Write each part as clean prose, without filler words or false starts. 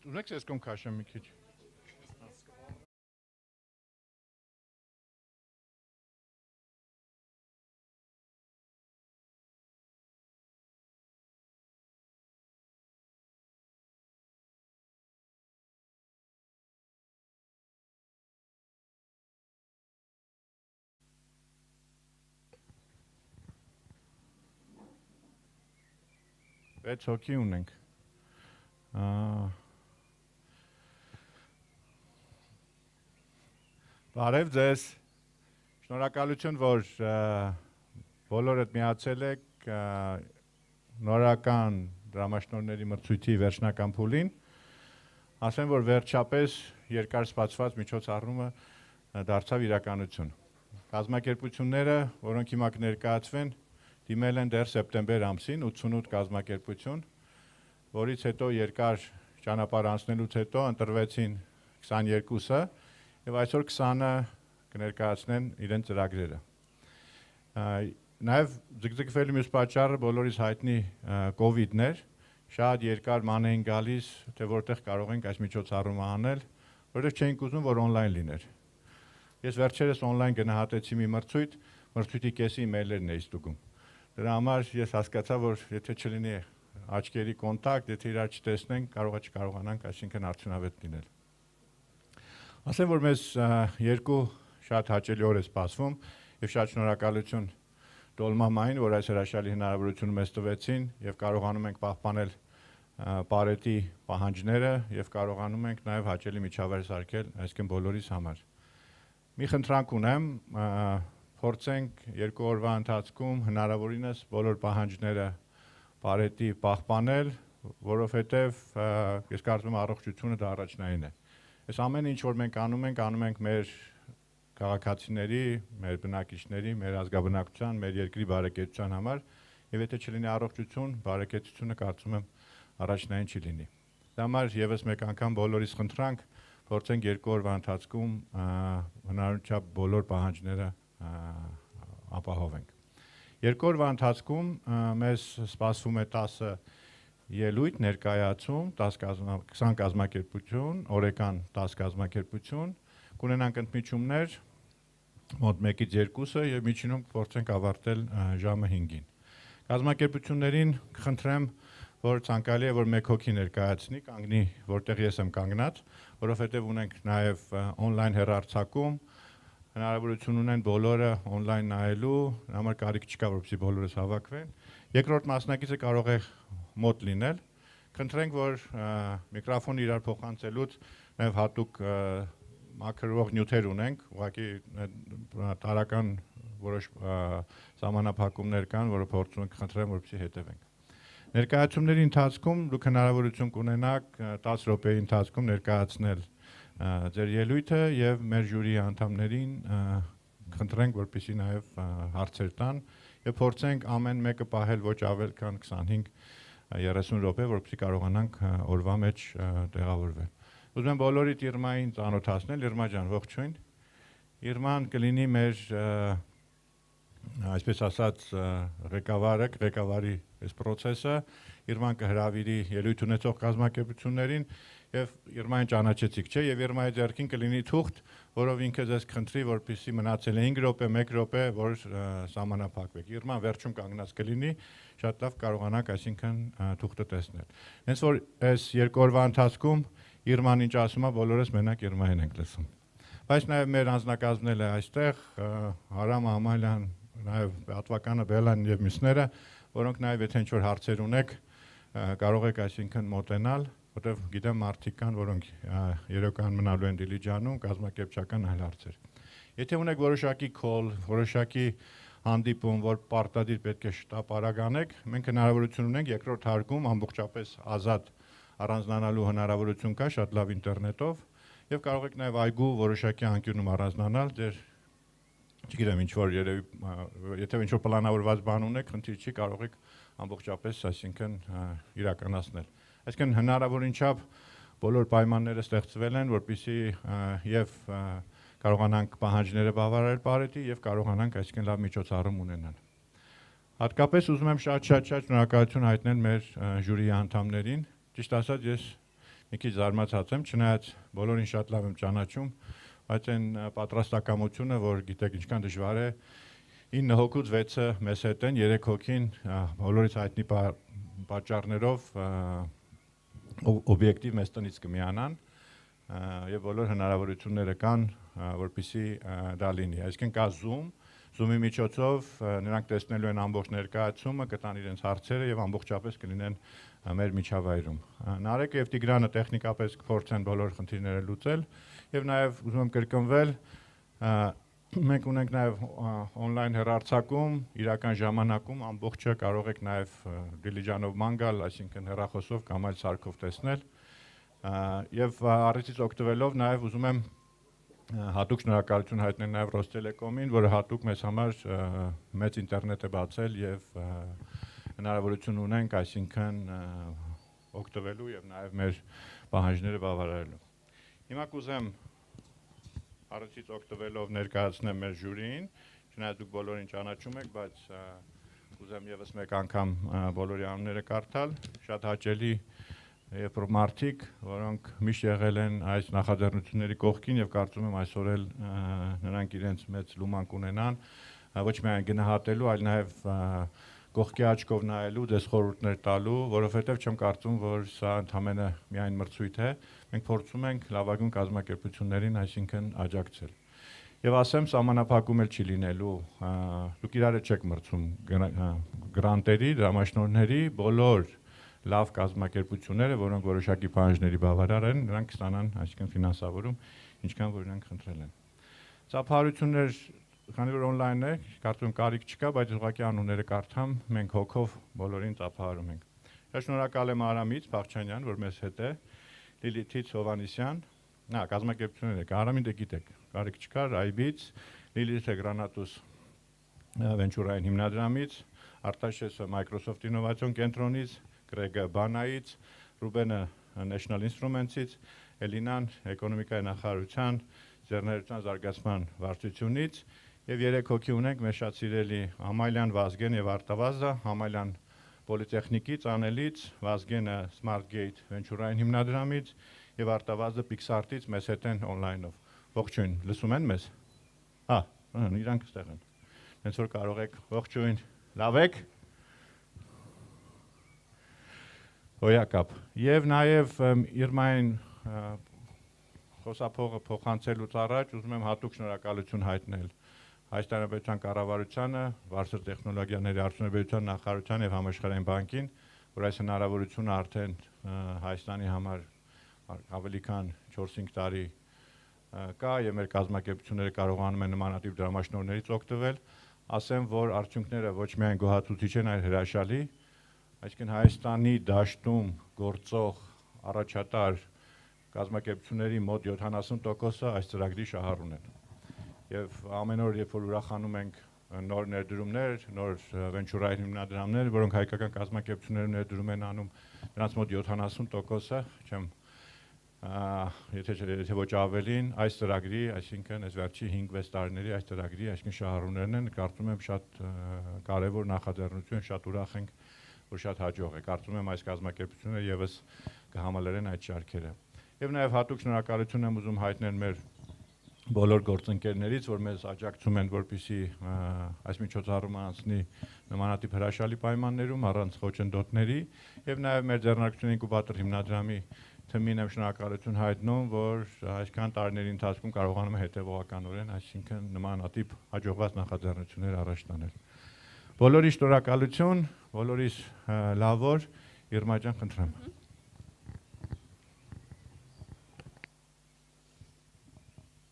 Ունեք ես կոմ քաշեմ մի քիչ։ Վեց հոգի ունենք։ Բարև ձեզ։ Շնորհակալություն, որ բոլորդ միացել եք նորարարական դրամաշնորհների մրցույթի վերջնական փուլին։ Ասեմ, որ վերջապես երկար սպասված միջոցառումը դարձավ իրականություն։ Կազմակերպությունները, որոնք հիմա կներկայացվեն, դիմել են դեռ սեպտեմբեր ամսին 88 կազմակերպություն, որից հետո երկար ճանապարհ անցնելուց հետո ընտրվեցին 22-ը եւ այսօր 20-ը կներկայացնեն իրենց ծրագրերը։ Նաեւ ձգձգվելու մյուս պատճառը բոլորիս հայտնի կոവിഡ്ն էր, շատ երկար ման էին գալիս, թե որտեղ կարող ենք այս միջոցառումը անել, որովհետեւ չէինք ուզում, որ on-line լիներ։ Ես վերջերս on-line գնահատեցի մի մրցույթի կեսի email-երն էի ստուգում։ Դրա համար ես հասկացա, որ եթե չլինի աչքերի կոնտակտ, եթե իրար չտեսնենք, չկարողանանք, այսինքն արդյունավետ լինել։ Ասեմ, որ մեզ երկու շատ հաճելի օր է սպասվում եւ շատ շնորհակալություն Դոլմամային, որ այս հրաշալի հնարավորությունը մեզ տվեցին եւ կարողանում ենք պահպանել Պարետի պահանջները եւ կարողանում ենք նաեւ հաճելի միջավայր սարքել, այսինքն բոլորիս համար։ Մի խնդրանք ունեմ, փորձենք երկու օրվա ընթացքում հնարավորինս բոլոր պահանջները Պարետի պահպանել, որովհետև ես կարծում եմ առողջությունը դա առաջնային է։ Այս ամեն ինչ որ մենք անում ենք մեր քաղաքացիների, մեր բնակիչների, մեր ազգաբնակության, մեր երկրի բարեկեցության համար, եւ եթե չլինի առողջություն, բարեկեցությունը կարծում եմ առաջնային չի լինի։ Դա համար եւս մեկ անգամ բոլորիս խնդրանք փորձենք երկու օրվա ընթացքում հնարավորինս բոլոր պահանջները ապահովենք։ Երկու օրվա ընթացքում մեզ սպասվում է 10 ելույթ ներկայացում, 20 կազմակերպություն, օրեկան 10 կազմակերպություն, կունենանք ընդմիջումներ մոտ 1-ից 2-ը եւ միջինում կփորձենք ավարտել ժամը 5-ին։ Կազմակերպություններին կխնդրեմ, որ ցանկալի է որ մեկ հոգի ներկայացնի, կանգնի, որտեղ ես եմ կանգնած, որովհետեւ ունենք նաեւ on-line հեռարձակում, հնարավորություն ունեն բոլորը on-line նայելու, համար կարիք չկա, որպեսզի բոլորս հավաքվեն։ Երկրորդ մասնակիցը կարող է մոտ լինել։ Խնդրենք, որ միկրոֆոնը իրար փոխանցելուց նաեւ հատուկ մաքրող նյութեր ունենք, ուղղակի տարական որոշ սահմանափակումներ կան, որը փորձում ենք խնդրեմ, որպեսզի հետևենք։ Ներկայացումների ընթացքում դուք հնարավորություն կունենաք 10 րոպեի ընթացքում ներկայացնել ձեր ելույթը եւ մեր ժյուրի անդամներին խնդրենք, որպեսզի նաեւ հարցեր տան եւ փորձենք ամեն մեկը պահել ոչ ավել քան 25-30 րոպե, որպեսզի կարողանանք օրվա մեջ տեղավորվել։ Ուզում եմ բոլորիդ Իրմային ծանոթացնել, Իրմա ջան, ողջույն։ Իրման կլինի մեր այսպես ասած ղեկավարի այս process-ը, Իրման կհրավիրի ելույթ ունեցող կազմակերպություններին եւ Իրմային ճանաչեցիք, չէ, եւ Իրմայի ձեռքին կլինի թուղթ, որով ինքը ձեզ կխնդրի, որպեսզի մնացել 5 րոպե, 1 րոպե, որ սահմանափակվեք։ Իրման վերջում կանգնած կլինի, շատ լավ կարողանաք, այսինքն թուղթը տեսնել։ Հենց որ այս երկու օրվա ընթացքում Իրման ինչ ասում է, բոլորս մենակ Իրմային ենք լսում։ Բայց նաեւ մեր անձնակազմն է այստեղ, Հարամ Ամալյան, նաեւ պատվականը Բելան եւ մյուսները, որոնք նաեւ եթե ինչ-որ հարցեր ունեք, կարող եք այսինքն մոտենալ, որտեղ գիտեմ մարդիկ կան, որոնք երեքան մնալու են Դիլիջանում, կազմակերպչական այլ հարցեր։ Եթե ունեք որոշակի call, որոշակի հանդիպում, որ պարտադիր պետք է շտապ արագ անեք, մենք հնարավորություն ունենք երկրորդ հարկում ամբողջապես ազատ առանձնանալու հնարավորություն կա շատ լավ ինտերնետով եւ կարող եք նաեւ այգու որոշակի անկյունում առանձնանալ ձեր չգիտեմ ինչ որ երևի եթե ինչ որ պլանավորված բան ունեք, խնդիր չի, կարող եք ամբողջապես, այսինքն իրականացնել։ Այսինքն հնարավորին չափ բոլոր պայմանները ստեղծվել են, որպեսզի եւ կարողանանք պահանջները բավարարել Պարետի եւ կարողանանք այսինքն լավ միջոցառում ունենալ։ Հատկապես ուզում եմ շատ շնորհակալություն հայտնել մեր ժյուրիի անդամներին։ Ճիշտ ասած, ես մի քիչ զարմացած եմ, չնայած բոլորին շատ լավ եմ ճանաչում, բայց այն պատրաստակամությունը, որ գիտեք ինչքան դժվար է, 9 հոգուց 6-ը մեզ հետ են, 3 հոգին բոլորից հայտնի պատճառներով օբյեկտիվ մեզ տնից կմիանան եւ բոլոր հնարավորությունները կան, որպեսզի դա լինի։ Այսինքն կա Zoom-ի միջոցով նրանք տեսնելու են ամբողջ ներկայացումը, կտան իրենց հարցերը եւ ամբողջապես կլինեն մեր միջավայրում։ Նարեկը եւ Տիգրանը տեխնիկապես կփորձեն բոլոր խնդիրները լուծել եւ նաեւ ուզում եմ կրկնվել մենք ունենք նաև on-line հեռարձակում, իրական ժամանակում ամբողջը կարող եք նաև դիլիջանով ման գալ, այսինքն հեռախոսով կամ այլ սարքով տեսնել։ Եվ առիթից օգտվելով նաև ուզում եմ հատուկ շնորհակալություն հայտնել նաև Ռոստելեկոմին, որը հատուկ մեզ համար մեծ ինտերնետ է բացել եւ հնարավորություն ունենք, այսինքն օգտվելու եւ նաև մեր պահանջները բավարարելու։ Հիմա կուզեմ առիթից օգտվելով ներկայացնեմ մեր ժյուրիին, չնայած դուք բոլորին ճանաչում եք, բայց ուզեմ եւս մեկ անգամ բոլորի անունները կարդալ, շատ հաճելի եւ մարդիկ, որոնք միշտ եղել են այս նախաձեռնությունների կողքին եւ կարծում եմ այսօր էլ նրանք իրենց մեծ լուման կունենան, ոչ միայն գնահատելու, այլ նաեւ կողքի աչքով նայելու, դες խորհուրդներ տալու, որովհետեւ չեմ կարծում, որ սա ընդհանրապես միայն մրցույթ է, մենք փորձում ենք լավագույն կազմակերպություններին, այսինքն աջակցել։ Եվ ասեմ, սահմանափակում էլ չի լինելու, դուք իրար չեք մրցում գրանտերի, դրամաշնորհների, բոլոր լավ կազմակերպությունները, որոնք որոշակի պահանջների բավարար են, նրանք կստանան, այսինքն ֆինանսավորում, ինչքան որ նրանք խնդրել են։ Ծափահարություններ Քանի որ on-line է, կարծում կարիք չկա, բայց ուղղակի անունները կարդամ, մենք հոգով բոլորին ծափահարում ենք։ Շատ շնորհակալ եմ Արամից Փախչանյան, որ մեզ հետ է, Լիլիթից Հովանիսյան, կազմակերպությունները, Արամին դե գիտեք, կարիք չկար, IB-ից, Լիլիթը Գրանատուս Վենչուրային հիմնադրամից, Արտաշեսը Microsoft ինովացիոն կենտրոնից, Գրեգը Բանայից, Ռուբենը National Instruments-ից, Էլինան Էկոնոմիկայի նախարարության, ձեռներության զարգացման վարչությունից Եվ 3 հոգի ունենք մեր շատ սիրելի Ամալյան, Վազգեն եւ Արտավազը, Ամալյան Պոլիտեխնիկից, Անելից, Վազգենը Smartgate Վենչուրային հիմնադրամից եւ Արտավազը Pixart-ից մեզ հետ են on-line-ով։ Ողջույն, լսում են մեզ։ Հա, իրանք ստեղ են։ Հենց որ կարող եք, ողջույն, լավ եք։ Հոյակապ։ Եվ նաեւ Իրմային խոսափողը փոխանցելուց առաջ ուզում եմ հատուկ շնորհակալություն հայտնել Հայ Հանրապետության կառավարությանը, Բարձր տեխնոլոգիաների արդյունաբերության նախարարության եւ Համաշխարհային բանկին, որ այս հնարավորությունը արդեն Հայաստանի համար ավելի քան 4-5 տարի կա եւ մեր կազմակերպությունները կարողանում են նմանատիպ դրամաշնորհներից օգտվել, ասեմ, որ արդյունքները ոչ միայն գոհացուցիչ են, այլ հրաշալի, այսինքն Հայաստանի դաշտում գործող առաջատար կազմակերպությունների մոտ 70%-ը այս ծրագրի շահառուն են։ Եվ ամեն օր, երբ որ ուրախանում ենք նոր ներդրումներ, նոր վենչուրային հիմնադրամներ, որոնք հայկական կազմակերպությունները ներդրում են անում, նրանց մոտ 70%-ը, չեմ, եթե ոչ ավելին, այս ծրագրի, այսինքն այս վերջի 5-6 տարիների այս ծրագրի, այսինքն շահառուներն են, կարծում եմ շատ կարևոր նախաձեռնություն, շատ ուրախ ենք, որ շատ հաջող է։ Կարծում եմ այս կազմակերպությունները եւս կհամալրեն այդ շարքերը։ Եվ նաեւ հատուկ շնորհակալություն եմ ուզում հայտնել մեր բոլոր գործընկերներից, որ մեզ աջակցում են, որպեսզի այս միջոցառումը անցնի նմանատիպ հրաշալի պայմաններում, առանց խոչընդոտների, եւ նաեւ մեր ձեռնարկություն ինկուբատոր հիմնադրամի թմին եմ շնորհակալություն հայտնում, որ այսքան տարիների ընթացքում կարողանում է հետևողականորեն, այսինքն նմանատիպ հաջողված նախաձեռնություններ առաջ տանել։ Բոլորի շնորհակալություն, բոլորիս լավ օր, Իրմա ջան, խնդրեմ։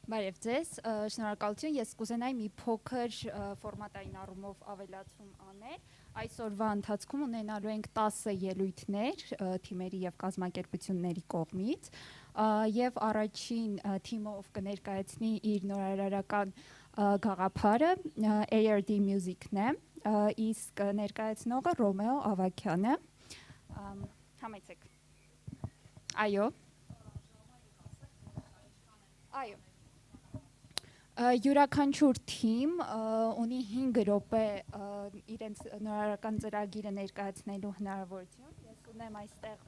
Բարև ձեզ, շնորհակալություն, ես կուզենայի մի փոքր ֆորմատային առումով ավելացում անել։ Այսօրվա ընթացքում ունենալու ենք 10 ելույթներ թիմերի եւ կազմակերպությունների կողմից եւ առաջին թիմը ով կներկայացնի իր նորարարական գաղափարը ARD Music-ն է, իսկ ներկայացնողը Ռոմեո Ավագյանն է։ Համեցեք։ Այո։ Այո։ Յուրաքանչյուր թիմ ունի 5 րոպե իրենց նորարարական ծրագիրը ներկայացնելու հնարավորություն։ Ես ունեմ այստեղ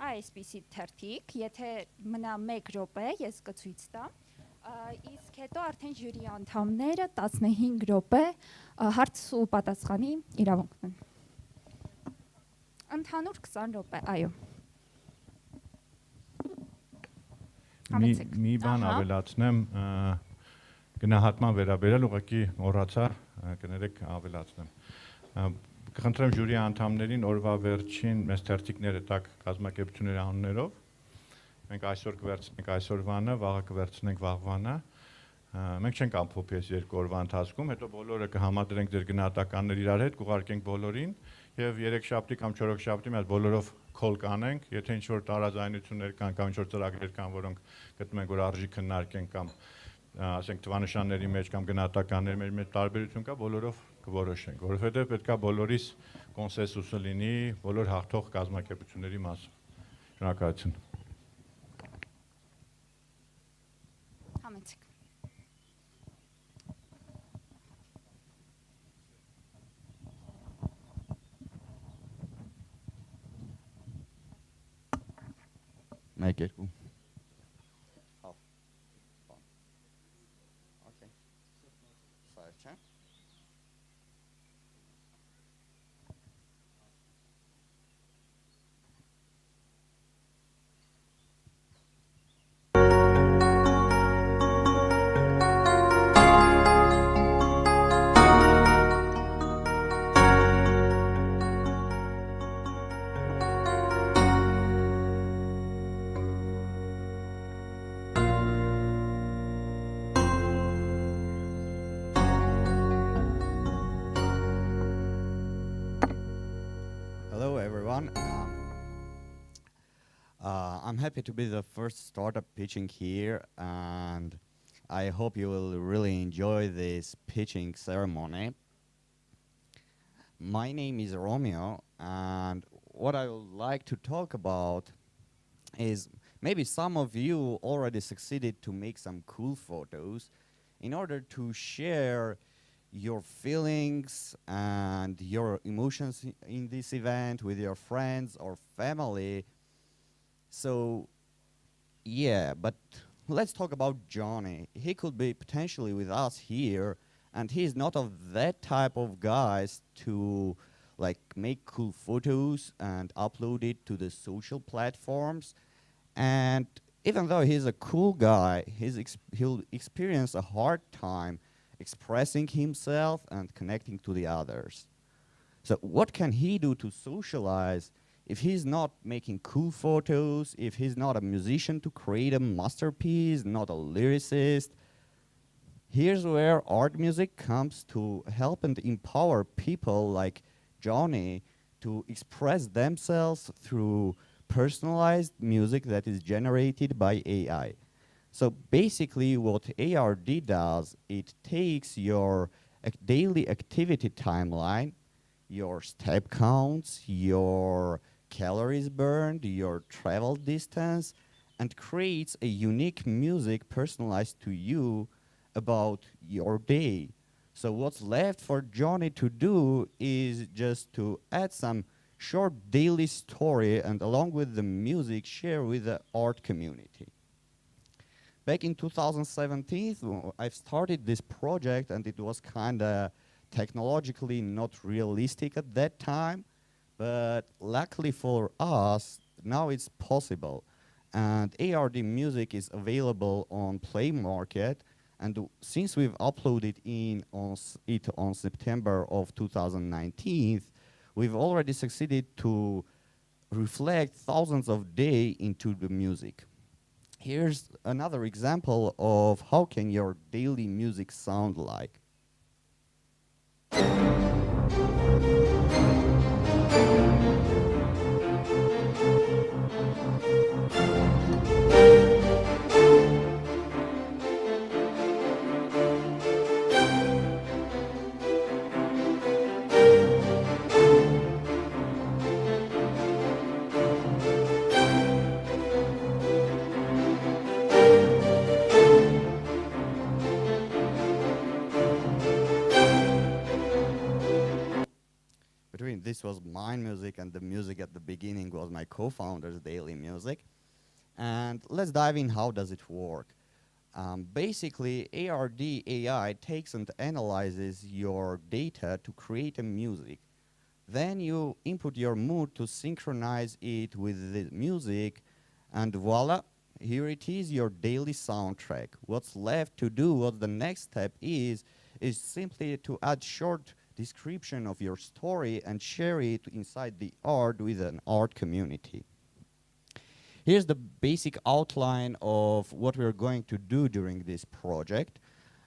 այսպիսի թերթիկ, եթե մնա 1 րոպե, ես կցույց տամ, իսկ հետո արդեն ժյուրի անդամները 15 րոպե հարց ու պատասխանի իրավունք ունեն։ Ընդհանուր 20 րոպե, այո։ Մի բան ավելացնեմ, գնահատման վերաբերել ուղղակի մոռացա, կներեք ավելացնեմ։ Կխնդրեմ ժյուրի անդամներին օրվա վերջին մեծ թերթիկները տակ կազմակերպությունների անուններով։ Մենք այսօր կվերցնենք այսօրվանը, վաղը կվերցնենք վաղվանը։ Մենք չենք ամփոփի այս 2 օրվա ընթացքում, հետո բոլորը կհամադրենք ձեր գնահատականներ իրար հետ, կուղարկենք բոլորին եւ 3-շաբթի կամ 4-շաբթի mēs բոլորով call կանենք, եթե ինչ որ տարաձայնություններ կան կամ ինչ որ ծրագրեր կան, որոնք գտնում ենք որ արժի քննարկենք կամ ասենք թվանշանների մեջ կամ գնահատականների մեջ տարբերություն կա, բոլորով կորոշենք, որովհետեւ պետքա բոլորիս կոնսենսուսը լինի բոլոր հաղթող կազմակերպությունների մասը։ Շնորհակալություն։ Համեցեք։ Make it cool. Oh. Okay. Search. Hello everyone. I'm happy to be the first startup pitching here, and I hope you will really enjoy this pitching ceremony. My name is Romeo, and what I would like to talk about is maybe some of you already succeeded to make some cool photos in order to share your feelings and your emotions in this event with your friends or family. So yeah, but let's talk about Johnny. He could be potentially with us here, and he's not of that type of guys to like make cool photos and upload it to the social platforms. And even though he's a cool guy, he'll experience a hard time expressing himself and connecting to the others. So what can he do to socialize if he's not making cool photos, if he's not a musician to create a masterpiece, not a lyricist? Here's where art music comes to help and empower people like Johnny to express themselves through personalized music that is generated by AI. So basically what ARD does, it takes your daily activity timeline, your step counts, your calories burned, your travel distance, and creates a unique music personalized to you about your day. So what's left for Johnny to do is just to add some short daily story and along with the music share with the art community. Back in 2017, I've started this project, and it was kind of technologically not realistic at that time, but luckily for us, now it's possible. And ARD music is available on Play Market, and since we've uploaded it on September of 2019, we've already succeeded to reflect thousands of days into the music. Here's another example of how can your daily music sound like. this was my music, and the music at the beginning was my co-founder's daily music. And let's dive in, how does it work? Basically, ARD AI takes and analyzes your data to create a music. Then you input your mood to synchronize it with the music, and voila, here it is, your daily soundtrack. What's left to do, what the next step is simply to add short description of your story and share it inside the art with an art community. Here's the basic outline of what we're going to do during this project.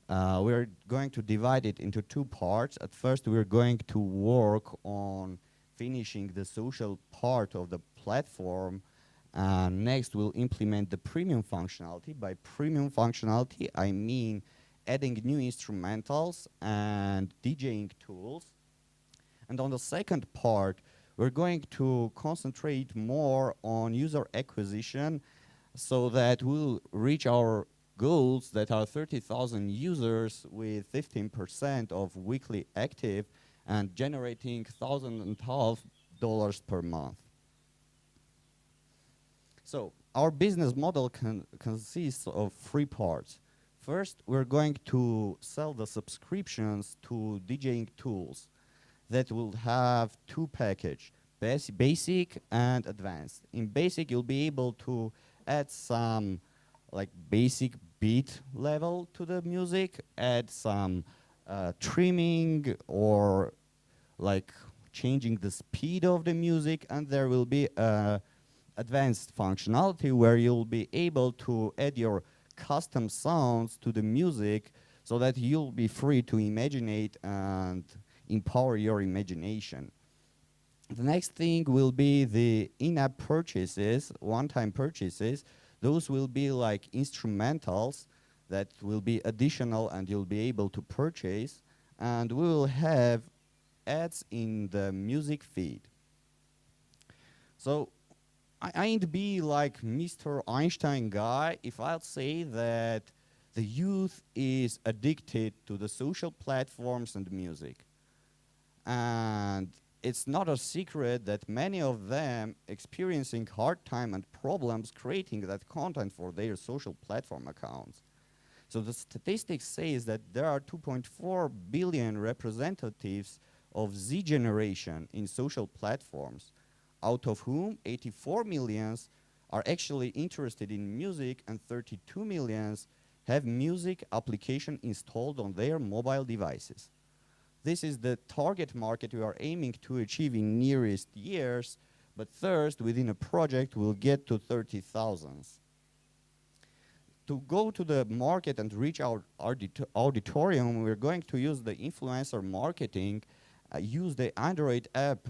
We're going to divide it into two parts. At first, we're going to work on finishing the social part of the platform. Next, we'll implement the premium functionality. By premium functionality, I mean adding new instrumentals and DJing tools. And on the second part, we're going to concentrate more on user acquisition so that we'll reach our goals that are 30,000 users with 15% of weekly active and generating $1,500 per month. So our business model consists of three parts. First, we're going to sell the subscriptions to DJing tools that will have two packages, basic and advanced. In basic, you'll be able to add some like basic beat level to the music, add some trimming or like changing the speed of the music, and there will be advanced functionality where you'll be able to add your custom sounds to the music so that you'll be free to imaginate and empower your imagination. The next thing will be the in-app purchases, one-time purchases. Those will be like instrumentals that will be additional and you'll be able to purchase. And we will have ads in the music feed. So I ain't be like Mr. Einstein guy if I'll say that the youth is addicted to the social platforms and music. And it's not a secret that many of them experiencing hard time and problems creating that content for their social platform accounts. So the statistics says that there are 2.4 billion representatives of Z generation in social platforms, out of whom 84 millions are actually interested in music and 32 millions have music application installed on their mobile devices. This is the target market we are aiming to achieve in nearest years, but first, within a project, we'll get to 30,000. To go to the market and reach our auditorium, we're going to use the influencer marketing, use the Android app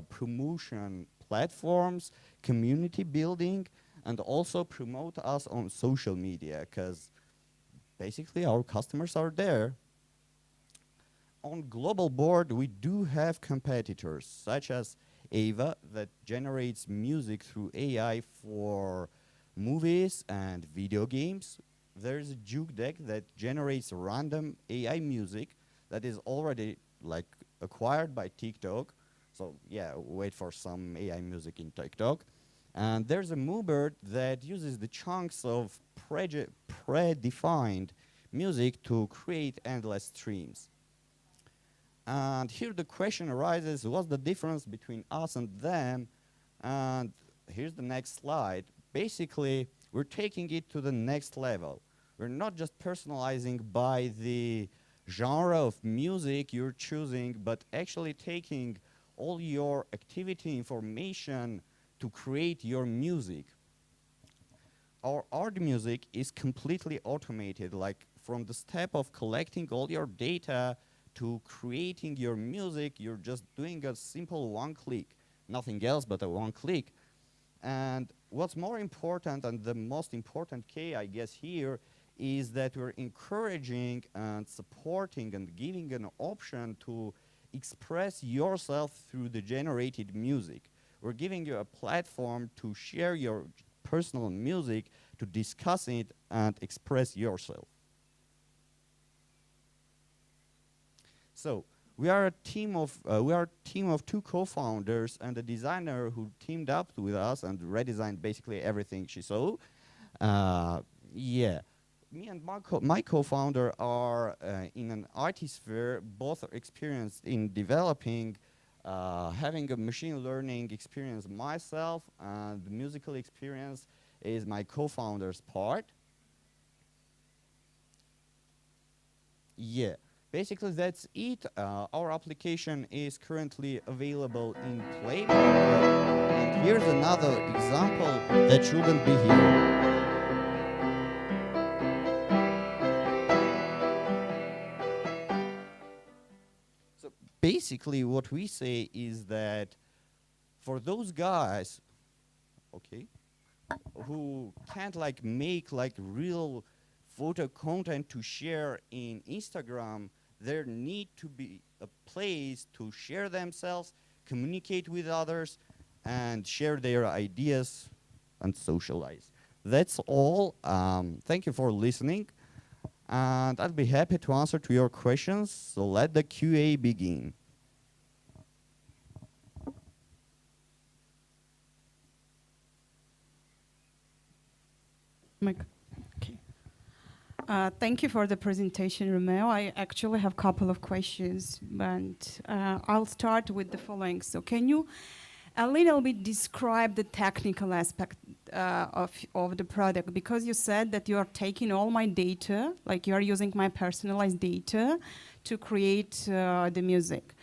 promotion platforms, community building, and also promote us on social media, because basically our customers are there. On global board, we do have competitors, such as Ava, that generates music through AI for movies and video games. There's a Juke Deck that generates random AI music that is already like acquired by TikTok. So yeah, wait for some AI music in TikTok. And there's a Moobird that uses the chunks of predefined music to create endless streams. And here the question arises, what's the difference between us and them? And here's the next slide. Basically, we're taking it to the next level. We're not just personalizing by the genre of music you're choosing, but actually taking all your activity information to create your music. Our art music is completely automated, like from the step of collecting all your data to creating your music, you're just doing a simple one click, nothing else but a one click. And what's more important, and the most important key, I guess, here, is that we're encouraging and supporting and giving an option to express yourself through the generated music. We're giving you a platform to share your personal music, to discuss it, and express yourself. So we are a team of two co-founders and a designer who teamed up with us and redesigned basically everything she saw. Yeah, me and my co-founder are in an IT sphere, both are experienced in developing, having a machine learning experience myself, and musical experience is my co-founder's part. Yeah, basically that's it. Our application is currently available in Play Market, and here's another example that shouldn't be here. So basically what we say is that for those guys, okay, who can't like make like real photo content to share in Instagram, there need to be a place to share themselves, communicate with others, and share their ideas and socialize. That's all. Thank you for listening, and I'll be happy to answer to your questions. So let the QA begin. Mike. Okay. Thank you for the presentation, Romeo. I actually have a couple of questions, but I'll start with the following. So can you a little bit describe the technical aspect of the product? Because you said that you are taking all my data, like you are using my personalized data to create the music.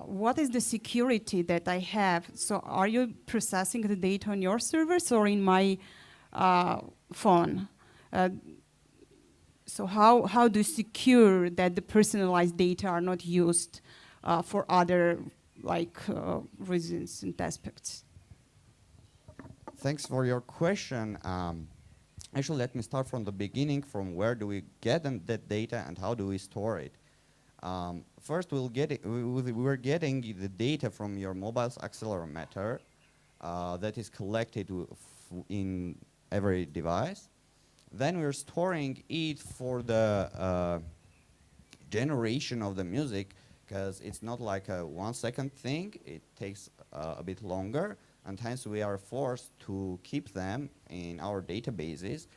What is the security that I have? So are you processing the data on your servers or in my phone? So how do you secure that the personalized data are not used for other reasons and aspects? Thanks for your question. Actually, let me start from the beginning, from where do we get that data and how do we store it. First, we're getting the data from your mobile's accelerometer that is collected in every device. Then we're storing it for the generation of the music, because it's not like a 1 second thing. It takes a bit longer, and hence we are forced to keep them in our databases.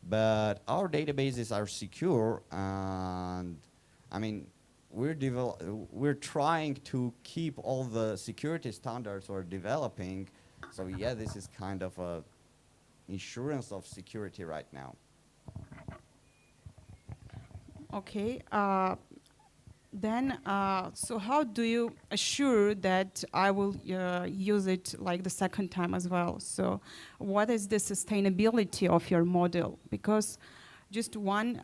But our databases are secure, and I mean, we're trying to keep all the security standards we're developing. So yeah, this is kind of a insurance of security right now. Okay. Then, so how do you assure that I will use it like the second time as well? So what is the sustainability of your model? Because just one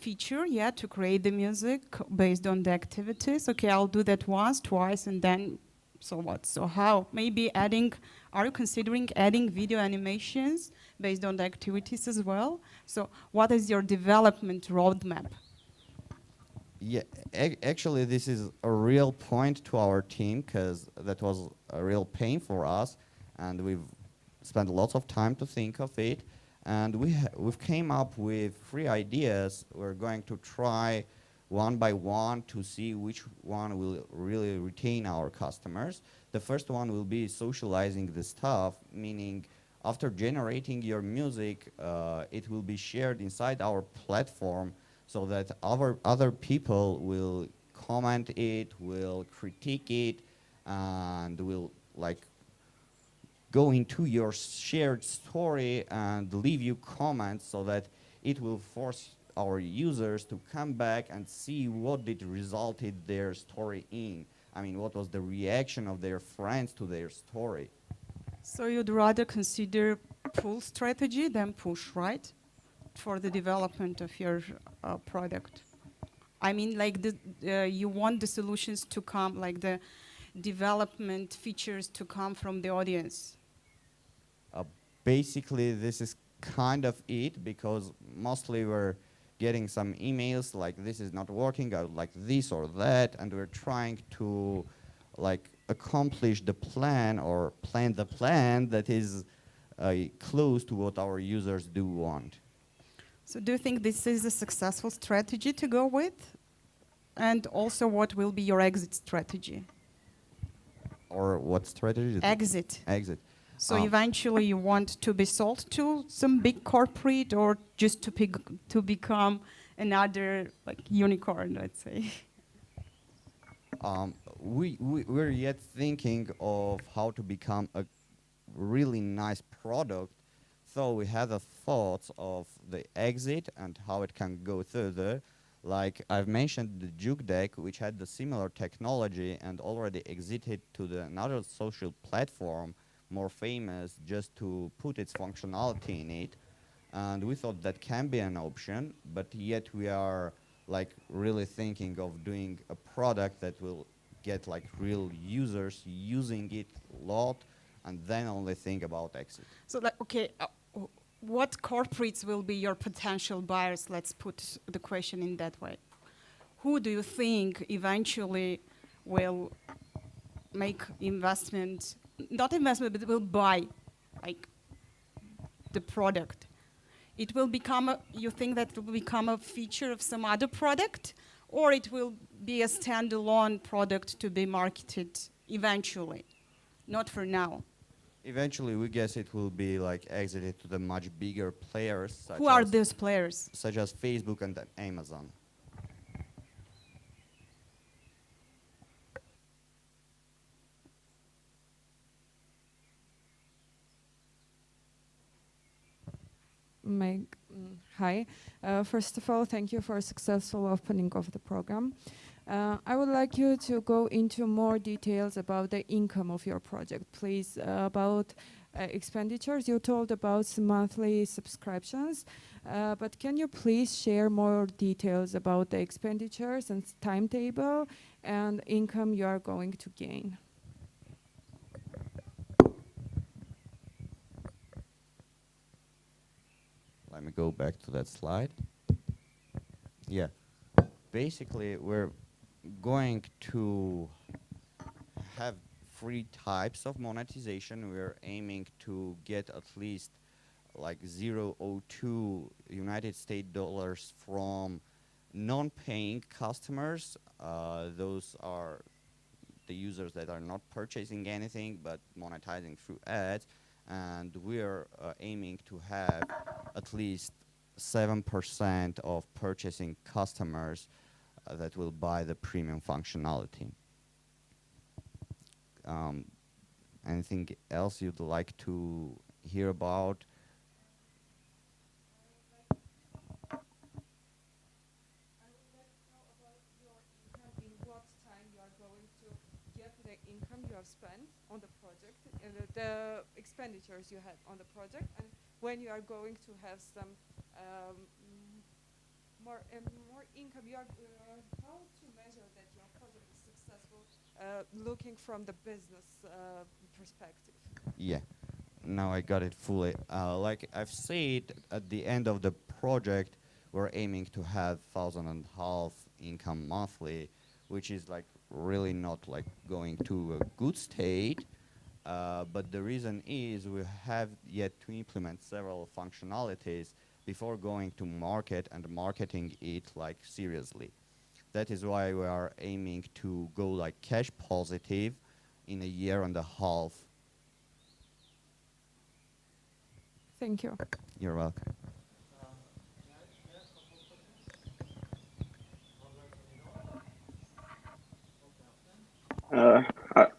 feature, yeah, to create the music based on the activities. Okay, I'll do that once, twice, and then so what? So how? Maybe are you considering adding video animations based on the activities as well? So what is your development roadmap? Yeah, actually, this is a real point to our team, because that was a real pain for us, and we've spent lots of time to think of it, and we've came up with 3 ideas. We're going to try one by one to see which one will really retain our customers. The first one will be socializing the stuff, meaning after generating your music, it will be shared inside our platform, so that other people will comment it, will critique it, and will go into your shared story and leave you comments, so that it will force our users to come back and see what did resulted their story in. I mean, what was the reaction of their friends to their story. So you'd rather consider pull strategy than push, right? For the development of your product. I mean, you want the solutions to come, like the development features to come from the audience. Basically, this is kind of it, because mostly we're getting some emails like, this is not working, I would like this or that, and we're trying to accomplish the plan, or plan the plan that is close to what our users do want. So do you think this is a successful strategy to go with? and also what will be your exit strategy? Or what strategy? Exit. Exit. So eventually you want to be sold to some big corporate, or just to become another like unicorn, let's say? We're yet thinking of how to become a really nice product. So we have the thoughts of the exit and how it can go further. Like I've mentioned the Juke Deck, which had the similar technology and already exited to another social platform, more famous, just to put its functionality in it. And we thought that can be an option, but yet we are like really thinking of doing a product that will get like real users using it a lot, and then only think about exit. So like, okay, what corporates will be your potential buyers? Let's put the question in that way. Who do you think eventually will make investment, not investment, but will buy like the product? It will become you think that it will become a feature of some other product, or it will be a standalone product to be marketed eventually, not for now? Eventually, we guess it will be like exited to the much bigger players. Who are those players? Such as Facebook and Amazon. Hi. First of all, thank you for a successful opening of the program. I would like you to go into more details about the income of your project, please. About expenditures, you told about some monthly subscriptions, but can you please share more details about the expenditures and timetable and income you are going to gain? Let me go back to that slide. Yeah. Basically, we're going to have 3 types of monetization. We're aiming to get at least like 0.02 United States dollars from non-paying customers. Those are the users that are not purchasing anything but monetizing through ads. And we're aiming to have at least 7% of purchasing customers that will buy the premium functionality. Anything else you'd like to hear about? Income you have spent on the project, the expenditures you had on the project, and when you are going to have some more income, you are how to measure that your project is successful, looking from the business perspective. Yeah, now I got it fully. Like I've said, at the end of the project, we're aiming to have 1,500 income monthly, which is like really not like going to a good state, but the reason is we have yet to implement several functionalities before going to market and marketing it like seriously. That is why we are aiming to go like cash positive in 1.5 years. Thank you. You're welcome.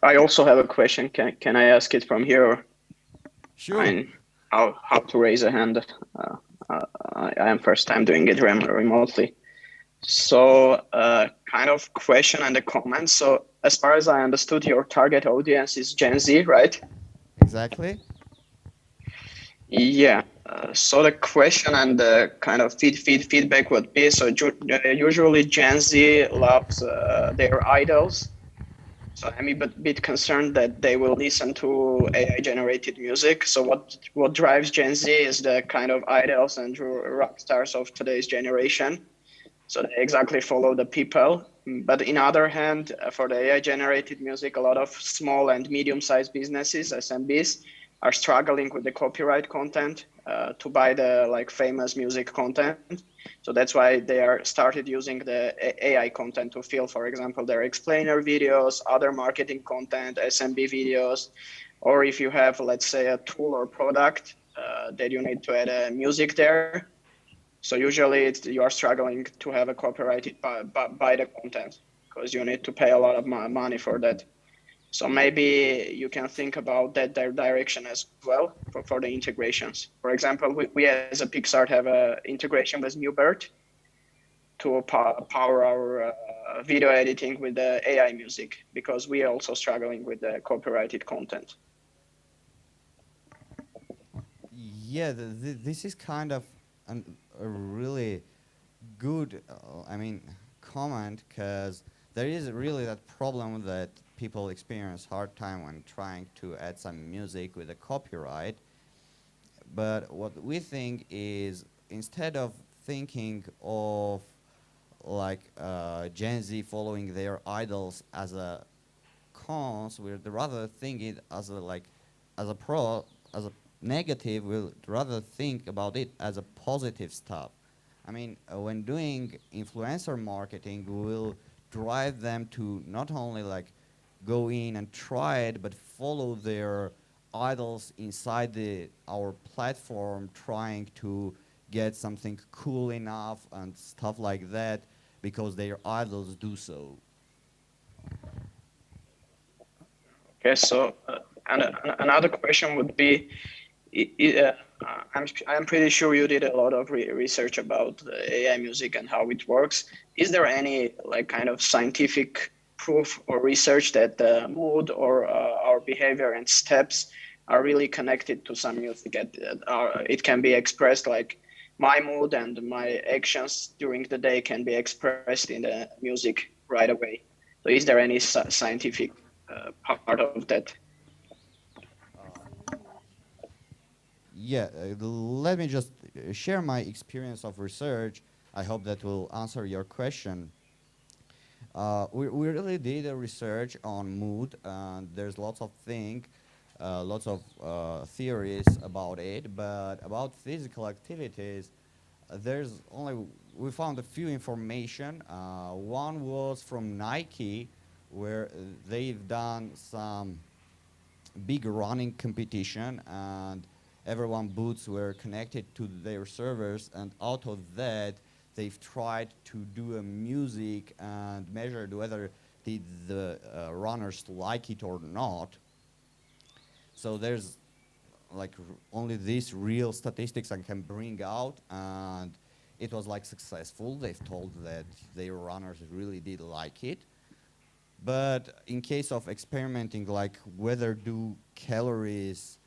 I also have a question. Can I ask it from here? Sure. I mean, how to raise a hand? I am first time doing it remotely. So kind of question and a comment. So as far as I understood, your target audience is Gen Z, right? Exactly. Yeah. So the question and the kind of feedback would be, so usually Gen Z loves their idols. So I'm a bit concerned that they will listen to AI-generated music. So what drives Gen Z is the kind of idols and rock stars of today's generation. So they exactly follow the people. But in other hand, for the AI-generated music, a lot of small and medium-sized businesses, SMBs, are struggling with the copyright content. to buy the like famous music content. So that's why they are started using the AI content to fill, for example, their explainer videos, other marketing content, SMB videos, or if you have, let's say, a tool or product that you need to add music there. So usually you are struggling to have a copyrighted by the content because you need to pay a lot of money for that. So maybe you can think about that direction as well for the integrations. For example, we as a Pixart have an integration with Newbert to power our video editing with the AI music because we are also struggling with the copyrighted content. Yeah, this is kind of a really good, comment, because there is really that problem that people experience hard time when trying to add some music with a copyright. But what we think is, instead of thinking of like Gen Z following their idols as a cons, we'd rather think it as a negative. We'll rather think about it as a positive stuff. I mean, when doing influencer marketing, we'll drive them to not only like go in and try it, but follow their idols inside our platform, trying to get something cool enough and stuff like that because their idols do so. Okay, so another question would be, I'm pretty sure you did a lot of research about AI music and how it works. Is there any like kind of scientific proof or research that the mood or our behavior and steps are really connected to some music? It can be expressed like my mood and my actions during the day can be expressed in the music right away. So is there any scientific part of that? Yeah, let me just share my experience of research. I hope that will answer your question. We really did a research on mood, and there's lots of lots of theories about it. But about physical activities, we found a few information. One was from Nike, where they've done some big running competition, and everyone's boots were connected to their servers, and out of that, they've tried to do a music and measured whether the runners like it or not. So there's like only these real statistics I can bring out, and it was like successful. They've told that their runners really did like it. But in case of experimenting, like whether do calories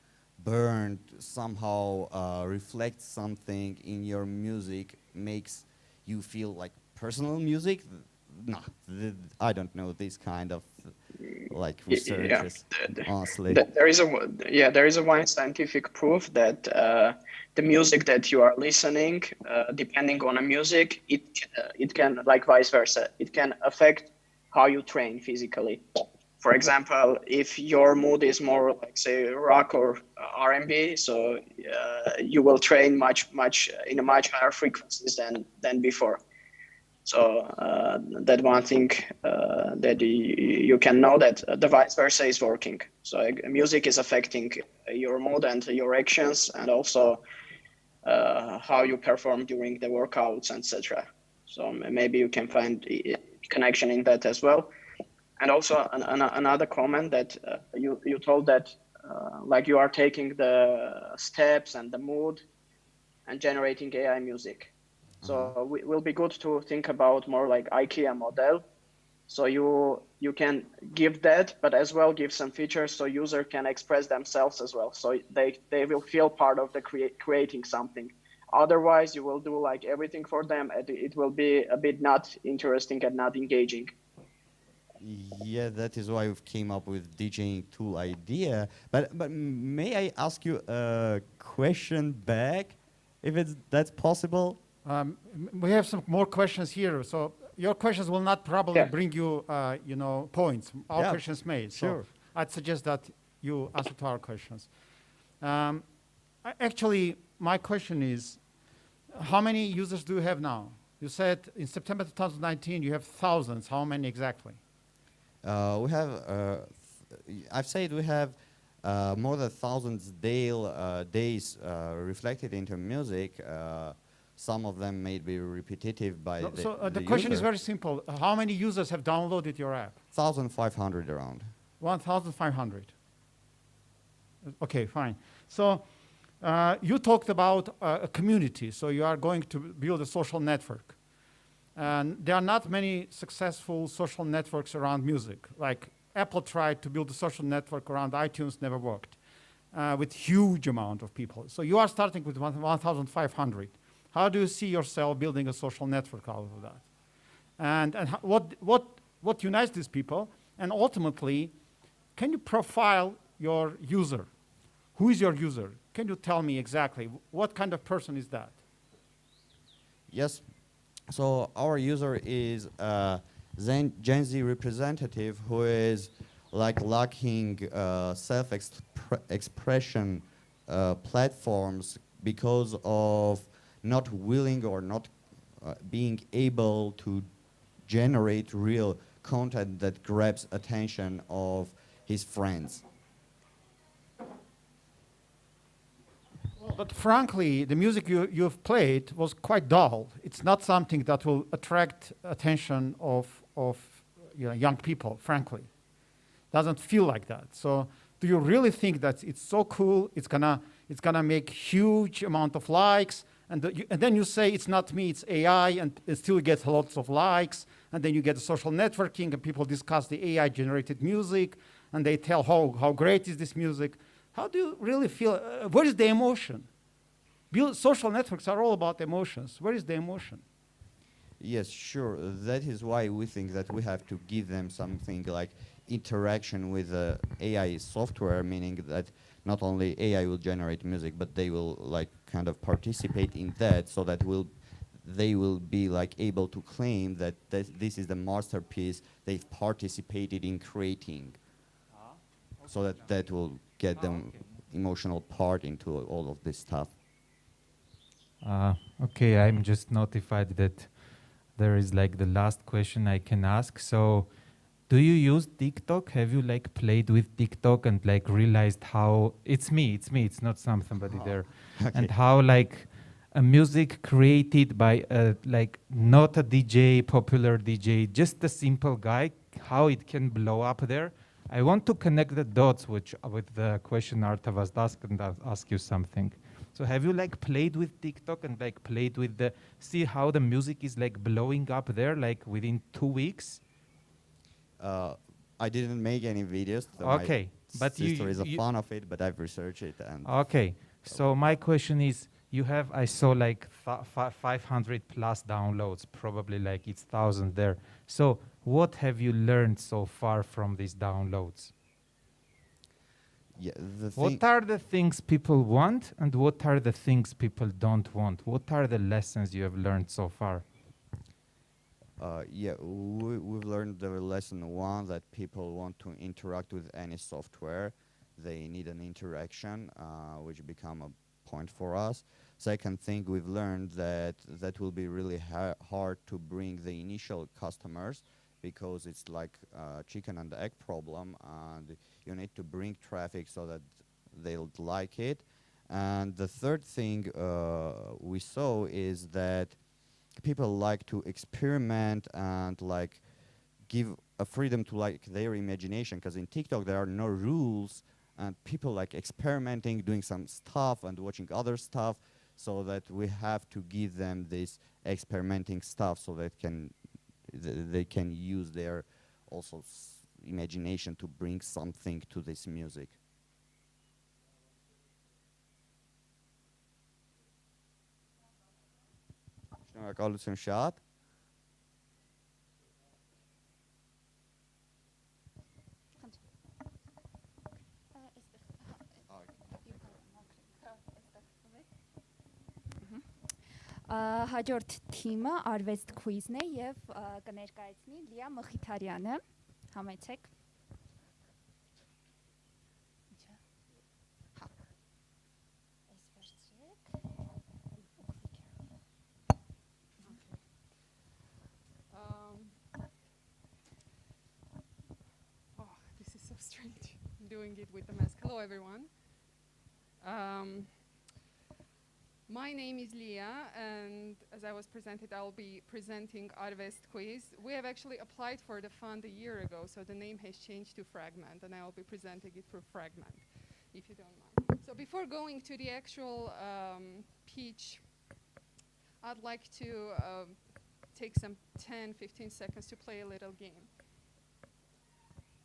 burned somehow reflect something in your music, makes you feel like personal music? No, I don't know this kind of like researches, honestly. There is a one scientific proof that the music that you are listening, depending on a music, it can, like vice versa, it can affect how you train physically. For example, if your mood is more like say rock or R&B, so you will train much in a much higher frequencies than before. So that one thing that you can know that the vice versa is working. So music is affecting your mood and your actions, and also how you perform during the workouts, etc. So maybe you can find a connection in that as well. And also another comment that you told that like you are taking the steps and the mood and generating AI music. So it will be good to think about more like IKEA model. So you can give that, but as well give some features so user can express themselves as well. So they will feel part of the creating something. Otherwise, you will do like everything for them. And it will be a bit not interesting and not engaging. Yeah, that is why we've came up with DJing tool idea. But may I ask you a question back, if that's possible? We have some more questions here, so your questions will not probably bring you, points. Our questions may. Sure. So I'd suggest that you answer to our questions. Actually, my question is, how many users do you have now? You said in September 2019 you have thousands. How many exactly? We have, I've said we have more than thousands days reflected into music. Some of them may be repetitive by the question is very simple. How many users have downloaded your app? 1,500 around. 1,500. Okay, fine. So you talked about a community. So you are going to build a social network. And there are not many successful social networks around music. Like Apple tried to build a social network around iTunes, never worked, with huge amount of people. So you are starting with 1,500. How do you see yourself building a social network out of that? And what unites these people? And ultimately, can you profile your user? Who is your user? Can you tell me exactly what kind of person is that? Yes. So our user is a Gen Z representative who is like lacking self-expression platforms because of not willing or not being able to generate real content that grabs attention of his friends. But frankly, the music you've played was quite dull. It's not something that will attract attention of young people, frankly. Doesn't feel like that. So do you really think that it's so cool, it's gonna make huge amount of likes, and then you say it's not me, it's AI, and it still gets lots of likes, and then you get the social networking, and people discuss the AI-generated music, and they tell how great is this music. How do you really feel? Where is the emotion? Social networks are all about emotions. Where is the emotion? Yes, sure. That is why we think that we have to give them something like interaction with AI software, meaning that not only AI will generate music, but they will like kind of participate in that, so that they will be like able to claim that this is the masterpiece they've participated in creating. So that will get them emotional part into all of this stuff. Okay, I'm just notified that there is like the last question I can ask. So, do you use TikTok? Have you like played with TikTok and like realized how it's me, it's not somebody there, okay. And how like a music created by like not a DJ, popular DJ, just a simple guy, how it can blow up there? I want to connect the dots with the question Arta was asked and ask you something. So have you like played with TikTok and like played with see how the music is like blowing up there like within 2 weeks? I didn't make any videos. So okay, but sister is a fan of it, but I've researched it. And okay, so my question is, you have, I saw like 500 plus downloads, probably like it's 1,000 there. So what have you learned so far from these downloads? Yeah, what are the things people want and what are the things people don't want? What are the lessons you have learned so far? Yeah, we've learned the lesson one, that people want to interact with any software. They need an interaction, which become a point for us. Second thing we've learned that will be really hard to bring the initial customers, because it's like a chicken and egg problem, and you need to bring traffic so that they'll like it. And the third thing we saw is that people like to experiment and like give a freedom to like their imagination, because in TikTok there are no rules, and people like experimenting, doing some stuff and watching other stuff, so that we have to give them this experimenting stuff so that they can use their also imagination to bring something to this music. Շնորհակալություն շատ. Հաջորդ թիմը արվեստ քույզն է եւ կներկայացնի Լիա Մխիթարյանը։ Համեցեք։ Հա։ Այս վերջեք։ doing it with the mask. Hello, everyone. My name is Leah, and as I was presented, I'll be presenting Arvest quiz. We have actually applied for the fund a year ago, so the name has changed to Fragment, and I will be presenting it for Fragment, if you don't mind. So before going to the actual pitch, I'd like to take some 10-15 seconds to play a little game.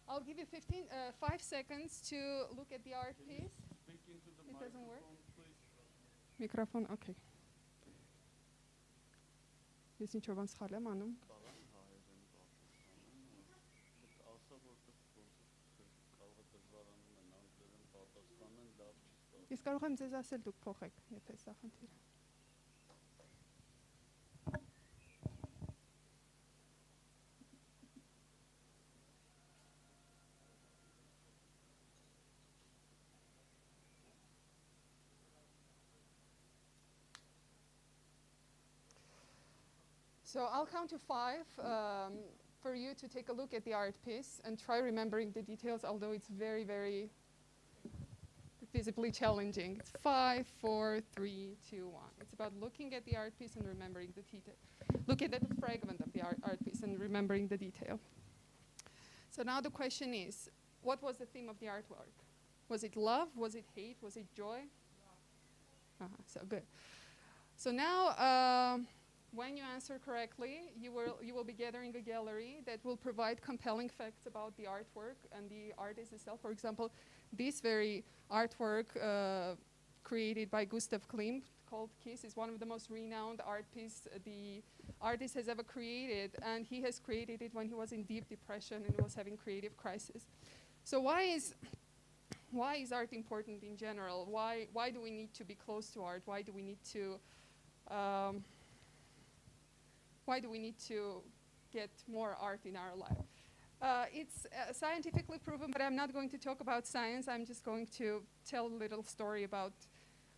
I'll give you 5 seconds to look at the art piece. It doesn't work? Microphone, okay. Ես ինչ-որ բան սխալ եմ անում։ Ես կարող եմ ձեզ ասել դուք փոխեք, եթե սա խնդիր է։ So I'll count to 5 for you to take a look at the art piece and try remembering the details, although it's very, very visibly challenging. It's 5, 4, 3, 2, 1. It's about looking at the art piece and remembering the detail. Looking at the fragment of the art piece and remembering the detail. So now the question is, what was the theme of the artwork? Was it love? Was it hate? Was it joy? So good. So now, when you answer correctly, you will be gathering a gallery that will provide compelling facts about the artwork and the artist itself. For example, this very artwork created by Gustav Klimt called Kiss is one of the most renowned art pieces the artist has ever created, and he has created it when he was in deep depression and was having creative crisis. So why is art important in general? Why do we need to be close to art? Why do we need to get more art in our life? It's scientifically proven, but I'm not going to talk about science. I'm just going to tell a little story about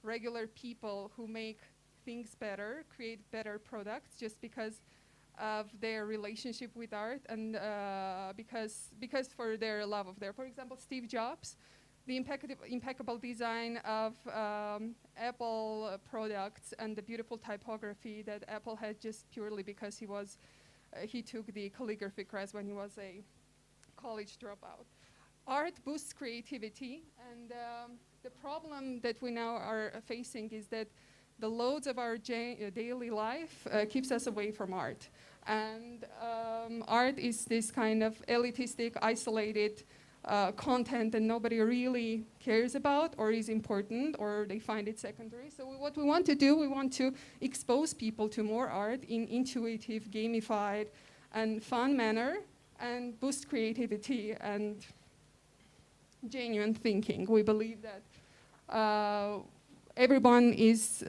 regular people who make things better, create better products just because of their relationship with art and because for their love of their. For example, Steve Jobs, the impeccable design of Apple products and the beautiful typography that Apple had just purely because he took the calligraphy class when he was a college dropout. Art boosts creativity, and the problem that we now are facing is that the loads of our daily life keeps us away from art. And art is this kind of elitistic, isolated content that nobody really cares about or is important or they find it secondary. So what we want to do, we want to expose people to more art in intuitive, gamified, and fun manner and boost creativity and genuine thinking. We believe that everyone is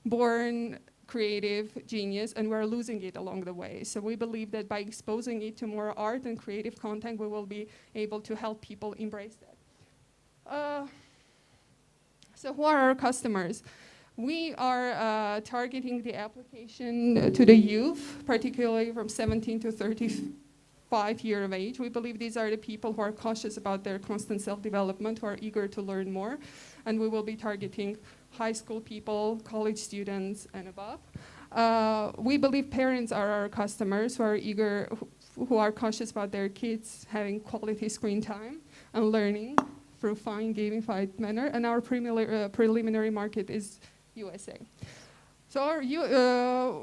born creative genius, and we're losing it along the way. So we believe that by exposing it to more art and creative content, we will be able to help people embrace that. So who are our customers? We are targeting the application to the youth, particularly from 17 to 35 years of age. We believe these are the people who are cautious about their constant self-development, who are eager to learn more, and we will be targeting high school people, college students, and above. We believe parents are our customers who are eager, who are cautious about their kids having quality screen time and learning through fun, gamified manner. And our preliminary market is USA. So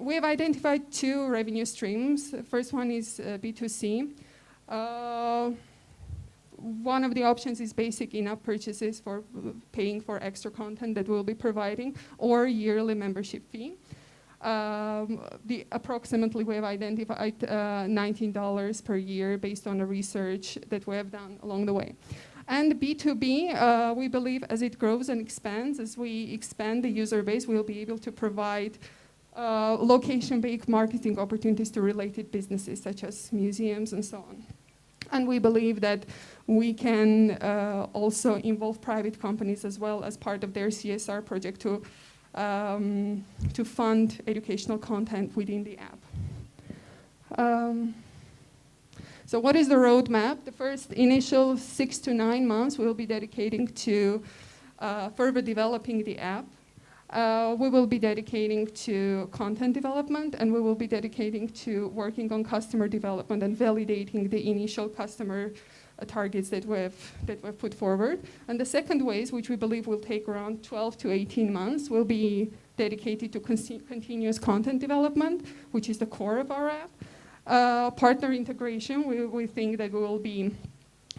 we have identified 2 revenue streams. The first one is B2C. One of the options is basic in-app purchases for paying for extra content that we'll be providing, or yearly membership fee. Approximately we have identified $19 per year based on the research that we have done along the way. And B2B, we believe as it grows and expands, as we expand the user base, we'll be able to provide location-based marketing opportunities to related businesses such as museums and so on. And we believe that we can also involve private companies as well as part of their CSR project to fund educational content within the app. So what is the roadmap? The first initial 6 to 9 months we'll be dedicating to further developing the app. We will be dedicating to content development, and we will be dedicating to working on customer development and validating the initial customer targets that we've put forward. And the second phase, which we believe will take around 12 to 18 months, will be dedicated to continuous content development, which is the core of our app. Partner integration, we think that we will be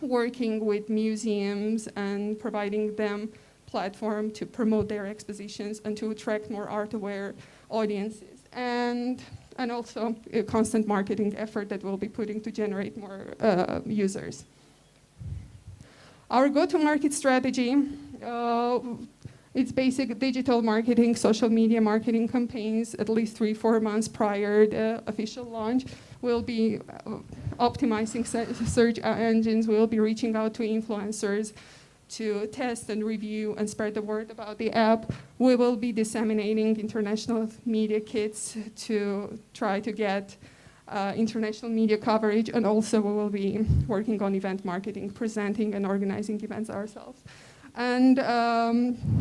working with museums and providing them platform to promote their expositions and to attract more art-aware audiences. And also a constant marketing effort that we'll be putting to generate more users. Our go-to-market strategy, it's basic digital marketing, social media marketing campaigns at least 3-4 months prior to the official launch. We'll be optimizing search engines. We'll be reaching out to influencers to test and review and spread the word about the app. We will be disseminating international media kits to try to get international media coverage, and also we will be working on event marketing, presenting and organizing events ourselves. And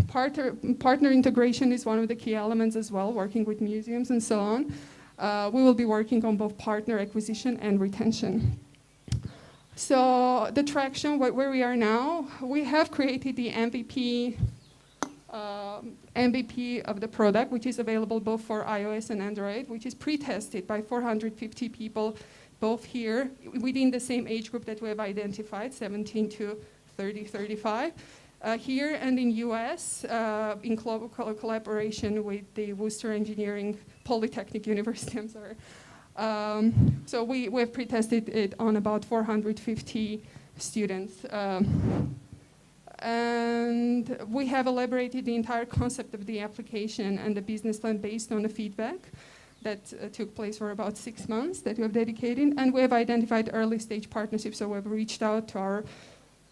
partner integration is one of the key elements as well, working with museums and so on. We will be working on both partner acquisition and retention. So the traction, where we are now, we have created the MVP of the product, which is available both for iOS and Android, which is pre-tested by 450 people, both here within the same age group that we have identified, 17 to 35. Here and in US, in collaboration with the Worcester Engineering Polytechnic University, I'm sorry. So we have pre-tested it on about 450 students. And we have elaborated the entire concept of the application and the business plan based on the feedback that took place for about 6 months that we have dedicated. And we have identified early stage partnerships. So we've reached out to our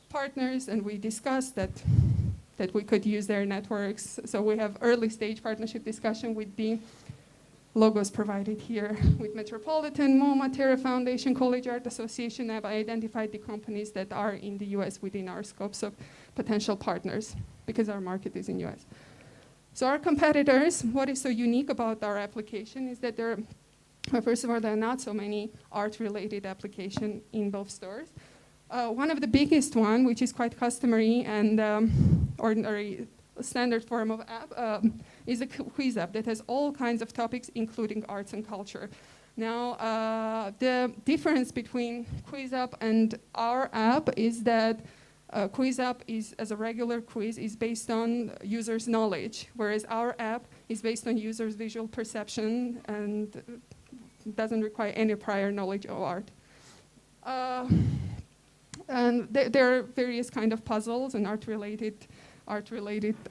partners and we discussed that we could use their networks. So we have early stage partnership discussion with the logos provided here with Metropolitan, MoMA, Terra Foundation, College Art Association. Have identified the companies that are in the US within our scopes of potential partners because our market is in US. So our competitors, what is so unique about our application is that first of all, there are not so many art-related applications in both stores. One of the biggest one, which is quite customary and ordinary standard form of app, is a quiz app that has all kinds of topics, including arts and culture. Now, the difference between quiz app and our app is that quiz app is, as a regular quiz, is based on users' knowledge, whereas our app is based on users' visual perception and doesn't require any prior knowledge of art. And there are various kind of puzzles and art-related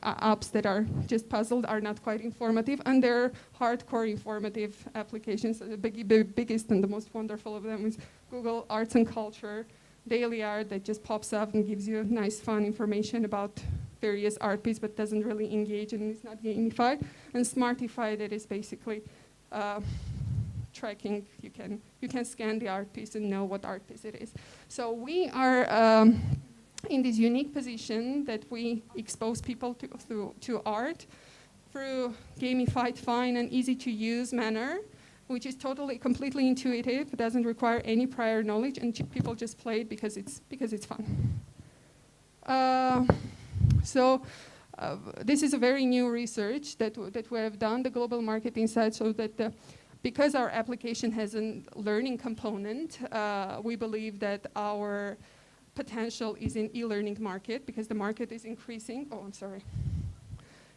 apps that are just puzzled, are not quite informative, and there are hardcore informative applications. The biggest and the most wonderful of them is Google Arts and Culture, Daily Art, that just pops up and gives you nice, fun information about various art pieces, but doesn't really engage and is not gamified. And Smartify, that is basically tracking. You can scan the art piece and know what art piece it is. So we are in this unique position that we expose people to art through gamified, fun, and easy-to-use manner, which is completely intuitive, doesn't require any prior knowledge, and people just play it because it's fun. This is a very new research that we have done, the Global Market Insight, so that because our application has a learning component, we believe that our potential is in e-learning market because the market is increasing. Oh, I'm sorry.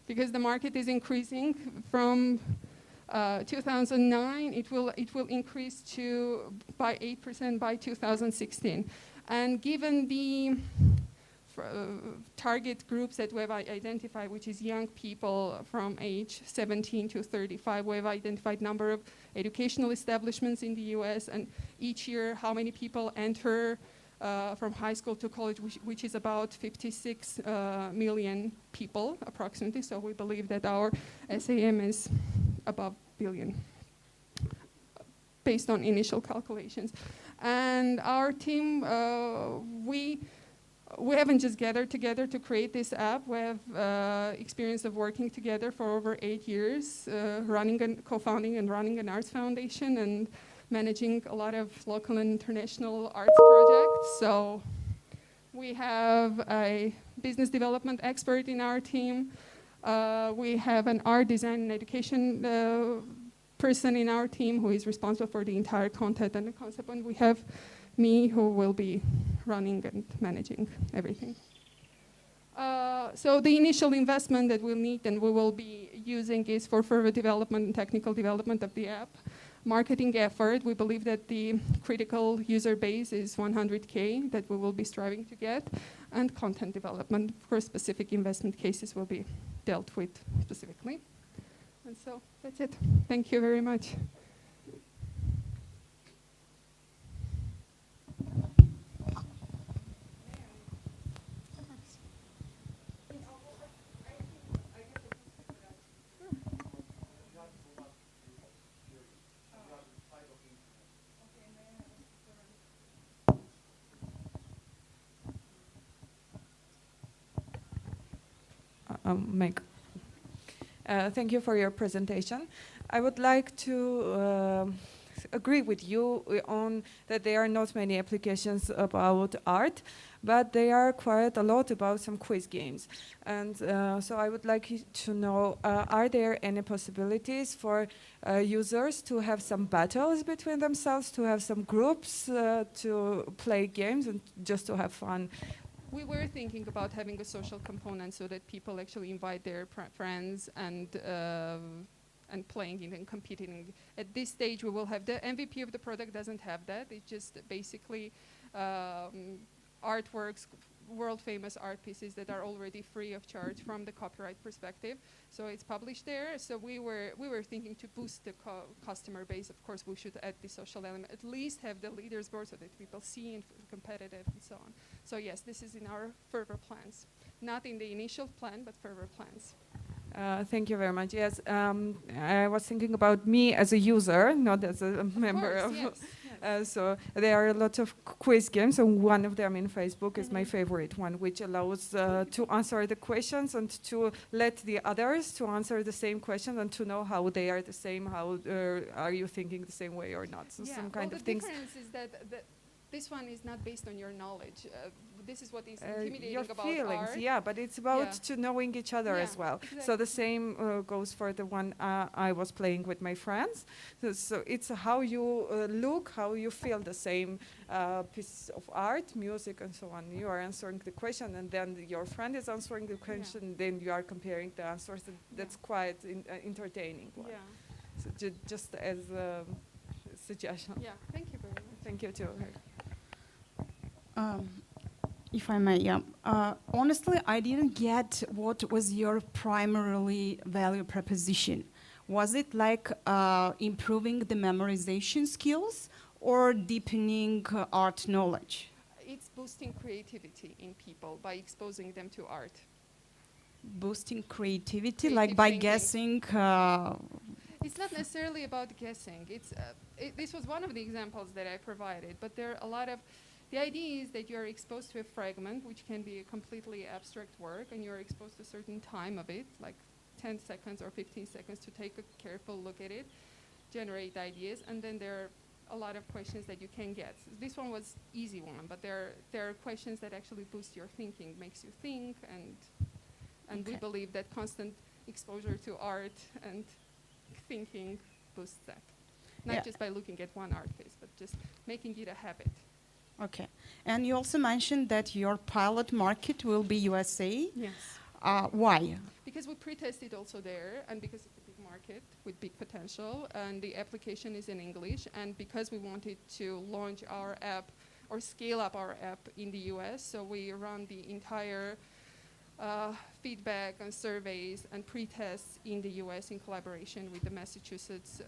Because the market is increasing from 2009, it will increase by 8% by 2016. And given the target groups that we have identified, which is young people from age 17 to 35, we have identified number of educational establishments in the US, and each year how many people enter from high school to college, which is about 56 million people approximately. So we believe that our SAM is above billion. based on initial calculations. And our team, we haven't just gathered together to create this app. We have experience of working together for over 8 years, running and co-founding and running an arts foundation and managing a lot of local and international arts projects. So we have a business development expert in our team. We have an art design and education person in our team who is responsible for the entire content and the concept, and we have me who will be running and managing everything. So the initial investment that we'll need and we will be using is for further development and technical development of the app. Marketing effort, we believe that the critical user base is 100K that we will be striving to get, and content development. Of course, specific investment cases will be dealt with specifically. And so that's it. Thank you very much. Meg. Thank you for your presentation. I would like to agree with you on that there are not many applications about art, but they are quite a lot about some quiz games. And so I would like to know, are there any possibilities for users to have some battles between themselves, to have some groups to play games and just to have fun? We were thinking about having a social component so that people actually invite their friends and playing it and competing. At this stage, we will have the MVP of the product doesn't have that. It's just basically artworks, world famous art pieces that are already free of charge from the copyright perspective. So it's published there. So we were thinking to boost the customer base. Of course, we should add the social element, at least have the leaders board so that people see and competitive and so on. So yes, this is in our further plans. Not in the initial plan, but further plans. Thank you very much. Yes, I was thinking about me as a user, not as a member of. Yes. So there are a lot of quiz games, and one of them in Facebook is my favorite one, which allows to answer the questions and to let the others to answer the same question and to know how they are the same, how are you thinking the same way or not. So some kind of things. The difference is that this one is not based on your knowledge. This is what is intimidating your about feelings, art. yeah, but it's about to knowing each other as well. Exactly. So the same goes for the one I was playing with my friends. So it's how you look, how you feel the same piece of art, music, and so on. You are answering the question, and then your friend is answering the question. Then you are comparing the answers. That's quite entertaining. Yeah. So just as a suggestion. Yeah. Thank you very much. Thank you too. If I may, yeah. Honestly, I didn't get what was your primarily value proposition. Was it like improving the memorization skills or deepening art knowledge? It's boosting creativity in people by exposing them to art. Boosting creativity, Creative like by thinking. guessing? It's not necessarily about guessing. This was one of the examples that I provided, but there are a lot of. The idea is that you're exposed to a fragment, which can be a completely abstract work, and you're exposed to a certain time of it, like 10 seconds or 15 seconds to take a careful look at it, generate ideas, and then there are a lot of questions that you can get. So this one was easy one, but there are questions that actually boost your thinking, makes you think, and we believe that constant exposure to art and thinking boosts that. Not just by looking at one art piece, but just making it a habit. Okay. And you also mentioned that your pilot market will be USA. Yes. Why? Because we pre-tested also there, and because it's a big market with big potential, and the application is in English, and because we wanted to launch our app or scale up our app in the US, so we run the entire feedback and surveys and pre-tests in the US in collaboration with the Massachusetts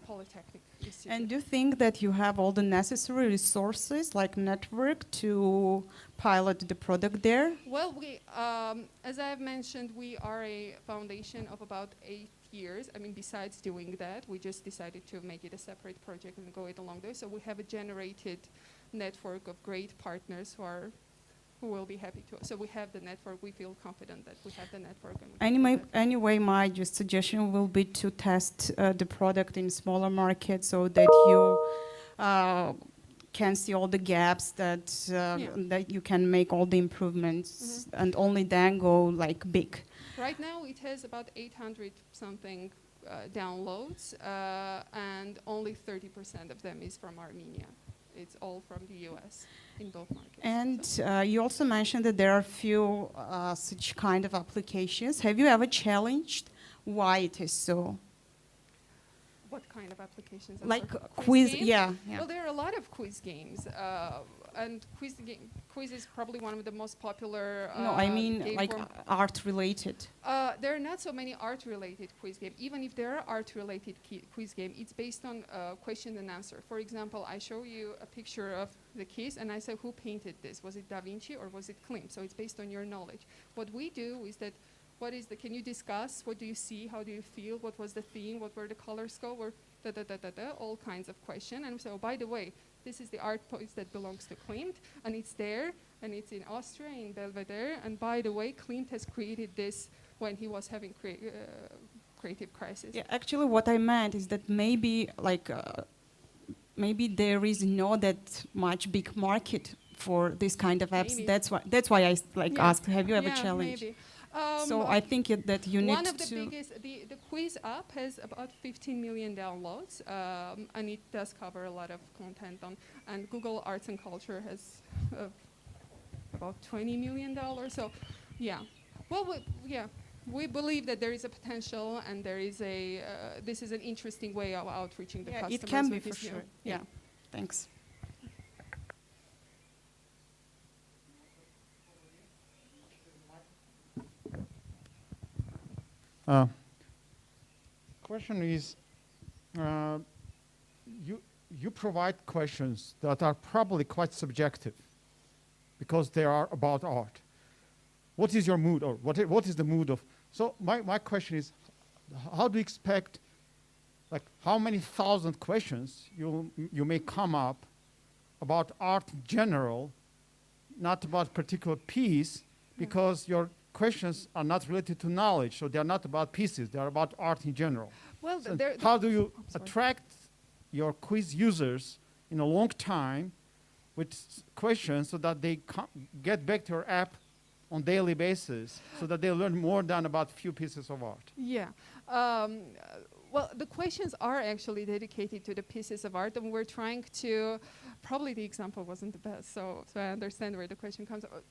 Polytechnic Institute. And do you think that you have all the necessary resources, like network, to pilot the product there? Well, as I have mentioned, we are a foundation of about 8 years, I mean, besides doing that, we just decided to make it a separate project and go it along there. So we have a generated network of great partners who will be happy to. So we have the network. We feel confident that we have the network. And anyway, my just suggestion will be to test the product in smaller markets so that you can see all the gaps, that that you can make all the improvements, and only then go like big. Right now it has about 800 something downloads, and only 30% of them is from Armenia. It's all from the US in both markets. And you also mentioned that there are few such kind of applications. Have you ever challenged why it is so? What kind of applications? Like quiz, games? Yeah. Well, there are a lot of quiz games, and quiz is probably one of the most popular. No, I mean like art-related. There are not so many art-related quiz games. Even if there are art-related quiz game, it's based on question and answer. For example, I show you a picture of the kiss, and I say, who painted this? Was it Da Vinci or was it Klimt? So it's based on your knowledge. What we do is that, can you discuss, what do you see, how do you feel, what was the theme, what were the color scope, or all kinds of questions. And so, by the way, this is the art piece that belongs to Klimt, and it's there, and it's in Austria, in Belvedere, and by the way, Klimt has created this when he was having creative crisis. Yeah, actually what I meant is that maybe maybe there is not that much big market for this kind of apps. Maybe. That's why I asked, have you ever Yeah, challenged? Maybe. So I think that you need to... One of the biggest, the quiz app has about 15 million downloads, and it does cover a lot of content and Google Arts and Culture has about $20 million. So, yeah. Well, we believe that there is a potential, and there is this is an interesting way of outreaching the customers. It can be for sure. Yeah. Thanks. Question is, you provide questions that are probably quite subjective because they are about art. What is your mood, or what is the mood of? So my question is, how do you expect, like, how many thousand questions you may come up about art in general, not about particular piece, because your questions are not related to knowledge, so they are not about pieces, they are about art in general. Well, so how do you attract your quiz users in a long time with questions so that they get back to your app on daily basis, so that they learn more than about few pieces of art? Yeah. Well, the questions are actually dedicated to the pieces of art, and we're trying to, probably the example wasn't the best, so I understand where the question comes from.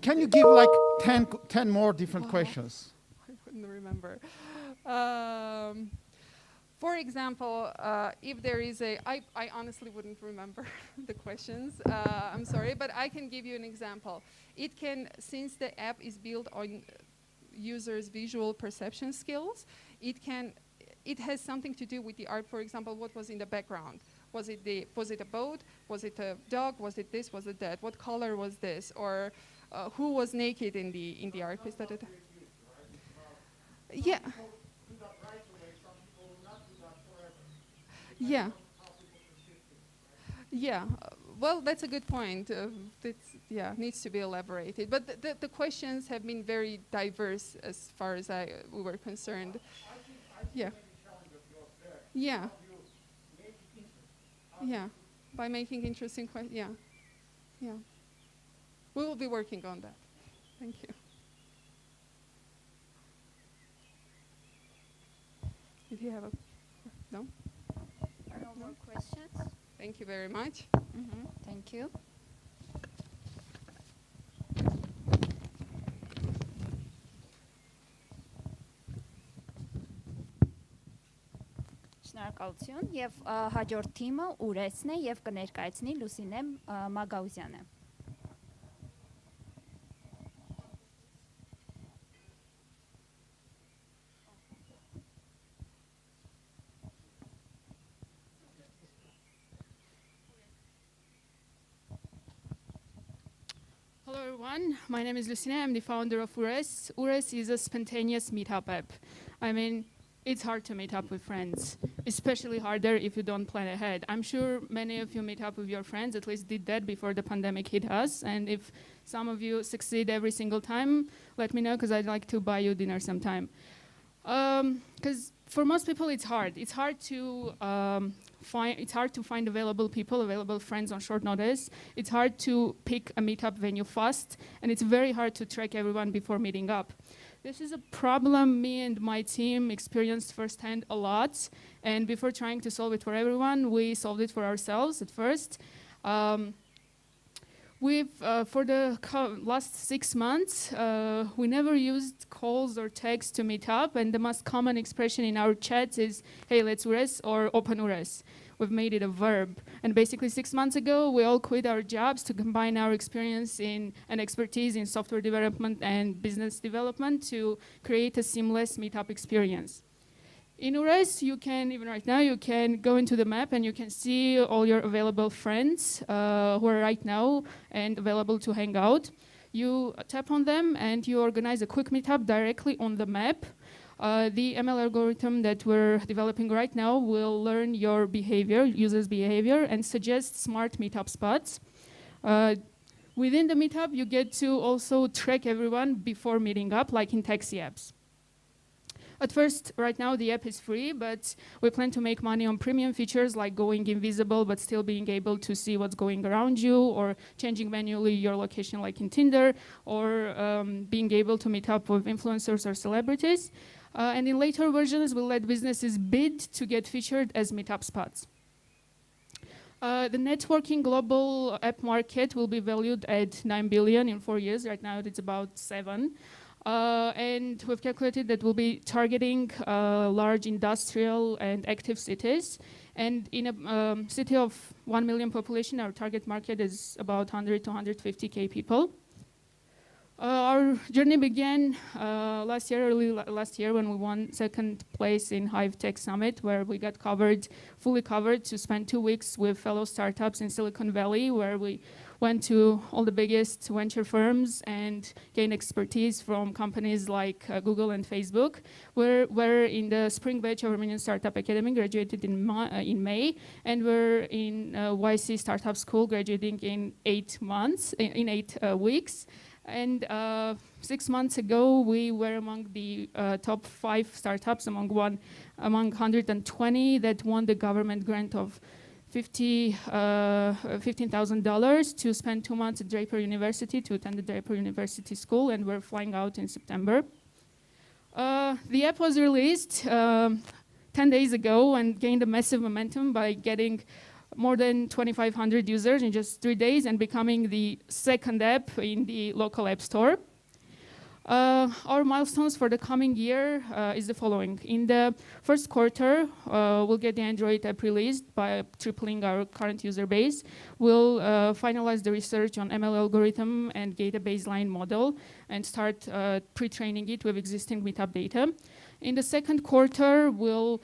Can you give like 10 more different questions? I couldn't remember. For example, if there is I honestly wouldn't remember the questions. I'm sorry, but I can give you an example. It can, since the app is built on users' visual perception skills, it has something to do with the art. For example, what was in the background? Was it a boat? Was it a dog? Was it this? Was it that? What color was this? Or who was naked in the art piece? Yeah. Yeah. Yeah. Well, that's a good point. Needs to be elaborated. But the questions have been very diverse as far as we were concerned. Yeah. Yeah. Yeah. By making interesting questions. Yeah. Yeah. We will be working on that. Thank you. If you have no? No more questions. Thank you very much. Thank you. Շնորհակալություն եւ հաջորդ թիմը ուրեսն է եւ կներկայացնի Լուսինե Մագաուզյանը։ Hello everyone, my name is Lucina, I'm the founder of URES. URES is a spontaneous meetup app. I mean, it's hard to meet up with friends, especially harder if you don't plan ahead. I'm sure many of you meet up with your friends, at least did that before the pandemic hit us. And if some of you succeed every single time, let me know, because I'd like to buy you dinner sometime. Because for most people, it's hard. It's hard to find available people, available friends on short notice. It's hard to pick a meetup venue fast, and it's very hard to track everyone before meeting up. This is a problem me and my team experienced firsthand a lot, and before trying to solve it for everyone, we solved it for ourselves at first. For the last 6 months, we never used calls or texts to meet up, and the most common expression in our chats is, hey, let's ures or open ures. We've made it a verb. And basically 6 months ago, we all quit our jobs to combine our experience and expertise in software development and business development to create a seamless meetup experience. In Ures, you can, even right now, you can go into the map and you can see all your available friends who are right now and available to hang out. You tap on them and you organize a quick meetup directly on the map. The ML algorithm that we're developing right now will learn your behavior, users' behavior, and suggest smart meetup spots. Within the meetup, you get to also track everyone before meeting up, like in taxi apps. At first, right now, the app is free, but we plan to make money on premium features like going invisible, but still being able to see what's going around you, or changing manually your location like in Tinder, or being able to meet up with influencers or celebrities. And in later versions, we'll let businesses bid to get featured as meetup spots. The networking global app market will be valued at 9 billion in 4 years. Right now, it's about 7. And we've calculated that we'll be targeting large industrial and active cities. And in a city of 1 million population, our target market is about 100 to 150K people. Our journey began early last year, when we won second place in Hive Tech Summit, where we got fully covered to spend 2 weeks with fellow startups in Silicon Valley, where we went to all the biggest venture firms and gained expertise from companies like Google and Facebook. We're in the spring batch of Armenian Startup Academy, graduated in May, and we're in YC Startup School, graduating in 8 weeks. And 6 months ago, we were among the top 5 startups among 120 that won the government grant of $15,000 to spend 2 months at Draper University to attend the Draper University School, and we're flying out in September. The app was released 10 days ago and gained a massive momentum by getting more than 2,500 users in just 3 days and becoming the second app in the local app store. Our milestones for the coming year is the following. In the first quarter, we'll get the Android app released by tripling our current user base. We'll finalize the research on ML algorithm and get a baseline model and start pre-training it with existing meetup data. In the second quarter, we'll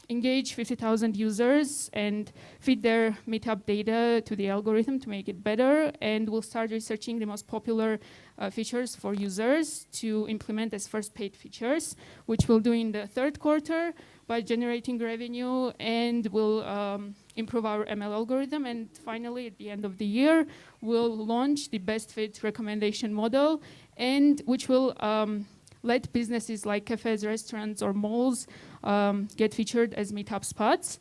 engage 50,000 users and feed their meetup data to the algorithm to make it better. And we'll start researching the most popular features for users to implement as first paid features, which we'll do in the third quarter by generating revenue, and we'll improve our ML algorithm. And finally, at the end of the year, we'll launch the best fit recommendation model, and which will let businesses like cafes, restaurants, or malls get featured as meetup spots,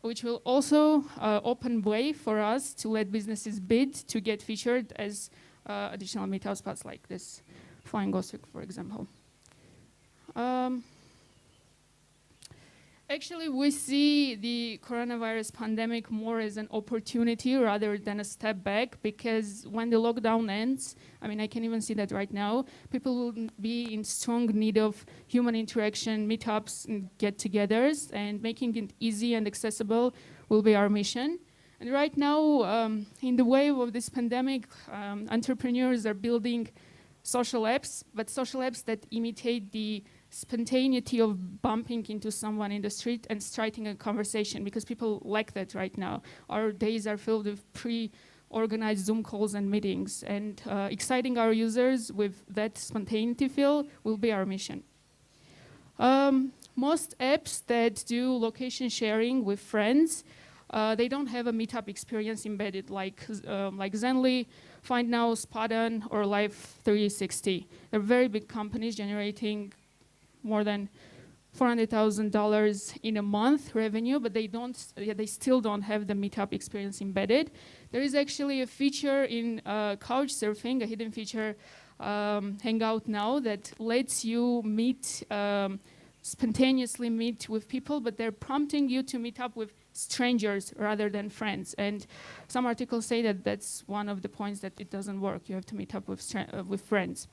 which will also open way for us to let businesses bid to get featured as additional meetup spots like this Flying Ghost, for example. Actually, we see the coronavirus pandemic more as an opportunity rather than a step back, because when the lockdown ends, I mean, I can even see that right now, people will be in strong need of human interaction, meetups, and get-togethers, and making it easy and accessible will be our mission. And right now, in the wave of this pandemic, entrepreneurs are building social apps, but social apps that imitate the spontaneity of bumping into someone in the street and starting a conversation, because people like that right now. Our days are filled with pre-organized Zoom calls and meetings, and exciting our users with that spontaneity feel will be our mission. most apps that do location sharing with friends, they don't have a meetup experience embedded like Zenly, Find Now, Spot-On, or Life 360. They're very big companies generating more than $400,000 in a month revenue, but they still don't have the meetup experience embedded. There is actually a feature in Couchsurfing, a hidden feature, Hangout Now, that lets you meet, spontaneously meet with people, but they're prompting you to meet up with strangers rather than friends. And some articles say that that's one of the points that it doesn't work. You have to meet up with friends.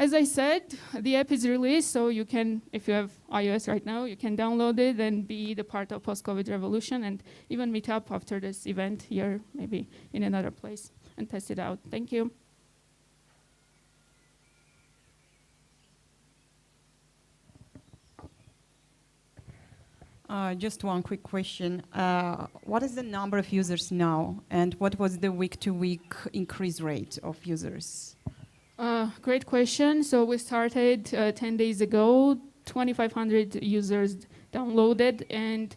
As I said, the app is released, so you can, if you have iOS right now, you can download it and be the part of post-COVID revolution and even meet up after this event here, maybe in another place, and test it out. Thank you. Just one quick question. What is the number of users now, and what was the week-to-week increase rate of users? Great question. So we started 10 days ago, 2,500 users downloaded, and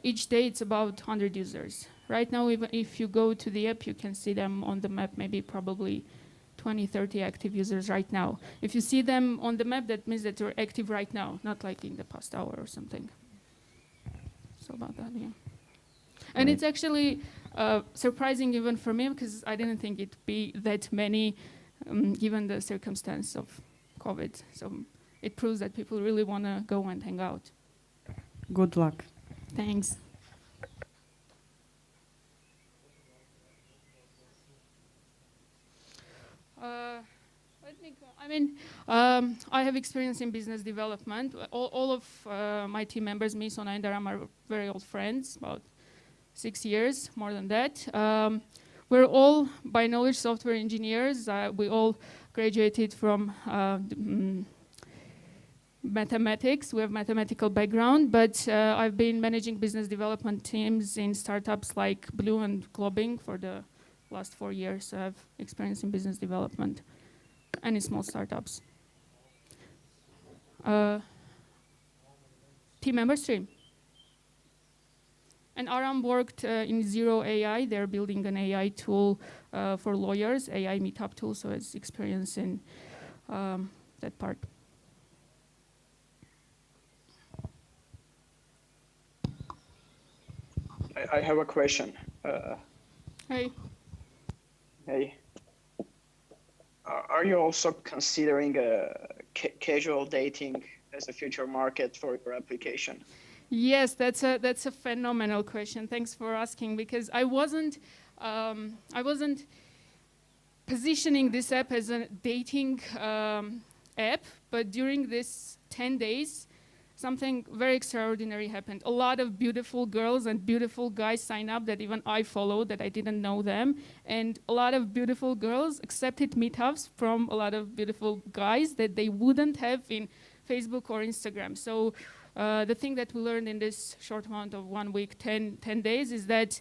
each day it's about 100 users. Right now, even if you go to the app, you can see them on the map, maybe probably 20, 30 active users right now. If you see them on the map, that means that they're active right now, not like in the past hour or something. So about that, yeah. And it's actually surprising even for me, because I didn't think it'd be that many given the circumstance of COVID. So it proves that people really want to go and hang out. Good luck. Thanks. I have experience in business development. All of my team members, me, Sona, and Daram, are very old friends, about 6 years, more than that. We're all, by knowledge, software engineers. We all graduated from mathematics. We have mathematical background, but I've been managing business development teams in startups like Blue and Globing for the last 4 years. So I have experience in business development and in small startups. Team member stream. And Aram worked in Zero AI. They're building an AI tool for lawyers, AI meetup tool, so it's experience in that part. I have a question. Hey. Hey. Are you also considering casual dating as a future market for your application? Yes, that's a phenomenal question. Thanks for asking, because I wasn't positioning this app as a dating app, but during this 10 days, something very extraordinary happened. A lot of beautiful girls and beautiful guys signed up that even I followed, that I didn't know them. And a lot of beautiful girls accepted meetups from a lot of beautiful guys that they wouldn't have in Facebook or Instagram. So the thing that we learned in this short amount of 1 week, 10 days, is that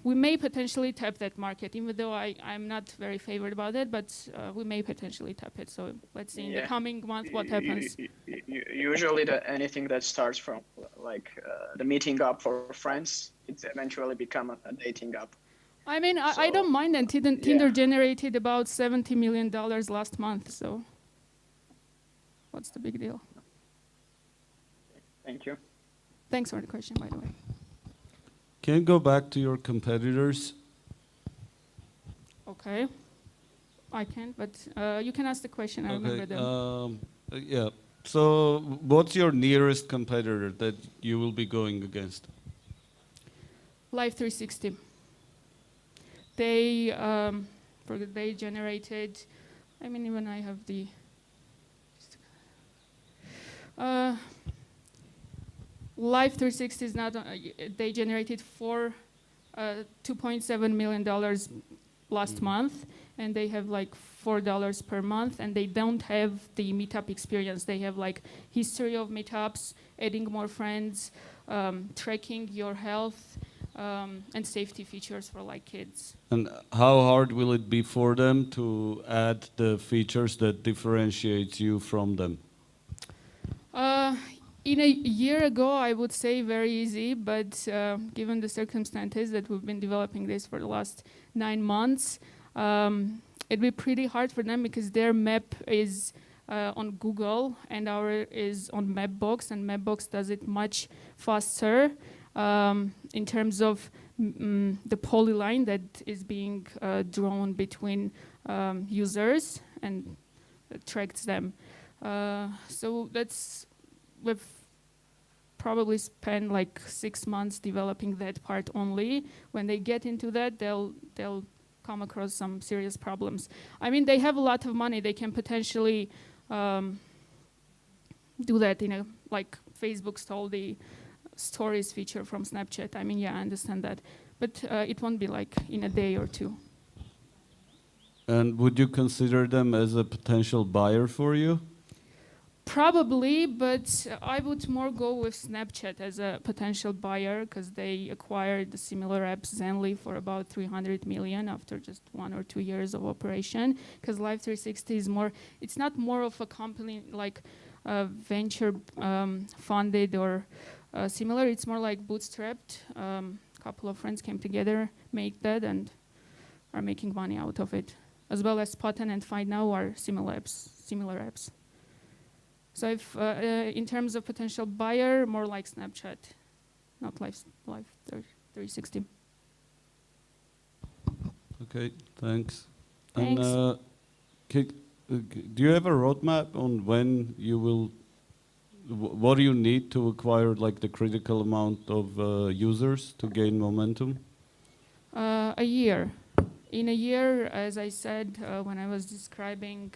we may potentially tap that market, even though I'm not very favored about it, but we may potentially tap it. So let's see in the coming month what happens. Usually anything that starts from like the meeting up for friends, it's eventually become a dating app. I mean, I don't mind, and Tinder generated about $70 million last month, so what's the big deal? Thank you. Thanks for the question, by the way. Can you go back to your competitors? Okay. I can, but you can ask the question. I remember them. Yeah. So what's your nearest competitor that you will be going against? Life 360. They generated, I mean, even I have the, Life 360 is not, they generated $2.7 million last month, and they have like $4 per month, and they don't have the meetup experience. They have like history of meetups, adding more friends, tracking your health, and safety features for like kids. And how hard will it be for them to add the features that differentiate you from them? In a year ago, I would say very easy, but given the circumstances that we've been developing this for the last 9 months, it'd be pretty hard for them because their map is on Google and ours is on Mapbox, and Mapbox does it much faster in terms of the polyline that is being drawn between users and tracks them. So we've probably spent like 6 months developing that part only. When they get into that, they'll come across some serious problems. I mean, they have a lot of money. They can potentially do that, like Facebook stole the stories feature from Snapchat. I mean, yeah, I understand that. But it won't be like in a day or two. And would you consider them as a potential buyer for you? Probably, but I would more go with Snapchat as a potential buyer because they acquired the similar app Zenly for about 300 million after just 1 or 2 years of operation. Because Life360 is it's not more of a company like venture funded or similar. It's more like bootstrapped. A couple of friends came together, made that, and are making money out of it. As well as Spotten and Find Now are similar apps. So if, in terms of potential buyer, more like Snapchat, not Life360. Okay, thanks. Thanks. And do you have a roadmap on when you will, what do you need to acquire like the critical amount of users to gain momentum? A year. In a year, as I said when I was describing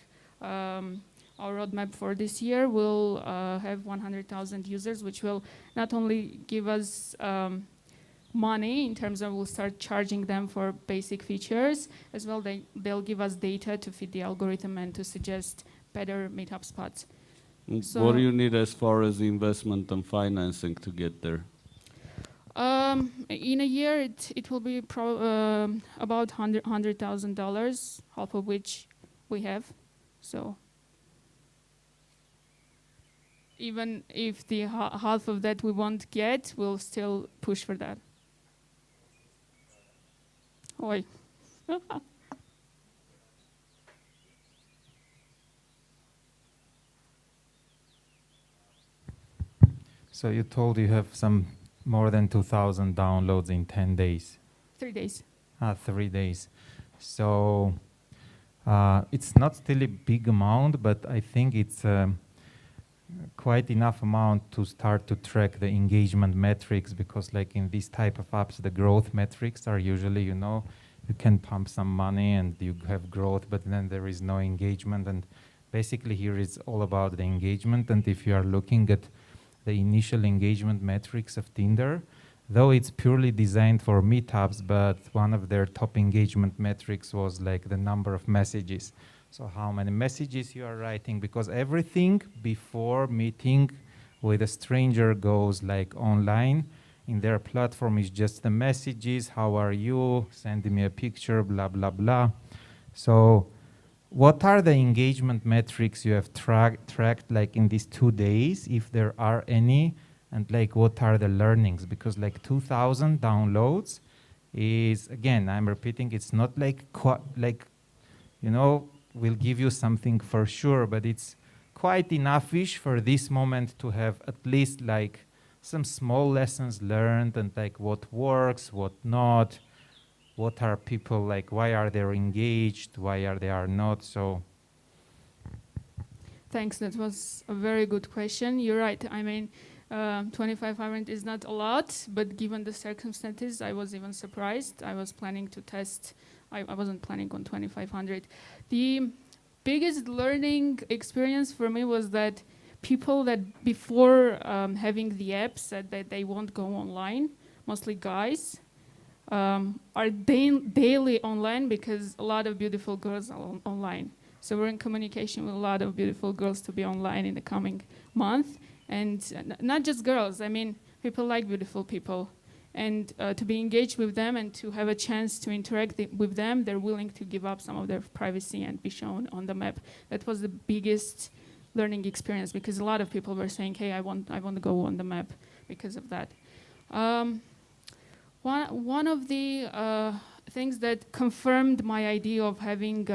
our roadmap for this year, we'll have 100,000 users, which will not only give us money in terms of we'll start charging them for basic features, as well they'll give us data to feed the algorithm and to suggest better meetup spots. So what do you need as far as investment and financing to get there? In a year, it will be about $100,000, half of which we have. So even if the half of that we won't get, we'll still push for that. Oi. So you told you have some more than 2,000 downloads in 10 days. 3 days. 3 days. So it's not still a big amount, but I think it's quite enough amount to start to track the engagement metrics, because like in these type of apps, the growth metrics are usually, you can pump some money and you have growth, but then there is no engagement. And basically here is all about the engagement. And if you are looking at the initial engagement metrics of Tinder, though it's purely designed for meetups, but one of their top engagement metrics was like the number of messages. So how many messages you are writing, because everything before meeting with a stranger goes like online. In their platform is just the messages, how are you, send me a picture, blah, blah, blah. So what are the engagement metrics you have tracked like in these 2 days, if there are any, and like what are the learnings? Because like 2,000 downloads is, again, I'm repeating, it's not like, we'll give you something for sure, but it's quite enough-ish for this moment to have at least like some small lessons learned and like what works, what not, what are people like, why are they engaged, why are they not. So thanks, that was a very good question. You're right, I mean 2,500 is not a lot, but given the circumstances I was even surprised. I was planning to test, I wasn't planning on 2,500. The biggest learning experience for me was that people that before having the app said that they won't go online, mostly guys, are daily online because a lot of beautiful girls are online. So we're in communication with a lot of beautiful girls to be online in the coming month. And not just girls, I mean, people like beautiful people. And to be engaged with them and to have a chance to interact with them, they're willing to give up some of their privacy and be shown on the map. That was the biggest learning experience, because a lot of people were saying, hey, I want to go on the map because of that. One of the things that confirmed my idea of having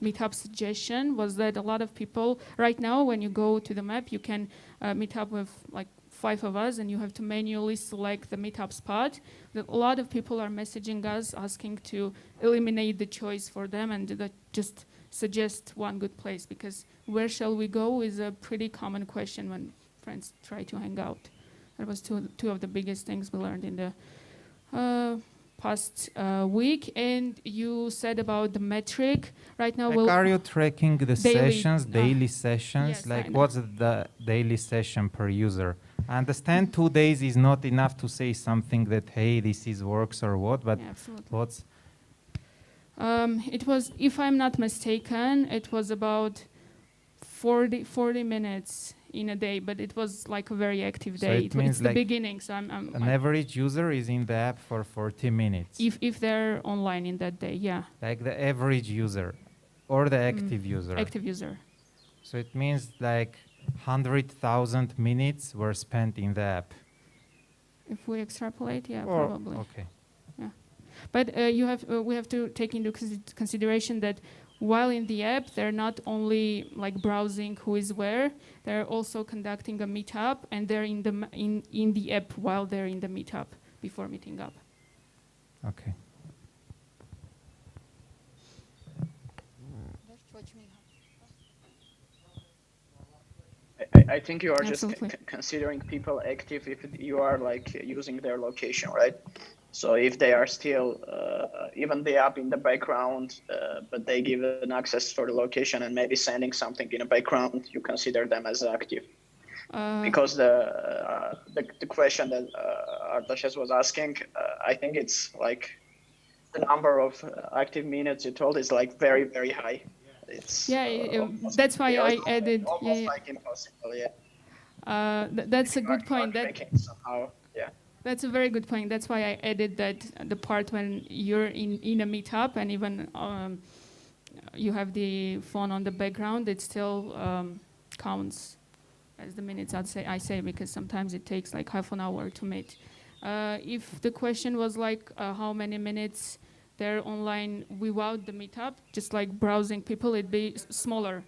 meetup suggestion was that a lot of people right now, when you go to the map, you can meet up with like 5 of us, and you have to manually select the meetup spot. That a lot of people are messaging us asking to eliminate the choice for them and just suggest one good place, because where shall we go is a pretty common question when friends try to hang out. That was two of the biggest things we learned in the past week. And you said about the metric. Right now, like, are you tracking the sessions, daily sessions? Yes, like, what's the daily session per user? I understand 2 days is not enough to say something that, hey, this is works or what, but yeah, absolutely. what's... It was, if I'm not mistaken, it was about 40 minutes in a day, but it was like a very active day. So it's the like beginning, so I'm an average user is in the app for 40 minutes. If they're online in that day, yeah. Like the average user or the active user? Active user. So it means like 100,000 minutes were spent in the app. If we extrapolate, yeah, Or, probably. okay. Yeah, but we have to take into consideration that while in the app, they're not only like browsing who is where, they're also conducting a meetup, and they're in the app while they're in the meetup before meeting up. Okay. I think you are just considering people active if you are like using their location, right? So if they are still even the app in the background, but they give an access for the location and maybe sending something in the background, you consider them as active. Because the question that Artashes was asking, I think it's like the number of active minutes you told is like very, very high. It's that's why I added almost like impossible. Yeah. That's a good point. Somehow, yeah. That's a very good point. That's why I added that the part when you're in a meetup and even you have the phone on the background, it still counts as the minutes. I say because sometimes it takes like half an hour to meet. If the question was like how many minutes they're online without the meetup, just like browsing people, it'd be smaller.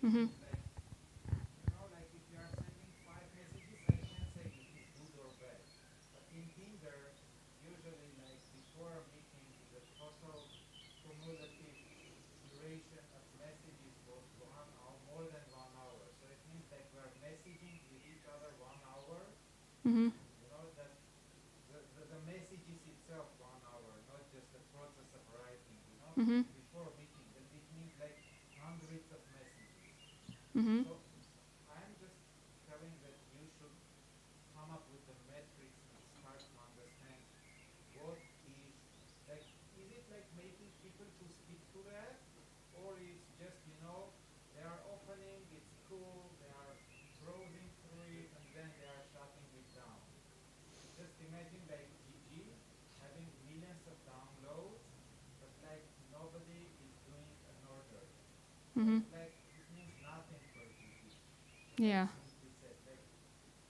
Mm-hmm. You know, like if you are sending 5 messages, I can't say it is good or bad. But in Tinder, usually like before a meeting, the total cumulative duration of messages was 1 hour, more than 1 hour. So it means that we are messaging with each other 1 hour. Mm-hmm. You know, that the messages itself 1 hour, not just the process of writing, you know, mm-hmm. before meeting. That it means like hundreds of messages. Mm-hmm. So I'm just telling that you should come up with the metrics and start to understand what is like. Is it like making people to stick to that, or is just, you know, they are opening, it's cool, they are browsing through it, and then they are shutting it down. Just imagine like GG having millions of downloads, but like nobody is doing an order. Mm-hmm. Like, yeah.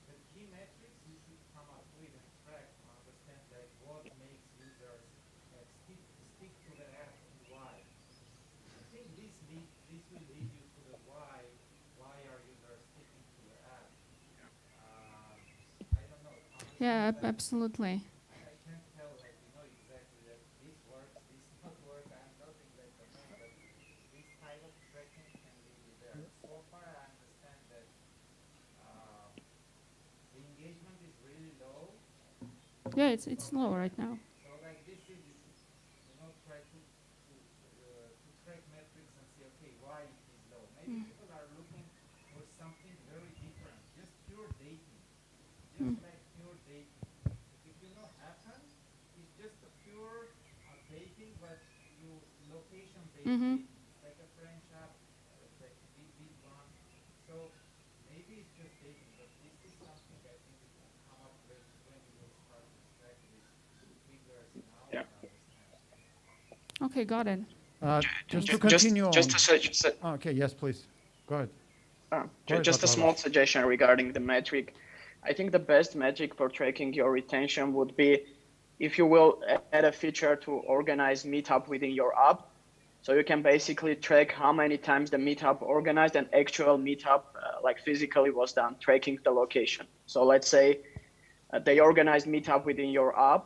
The key metrics you should come up with and track to understand like what makes users like stick to the app and why. I think this will lead you to the why are users sticking to the app. I don't know. Yeah, absolutely. I can't tell like, you know, exactly that this works, this not work. I'm nothing like the man, but this type of tracking can lead you there. So far I understand that the engagement is really low. Yeah, it's low right now. So like this is, you should, you know, try to track metrics and see, okay, why it is low. Maybe people are looking for something very different, just pure dating. Just like Mm-hmm. like a friendship, like big one. So maybe it's just dating, but this is something I think we can come up with when we will start to track this figures now. Yeah. Okay, got it. Just to continue on. Okay, yes, please. Go ahead. Just a small suggestion regarding the metric. I think the best metric for tracking your retention would be if you will add a feature to organize meetup within your app. So you can basically track how many times the meetup organized and actual meetup like physically was done, tracking the location. So let's say they organized meetup within your app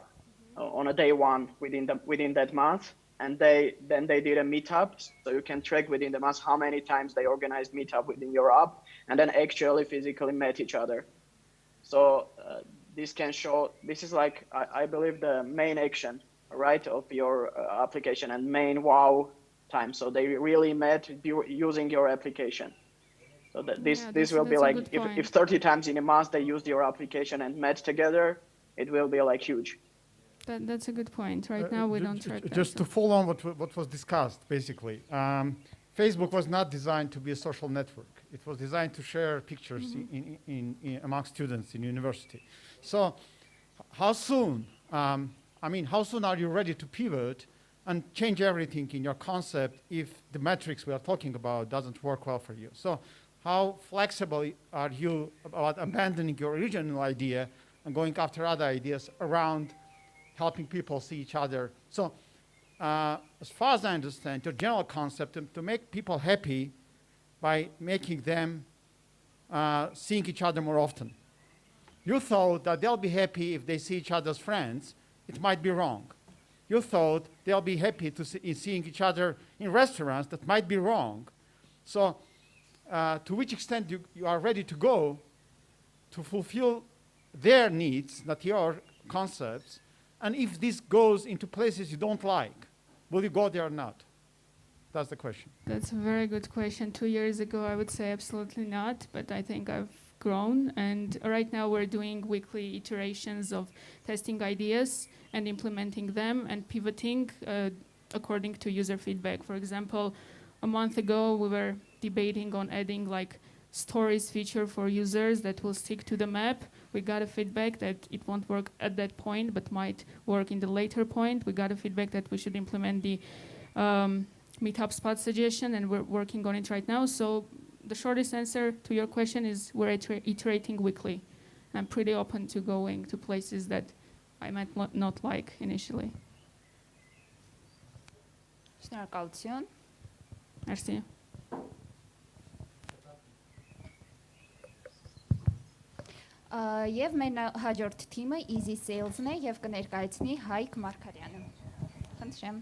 on a day one within that month. And then they did a meetup, so you can track within the month how many times they organized meetup within your app, and then actually physically met each other. So this can show, this is like, I believe the main action, right, of your application and main wow time. So they really met using your application. So that this will be like, if 30 times in a month they used your application and met together, it will be like huge. That's a good point. Right now we don't track that. Just to follow on what was discussed, basically. Facebook was not designed to be a social network. It was designed to share pictures in among students in university. So how soon, how soon are you ready to pivot and change everything in your concept if the metrics we are talking about doesn't work well for you? So how flexible are you about abandoning your original idea and going after other ideas around helping people see each other? So as far as I understand, your general concept to make people happy by making them seeing each other more often. You thought that they'll be happy if they see each other's friends. It might be wrong. You thought they'll be happy to seeing each other in restaurants. That might be wrong. So to which extent you are ready to go to fulfill their needs, not your concepts, and if this goes into places you don't like, will you go there or not? That's the question. That's a very good question. 2 years ago, I would say absolutely not, but I think I've grown. And right now we're doing weekly iterations of testing ideas and implementing them and pivoting according to user feedback. For example, a month ago, we were debating on adding like stories feature for users that will stick to the map. We got a feedback that it won't work at that point, but might work in the later point. We got a feedback that we should implement the meetup spot suggestion, and we're working on it right now. So the shortest answer to your question is we're iterating weekly. I'm pretty open to going to places that I might not like initially. Շնորհակալություն. Merci. Եվ մեր հաջորդ թիմը Easy Sales-ն է եւ կներկայացնի Հայկ Մարգարյանը։ Խնդրեմ։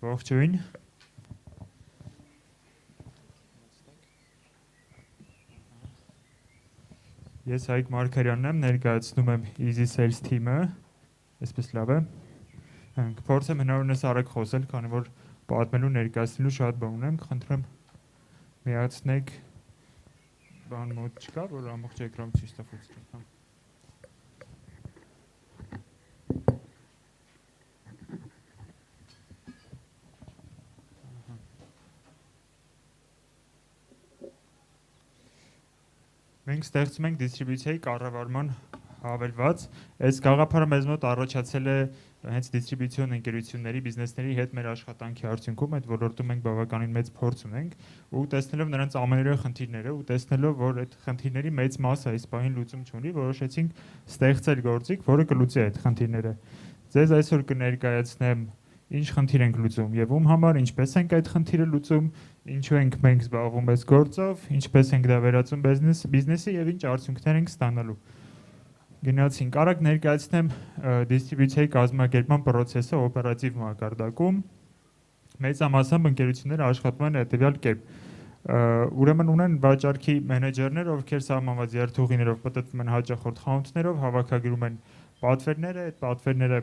Ողջույն։ Ես Հայկ Մարգարյանն եմ, ներկայացնում եմ Easy Sales թիմը, այսպես լավ է։ Կփորձեմ հնարավորինս արագ խոսել, քանի որ պատմելու ներկայացնելու շատ բան ունեմ, կխնդրեմ միացնեք բան մոտ չկա, որ ամբողջ էկրան ցույց տա ֆոկուսը։ Մենք ստեղծում ենք դիստրիբյուցիայի կառավարման հավելված, այս գաղափարը մեզ մոտ առաջացել է հենց դիստրիբյուցիոն ընկերությունների, բիզնեսների հետ մեր աշխատանքի արդյունքում, այդ ոլորտում մենք բավականին մեծ փորձ ունենք, ու տեսնելով նրանց ամենօրյա խնդիրները ու տեսնելով, որ այդ խնդիրների մեծ մասը այս պահին լուծում չունի, որոշեցինք ստեղծել գործիք, որը կլուծի այդ խնդիրները։ Ձեզ այսօր կներկայացնեմ ինչ խնդիր ենք լուծում եւ ում համար, ինչպես ենք այդ խնդիրը լուծում, ինչու ենք մենք զբաղվում այս գործով, ինչպես ենք դա վերածում բիզնեսի եւ ինչ արդյունքներ ենք ստանալու։ Գնացինք, արագ ներկայացնեմ դիստրիբյուցիայի կազմակերպման process-ը օպերատիվ մակարդակում։ Մեծամասամբ ընկերությունները աշխատում են հետեւյալ կերպ։ Ուրեմն ունեն վաճառքի մենեջերներ, ովքեր սահմանված երթուղիներով պատտվում են հաճախորդ խանութներով, հավաքագրում են պատվերները, այդ պատվերները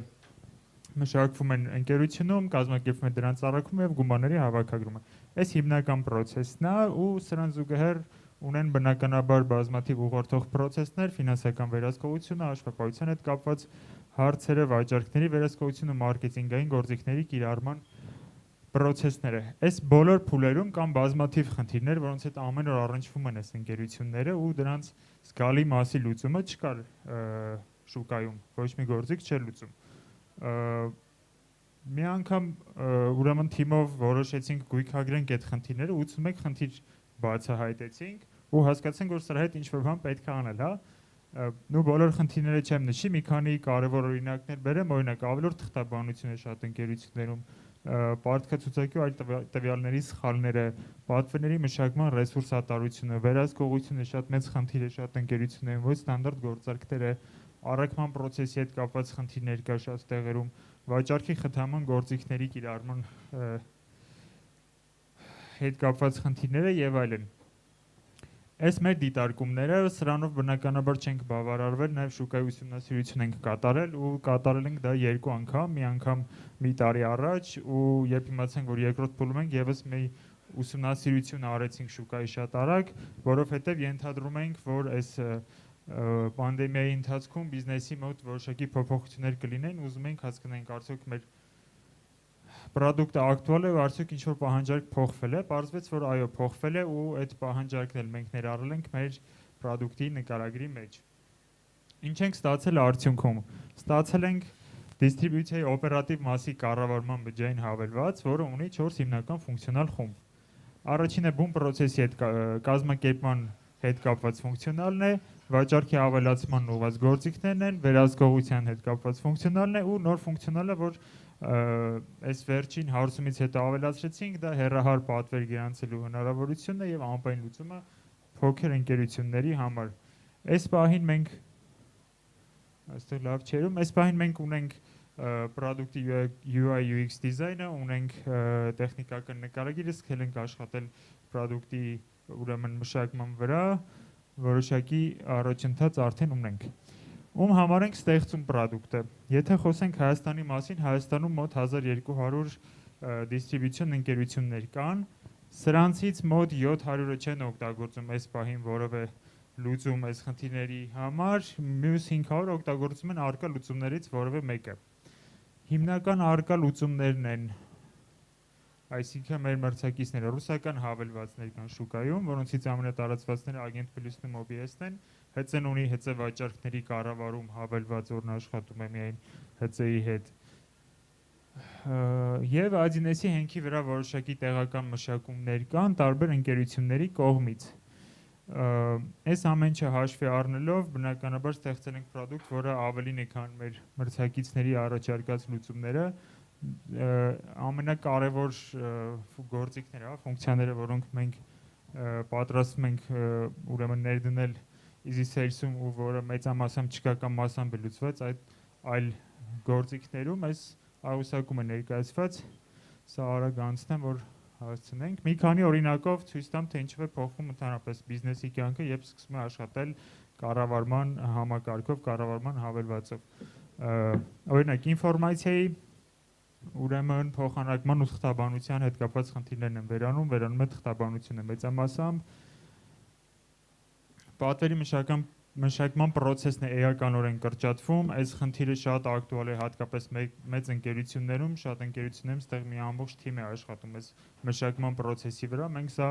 մշակվում են ընկերությունում, կազմակերպվում է դրանց առաքումը եւ գումարների հավաքագրումը։ Այս հիմնական process-ն է ու սրան զուգահեռ ունեն բնականաբար բազմաթիվ ուղղորդող process-ներ, ֆինանսական վերահսկողությունը, աշխատանքության հետ կապված հարցերը, վաճառքների վերահսկողությունը, մարքեթինգային գործիքների կիրառման process-ները։ Այս բոլոր փուլերում կան բազմաթիվ խնդիրներ, որոնց հետ ամեն օր առնչվում են այս ընկերությունները ու դրանց զգալի մասի լուծումը չկար շուկայում, ոչ մի գործիք չէր լուծում։ Մի անգամ ուրեմն թիմով որոշեցինք գույքագրենք այդ խնդիրները, 81 խնդիր բացահայտեցինք ու հասկացանք, որ սրա հետ ինչ-որ բան պետք է անել, հա։ Նու բոլոր խնդիրները չեմ նշի, մի քանի կարևոր օրինակներ բերեմ, օրինակ ավելորդ թղթաբանություն է շատ ընկերություններում, պարտքացուցակի այլ տվյալների սխալները, պատվերների մշակման ռեսուրսատարությունը, վերահսկողությունը շատ մեծ խնդիր է շատ ընկերություններում, ոչ ստանդարտ գործարքները, առաքման process-ի հետ կապված խնդիրներ կա շատ տեղերում, վաճառքի խթանման գործիքների կիրառման հետ կապված խնդիրները եւ այլն։ Այս մեր դիտարկումները սրանով բնականաբար չենք բավարարվել, նաև շուկայի ուսումնասիրություն ենք կատարել ու կատարել ենք դա 2 անգամ, մի անգամ մի տարի առաջ ու երբ իմացանք, որ երկրորդ փուլում ենք, եւս մի ուսումնասիրություն արեցինք շուկայի շատ արագ, որովհետեւ ենթադրում ենք, որ այս պանդեմիայի ընթացքում բիզնեսի մոտ որոշակի փոփոխություններ կլինեն, ուզում ենք հասկանանք արդյոք մեր պրոդուկտը ակտուալ է ու արդյոք ինչ-որ պահանջարկ փոխվել է, պարզվեց, որ այո, փոխվել է ու այդ պահանջարկն էլ մենք ներառել ենք մեր պրոդուկտի նկարագրի մեջ։ Ինչ ենք ստացել արդյունքում։ Ստացել ենք դիստրիբյուցիայի օպերատիվ մասի կառավարման բջջային հավելված, որը ունի 4 հիմնական ֆունկցիոնալ խումբ։ Առաջինը բում process-ի հետ կազմակերպման հետ կապված ֆունկցիոնալն է, վաճառքի ավելացման ուղղված գործիքներն են, վերահսկողության հետ կապված ֆունկցիոնալն է ու նոր ֆունկցիոնալը, որ այս վերջին հարցումից հետո ավելացրեցինք, դա հեռահար պատվեր գրանցելու հնարավորությունն է եւ անպայն լուծումը փոքր ընկերությունների համար։ Այս պահին մենք այստեղ լավ չերում, այս պահին մենք ունենք պրոդուկտի UI UX դիզայնը, ունենք տեխնիկական նկարագիրը, սկսել ենք աշխատել պրոդուկտի ուրեմն մշակման վրա, որոշակի առաջընթաց արդեն ունենք։ Ում համար ենք ստեղծում պրոդուկտը։ Եթե խոսենք Հայաստանի մասին, Հայաստանում մոտ 1200 դիստրիբյուցիոն ընկերություններ կան, սրանցից մոտ 700-ը չեն օգտագործում այս պահին որևէ լուծում այս խնդիրների համար, մյուս 500-ը օգտագործում են արկա լուծումներից որևէ մեկը։ Հիմնական արկա լուծումներն են, այսինքն մեր մրցակիցները ռուսական հավելվածներ կան շուկայում, որոնցից ամենատարածվածները Agent Plus-ն ու OBS-ն են, ՀՑ-ն ունի ՀՑ վաճառքների կառավարում հավելված, որն աշխատում է միայն ՀՑ-ի հետ։ Եվ Adidas-ի հենքի վրա որոշակի տեղական մշակումներ կան տարբեր ընկերությունների կողմից։ Այս ամեն ինչը հաշվի առնելով բնականաբար ստեղծել ենք պրոդուկտ, որը ավելին է, քան մեր մրցակիցների առաջարկած լուծումները, ամենակարևոր գործիքները, ֆունկցիաները, որոնք մենք պատրաստում ենք ուրեմն ներդնել easy sales-ում ու որը մեծամասամբ չկա կամ մասամբ է լուծված այլ գործիքներում, այս աղյուսակում է ներկայացված, սա արագ անցնեմ, որ հասցնենք։ Մի քանի օրինակով ցույց տամ, թե ինչով է փոխվում ընդհանրապես բիզնեսի կյանքը, երբ սկսում է աշխատել կառավարման համակարգով, կառավարման հավելվածով։ Օրինակ ինֆորմացիայի ուրեմն փոխանակման ու թղթաբանության հետ կապված խնդիրներն են վերանում է թղթաբանությունը մեծամասամբ, պատվերի մշակման process-ն է էականորեն կրճատվում, այս խնդիրը շատ ակտուալ է հատկապես մեծ ընկերություններում, շատ ընկերություններում ստեղ մի ամբողջ թիմ է աշխատում այս մշակման process-ի վրա, մենք սա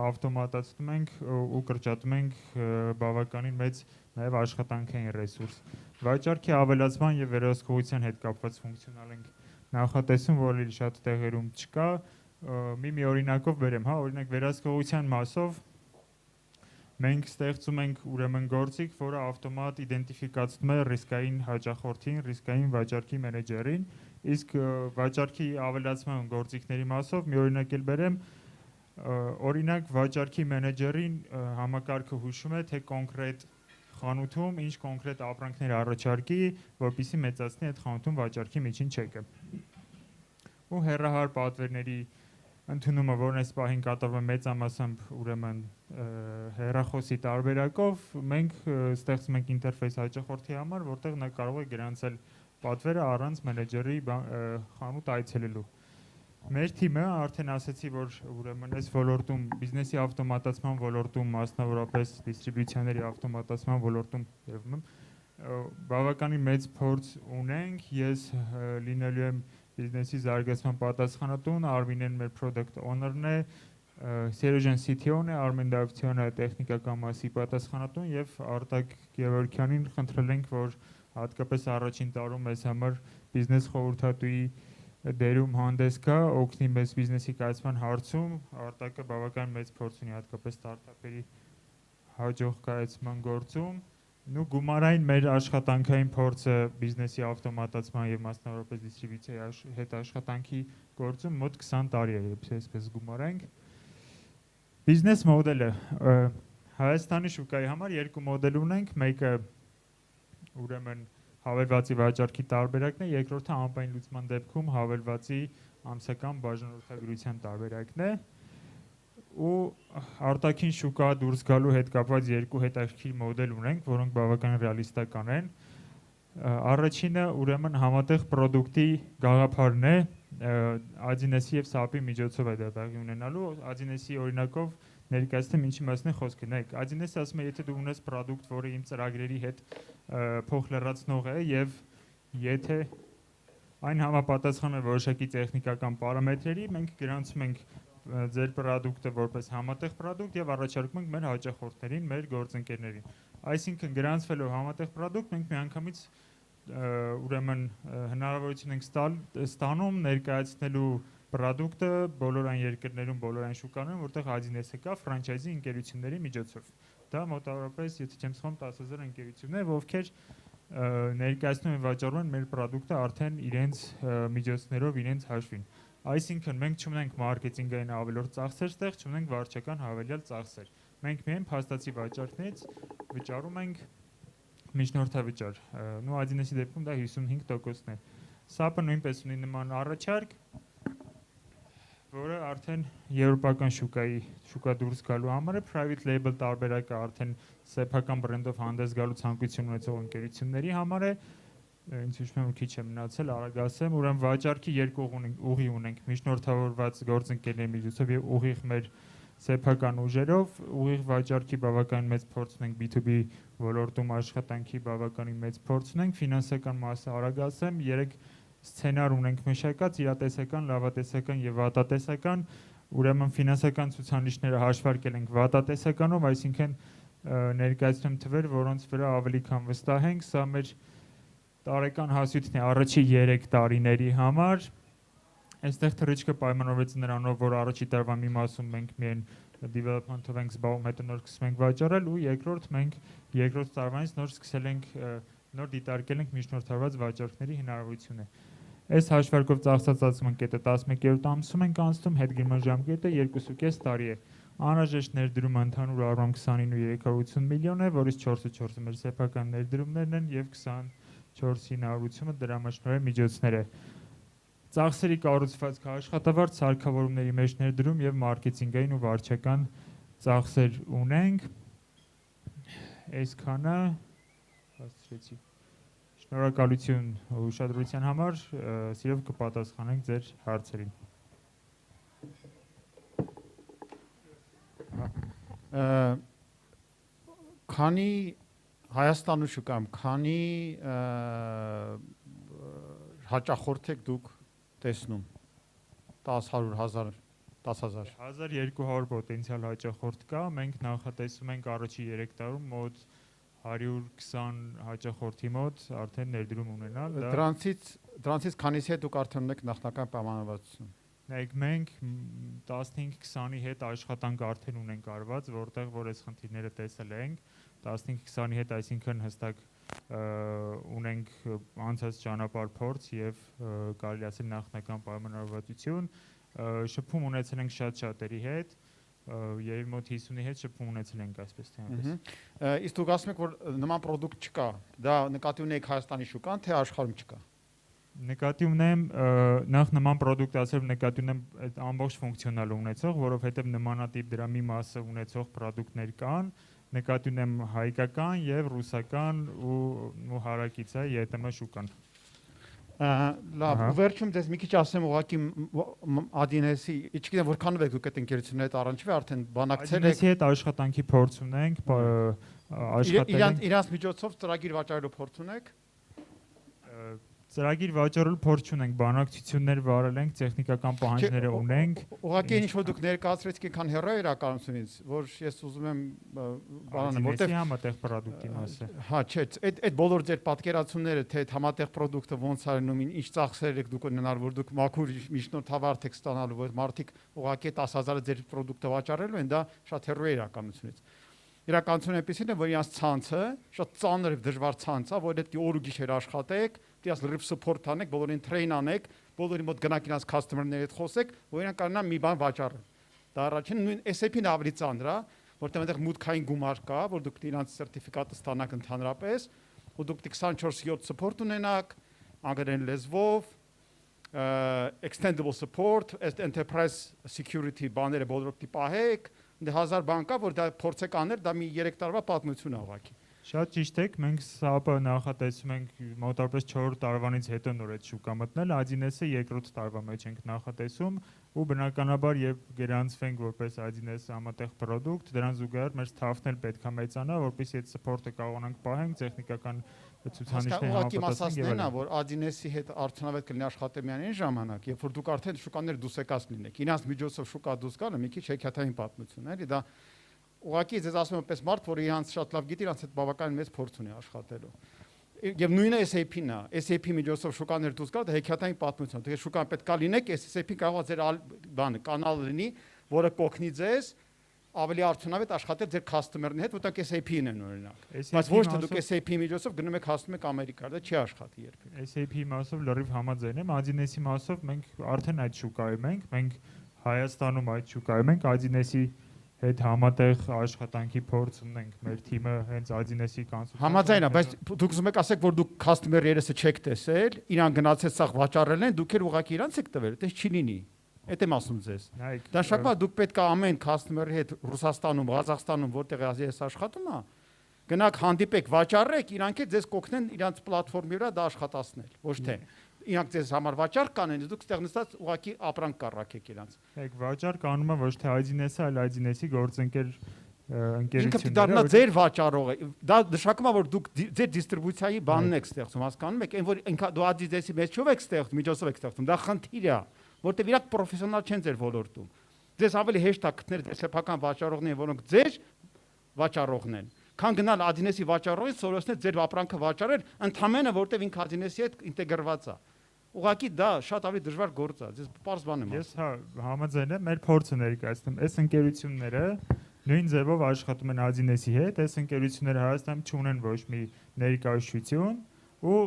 ավտոմատացնում ենք ու կրճատում ենք բավականին մեծ նաև աշխատանքային ռեսուրս։ Վաճառքի ավելացման եւ վերահսկողության հետ կապված ֆունկցիոնալ ենք նախատեսում, որը շատ տեղերում չկա, մի օրինակով բերեմ, հա, օրինակ վերահսկողության մասով մենք ստեղծում ենք ուրեմն գործիք, որը ավտոմատ իդենտիֆիկացնում է ռիսկային հաճախորդին, ռիսկային վաճառքի մենեջերին, իսկ վաճառքի ավելացման գործիքների մասով մի օրինակ էլ բերեմ, օրինակ վաճառքի մենեջերին համակարգը հուշում է, թե կոնկրետ խանութում ինչ կոնկրետ ապրանքներ առաջարկի, որպեսզի մեծացնի այդ խանութում վաճառքի միջին չեկը։ Ու հեռահար պատվերների ընդունումը, որն այս պահին կատարվում է մեծամասամբ ուրեմն հեռախոսի տարբերակով, մենք ստեղծում ենք ինտերֆեյս հաճախորդի համար, որտեղ նա կարող է գրանցել պատվերը առանց մենեջերի խանութ այցելելու։ Մեր թիմը արդեն ասացի, որ ուրեմն այս ոլորտում բիզնեսի ավտոմատացման ոլորտում, մասնավորապես դիստրիբյուցիաների ավտոմատացման ոլորտում բավականին մեծ փորձ ունենք։ Ես լինելու եմ բիզնեսի զարգացման պատասխանատուն, Արմինեն մեր product owner-ն է, Սերոժան CTO-ն է, Արմեն Դավթյանը տեխնիկական մասի պատասխանատուն եւ Արտակ Գևորգյանին խնդրել ենք, որ հատկապես առաջին տարում մեզ համար բիզնես խորհրդատուի դերում հանդես գա, օգնի մեզ բիզնեսի կայացման հարցում։ Արտակը բավական մեծ փորձ ունի հատկապես ստարտափերի հաջող կայացման գործում։ Նու գումարային մեր աշխատանքային փորձը բիզնեսի ավտոմատացման եւ մասնավորապես դիստրիբյուցիայի հետ աշխատանքի գործում մոտ 20 տարի է, երբ այսպես գումարենք։ Բիզնես մոդելը Հայաստանի շուկայի համար երկու մոդել ունենք, մեկը ուրեմն հավելվածի վաճառքի տարբերակն է, երկրորդը անպայն լուծման դեպքում հավելվածի ամսական բաժանորդագրության տարբերակն է։ Ու արտաքին շուկա դուրս գալու հետ կապված երկու հետաքրքիր մոդել ունենք, որոնք բավական ռեալիստական են։ Առաջինը ուրեմն համատեղ պրոդուկտի գաղափարն է, Ադինեսի եւ SAP-ի միջոցով է դա տեղի ունենալու։ Ադինեսի օրինակով ներկայացնեմ ինչի մասն է խոսքը։ Նայեք, Ադինեսը ասում է, եթե դու ունես պրոդուկտ, որը իմ ծրագրերի հետ փոխլրացնող է եւ եթե այն համապատասխանում է որոշակի տեխնիկական պարամետրերի, մենք գրանցում ենք ձեր պրոդուկտը որպես համատեղ պրոդուկտ եւ առաջարկում ենք մեր հաճախորդներին, մեր գործընկերներին։ Այսինքն գրանցվելով համատեղ պրոդուկտ մենք միանգամից ուրեմն հնարավորություն ենք ստանում ներկայացնելու պրոդուկտը բոլոր այն երկրներում, բոլոր այն շուկաներում, որտեղ Ադինեսը կա ֆրանչայզի ընկերությունների միջոցով։ Դա մոտավորապես, եթե չեմ սխալվում, 10,000 ընկերություններ, ովքեր ներկայացնում են վաճառում են մեր պրոդուկտը արդեն իրենց միջոցներով, իրենց հաշվին։ Այսինքն մենք չունենք մարքեթինգային ավելորդ ծախսեր ստեղ, չունենք վարչական հավելյալ ծախսեր։ Մենք միայն փաստացի վաճառքներից վճարում ենք միջնորդավճար։ Նու Ադինեսի դեպքում դա 55%-ն է։ SAP-ը նույնպես ունի նման առաջարկ, որը արդեն եվրոպական շուկա դուրս գալու համար է, private label տարբերակը արդեն սեփական բրենդով հանդես գալու ցանկություն ունեցող ընկերությունների համար է։ Ինձ հիշում եմ, քիչ է մնացել, արագ ասեմ, ուրեմն վաճառքի երկու ուղի ունենք, միջնորդավորված գործընկերների միջոցով եւ ուղիղ մեր սեփական ուժերով, ուղիղ վաճառքի բավական մեծ փորձ ունենք, B2B ոլորտում աշխատանքի բավականին մեծ փորձ ունենք, ֆինանսական մասը արագ ասեմ, 3 սցենար ունենք մշակած, իրատեսական, լավատեսական եւ վատատեսական, ուրեմն ֆինանսական ցուցանիշները հաշվարկել ենք վատատեսականով, այսինքն ներկայացնում թվեր, որոնց վրա ավելի քան վստահ ենք, սա մեր տարեկան հասույթն է առաջի 3 տարիների համար։ Այստեղ թռիչքը պայմանավորվեց նրանով, որ առաջի տարվա մի մասում մենք միայն development-ով ենք զբաղվում, հետո նոր սկսում ենք վաճառել ու երկրորդ մենք երկրորդ տարվանից նոր սկսել ենք նոր դիտարկել ենք միջնորդավորված վաճառքների հնարավորությունը։ Այս հաշվարկով ծախսածացման կետը 11-րդ ամսում ենք անցնում, հետգրման ժամկետը 2.5 տարի է։ Անհրաժեշտ ներդրումը ընդհանուր առմամբ 29.380 միլիոն է, որից 4.4-ը մեր սեփական ներդրումներն են եւ 24-ի հնարավորությունը դրամաշնորհների միջոցներ է։ Ծախսերի կառուցվածքը աշխատավարձ, սարքավորումների մեջ ներդրում եւ մարքեթինգային ու վարչական ծախսեր ունենք։ Այսքանը հասցրեցի։ Շնորհակալություն ուշադրության համար, սիրով կպատասխանենք ձեր հարցերին։ Քանի Հայաստանում շուկայում, քանի հաճախորդ եք դուք տեսնում 10,000 1200 պոտենցիալ հաճախորդ կա, մենք նախատեսում ենք առաջի 3 տարում մոտ 120 հաճախորդի մոտ արդեն ներդրում ունենալ։ Դրանցից քանիսի հետ դուք արդեն ունեք նախնական պայմանավորվածություն։ Նայեք, մենք 15-20-ի հետ աշխատանք արդեն ունենք արված, որտեղ որ այս խնդիրները տեսել ենք, 15-20-ի հետ, այսինքն հստակ ունենք անցած ճանապարհ փորձ եւ կարելի ասել նախնական պայմանավորվածություն, շփում ունեցել ենք շատ-շատերի հետ, եւ մոտ 50-ի հետ շփում ունեցել ենք, այսպես թե այնպես։ Իսկ դուք ասում եք, որ նման պրոդուկտ չկա, դա նկատի ունեք Հայաստանի շուկան, թե աշխարհում չկա։ Նկատի ունեմ նախ նման պրոդուկտ ասել նկատի ունեմ այդ ամբողջ ֆունկցիոնալը ունեցող, որովհետեւ նմանատիպ դրա մի մասը ունեցող պրոդուկտներ կան, նկատի ունեմ հայկական եւ ռուսական ու հարակից է ԵՏՄ շուկան։ Լավ, վերջում դες մի քիչ ասեմ ուղղակի Ադինեսի, իչքին որքանով եք դուք այդ ընկերությունների հետ առնչվել, արդեն բանակցել եք։ Ադինեսի հետ աշխատանքի փորձ ունենք, աշխատել ենք։ Իրանց միջոցով ծրագիր վաճառելու փորձ ունեք։ Ծրագիր վաճառելու փորձ ունենք, բանակցություններ վարել ենք, տեխնիկական պահանջները ունենք։ Ուղղակի ինչ որ դուք ներկայացրեցիք այնքան հեռու իրականությունից, որ ես ուզում եմ բանանը, որտեղ համատեղ պրոդուկտի մասը։ Հա, չէ, այդ բոլոր ձեր պատկերացումները, թե համատեղ պրոդուկտը ոնց է լինում, ինչ ծախսեր եք դուք ունենալ, որ դուք մաքուր միջնորդավարդ եք ստանալու, որ մարդիկ ուղղակի 10,000-ը ձեր պրոդուկտը վաճառելու են, դա շատ հեռու է իրականությունից։ Իրականությունը այնպեսին է, որ իրանց ցանցը շատ ծանր եւ դժվար ցանց է, որ պետք է օր ու գիշեր աշխատեք, դիաս լրիվ support անեք, բոլորին train անեք, բոլորի մոտ գնաք իրանց customer-ների հետ խոսեք, որ իրանք կարողանան մի բան վաճառեն։ Դա առաջին նույն SAP-ն ավելի ծանր է, որտեղ այնտեղ մուտքային գումար կա, որ դուք իրանց սերտիֆիկատը ստանաք ընդհանրապես, ու դուք 24/7 support ունենաք, անգլերեն լեզվով, extendable support, enterprise security բաները բոլորը պիտի պահեք, դե 1000 բան կա, որ դա փորձեք անել, դա մի 3 տարվա պատմություն է ուղղակի։ Շատ ճիշտ եք, մենք SAP-ը նախատեսում ենք մոտավորապես 4 տարվանից հետո նոր այդ շուկա մտնել, Ադինեսը երկրորդ տարվա մեջ ենք նախատեսում ու բնականաբար եւ գրանցվենք որպես Ադինես համատեղ պրոդուկտ, դրան զուգահեռ մեր staff-ն էլ պետքա մեծանա, որպեսզի այդ support-ը կարողանանք պահենք, տեխնիկական ցուցանիշները համապատասխանեն, որ Ադինեսի հետ արդյունավետ կլինի աշխատել միայն ժամանակ, երբ որ դուք արդեն շուկաներ դուսեկած լինեք։ Իրանց միջոցով շուկա դուրս գալը մի քիչ հեքիաթային պատմություն է, էլի դա ուղղակի ձեզ ասում եմ պես մարդ, որ իրանց շատ լավ գիտի, իրանց հետ բավականին մեծ փորձ ունի աշխատելու։ Եվ նույնը SAP-ն է, SAP միջոցով շուկաներ դուրս գալ, դա հեքիաթային պատմություն։ Դե շուկան պետք է լինեք, SAP-ն կարող է ձեր բանը կանալ լինի, որը կօգնի ձեզ ավելի արդյունավետ աշխատել ձեր customer-ների հետ, որտեղ SAP-ն են օրինակ։ Բայց ոչ թե դուք SAP-ի միջոցով գնում եք հասնում եք Ամերիկա, դա չի աշխատի երբեք։ SAP-ի մասով լրիվ համաձայն եմ, Ադինեսի մասով մենք արդեն այդ շուկայում ենք, մենք Հայաստանում այդ շուկայում ենք, Ադինեսի հետ համատեղ աշխատանքի փորձ ունենք, մեր թիմը հենց Ադինեսի կանսուլտանտ։ Համաձայն է, բայց դուք ուզում եք ասեք, որ դուք customer-երեսը չեք տեսել, իրան գնացել սաղ վաճառել են, դուք էլ ուղղակի իրանց եք տվել, դա չի լինի։ Այդ եմ ասում ձեզ։ Դա շակվա դուք պետք է ամեն customer-ի հետ Ռուսաստանում, Ղազախստանում, որտեղ ես աշխատում եմ, գնաք հանդիպեք, վաճառեք, իրանք էլ ձեզ կօգնեն իրանց պլատֆորմի վրա դա աշխատացնել, ոչ թե իրանք ձեզ համար վաճառ կանեն, դուք ստեղ նստած ուղղակի ապրանք կառաքեք իրանց։ Եք վաճառ կանում է ոչ թե Ադինեսը, այլ Ադինեսի գործընկեր ընկերությունները։ Ինքը դառնա ձեր վաճառողը։ Դա նշանակում է, որ դուք ձեր դիստրիբուցիայի բանն եք ստեղծում, հասկանում եք, այն որ ինքը դու Ադինեսի մեջով եք ստեղծում, միջոցով եք ստեղծում, դա խնդիր է, որտեղ իրանք պրոֆեսիոնալ չեն ձեր ոլորտում։ Ձեզ ավելի հեշտ է գտնել սեփական վաճառողներ, որոնք ձեր վաճառողն են։ Քան գնալ Ադինեսի վաճառողից սովորեցնել ձեր ապրանքը վաճառել, ընդհանրապես որտեղ ինքը Ադինեսի հետ ինտեգրված է։ Ուղղակի դա շատ ավելի դժվար գործ է, ձեզ պարզ բան եմ ասում։ Ես համաձայն եմ, մեր փորձը ներկայացնում, այս ընկերությունները նույն ձևով աշխատում են Ադինեսի հետ, այս ընկերությունները Հայաստանում չունեն ոչ մի ներկայացություն ու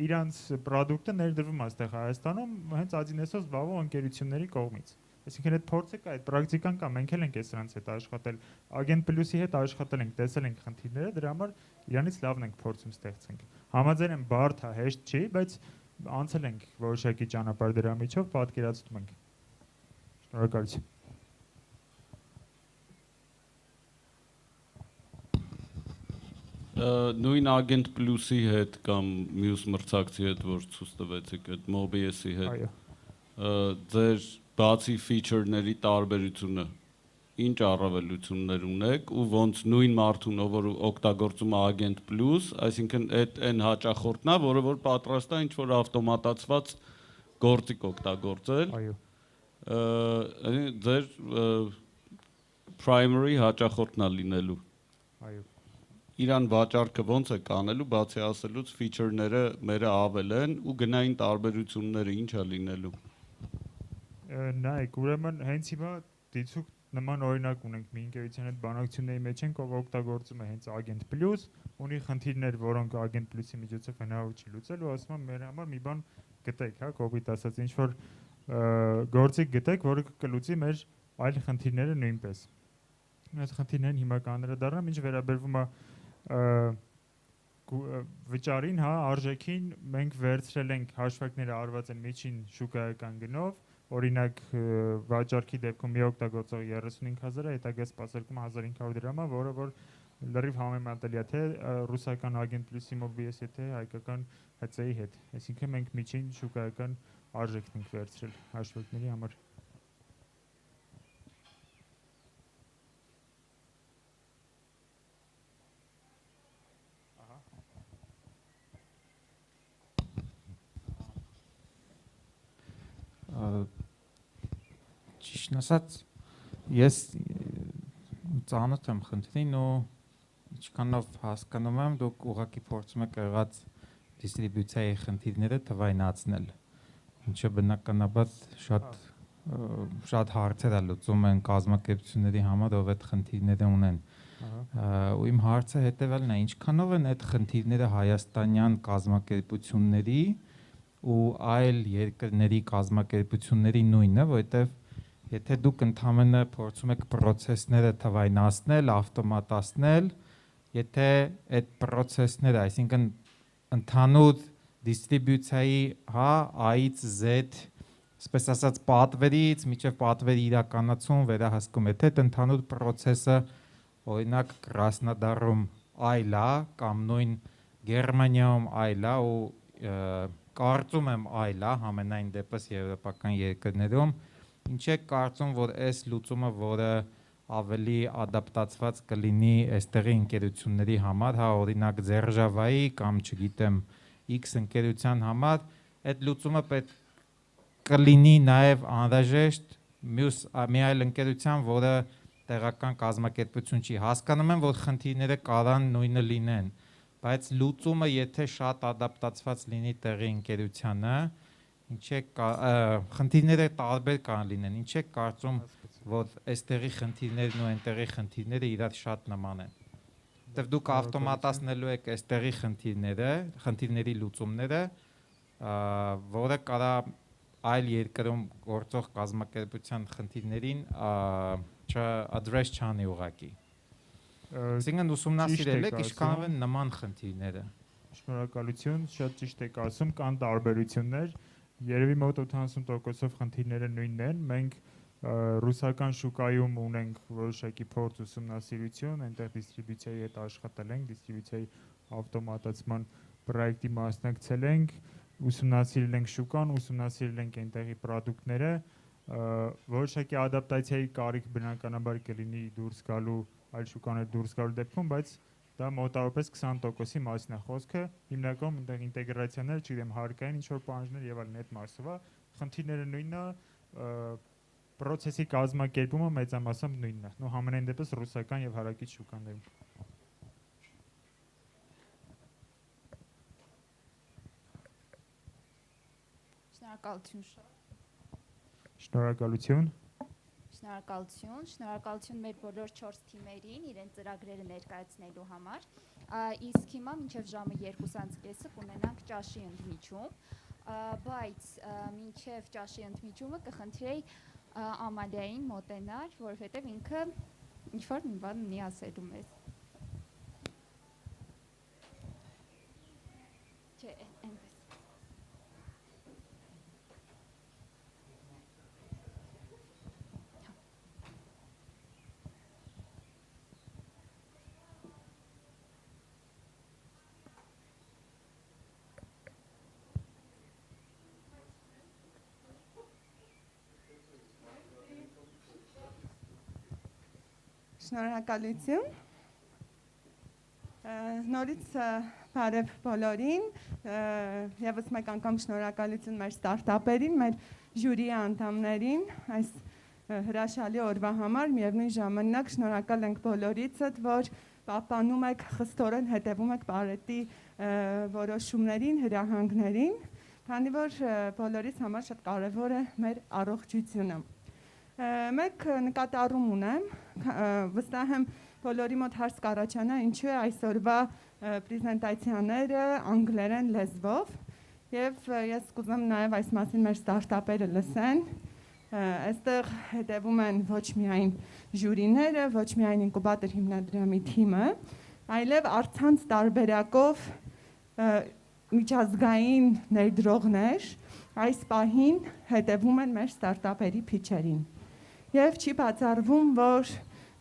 իրանց պրոդուկտը ներդրվում է այստեղ Հայաստանում հենց Ադինեսով զբաղվող ընկերությունների կողմից։ Այսինքն այդ փորձը կա, այդ պրակտիկան կա, մենք էլ ենք սրանց հետ աշխատել, Agent Plus-ի հետ աշխատել ենք, տեսել ենք խնդիրները, դրա համար իրանից լավն ենք փորձում ստեղծենք։ Համաձայն եմ, բարդ է, հեշտ չի, բայց անցել ենք որոշակի ճանապարհ դրա միջով, պատկերացնում ենք։ Շնորհակալություն։ Նույն Agent Plus-ի հետ կամ մյուս մրցակցի հետ, որ ցույց տվեցիք, այդ Mobius-ի հետ։ Ձեր բացի feature-ների տարբերությունը ինչ առավելություններ ունեք ու ոնց նույն մարդուն, որ օգտագործում է Agent Plus, այսինքն այդ այն հաճախորդն է, որը որ պատրաստ է ինչ-որ ավտոմատացված գործիք օգտագործել։ Այո։ Ձեր primary հաճախորդն է լինելու։ Այո։ Իրան վաճառքը ոնց է կանելու, բացի ասելուց feature-ները մերը ավել են ու գնային տարբերությունները ինչ է լինելու։ Նայեք, ուրեմն հենց հիմա դիցուկ նման օրինակ ունենք մի ընկերության հետ բանակցությունների մեջ ենք, ով օգտագործում է հենց Agent Plus, ունի խնդիրներ, որոնք Agent Plus-ի միջոցով հնարավոր չի լուծել ու ասում եմ մեր համար մի բան գտեք, հա, կոպիտ ասած, ինչ որ գործիք գտեք, որը կլուծի մեր այլ խնդիրները նույնպես։ Այս խնդիրներն հիմնականները դառնան, ինչ վերաբերվում է վճարին, հա, արժեքին մենք վերցրել ենք հաշվարկները արված են միջին շուկայական գնով, օրինակ վաճառքի դեպքում մի օգտագործող 35,000 է, հետագա սպասարկումը 1500 դրամ է, որը որ լրիվ համեմատելի է թե ռուսական Agent Plus-ի MOBS-ի թե հայկական HC-ի հետ։ Այսինքն մենք միջին շուկայական արժեքն ենք վերցրել հաշվարկների համար։ Ճիշտն ասած, ես ծանոթ եմ խնդրին ու ինչքանով հասկանում եմ, դուք ուղղակի փորձում եք եղած դիստրիբյուցիայի խնդիրները թվայնացնել, ինչը բնականաբար շատ հարցեր է լուծում են կազմակերպությունների համար, ով այդ խնդիրները ունեն։ Ու իմ հարցը հետևյալն է, ինչքանով են այդ խնդիրները հայաստանյան կազմակերպությունների ու այլ երկրների կազմակերպությունների նույնը, որովհետև եթե դուք ընդհանրապես փորձում եք process-ները թվայնացնել, ավտոմատացնել, եթե այդ process-ները, այսինքն ընդհանուր դիստրիբյուցիայի, A-ից Z, այսպես ասած, պատվերից մինչև պատվերի իրականացում վերահսկում, եթե այդ ընդհանուր process-ը օրինակ Կրասնոդարում այլ է կամ նույն Գերմանիայում այլ է ու կարծում եմ այլ է համենայն դեպս եվրոպական երկրներում, ինչ է կարծում, որ այս լուծումը, որը ավելի ադապտացված կլինի այստեղի ընկերությունների համար, օրինակ Ձերժավայի կամ չգիտեմ X ընկերության համար, այդ լուծումը պետք կլինի նաև անհրաժեշտ մյուս մի այլ ընկերության, որը տեղական կազմակերպություն չի։ Հասկանում եմ, որ խնդիրները կարան նույնը լինեն, բայց լուծումը եթե շատ ադապտացված լինի տեղի ընկերությանը, խնդիրները տարբեր կարող լինեն, ինչ է կարծում, որ այստեղի խնդիրներն ու այնտեղի խնդիրները իրար շատ նման են։ Որտեվ դուք ավտոմատացնելու եք այստեղի խնդիրների լուծումները, որը կարա այլ երկրում գործող կազմակերպության խնդիրներին address չանի ուղղակի։ Այսինքն ուսումնասիրել եք ինչքանով են նման խնդիրները։ Շնորհակալություն, շատ ճիշտ եք ասում, կան տարբերություններ, երևի մոտ 80%-ով խնդիրները նույնն են, մենք ռուսական շուկայում ունենք որոշակի փորձ ուսումնասիրություն, այնտեղ դիստրիբյուցիայի հետ աշխատել ենք, դիստրիբյուցիայի ավտոմատացման պրոյեկտի մասնակցել ենք, ուսումնասիրել ենք շուկան, ուսումնասիրել ենք այնտեղի պրոդուկտները, որոշակի ադապտացիայի կարիք բնականաբար կլինի դուրս գալու այլ շուկաներ դուրս գալու դեպքում, բայց դա մոտավորապես 20%-ի մասին է խոսքը, հիմնականում այնտեղ ինտեգրացիաներ, չգիտեմ, հարկային ինչ-որ պահանջներ եւ այլն այդ մասով է, խնդիրները նույնն է, process-ի կազմակերպումը մեծամասամբ նույնն է, ու համենայն դեպս ռուսական եւ հարակից շուկաներում։ Շնորհակալություն շատ։ Շնորհակալություն։ Շնորհակալություն մեր բոլոր 4 թիմերին իրենց ծրագրերը ներկայացնելու համար։ Իսկ հիմա մինչև ժամը 2:30 կունենանք ճաշի ընդմիջում, բայց մինչև ճաշի ընդմիջումը կխնդրեի Ամալիային մոտենալ, որովհետև ինքը ինչ-որ մի բան ունի ասելու մեզ։ Շնորհակալություն։ Նորից բարև բոլորին, եւս մեկ անգամ շնորհակալություն մեր ստարտափերին, մեր ժյուրիի անդամներին, այս հրաշալի օրվա համար, միևնույն ժամանակ շնորհակալ ենք բոլորիցդ, որ պահպանում եք, խստորեն հետևում եք Պարետի որոշումներին, հրահանգներին, քանի որ բոլորիս համար շատ կարևոր է մեր առողջությունը։ Մեկ նկատառում ունեմ, վստահ եմ բոլորի մոտ հարց կառաջանա, ինչու է այսօրվա պրեզենտացիաները անգլերեն լեզվով, եւ ես կուզեմ նաեւ այս մասին մեր ստարտափերը լսեն, այստեղ հետևում են ոչ միայն ժյուրիները, ոչ միայն ինկուբատոր հիմնադրամի թիմը, այլև առցանց տարբերակով միջազգային ներդրողներ այս պահին հետևում են մեր ստարտափերի փիչերին։ Եվ չի բացառվում, որ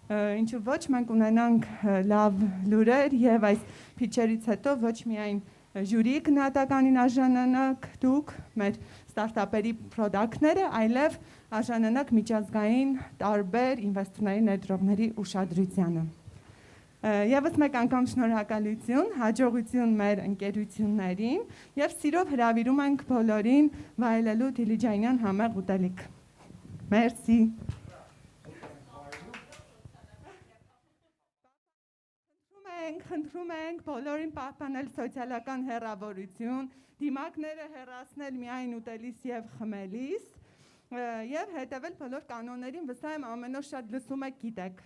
Ինչու ոչ մենք ունենանք լավ լուրեր եւ այս փիչերից հետո ոչ միայն ժյուրի գնահատականին արժանանակ դուք մեր ստարտափերի պրոդակտները, այլև արժանանակ միջազգային տարբեր ինվեստորների ներդրողների ուշադրությանը։ Եվս մեկ անգամ շնորհակալություն, հաջողություն մեր ընկերություններին եւ սիրով հրավիրում ենք բոլորին վայելելու դիլիջանյան համեղ ուտելիք։ Մերսի։ Խնդրում ենք բոլորին պահպանել սոցիալական հեռավորություն, դիմակները հեռացնել միայն ուտելիս եւ խմելիս եւ հետեւել բոլոր կանոններին, վստահ եմ ամեն օր շատ լսում եք, գիտեք։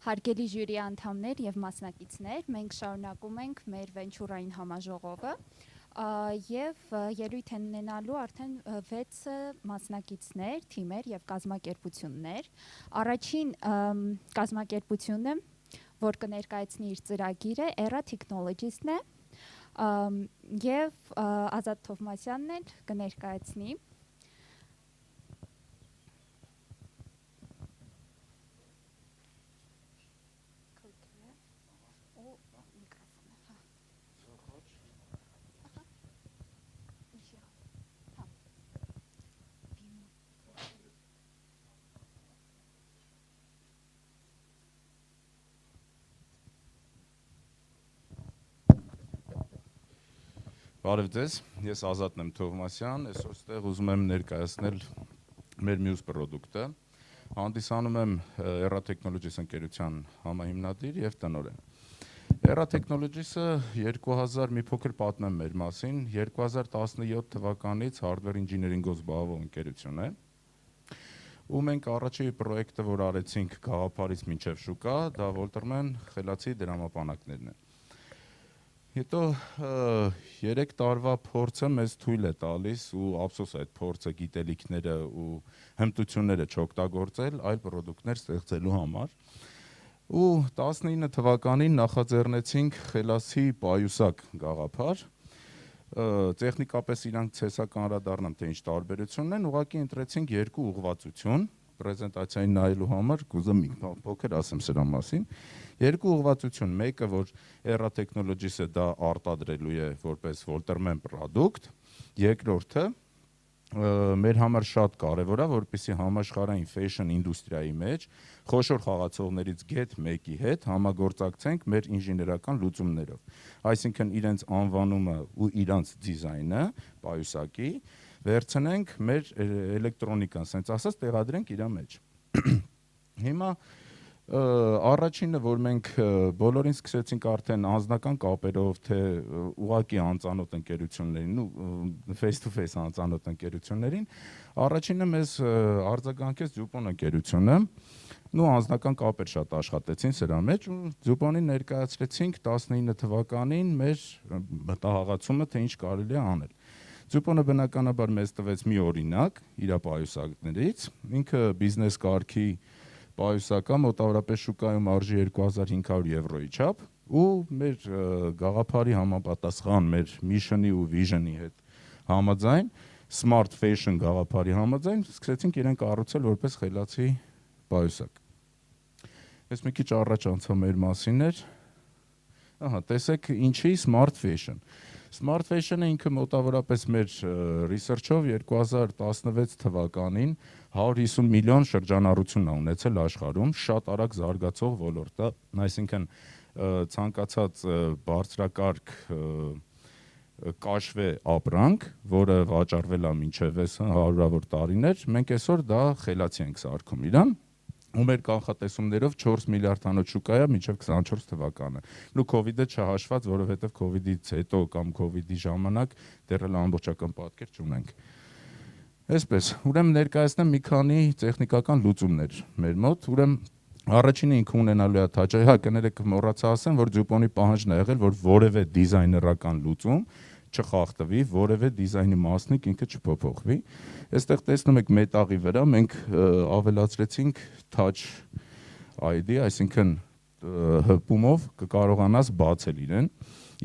Հարգելի ժյուրի անդամներ եւ մասնակիցներ, մենք շարունակում ենք մեր Վենչուրային համաժողովը եւ ելույթ են ունենալու արդեն 6 մասնակիցներ, թիմեր եւ կազմակերպություններ։ Առաջին կազմակերպությունը, որ կներկայացնի իր ծրագիրը, Era Technologies-ն է եւ Ազատ Թովմասյանն էլ կներկայացնի։ Բարև ձեզ, ես Ազատն եմ Թովմասյան, այսօր ստեղ ուզում եմ ներկայացնել մեր մյուս պրոդուկտը, հանդիսանում եմ Era Technologies ընկերության համահիմնադիր եւ տնօրեն։ Era Technologies-ը 2000 մի փոքր պատմեմ մեր մասին, 2017 թվականից hardware engineering-ով զբաղվող ընկերություն է, ու մենք առաջի պրոյեկտը, որ արեցինք գաղափարից մինչև շուկա, դա Volterman խելացի դրամապանակներն են։ Հետո 3 տարվա փորձը մեզ թույլ է տալիս ու ափսոս այդ փորձը գիտելիքները ու հմտությունները չօգտագործել այլ պրոդուկտներ ստեղծելու համար։ Ու 19 թվականին նախաձեռնեցինք խելացի պայուսակ գաղափար, տեխնիկապես իրանք ցեսական անդրադառնամ թե ինչ տարբերությունն են, ուղղակի ընտրեցինք 2 ուղղվածություն, պրեզենտացիային նայելու համար կուզեմ մի փոքր ասեմ սրա մասին։ 2 ուղղվածություն, մեկը որ Era Technologies-ը դա արտադրելու է որպես Volterman product, երկրորդը մեր համար շատ կարևոր է, որպեսզի համաշխարհային fashion ինդուստրիայի մեջ խոշոր խաղացողներից get մեկի հետ համագործակցենք մեր ինժեներական լուծումներով։ Այսինքն իրենց անվանումը ու իրանց դիզայնը, պայուսակի, վերցնենք մեր էլեկտրոնիկան, ասենց ասած տեղադրենք իր մեջ։ Հիմա առաջինը, որ մենք բոլորին սկսեցինք արդեն անձնական կապերով, թե ուղղակի անծանոթ ընկերություններին, ու face to face անծանոթ ընկերություններին, առաջինը մեզ արձագանքեց Ձյուպոն ընկերությունը, ու անձնական կապեր շատ աշխատեցին սրա մեջ, ու Ձյուպոնին ներկայացրեցինք 19 թվականին մեր մտահղացումը, թե ինչ կարելի է անել։ Ձյուպոնը բնականաբար մեզ տվեց մի օրինակ իր պայուսակներից, ինքը բիզնես կարգի պայուսակա մոտավորապես շուկայում արժի 2500 եվրոյի չափ, ու մեր գաղափարի համապատասխան, մեր mission-ի ու vision-ի հետ համաձայն, smart fashion գաղափարի համաձայն, սկսեցինք իրեն կառուցել որպես խելացի պայուսակ։ Ես մի քիչ առաջ անցա մեր մասիններ, տեսեք ինչի smart fashion։ Smart fashion-ը ինքը մոտավորապես մեր research-ով 2016 թվականին 150 միլիոն շրջանառություն է ունեցել աշխարհում, շատ արագ զարգացող ոլորտ է, այսինքն ցանկացած բարձրակարգ կաշվե ապրանք, որը վաճառվել է մինչև 100-ավոր տարիներ, մենք այսօր դա խելացի ենք սարքում իրան, ու մեր կանխատեսումներով 4 միլիարդանոց շուկա է մինչև 24 թվականը։ Ու COVID-ը չհաշված, որովհետև COVID-ից հետո կամ COVID-ի ժամանակ դեռ էլ ամբողջական պատկեր չունենք։ Այսպես, ուրեմն ներկայացնեմ մի քանի տեխնիկական լուծումներ մեր մոտ, ուրեմն առաջինը ինքը ունենալու է թաճա, կներեք մոռացա ասեմ, որ Ձյուպոնի պահանջն է եղել, որ որևէ դիզայներական լուծում չխախտվի, որևէ դիզայնի մասնիկ ինքը չփոփոխվի։ Այստեղ տեսնում եք մետաղի վրա մենք ավելացրեցինք touch ID, այսինքն հպումով կկարողանաս բացել իրեն։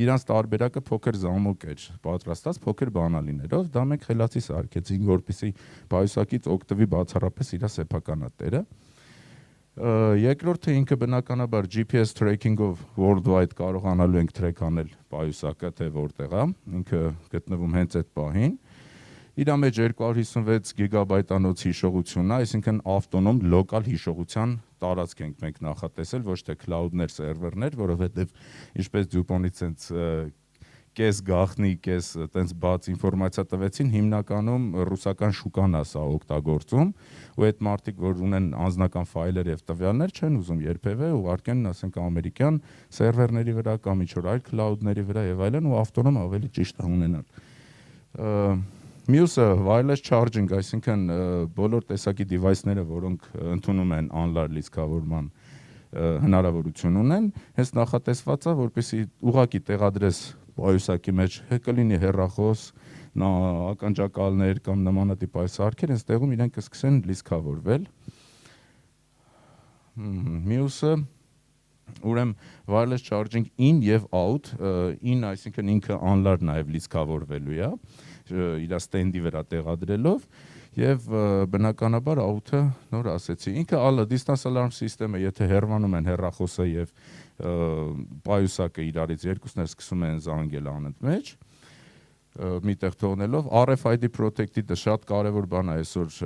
Իրանց տարբերակը փոքր զամոկ էր, պատրաստած փոքր բանալիներով, դա մենք խելացի սարքեցինք, որպեսզի պայուսակից օգտվի բացառապես իր սեփականատերը։ Երկրորդը ինքը բնականաբար GPS tracking-ով worldwide կարողանալու ենք track անել պայուսակը, թե որտեղ է, ինքը գտնվում հենց այդ պահին։ Իր մեջ 256 գիգաբայտանոց հիշողություն է, այսինքն ավտոնոմ լոկալ հիշողության տարածք ենք մենք նախատեսել, ոչ թե cloud-ներ, սերվերներ, որովհետև ինչպես Ձյուպոնից հենց կես գախնի, կես տենց բաց ինֆորմացիա տվեցին, հիմնականում ռուսական շուկան է սա օգտագործում, ու այդ մարդիկ, որ ունեն անձնական ֆայլեր եւ տվյալներ, չեն ուզում երբևէ ուղարկեն, ասենք, ամերիկյան սերվերների վրա կամ ինչ-որ այլ cloud-ների վրա եւ այլն, ու ավտոնոմ ավելի ճիշտ է ունենալ։ Մյուսը wireless charging, այսինքն բոլոր տեսակի device-ները, որոնք ընդունում են անլար լիցքավորման հնարավորություն ունեն, հենց նախատեսված է, որպեսզի ուղղակի տեղադրես պայուսակի մեջ կլինի հեռախոս, ականջակալներ կամ նմանատիպ այս սարքեր, հենց տեղում իրենք կսկսեն լիցքավորվել։ Մյուսը ուրեմն wireless charging in եւ out, in այսինքն ինքը անլար նաեւ լիցքավորվելու է, իր ստենդի վրա տեղադրելով, եւ բնականաբար out-ը նոր ասեցի, ինքը distance alarm system-ը, եթե հեռվանում են հեռախոսը եւ պայուսակը իրարից երկուսն էլ սկսում են զանգել անընդմեջ, միտեղ թողնելով RFID protected-ը շատ կարևոր բան է այսօր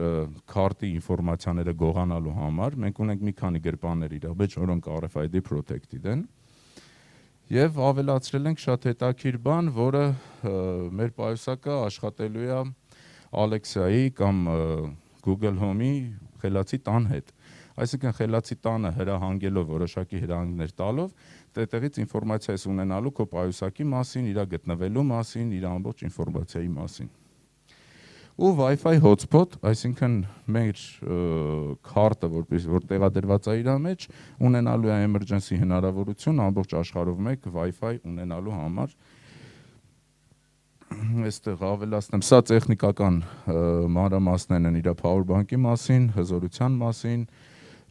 քարտի ինֆորմացիաները գողանալու համար, մենք ունենք մի քանի գրպաններ իր մեջ, որոնք RFID protected են, եւ ավելացրել ենք շատ հետաքրքիր բան, որը մեր պայուսակը աշխատելու է Alexa-ի կամ Google Home-ի խելացի տան հետ։ Այսինքն խելացի տանը հրահանգելով որոշակի հրահանգներ տալով, այդտեղից ինֆորմացիա ես ունենալու քո պայուսակի մասին, իր գտնվելու մասին, իր ամբողջ ինֆորմացիայի մասին։ Ու Wi-Fi hotspot, այսինքն մեր քարտը, որ տեղադրված է իր մեջ, ունենալու է emergency հնարավորություն ամբողջ աշխարհով մեկ Wi-Fi ունենալու համար։ Այստեղ ավելացնեմ, սա տեխնիկական մանրամասներն են իր power bank-ի մասին, հզորության մասին,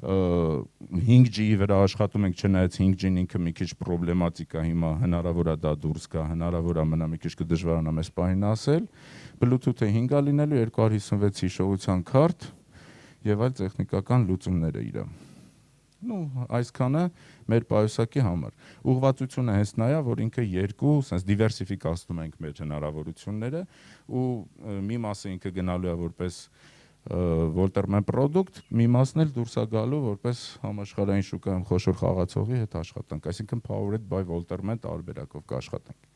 5G-ի վրա աշխատում ենք, չնայած 5G-ն ինքը մի քիչ պրոբլեմատիկ է, հիմա հնարավոր է դա դուրս գա, հնարավոր է մնա մի քիչ կդժվարանա մեզ պահին ասել, Bluetooth-ը 5 է լինելու, 256 հիշողության քարտ եւ այլ տեխնիկական լուծումներ է իր։ Այսքանը մեր պայուսակի համար։ Ուղղվածությունը հենց նա է, որ ինքը երկու, sense diversifikatsում ենք մեր հնարավորությունները ու մի մասը ինքը գնալու է որպես Volterman product, մի մասն էլ դուրս է գալու որպես համաշխարհային շուկայում խոշոր խաղացողի հետ աշխատանք, այսինքն powered by Volterman տարբերակով կաշխատենք։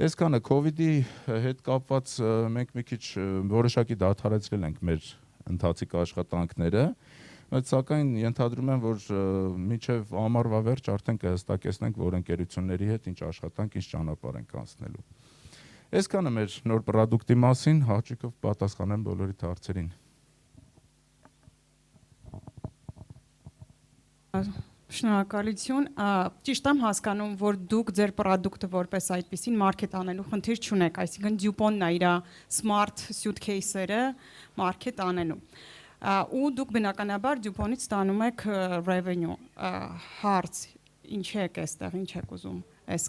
Այսքանը COVID-ի հետ կապված մենք մի քիչ որոշակի դադարեցրել ենք մեր ընթացիկ աշխատանքները, սակայն ենթադրում եմ, որ մինչև ամառվա վերջ արդեն կհստակեցնենք, որ ընկերությունների հետ ինչ աշխատանք, ինչ ճանապարհ ենք անցնելու։ Այսքանը մեր նոր պրոդուկտի մասին, հաճույքով պատասխանեմ բոլորի հարցերին։ Շնորհակալություն, ճիշտ եմ հասկանում, որ դուք ձեր պրոդուկտը որպես այդպեսին մարքետ անելու խնդիր չունեք, այսինքն Dupont-ն է իր smart suitcase-երը մարքետ անելու։ Ու դուք բնականաբար Dupont-ից ստանում եք revenue, հարց, ինչ եք այստեղ, ինչ եք ուզում, այս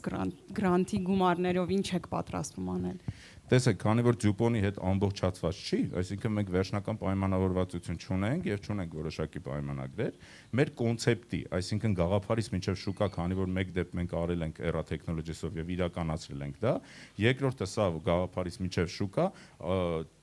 գրանտի գումարներով ինչ եք պատրաստվում անել։ Տեսեք, քանի որ Dupont-ի հետ ամբողջացված չի, այսինքն մենք վերջնական պայմանավորվածություն չունենք եւ չունենք որոշակի պայմանագրեր, մեր կոնցեպտի, այսինքն գաղափարից մինչեւ շուկա, քանի որ մեկ դեպ մենք արել ենք Era Technologies-ով եւ իրականացրել ենք դա, երկրորդը սա գաղափարից մինչեւ շուկա,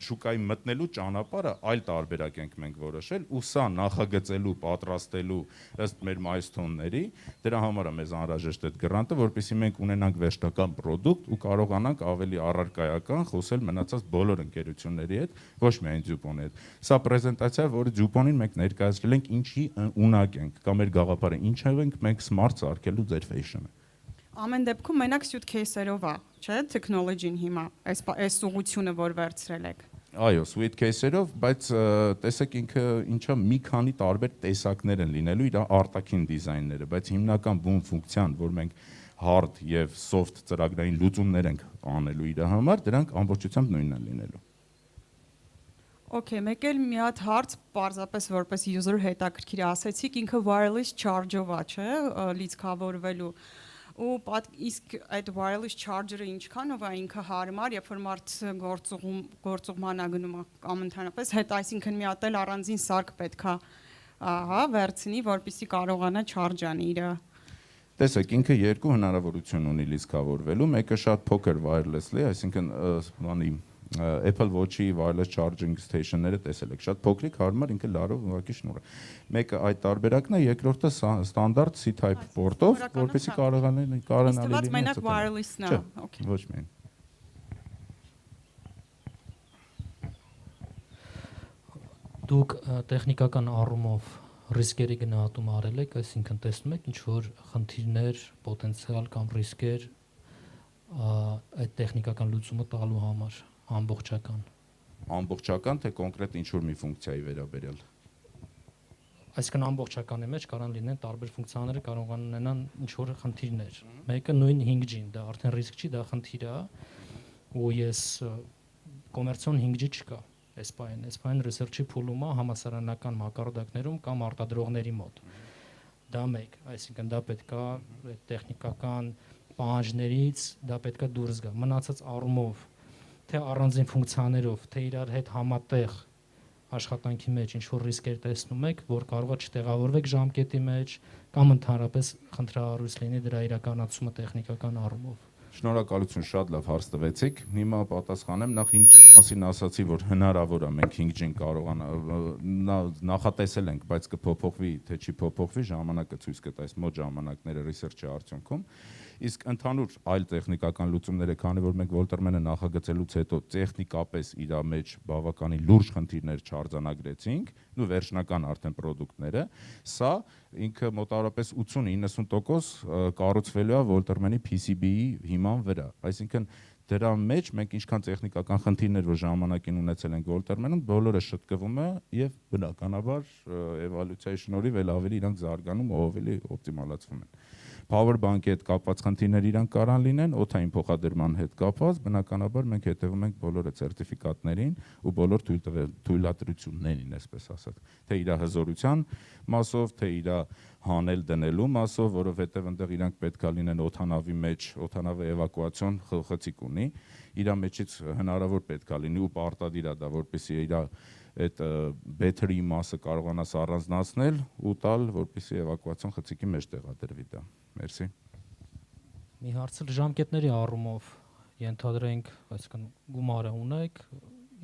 շուկայի մտնելու ճանապարհը այլ տարբերակ ենք մենք որոշել ու սա նախագծելու, պատրաստելու ըստ մեր milestone-ների, դրա համար է մեզ անհրաժեշտ այդ գրանտը, որպեսզի մենք ունենանք վերջնական product ու կարողանանք ավելի առարկայական խոսել մնացած բոլոր ընկերությունների հետ, ոչ միայն Dupont-ի հետ։ Սա պրեզենտացիա է, որը Dupont-ին մենք ներկայացրել ենք ինչի ունակ ենք, կամ մեր գաղափարը ինչ ենք մենք smart սարքելու ձեր fashion-ը։ Ամեն դեպքում մենակ suitcase-երով է, չէ՞, technology-ն հիմա, այս ուղղությունը, որ վերցրել եք։ Այո, suitcase-երով, բայց տեսեք ինքը ինչա մի քանի տարբեր տեսակներ են լինելու իր արտաքին դիզայնները, բայց հիմնական բուն ֆունկցիան, որ մենք hard եւ soft ծրագրային լուծումներ ենք անելու իր համար, դրանք ամբողջությամբ նույնն են լինելու։ Okay, մեկ էլ մի հատ հարց, պարզապես որպես user հետաքրքիր ասեցիք, ինքը wireless charge-ով է, չէ՞, լիցքավորվելու։ Ու իսկ այդ wireless charger-ը ինչքանով է ինքը հարմար, երբ որ մարդ գործուղման է գնում կամ ընդհանրապես հետ, այսինքն մի հատ էլ առանձին սարք պետքա, վերցնի, որպեսզի կարողանա charge անի իր։ Տեսեք, ինքը երկու հնարավորություն ունի լիցքավորվելու, մեկը շատ փոքր wireless-ly, այսինքն բանի Apple Watch-ի wireless charging station-ները տեսել եք, շատ փոքրիկ, հարմար, ինքը լարով ուղղակի շնուր է։ Մեկը այդ տարբերակն է, երկրորդը ստանդարտ C-type port-ով, որպեսզի կարողանալի լինի։ Մենակ wireless-ն է, okay։ Ոչ միայն։ Դուք տեխնիկական առումով ռիսկերի գնահատում արել եք, այսինքն տեսնում եք ինչ որ խնդիրներ, պոտենցիալ կամ ռիսկեր այդ տեխնիկական լուծումը տալու համար ամբողջական։ Ամբողջական թե կոնկրետ ինչ որ մի ֆունկցիայի վերաբերյալ։ այսինքն ամբողջականի մեջ կարող լինեն տարբեր ֆունկցիաները, կարող ունենան ինչ որ խնդիրներ։ Մեկը նույն 5G-ն, դա արդեն ռիսկ չի, դա խնդիր է, ու ես կոմերցիոն 5G չկա այսպայն research-ի փուլում է համասարանական մակարդակներում կամ արտադրողների մոտ։ Դա մեկ, այսինքն դա պետքա տեխնիկական պահանջներից դա պետքա դուրս գա։ Մնացած առումով, թե առանձին ֆունկցիաներով, թե իրար հետ համատեղ աշխատանքի մեջ ինչ որ ռիսկեր տեսնում եք, որ կարող է չտեղավորվեք ժամկետի մեջ կամ ընդհանրապես խնդրահարույց լինի դրա իրականացումը տեխնիկական առումով։ Շնորհակալություն, շատ լավ հարց տվեցիք։ Հիմա պատասխանեմ, նախ 5G մասին ասացի, որ հնարավոր է մենք 5G-ն կարողանանք նախատեսել ենք, բայց կփոփոխվի, թե չի փոփոխվի, ժամանակը ցույց կտա, այս մոտ ժամանակները research-ի արդյունքում։ Իսկ ընդհանուր այլ տեխնիկական լուծումները, քանի որ մենք Volterman-ը նախագծելուց հետո տեխնիկապես իր մեջ բավականին լուրջ խնդիրներ չարձանագրեցինք, ու վերջնական արդեն ապրանքները, սա ինքը մոտավորապես 80-90% կառուցվելու է Volterman-ի PCB-ի հիման վրա։ Այսինքն դրա մեջ մենք ինչքան տեխնիկական խնդիրներ որ ժամանակին ունեցել ենք Volterman-ում, բոլորը շտկվում է եւ բնականաբար էվոլյուցիայի շնորհիվ էլ ավելի իրանք զարգանում, ավելի օպտիմալացվում են։ Power bank-ի հետ կապված խնդիրներ իրանք կարան լինեն, օդային փոխադրման հետ կապված, բնականաբար մենք հետևում ենք բոլորը ցերտիֆիկատներին ու բոլոր թույլատրություններին, այսպես ասած, թե իր հզորության մասով, թե իր հանել դնելու մասով, որովհետև այնտեղ իրանք պետքա լինեն օդանավի մեջ, օդանավը էվակուացիոն խցիկ ունի, իր մեջից հնարավոր պետքա լինի ու պարտադիր է դա, որպեսզի իր այդ battery մասը կարողանաս առանձնացնել ու տալ, որպեսզի էվակուացիոն խցիկի մեջ տեղադրվի դա։ Մերսի։ Մի հարց ժամկետների առումով ենթադրենք, այսինքն գումարը ունեք,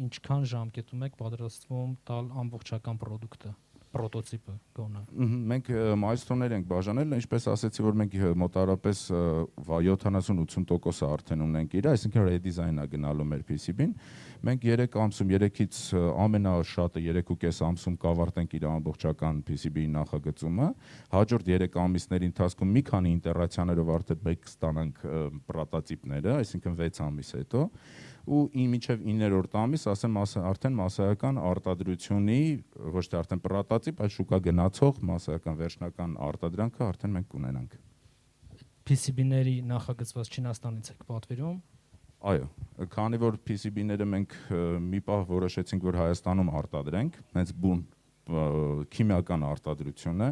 ինչքան ժամկետում եք պատրաստվում տալ ամբողջական product-ը, պրոտոտիպը գոնը։ Մենք milestone-ներ ենք բաժանել, ինչպես ասեցի, որ մենք մոտավորապես 70-80% արդեն ունենք իր, այսինքն redesign-ը գնալու մեր PCB-ին։ Մենք 3 ամսում, 3-ից ամենաշատը 3.5 ամսում կավարտենք իր ամբողջական PCB-ի նախագծումը։ Հաջորդ 3 ամիսների ընթացքում մի քանի ինտերացիաներով արդեն մենք կստանանք պրոտոտիպները, այսինքն 6 ամիս հետո։ Ու մինչև 9-րդ ամիս, ասեմ, արդեն մասսայական արտադրությունի, ոչ թե արդեն պրոտոտիպ, այլ շուկա գնացող մասսայական վերջնական արտադրանքը արդեն մենք կունենանք։ PCB-ների նախագծված Չինաստանից եք պատվիրում։ Այո, քանի որ PCB-ները մենք մի պահ որոշեցինք, որ Հայաստանում արտադրենք, հենց բուն քիմիական արտադրություն է,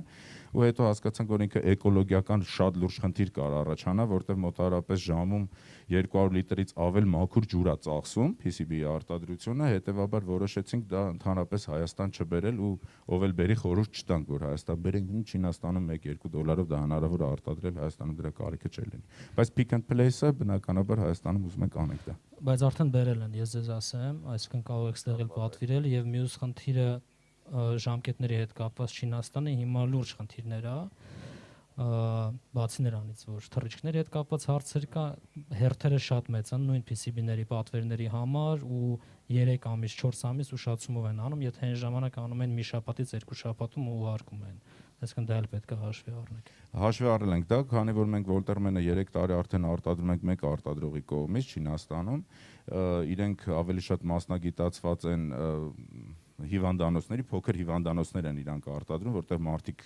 ու հետո հասկացանք, որ ինքը էկոլոգիական շատ լուրջ խնդիր կար առաջանա, որտեղ մոտավորապես ժամում 200 լիտրից ավել մաքուր ջուր է ծախսում PCB-ի արտադրությունը, հետևաբար որոշեցինք դա ընդհանրապես Հայաստան չբերել ու ով էլ բերի խորհուրդ չտանք, որ Հայաստան բերենք, Չինաստանում 1-2 դոլարով դա հնարավոր է արտադրել, Հայաստանում դրա կարիքը չէ լինի։ Բայց pick and place-ը բնականաբար Հայաստանում ուզում ենք անենք դա։ Բայց արդեն բերել են, ես ձեզ ասեմ, այսինքն կարող եք ստեղել պատվիրել եւ մյուս խնդիրը ժամկետների հետ կապված Չինաստանը հիմա լուրջ խնդիրներ է, բացի նրանից, որ թռիչքների հետ կապված հարցեր կա, հերթերը շատ մեծ են նույն PCB-ների պատվերների համար ու 3 ամիս, 4 ամիս ուշացումով են անում, եթե այն ժամանակ անում են մի շաբաթից 2 շաբաթում ու ուղարկում են։ Այսինքն դա էլ պետք է հաշվի առնենք։ Հաշվի առնել ենք դա, քանի որ մենք Volterman-ը 3 տարի արդեն արտադրում ենք մեկ արտադրողի կողմից Չինաստանում, իրենք ավելի շատ մասնագիտացված են հիվանդանոցների, փոքր հիվանդանոցներ են իրանք արտադրում, որտեղ մարդիկ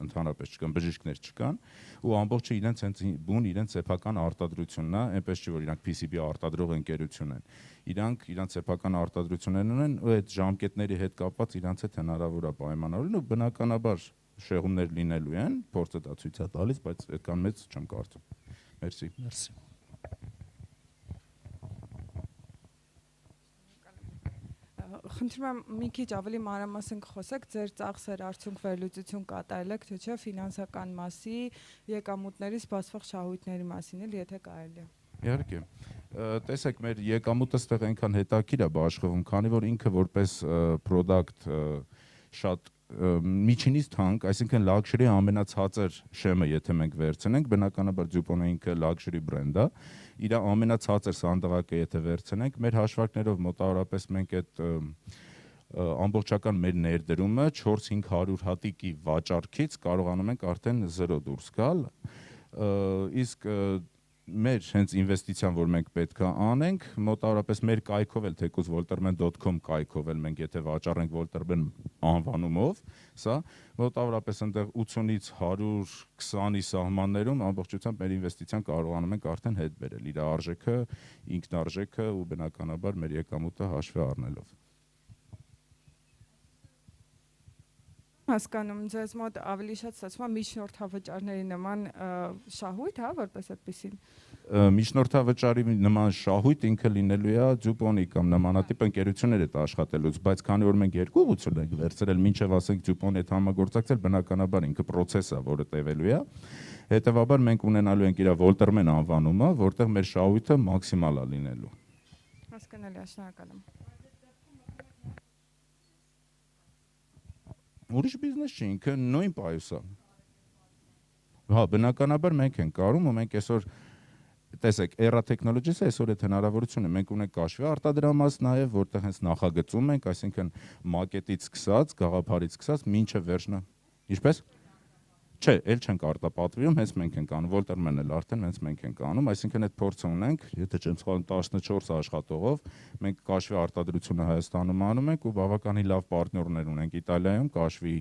ընդհանրապես չկան, բժիշկներ չկան, ու ամբողջը իրենց հենց բուն իրենց սեփական արտադրությունն է, այնպես չի որ իրանք PCB արտադրող ընկերություն են։ Իրանք իրենց սեփական արտադրություններն ունեն, ու այդ ժամկետների հետ կապված իրանց հետ հնարավոր է պայմանավորել, ու բնականաբար շեղումներ լինելու են, փորձը դա ցույց է տալիս, բայց այդքան մեծ չեմ կարծում։ Մերսի։ Մերսի։ Խնդրում եմ մի քիչ ավելի մանրամասն խոսեք, ձեր ծախսեր արդյունք վերլուծություն կատարել եք, թե չէ ֆինանսական մասի, եկամուտների սպասվող շահույթների մասին էլ եթե կարելի է։ Իհարկե։ Տեսեք, մեր եկամուտը ստեղ այնքան հետաքրքիր է բաշխվում, քանի որ ինքը որպես product շատ միջինից թանկ, այսինքն luxury ամենացածր շեմը, եթե մենք վերցնենք, բնականաբար Dupont-ը ինքը luxury brand է, իր ամենացածր սանդղակը եթե վերցնենք, մեր հաշվարկներով մոտավորապես մենք այդ ամբողջական մեր ներդրումը 4-500 հատիկի վաճառքից կարողանում ենք արդեն 0 դուրս գալ, իսկ մեր հենց ինվեստիցիան, որ մենք պետք է անենք, մոտավորապես մեր կայքով էլ թեկուզ volterman.com կայքով էլ մենք եթե վաճառենք Volterman անվանումով, սա մոտավորապես այնտեղ 80-ից 120-ի սահմաններում ամբողջությամբ մեր ինվեստիցիան կարողանում ենք արդեն հետ բերել իր արժեքը, ինքնարժեքը ու բնականաբար մեր եկամուտը հաշվի առնելով։ Հասկանում ձեզ մոտ ավելի շատ ստացվում է միջնորդավճարների նման շահույթ, հա, որպես այդպեսին։ Միջնորդավճարի նման շահույթ ինքը լինելու է ձուպոնի կամ նմանատիպ ընկերություններ հետ աշխատելուց, բայց քանի որ մենք երկու ուղղություն ենք վերցրել, մինչև ասենք ձուպոնի հետ համագործակցել, բնականաբար ինքը process է, որը տևելու է։ Հետևաբար մենք ունենալու ենք իր Volterman անվանումը, որտեղ մեր շահույթը մաքսիմալ է լինելու։ Հասկանալի է, շնորհակալ եմ։ Ուրիշ բիզնես չի, ինքը նույն պայուս է։ Հա, բնականաբար մենք ենք կարում ու մենք այսօր տեսեք, Era Technologies-ը այսօր այդ հնարավորությունը մենք ունենք կաշվի արտադրամաս նաև, որտեղ հենց նախագծում ենք, այսինքն մակետից սկսած, գաղափարից սկսած, մինչև վերջնա։ Ինչպես։ Չէ, էլ չենք արտապատվիրում, հենց մենք ենք անում, Volterman էլ արդեն հենց մենք ենք անում, այսինքն այդ փորձը ունենք, եթե չեմ սխալվում 14 աշխատողով, մենք կաշվի արտադրությունը Հայաստանում անում ենք ու բավականին լավ պարտներներ ունենք Իտալիայում, կաշվի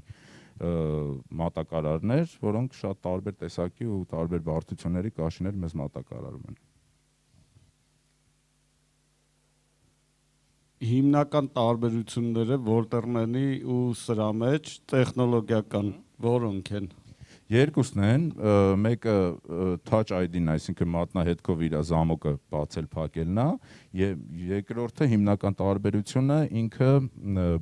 մատակարարներ, որոնք շատ տարբեր տեսակի ու տարբեր բարդությունների կաշիներ մեզ մատակարարում են։ Հիմնական տարբերությունները Volterman-ի ու սրա մեջ տեխնոլոգիական որոնք են։ Երկուսն են, մեկը Touch ID-ն, այսինքն մատնահետքով իր զամոկը բացել փակելն է, եւ երկրորդը հիմնական տարբերությունը ինքը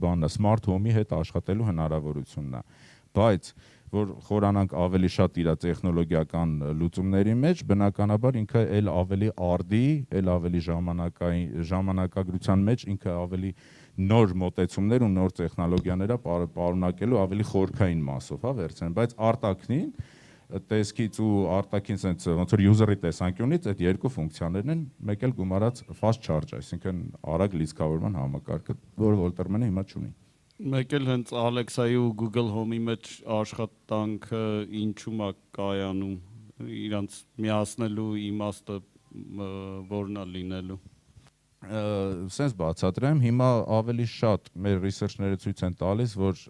բանն է, smart home-ի հետ աշխատելու հնարավորությունն է։ Բայց որ խորանանք ավելի շատ իր տեխնոլոգիական լուծումների մեջ, բնականաբար ինքը էլ ավելի արդի, էլ ավելի ժամանակագրության մեջ ինքը ավելի նոր մոտեցումներ ու նոր տեխնոլոգիաները պարունակելու ավելի խորքային մասով, հա, վերցնեն, բայց արտաքնին տեսքից ու արտաքին sense ոնց որ user-ի տեսանկյունից այդ երկու ֆունկցիաներն են, մեկ էլ գումարած fast charge, այսինքն արագ լիցքավորման համակարգը, որը Volterman-ը հիմա չունի։ Մեկ էլ հենց Alexa-ի ու Google Home-ի մեջ աշխատանքը ինչու՞մ է կայանում, իրանց միացնելու իմաստը որն է լինելու։ Սենց բացատրեմ, հիմա ավելի շատ մեր research-ները ցույց են տալիս, որ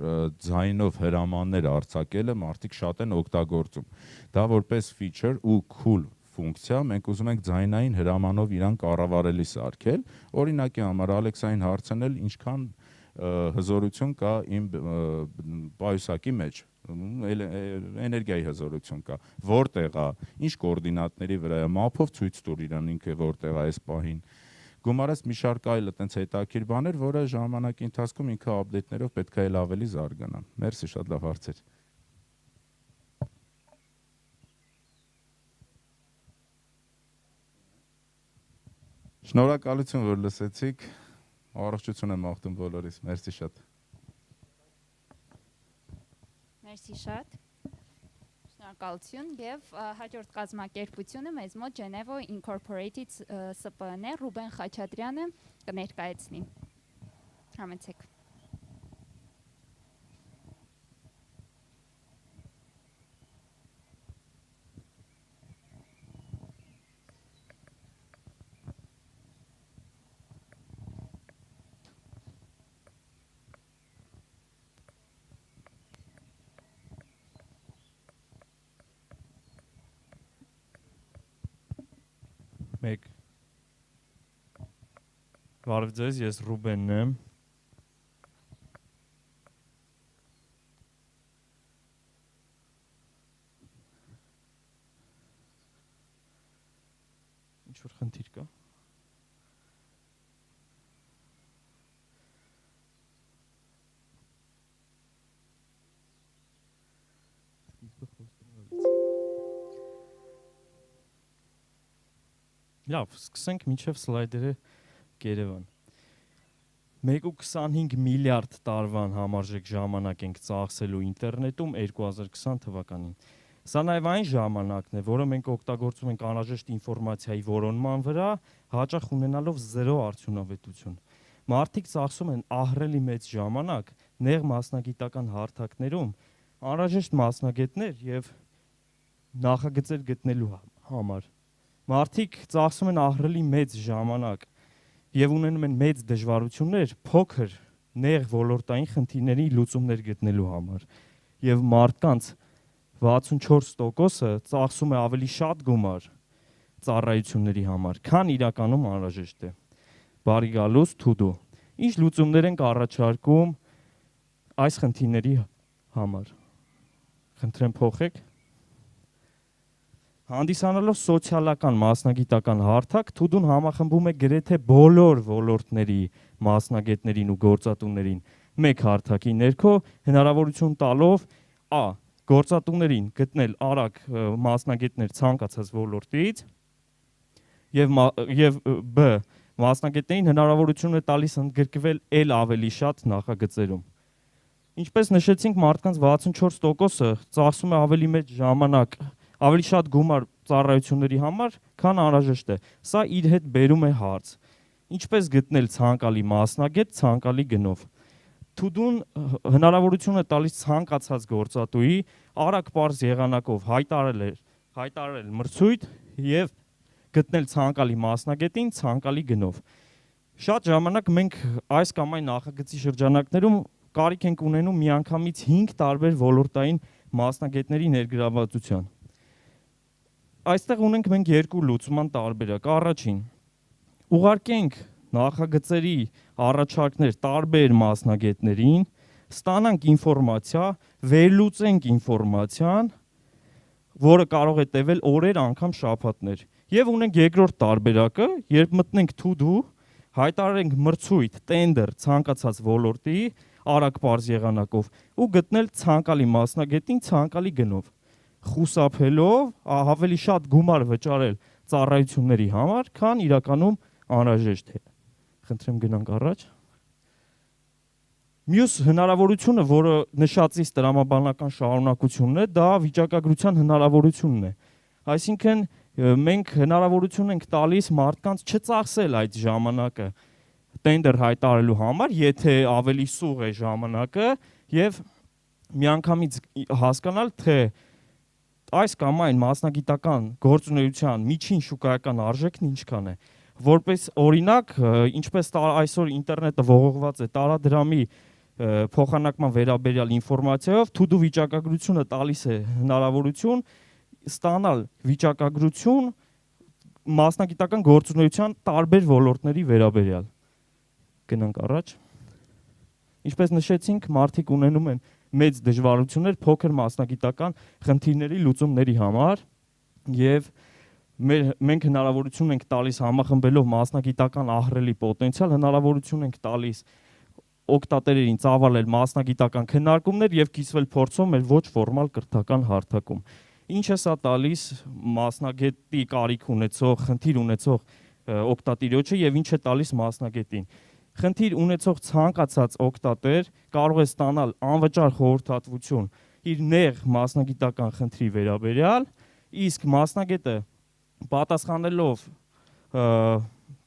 ձայնով հրամաններ արձակելը մարդիկ շատ են օգտագործում։ Դա որպես feature ու cool ֆունկցիա, մենք ուզում ենք ձայնային հրամանով իրան կառավարելի սարքել, օրինակի համար Alexa-ին հարցնել ինչքան հզորություն կա իմ պայուսակի մեջ, էներգիայի հզորություն կա, որտեղ է, ինչ կոորդինատների վրա է, մափով ցույց տուր իրան ինքը որտեղ է այս պահին։ Գումարած մի շարք այլ այտենց հետաքրքիր բաներ, որը ժամանակի ընթացքում ինքը ապդեյթներով պետք է ավելի զարգանա։ Մերսի, շատ լավ հարցեր։ Շնորհակալություն, որ լսեցիք։ Առողջություն եմ աղթում բոլորիս։ Մերսի շատ։ Մերսի շատ։ Շնորհակալություն եւ հաջորդ կազմակերպությունը մեզ մոտ Geneva Incorporated SPN-ը Ռուբեն Խաչատրյանը կներկայացնի։ Համեցեք։ Մեկ Բարև ձեզ, ես Ռուբենն եմ։ Ինչ-որ խնդիր կա։ Լավ, սկսենք մինչև սլայդերը կերևան։ 1.25 միլիարդ տարվան համարժեք ժամանակ ենք ծախսելու ինտերնետում 2020 թվականին։ Սա նաև այն ժամանակն է, որը մենք օգտագործում ենք անհրաժեշտ ինֆորմացիայի որոնման վրա, հաճախ ունենալով 0 արդյունավետություն։ Մարդիկ ծախսում են ահռելի մեծ ժամանակ նեղ մասնագիտական հարթակներում, անհրաժեշտ մասնագետներ եւ նախագծեր գտնելու համար։ Մարդիկ ծախսում են ահռելի մեծ ժամանակ եւ ունենում են մեծ դժվարություններ փոքր նեղ ոլորտային խնդիրների լուծումներ գտնելու համար եւ մարդկանց 64%-ը ծախսում է ավելի շատ գումար ծառայությունների համար, քան իրականում անհրաժեշտ է։ Բարի գալուս Թուդու։ Ինչ լուծումներ ենք առաջարկում այս խնդիրների համար։ Խնդրեմ փոխեք։ Հանդիսանալով սոցիալական մասնագիտական հարթակ, Թուդուն համախմբում է գրեթե բոլոր ոլորտների մասնագետներին ու գործատուներին մեկ հարթակի ներքո հնարավորություն տալով a. գործատուներին գտնել արագ մասնագետներ ցանկացած ոլորտից եւ b. մասնագետներին հնարավորություն է տալիս ընդգրկվել ել ավելի շատ նախագծերում։ Ինչպես նշեցինք, մարդկանց 64%-ը ծախսում է ավելի մեծ ժամանակ, ավելի շատ գումար ծառայությունների համար, քան անհրաժեշտ է։ Սա իր հետ բերում է հարց. ինչպես գտնել ցանկալի մասնագետ ցանկալի գնով։ Թուդուն հնարավորություն է տալիս ցանկացած գործատուի արագ պարզ եղանակով հայտարարել մրցույթ եւ գտնել ցանկալի մասնագետին ցանկալի գնով։ Շատ ժամանակ մենք այս կամ այն նախագծի շրջանակներում կարիք ենք ունենում միանգամից 5 տարբեր ոլորտային մասնագետների ներգրավվածության։ Այստեղ ունենք մենք երկու լուծման տարբերակ։ Առաջին, ուղարկենք նախագծերի առաջարկներ տարբեր մասնագետներին, ստանանք ինֆորմացիա, վերլուծենք ինֆորմացիան, որը կարող է տևել օրեր, անգամ շաբաթներ։ Եվ ունենք երկրորդ տարբերակը, երբ մտնենք Թուդու, հայտարարենք մրցույթ, տենդեր ցանկացած ոլորտի արագ պարզ եղանակով ու գտնել ցանկալի մասնագետին ցանկալի գնով, խուսափելով ավելի շատ գումար վճարել ծառայությունների համար, քան իրականում անհրաժեշտ է։ Խնդրեմ գնանք առաջ։ Մյուս հնարավորությունը, որը նշածից տրամաբանական շարունակությունն է, դա վիճակագրության հնարավորությունն է։ Այսինքն մենք հնարավորություն ենք տալիս մարդկանց չծախսել այդ ժամանակը տենդեր հայտարարելու համար, եթե ավելի սուղ է ժամանակը եւ միանգամից հասկանալ, թե այս կամ այն մասնագիտական գործունեության միջին շուկայական արժեքն ինչքան է։ Որպես օրինակ, ինչպես այսօր ինտերնետը ողողված է տարադրամի փոխանակման վերաբերյալ ինֆորմացիայով, Թուդու վիճակագրությունը տալիս է հնարավորություն ստանալ վիճակագրություն մասնագիտական գործունեության տարբեր ոլորտների վերաբերյալ։ Գնանք առաջ։ Ինչպես նշեցինք, մարդիկ ունենում են մեծ դժվարություններ փոքր մասնագիտական խնդիրների լուծումների համար եւ մենք հնարավորություն ենք տալիս համախմբելով մասնագիտական ահռելի պոտենցիալ, հնարավորություն ենք տալիս օգտատերերին ծավալել մասնագիտական քննարկումներ եւ կիսվել փորձով մեր ոչ ֆորմալ կրթական հարթակում։ Ինչ է սա տալիս մասնագետի կարիք ունեցող, խնդիր ունեցող օգտատիրոջը եւ ինչ է տալիս մասնագետին։ Խնդիր ունեցող ցանկացած օգտատեր կարող է ստանալ անվճար խորհրդատվություն իր նեղ մասնագիտական խնդրի վերաբերյալ, իսկ մասնագետը պատասխանելով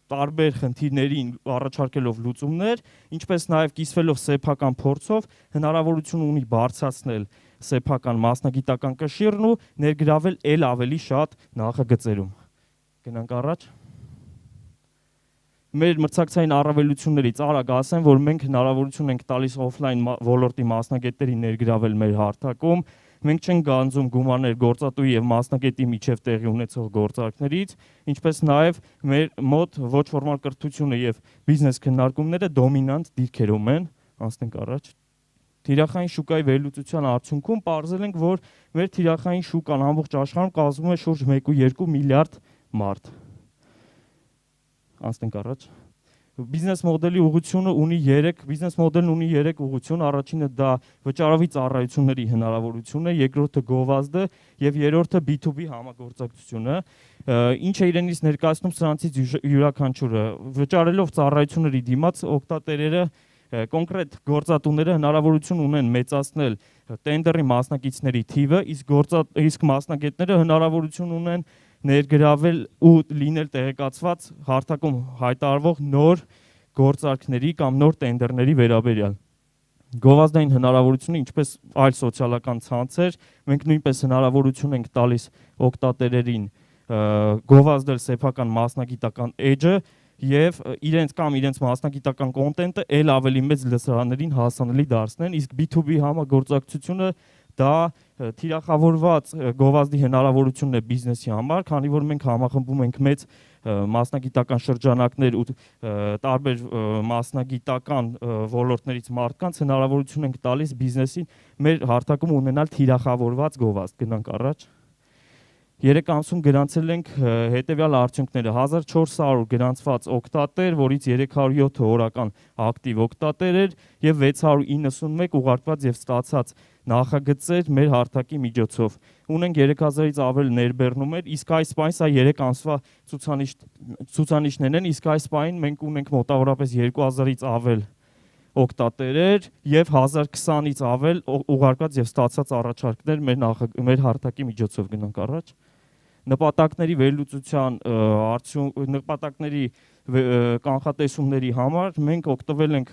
տարբեր խնդիրներին առաջարկելով լուծումներ, ինչպես նաև կիսվելով սեփական փորձով, հնարավորություն ունի բարձրացնել սեփական մասնագիտական կշիռն ու ներգրավել ել ավելի շատ նախագծերում։ Գնանք առաջ։ Մեր մրցակցային առավելություններից արագ ասեմ, որ մենք հնարավորություն ենք տալիս օֆլայն ոլորտի մասնագետներին ներգրավել մեր հարթակում։ Մենք չենք գանձում գումարներ գործատուի եւ մասնագետի միջև տեղի ունեցող գործարքներից, ինչպես նաև մեր մոտ ոչ ֆորմալ կրթությունը եւ բիզնես քննարկումները դոմինանտ դիրքերում են։ Անցնենք առաջ։ Թիրախային շուկայի վերլուծության արդյունքում պարզել ենք, որ մեր թիրախային շուկան ամբողջ աշխարհում կազմում է շուրջ 1.2 միլիարդ մարդ։ Անցնենք առաջ։ Բիզնես մոդելն ունի 3 ուղղություն, առաջինը դա վճարովի ծառայությունների հնարավորությունն է, երկրորդը գովազդը եւ երրորդը B2B համագործակցությունը, ինչը իրենից ներկայացնում սրանցից յուրաքանչյուրը, վճարելով ծառայությունների դիմաց օգտատերերը կոնկրետ գործատուները հնարավորություն ունեն մեծացնել տենդերի մասնակիցների թիվը, իսկ մասնագետները հնարավորություն ունեն ներգրավել ու լինել տեղեկացված հարթակում հայտարարվող նոր գործարքների կամ նոր տենդերների վերաբերյալ։ Գովազդային հնարավորությունը, ինչպես այլ սոցիալական ցանցեր, մենք նույնպես հնարավորություն ենք տալիս օգտատերերին գովազդել սեփական մասնագիտական edge-ը եւ իրենց մասնագիտական կոնտենտը ել ավելի մեծ լսարաններին հասանելի դարձնեն, իսկ B2B համագործակցությունը դա թիրախավորված գովազդի հնարավորությունն է բիզնեսի համար, քանի որ մենք համախմբում ենք մեծ մասնագիտական շրջանակներ ու տարբեր մասնագիտական ոլորտներից մարդկանց հնարավորություն ենք տալիս բիզնեսին մեր հարթակում ունենալ թիրախավորված գովազդ։ Գնանք առաջ։ 3 ամսում գրանցել ենք հետևյալ արդյունքները 1400 գրանցված օգտատեր, որից 307 օրական ակտիվ օգտատեր էր եւ 691 ուղարկված եւ ստացած նախագծեր մեր հարթակի միջոցով։ Ունենք 3000-ից ավել ներբեռնումներ, իսկ այս պայն սա 3 ամսվա ցուցանիշներն են, իսկ այս պայն մենք ունենք մոտավորապես 2000-ից ավել օգտատերեր եւ 1020-ից ավել ուղարկված եւ ստացած առաջարկներ մեր հարթակի միջոցով։ Գնանք առաջ։ Նպատակների վերլուծության նպատակների կանխատեսումների համար մենք օգտվել ենք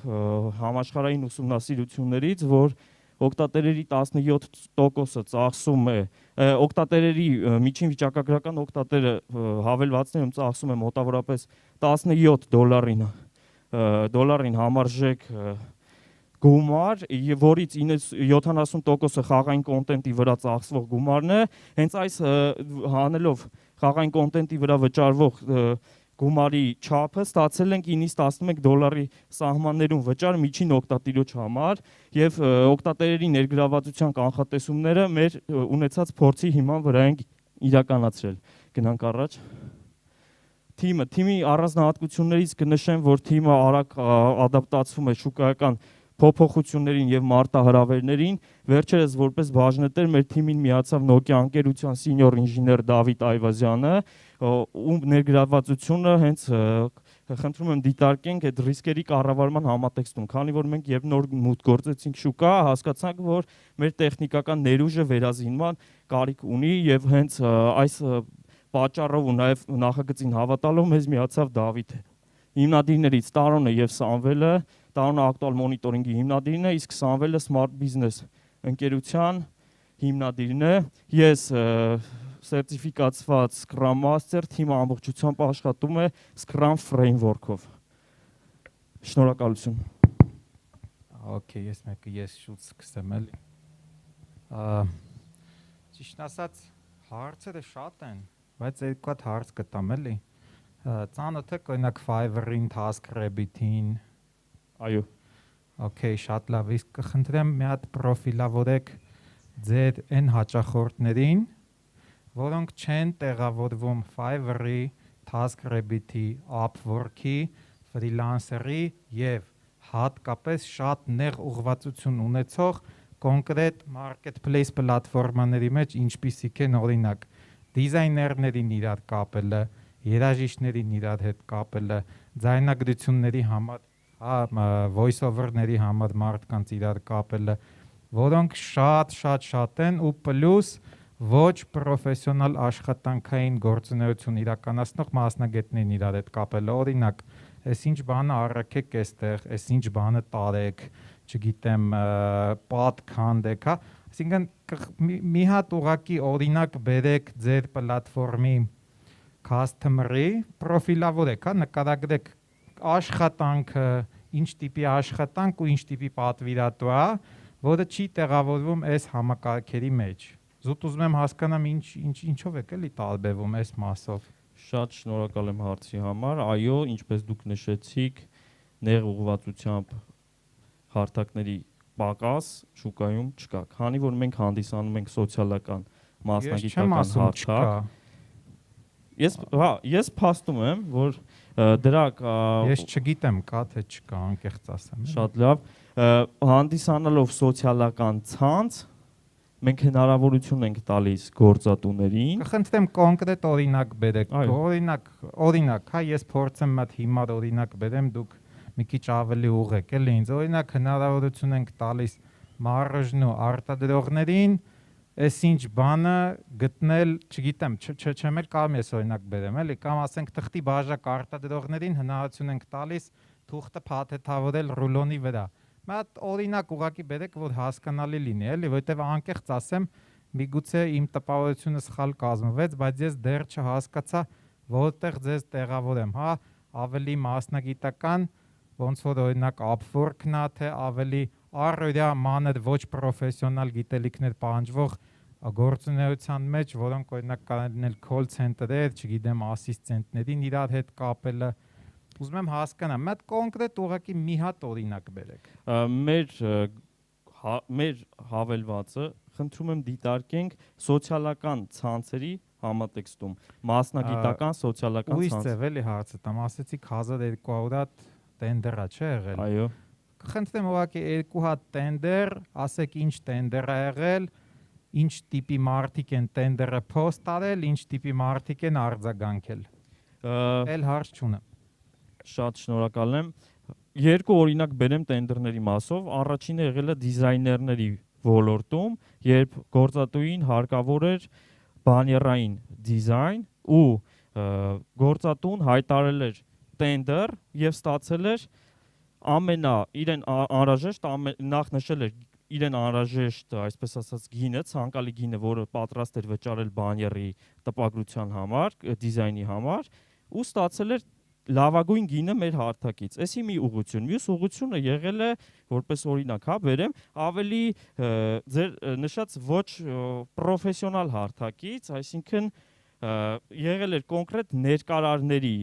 համաշխարհային ուսումնասիրություններից, որ օգտատերերի 17%-ը ծախսում է օգտատերերի միջին վիճակագրական օգտատերը հավելվածներում ծախսում է մոտավորապես $17 համարժեք գումար, որից 70%-ը խաղային կոնտենտի վրա ծախսվող գումարն է, հենց այս հանելով խաղային կոնտենտի վրա վճարվող գումարի չափը ստացել ենք 9-ից $11 սահմաններում վճար միջին օգտատիրոջ համար եւ օգտատերերի ներգրավվածության կանխատեսումները մեր ունեցած փորձի հիման վրա ենք իրականացրել։ Գնանք առաջ։ Թիմի առանձնահատկություններից կնշեմ, որ թիմը արագ ադապտացվում է շուկայական փոփոխություններին եւ մարտահրավերներին, վերջերս որպես բաժնետեր մեր թիմին միացավ Nokia ընկերության սենյոր ինժեներ Դավիթ Այվազյանը, ում ներգրավվածությունը հենց խնդրում եմ դիտարկենք այդ ռիսկերի կառավարման համատեքստում, քանի որ մենք երբ նոր մուտք գործեցինք շուկա, հասկացանք, որ մեր տեխնիկական ներուժը վերազինման կարիք ունի եւ հենց այս պատճառով ու նաեւ նախագծին հավատալով մեզ միացավ Դավիթը։ Հիմնադիրներից Տարոնը եւ Սամվելը, Տարոնը ակտուալ մոնիտորինգի հիմնադիրն է, իսկ Սամվելը Smart Business ընկերության հիմնադիրն է։ Ես սերտիֆիկացված Scrum Master, թիմը ամբողջությամբ աշխատում է Scrum Framework-ով։ Շնորհակալություն։ Okay, ես շուտ սկսեմ էլի։ Ճիշտ ասած, հարցերը շատ են, բայց երկու հատ հարց գտամ էլի։ Ծանոթ եք օրինակ Fiverr-ին, TaskRabbit-ին։ Այո։ Okay, շատ լավ։ Իսկ կխնդրեմ մի հատ պրոֆիլավորեք ձեր այն հաճախորդներին, որոնք չեն տեղավորվում Fiverr-ի, TaskRabbit-ի, Upwork-ի, Freelancer-ի եւ հատկապես շատ նեղ ուղղվածություն ունեցող կոնկրետ marketplace պլատֆորմաների մեջ, ինչպիսիք են օրինակ դիզայներներին իրար կապելը, երաժիշտներին իրար հետ կապելը, ձայնագրությունների համար, voice over-ների համար մարդկանց իրար կապելը, որոնք շատ են ու պլյուս ոչ պրոֆեսիոնալ աշխատանքային գործունեություն իրականացնող մասնագետներին իրար հետ կապելը, օրինակ, այս ինչ բանը առաքեք այստեղ, այս ինչ բանը տարեք, չգիտեմ, պատ քանդեք, հա, այսինքն մի հատ ուղակի օրինակ բերեք ձեր պլատֆորմի customer-ի, պրոֆիլավորեք, հա, նկարագրեք աշխատանքը, ինչ տիպի աշխատանք ու ինչ տիպի պատվիրատու է, որը չի տեղավորվում այս համակարգերի մեջ։ Զուտ ուզում եմ հասկանամ ինչով եք էլի տարբերվում այս մասով։ Շատ շնորհակալ եմ հարցի համար։ Այո, ինչպես դուք նշեցիք, նեղ ուղղվածությամբ հարթակների պակաս շուկայում չկա, քանի որ մենք հանդիսանում ենք սոցիալական մասնագիտական հարթակ։ Ես փաստում եմ, որ դրակ ես չգիտեմ կա թե չկա, անկեղծ ասեմ։ Շատ լավ, հանդիսանալով սոցիալական ցանց մենք հնարավորություն ենք տալիս գործատուներին։ Կխնդրեմ կոնկրետ օրինակ բերեք։ Օրինակ, հա, ես փորձեմ մատ հիմար օրինակ բերեմ, դուք մի քիչ ավելի ուղղեք էլի ինձ։ Օրինակ հնարավորություն ենք տալիս մարժն ու արտադրողներին այս ինչ բանը գտնել, չգիտեմ, չեմ էլ կամ ես օրինակ բերեմ, էլի, կամ ասենք թղթի բաժակ արտադրողներին հնարավորություն ենք տալիս թուղթը փաթեթավորել ռուլոնի վրա։ Մի հատ օրինակ ուղակի բերեք, որ հասկանալի լինի, էլի, որովհետև անկեղծ ասեմ, միգուցե իմ տպավորությունը սխալ կազմվեց, բայց ես դեռ չհասկացա, որտեղ ձեզ տեղավորեմ, հա, ավելի մասնագիտական, ոնց որ օրինակ Upwork-ն է, թե ավելի առօրյա մանր ոչ պրոֆեսիոնալ գիտելիքներ պահանջվող գործունեության մեջ, որոնք օրինակ կարող լինել call center-եր, չգիտեմ, ասիստենտներին իրար հետ կապելը, ուզում եմ հասկանամ, մի հատ կոնկրետ ուղղակի մի հատ օրինակ բերեք։ Մեր հավելվածը խնդրում եմ դիտարկենք սոցիալական ցանցերի համատեքստում, մասնագիտական սոցիալական ցանց։ Ույս ձև էլի հարցը, տամ ասեցիք 1200 հատ տենդեր է չէ եղել։ Այո։ Խնդրեմ ուղղակի 2 հատ տենդեր, ասեք ինչ տենդեր է եղել, ինչ տիպի մարդիկ են տենդերը post արել, ինչ տիպի մարդիկ են արձագանքել։ Էլ հարց չունեմ։ Շատ շնորհակալ եմ։ Երկու օրինակ բերեմ տենդերների մասով։ Առաջինը եղել է դիզայներների ոլորտում, երբ գործատուին հարկավոր էր բաներային դիզայն ու գործատուն հայտարարել էր տենդեր եւ ստացել էր իրեն անհրաժեշտ նախ նշել էր իրեն անհրաժեշտ, այսպես ասած, գինը, ցանկալի գինը, որը պատրաստ էր վճարել բաների տպագրության համար, դիզայնի համար, ու ստացել էր լավագույն գինը մեր հարթակից։ Էսի մի ուղղություն։ Մյուս ուղղությունը եղել է, որպես օրինակ, հա, բերեմ, ավելի ձեր նշած ոչ պրոֆեսիոնալ հարթակից, այսինքն եղել էր կոնկրետ ներկարարների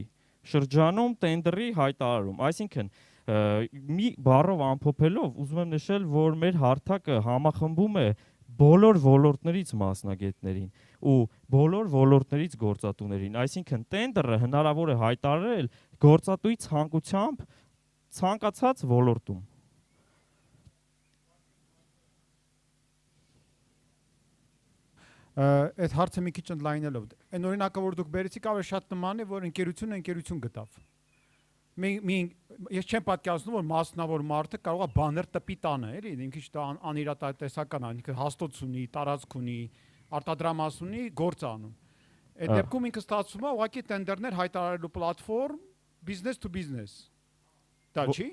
շրջանում տենդերի հայտարարում։ Այսինքն մի բառով ամփոփելով ուզում եմ նշել, որ մեր հարթակը համախմբում է բոլոր ոլորտներից մասնագետներին ու բոլոր ոլորտներից գործատուներին, այսինքն տենդերը հնարավոր է հայտարարել գործատուի ցանկությամբ ցանկացած ոլորտում։ Այդ հարցը մի քիչ ընդլայնելով, այն օրինակը որ դուք բերեցիք ավելի շատ նման է, որ ընկերություն գտավ։ Ես չեմ պատկերացնում, որ մասնավոր մարդը կարող է բաներ տպի տանը, էլի, ինքը քիչ անիրատեսական է, ինքը հաստոց ունի, տարածք ունի, արտադրամաս ունի, գործ անում։ Այդ դեպքում ինքը ստացվում է ուղղակի տենդերներ հայտարարելու պլատֆորմ business to business։ Դա չի։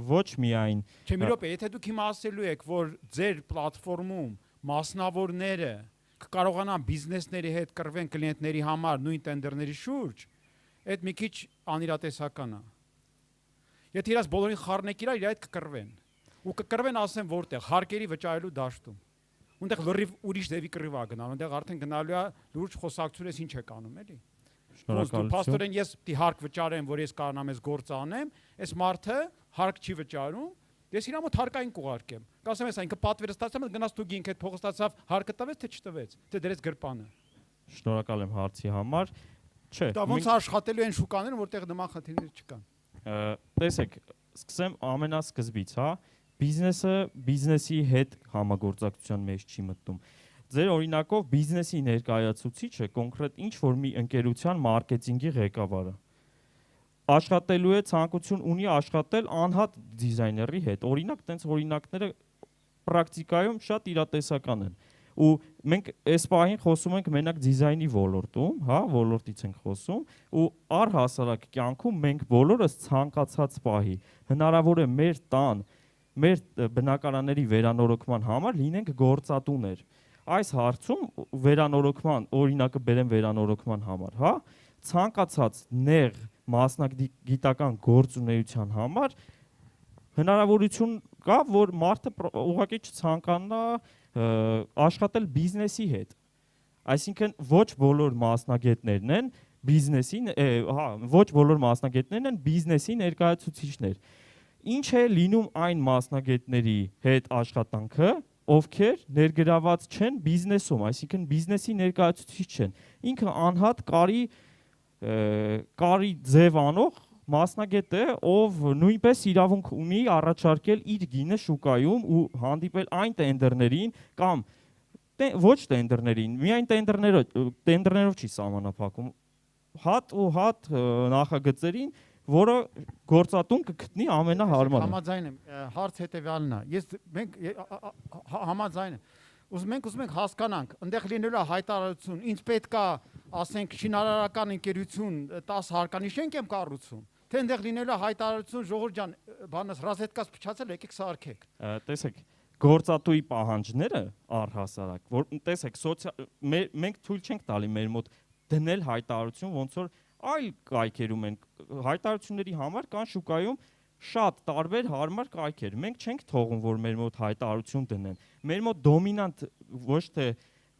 Ոչ միայն։ Չէ, մի րոպե, եթե դուք հիմա ասելու եք, որ ձեր պլատֆորմում մասնավորները կկարողանան բիզնեսների հետ կռվեն կլիենտների համար նույն տենդերների շուրջ, այդ մի քիչ անիրատեսական է։ Եթե իրաց բոլորին խառնեք իրար հետ կկռվեն։ Ու կկռվեն ասեմ որտեղ, հարկերի վճարելու դաշտում։ Ունդեղ լրիվ ուրիշ ձևի կռիվ է գնալ, ունդեղ արդեն գնալու է լուրջ խոսակցություն, ես ինչ եք անում, էլի։ Շնորհակալություն։ Փաստորեն ես պիտի հարկ վճարեմ, որ ես կարողանամ այս գործը անեմ, այս մարդը հարկ չի վճարում, ես իր մոտ հարկային կուղարկեմ։ Կասեմ ես այնքը պատվերը ստացավ, գնաց դու գինք այդ փողը ստացավ, հարկը տվեց թե չտվեց, թե դրեց գրպանը։ Շնորհակալ եմ հարցի համար։ Չէ։ Դա ոնց աշխատելու են շուկաները, որտեղ նման խնդիրներ չկան։ Տեսեք, սկսեմ ամենասկզբից, հա, բիզնեսը բիզնեսի հետ համագործակցության մեջ չի մտնում։ Ձեր օրինակով բիզնեսի ներկայացուցիչը կոնկրետ ինչ որ մի ընկերության մարքեթինգի ղեկավարը աշխատելու է, ցանկություն ունի աշխատել անհատ դիզայների հետ։ Օրինակ, տենց օրինակները պրակտիկայում շատ իրատեսական են։ Ու մենք այս պահին խոսում ենք մենակ դիզայնի ոլորտում, հա, ոլորտից ենք խոսում, ու առհասարակ կյանքում մենք բոլորս ցանկացած պահի հնարավոր է մեր տան, մեր բնակարանների վերանորոգման համար լինենք գործատուներ։ Այս հարցում վերանորոգման օրինակը բերեմ վերանորոգման համար, հա, ցանկացած նեղ մասնագիտական գործունեության համար հնարավորություն կա, որ մարդը ուղղակի չցանկանա աշխատել բիզնեսի հետ։ Այսինքն ոչ բոլոր մասնագետներն են բիզնեսի ներկայացուցիչներ։ Ինչ է լինում այն մասնագետների հետ աշխատանքը, ովքեր ներգրաված չեն բիզնեսում, այսինքն բիզնեսի ներկայացուցիչ չեն։ Ինքը անհատ կարի ձև անող մասնագետ է, ով նույնպես իրավունք ունի առաջարկել իր գինը շուկայում ու հանդիպել այն տենդերներին կամ ոչ տենդերներին, միայն տենդերներով չի սահմանափակում, հատ ու հատ նախագծերին, որը գործատուն կգտնի ամենահարմարը։ Համաձայն եմ, հարց հետևյալն է։ Մենք համաձայն եմ։ Մենք ուզում ենք հասկանանք, այնտեղ լինելու է հայտարարություն, ինձ պետք է, ասենք, շինարարական ընկերություն 10 հարկանիշենք եմ կառուցում, թե այնտեղ լինելու է հայտարարություն, ժողովուրդ ջան, բանս ռազետկաս փչացել, եկեք սարքեք։ Տեսեք, գործատուի պահանջները առհասարակ, որ տեսեք, մենք թույլ չենք տալի մեր մոտ դնել հայտարարություն, ոնց որ այլ կայքերում են հայտարարությունների համար կան շուկայում շատ տարբեր հարմար կայքեր։ Մենք չենք թողում, որ մեր մոտ հայտարարություն դնեն։ Մեր մոտ դոմինանտ ոչ թե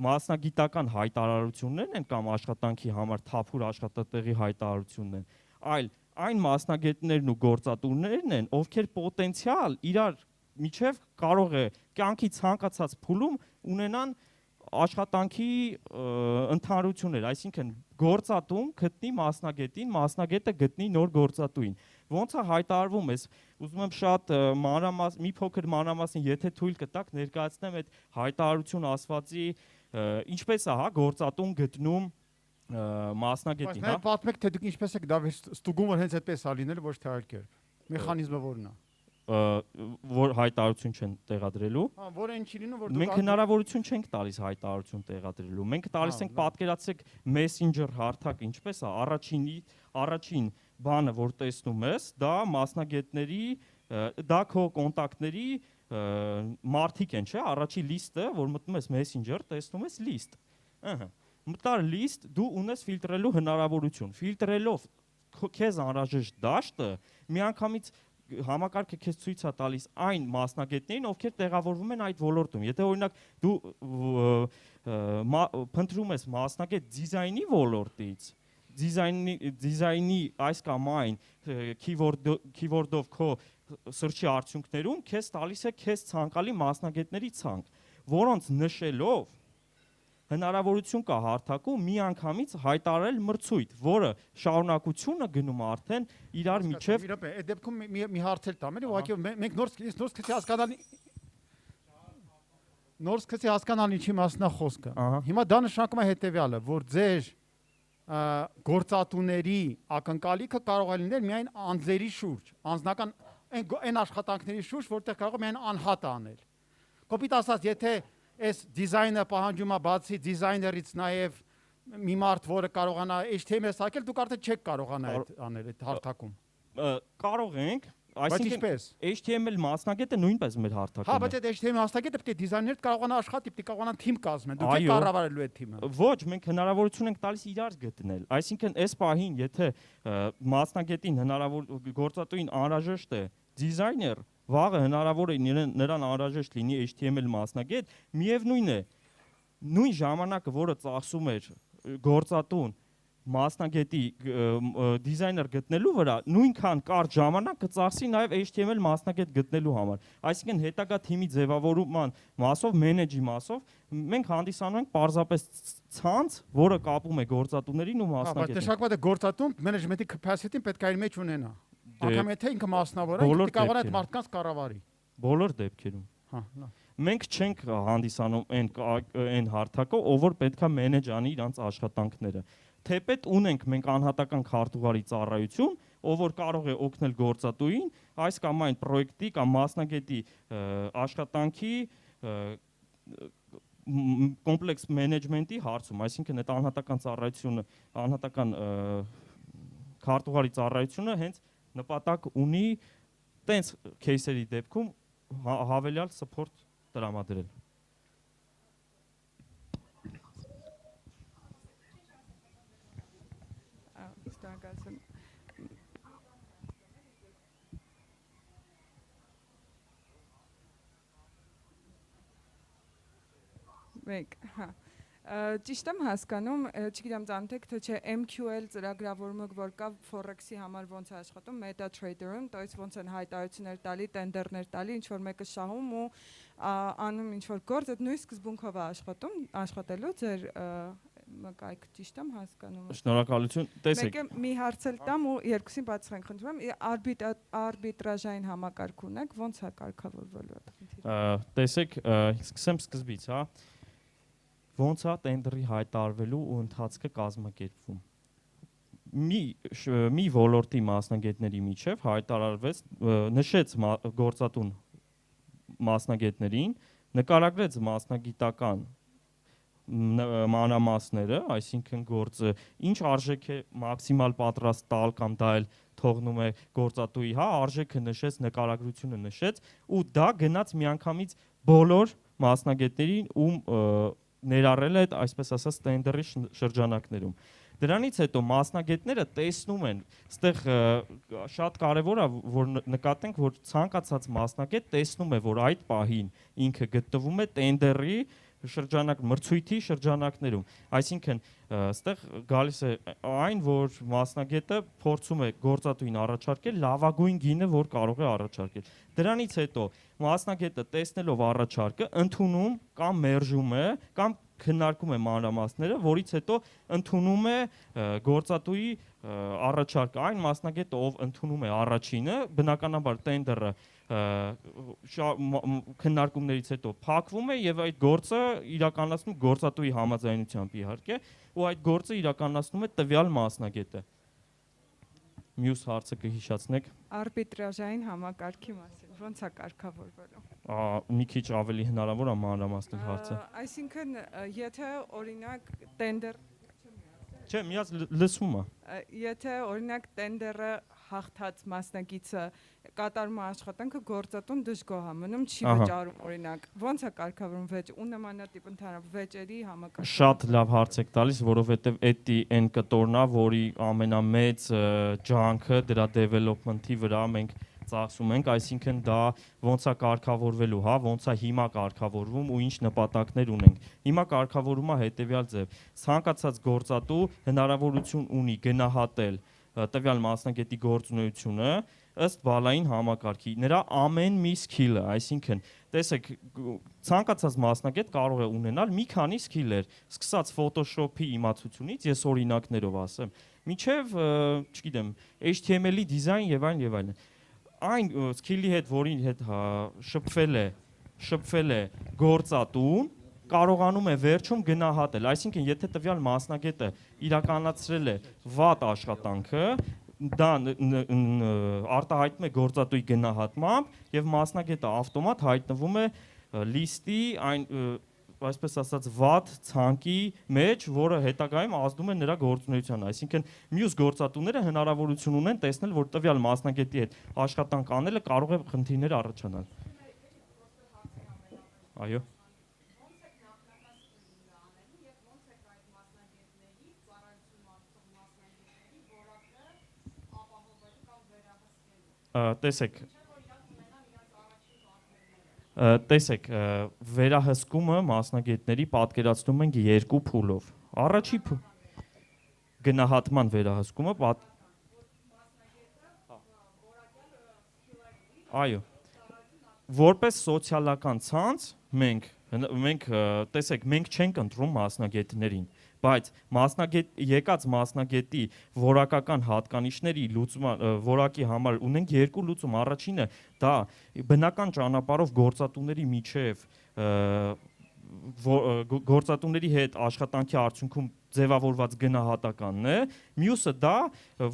մասնագիտական հայտարարություններն են կամ աշխատանքի համար թափուր աշխատատեղի հայտարարությունն են, այլ այն մասնագետներն ու գործատուներն են, ովքեր պոտենցիալ իրար միջև կարող է կյանքի ցանկացած փուլում ունենան աշխատանքի ընդհանրություններ, այսինքն գործատուն գտնի մասնագետին, մասնագետը գտնի նոր գործատուին։ Ոնց է հայտարարվում, ես ուզում եմ շատ մի փոքր մանրամասն, եթե թույլ կտաք, ներկայացնեմ այդ հայտարարություն ասվածի ինչպես է, հա, գործատուն գտնում մասնագետին, հա։ Բայց պատմեք, թե դուք ինչպես եք դա ստուգում, որ հենց այդպես է լինել, ոչ թե այլ կերպ։ Մեխանիզմը որն է։ Որ հայտարարություն չեն տեղադրելու։ Հա, որ այն չի լինում, որ դուք մենք հնարավորություն չենք տալիս հայտարարություն տեղադրելու։ Մենք տալիս ենք, պատկերացրեք Messenger հարթակ ինչպես է, առաջին բանը, որ տեսնում ես, դա մասնագետների, դա քո կոնտակտների մարդիկ են, չէ՞, առաջի լիստը, որ մտնում ես Messenger, տեսնում ես լիստ։ Ահա։ Մտար լիստ, դու ունես ֆիլտրելու հնարավորություն։ Ֆիլտրելով քեզ անհրաժեշտ դաշտը, միանգամից համակարգը քեզ ցույց է տալիս այն մասնագետներին, ովքեր տեղավորվում են այդ ոլորտում։ Եթե օրինակ դու փնտրում ես մասնագետ դիզայնի ոլորտից, դիզայնի այս կամ այն քիվորդով քո սրճի արդյունքներում քեզ տալիս է քեզ ցանկալի մասնագետների ցանկ, որոնց նշելով հնարավորություն կա հարթակում միանգամից հայտարարել մրցույթ, որը շարունակությունը գնում արդեն իրար միջև։ Այդ դեպքում մի հարց էլ տամ, ուղղակի մենք նոր սկսեցի հասկանալ ինչի մասն է խոսքը։ Հիմա դա նշանակում է հետևյալը, որ ձեր գործատուների ակնկալիքը կարող է լինել միայն անձերի շուրջ, անձնական այն աշխատանքների շուրջ, որտեղ կարող է միայն անհատ անել։ Կոպիտ ասած, եթե այս դիզայնը պահանջում է բացի դիզայներից նաև մի մարդ, որը կարողանա HTML սարքել, դուք արդեն չեք կարողանա անել այդ հարթակում։ Կարող ենք, այսինքն HTML մասնագետը նույնպես մեր հարթակում է։ Հա, բայց այդ HTML մասնագետը պետք է դիզայներդ կարողանա աշխատի, պետք է կարողանա թիմ կազմել։ Դուք եք կառավարելու այդ թիմը։ Ոչ, մենք հնարավորություն ենք տալիս իրար գտնել։ Այսինքն այս պահին, եթե մասնագետին գործատուին անհրաժեշտ է դիզայներ, վաղը հնարավոր է նրան անհրաժեշտ լինի HTML մասնագետ, միևնույն է, նույն ժամանակը, որը ծախսում էր գործատուն մասնագետի դիզայներ գտնելու վրա, նույնքան կարճ ժամանակ կծախսի նաև HTML մասնագետ գտնելու համար։ Այսինքն հետագա թիմի ձևավորման մասով, մենեջի մասով, մենք հանդիսանում ենք պարզապես ցանց, որը կապում է գործատուներին ու մասնագետին։ Բայց նշանակում է գործատուն մենեջմենտի capacity-ն պետք է իր մեջ ունենա։ Ակամ եթե ինքը մասնավոր է, ինքը կարող է այդ մարդկանց կառավարի։ Բոլոր դեպքերում։ Հա, մենք չենք հանդիսանում այն հարթակը, ով որ պետքա մենեջ անի իրանց աշխատանքները։ Թեպետ ունենք մենք անհատական քարտուղարի ծառայություն, ով որ կարող է օգնել գործատուին այս կամ այն պրոյեկտի կամ մասնագետի աշխատանքի կոմպլեքս մենեջմենտի հարցում, այսինքն այդ անհատական ծառայությունը, անհատական քարտուղարի ծառայությունը հենց նպատակ ունի տենց кейսերի դեպքում հավելյալ support տրամադրել։ Մեկ, հա։ Ճիշտ եմ հասկանում, չգիտեմ ծանոթ եք թե չէ MQL ծրագրավորումը, որ կա Forex-ի համար ոնց է աշխատում, MetaTrader-ում, то есть ոնց են հայտարարություններ տալի, տենդերներ տալի, ինչ որ մեկը շահում ու անում ինչ որ գործ, այդ նույն սկզբունքով է աշխատելու ձեր մկայք, ճիշտ եմ հասկանում։ Շնորհակալություն, տեսեք։ Մեկը մի հարց էլ տամ ու երկուսին բացառենք, խնդրում եմ, արբիտրաժային համակարգ ունեք, ոնց է կարգավորվելու այդ խնդիրը։ Տեսեք, սկսեմ սկզբից, հա։ Ոնց է տենդերի հայտարարվելու ու ընթացքը կազմակերպվում։ Մի ոլորտի մասնագետների միջև հայտարարվեց, նշեց գործատուն մասնագետներին, նկարագրեց մասնագիտական մանրամասները, այսինքն գործը ինչ արժեք է մաքսիմալ պատրաստ տալ կամ դա էլ թողնում է գործատուի, հա, արժեքը նշեց, նկարագրությունը նշեց ու դա գնաց միանգամից բոլոր մասնագետներին ում ներառել է այդ այսպես ասած տենդերի շրջանակներում։ Դրանից հետո մասնագետները տեսնում են, այստեղ շատ կարևոր է որ նկատենք, որ ցանկացած մասնագետ տեսնում է, որ այդ պահին ինքը գտնվում է տենդերի շրջանակ մրցույթի շրջանակներում, այսինքն այստեղ գալիս է այն, որ մասնագետը փորձում է գործատուին առաջարկել լավագույն գինը, որ կարող է առաջարկել։ Դրանից հետո մասնագետը տեսնելով առաջարկը ընդունում կամ մերժում է կամ քննարկում է մանրամասները, որից հետո ընդունում է գործատուի առաջարկը։ Այն մասնագետը, ով ընդունում է առաջինը, բնականաբար տենդերը քննարկումներից հետո փակվում է եւ այդ գործը իրականացնում գործատուի համաձայնությամբ իհարկե, ու այդ գործը իրականացնում է տվյալ մասնագետը։ Մյուս հարցը կհիշացնեք։ Արբիտրաժային համակարգի մասին, ո՞նց է կարգավորվելու։ Մի քիչ ավելի հնարավոր է մանրամասնել հարցը։ Այսինքն, եթե օրինակ տենդեր Չէ, միած լսում է։ Եթե օրինակ տենդերը հաղթած մասնակիցը կատարում է աշխատանքը, գործատուն դժգոհ է մնում, չի վճարում օրինակ։ Ո՞նց է կարգավորվում վեճ ու նմանատիպ ընդհանրապես վեճերի համակարգ։ Շատ լավ հարց եք տալիս, որովհետև էդի այն կտորնա, որի ամենամեծ ջանքը դրա development-ի վրա մենք ծախսում ենք, այսինքն դա ոնց է կարգավորվելու, հա, ոնց է հիմա կարգավորվում ու ինչ նպատակներ ունենք։ Հիմա կարգավորումը հետևյալ ձև. ցանկացած գործատու հնարավորություն ունի գնահատել տվյալ մասնագետի գործունեությունը ըստ բալային համակարգի, նրա ամեն մի սկիլը, այսինքն, տեսեք, ցանկացած մասնագետ կարող է ունենալ մի քանի սկիլեր, սկսած Photoshop-ի իմացությունից, ես օրինակներով ասեմ, մինչև, չգիտեմ, HTML-ի դիզայն եւ այլն եւ այլն։ Այն սկիլի հետ, որին հետ շփվել է գործատուն, կարողանում է վերջում գնահատել, այսինքն եթե տվյալ մասնագետը իրականացրել է վատ աշխատանքը, դա արտահայտվում է գործատուի գնահատմամբ եւ մասնագետը ավտոմատ հայտնվում է լիստի այն այսպես ասած վատ ցանկի մեջ, որը հետագայում ազդում է նրա գործունեությանը, այսինքն մյուս գործատուները հնարավորություն ունեն տեսնել, որ տվյալ մասնագետի հետ աշխատանք անելը կարող է խնդիրներ առաջանալ։ Այո։ Տեսեք, վերահսկումը մասնագետների պատկերացնում ենք երկու փուլով։ Առաջի գնահատման վերահսկումը Այո։ Որպես սոցիալական ցանց մենք տեսեք, մենք չենք ընտրում մասնագետներին, բայց եկած մասնագետի որակական հատկանիշների լուծման որակի համար ունենք երկու լուծում։ Առաջինը դա բնական ճանապարհով գործատուների միջև գործատուների հետ աշխատանքի արդյունքում ձևավորված գնահատականն է, մյուսը դա,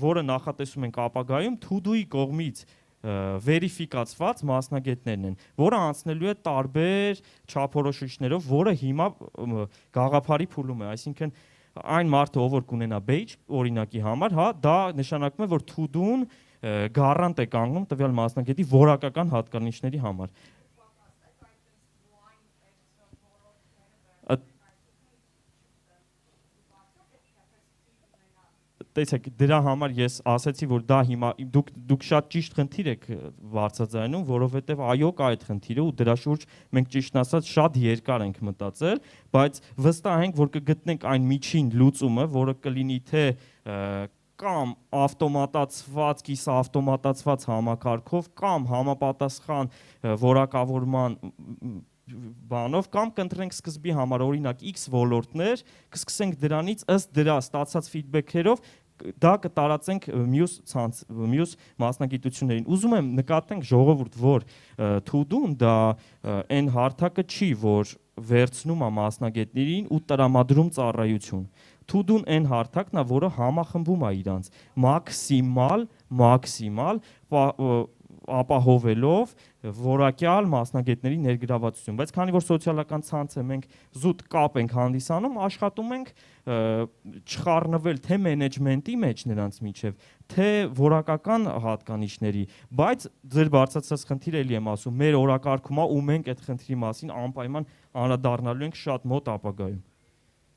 որը նախատեսում ենք ապագայում թուդուի կողմից վերիֆիկացված մասնագետներն են, որը անցնելու է տարբեր չափորոշիչներով, որը հիմա գաղափարի փուլում է, այսինքն այն մարդը, ով որ կունենա badge օրինակի համար, հա, դա նշանակում է, որ թուդուն գարանտ է կանգնում տվյալ մասնագետի որակական հատկանիշների համար։ Տեսեք, դրա համար ես ասացի, որ դա հիմա դուք շատ ճիշտ խնդիր եք բարձրաձայնում, որովհետև այո կա այդ խնդիրը ու դրա շուրջ մենք ճիշտն ասած շատ երկար ենք մտածել, բայց վստահ ենք, որ կգտնենք այն միջին լուծումը, որը կլինի թե կամ ավտոմատացված, կիսաավտոմատացված համակարգով կամ համապատասխան որակավորման բանով կամ կընտրենք սկզբի համար օրինակ X ոլորտներ, կսկսենք դրանից ըստ դրա ստացած ֆիդբեքերով դա կտարածենք մյուս մասնագիտություններին։ Ուզում եմ նկատենք ժողովուրդ, որ թուդուն դա այն հարթակը չի, որ վերցնում է մասնագետներին ու տրամադրում ծառայություն։ Թուդուն այն հարթակն է, որը համախմբում է իրանց մաքսիմալ ապահովելով որակյալ մասնագետների ներգրավվածություն, բայց քանի որ սոցիալական ցանցը մենք զուտ կապ ենք հանդիսանում, աշխատում ենք չխառնվել թե մենեջմենտի մեջ նրանց միջև, թե որակական հատկանիշների, բայց ձեր բարձրացած խնդիրը էլի եմ ասում, մեր օրակարգում է ու մենք այդ խնդրի մասին անպայման անդրադառնալու ենք շատ մոտ ապագայում։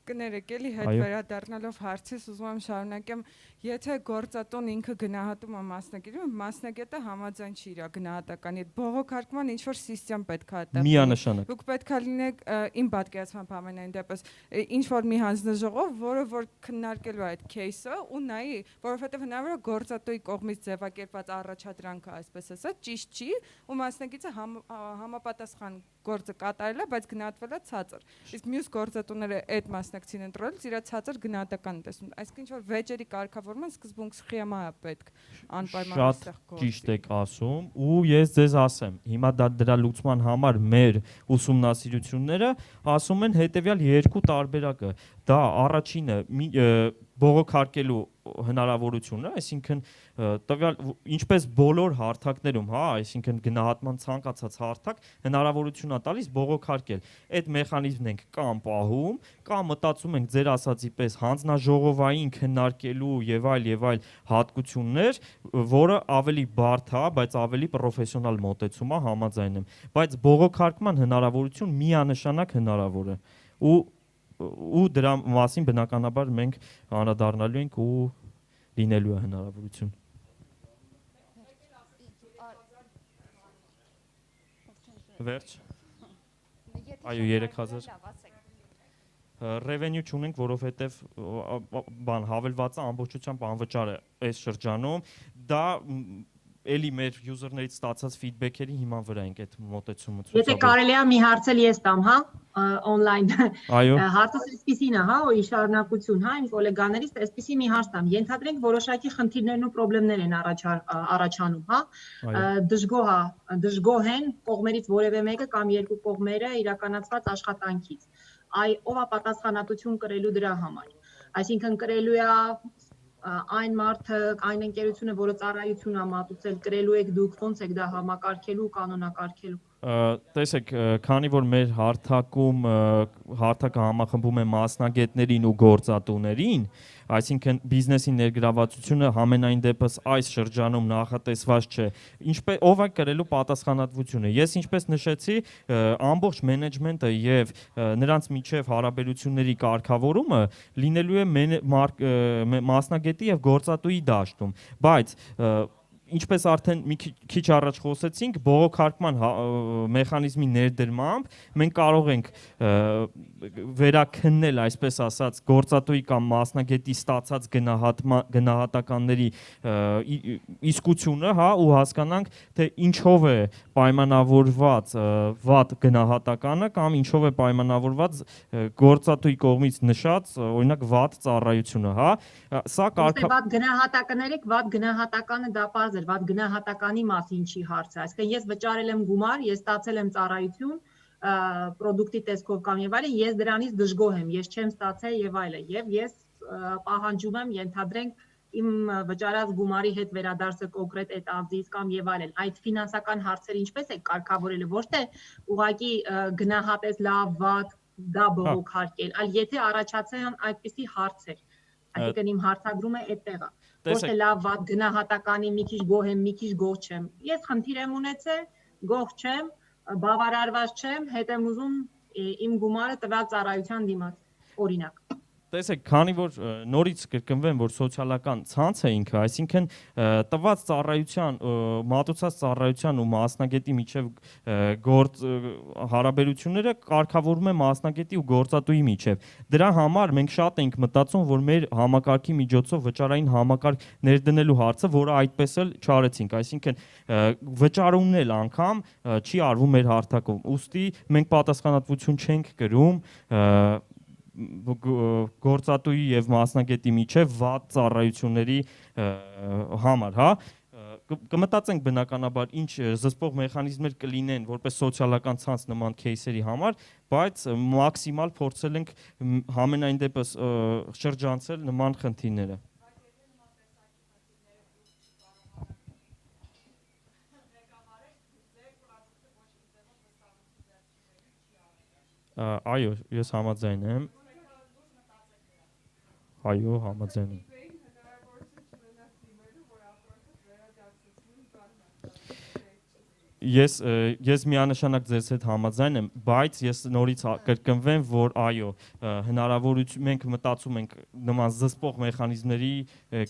Կներեք, էլի հետ վերադառնալով հարցից ուզում եմ շարունակեմ, եթե գործատուն ինքը գնահատում է մասնագետին, մասնագետը համաձայն չի իր գնահատականի հետ, բողոքարկման ինչ որ սիստեմ պետք է այդտեղ։ Միանշանակ։ Դուք պետք է լինեք իմ պատկերացմամբ ամենայն դեպս ինչ որ մի հանձնաժողով, որը որ քննարկելու է այդ кейսը ու նայի, որովհետև հնարավոր է գործատուի կողմից ձևակերպված առաջադրանքը, այսպես ասած, ճիշտ չի, ու մասնագետը համապատասխան գործը կատարել է, բայց գնահատվել է ցածր։ Իսկ մյուս գործատուները այդ մասնակցին ընտրելուց իր ցածր գնահատական տեսնում։ Այսինքն ինչ որ վեճերի կարգավորման սկզբունք սխեմա է պետք անպայման այստեղ գործի։ Շատ ճիշտ եք ասում, ու ես ձեզ ասեմ, հիմա դրա լուծման համար մեր ուսումնասիրությունները ասում են հետեւյալ երկու տարբերակը։ Դա առաջինը բողոքարկելու հնարավորությունը, այսինքն տվյալ ինչպես բոլոր հարթակներում, հա, այսինքն գնահատման ցանկացած հարթակ հնարավորություն է տալիս բողոքարկել։ Այդ մեխանիզմն ենք կամ պահում, կամ մտածում ենք ձեր ասածի պես հանձնաժողովային քննարկելու եւ այլ հատկություններ, որը ավելի բարդ է, բայց ավելի պրոֆեսիոնալ մոտեցում է, համաձայն եմ, բայց բողոքարկման հնարավորություն միանշանակ հնարավոր է։ Ու դրա մասին բնականաբար մենք անդրադառնալու ենք ու լինելու է հնարավորություն։ Վերջ։ Այո, 3000։ Revenue չունենք, որովհետև հավելվածը ամբողջությամբ անվճար է այս շրջանում։ Դա էլի մեր user-ներից ստացած feedback-երի հիման վրա ենք այդ մոտեցումը ցույց տալու։ Եթե կարելի է մի հարց էլ ես տամ, հա, on-line։ Այո։ Հարցը այսպեսին է, հա, ու ի շարունակություն, հա, իմ գոլեգաներից այսպեսի մի հարց տամ։ Ենթադրենք որոշակի խնդիրներն ու խնդիրներ են առաջանում, հա։ Դժգոհ են կողմերից որևէ մեկը կամ երկու կողմերը իրականացված աշխատանքից։ Ով է պատասխանատվություն կրելու դրա համար։ Այսինքն կրելու է այն մարդը, այն ընկերությունը, որը ծառայություն է մատուցել, կրելու եք դուք, ոնց եք դա համակարգելու, կանոնակարգելու։ Տեսեք, քանի որ մեր հարթակը համախմբում է մասնագետներին ու գործատուներին, այսինքն բիզնեսի ներգրավվածությունը համենայն դեպս այս շրջանում նախատեսված չէ։ Ով է կրելու պատասխանատվությունը։ Ես ինչպես նշեցի, ամբողջ մենեջմենտը եւ նրանց միջև հարաբերությունների կարգավորումը լինելու է մասնագետի եւ գործատուի դաշտում, բայց ինչպես արդեն մի քիչ առաջ խոսեցինք, բողոքարկման մեխանիզմի ներդրմամբ մենք կարող ենք վերաքննել, այսպես ասած, գործատուի կամ մասնագետի ստացած գնահատականների իսկությունը, հա, ու հասկանանք, թե ինչով է պայմանավորված վատ գնահատականը կամ ինչով է պայմանավորված գործատուի կողմից նշած, օրինակ, վատ ծառայությունը, հա։ Սա վատ գնահատականներեք, վատ գնահատականը դա պարզ էր, վատ գնահատականի մասին չի հարցը, այսինքն ես վճարել եմ գումար, ես ստացել եմ ծառայություն, պրոդուկտի տեսքով կամ եւ այլն, ես դրանից դժգոհ եմ, ես չեմ ստացել եւ այլն, եւ ես պահանջում եմ, ենթադրենք, իմ վճարած գումարի հետ վերադարձը կոնկրետ այդ անձից կամ եւ այլն։ Այդ ֆինանսական հարցերը ինչպես է կարգավորելը, ոչ թե ուղղակի գնահատես լավ, վատ, դա բողոքարկել, այլ եթե առաջացան այդպիսի հարցեր, այսինքն իմ հարցադրումը այդտեղ է։ Ոչ թե լավ վատ գնահատականի մի քիչ գոհ եմ, մի քիչ գոհ չեմ։ Ես խնդիր եմ ունեցել, գոհ չեմ, բավարարված չեմ, հետ եմ ուզում իմ գումարը տվյալ ծառայության դիմաց, օրինակ։ Տեսեք, քանի որ նորից կրկնվեմ, որ սոցիալական ցանց է ինքը, այսինքն տված ծառայության, մատուցած ծառայության ու մասնագետի միջև հարաբերությունները կարգավորվում է մասնագետի ու գործատուի միջև։ Դրա համար մենք շատ ենք մտածում, որ մեր համակարգի միջոցով վճարային համակարգ ներդնելու հարցը, որը այդպես էլ չարեցինք, այսինքն վճարումն էլ անգամ չի արվում մեր հարթակում։ Ուստի մենք պատասխանատվություն չենք կրում գործատուի եւ մասնագետի միջև վատ ծառայությունների համար, հա, կմտածենք բնականաբար ինչ զսպող մեխանիզմներ կլինեն որպես սոցիալական ցանց նման кейսերի համար, բայց մաքսիմալ փորձել ենք համենայն դեպս շրջանցել նման խնդիրները։ Այո, ես համաձայն եմ։ Այո, համաձայն եմ։ Ես միանշանակ ձեզ հետ համաձայն եմ, բայց ես նորից կրկնվեմ, որ այո, հնարավորություն մենք մտածում ենք նման զսպող մեխանիզմների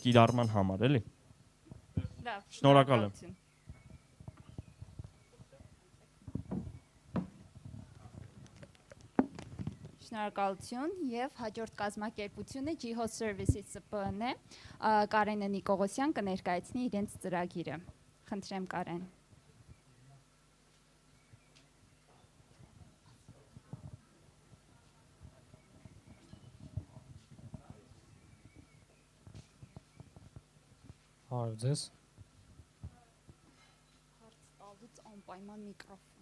կիրառման համար, էլի։ Շնորհակալ եմ։ Շնորհակալություն եւ հաջորդ կազմակերպությունը J-Host Services ՍՊԸ-ն է։ Կարենը Նիկողոսյան կներկայացնի իրենց ծրագիրը։ Խնդրեմ Կարեն։ Հարց ձեզ։ Հարց տալուց անպայման միկրոֆոն։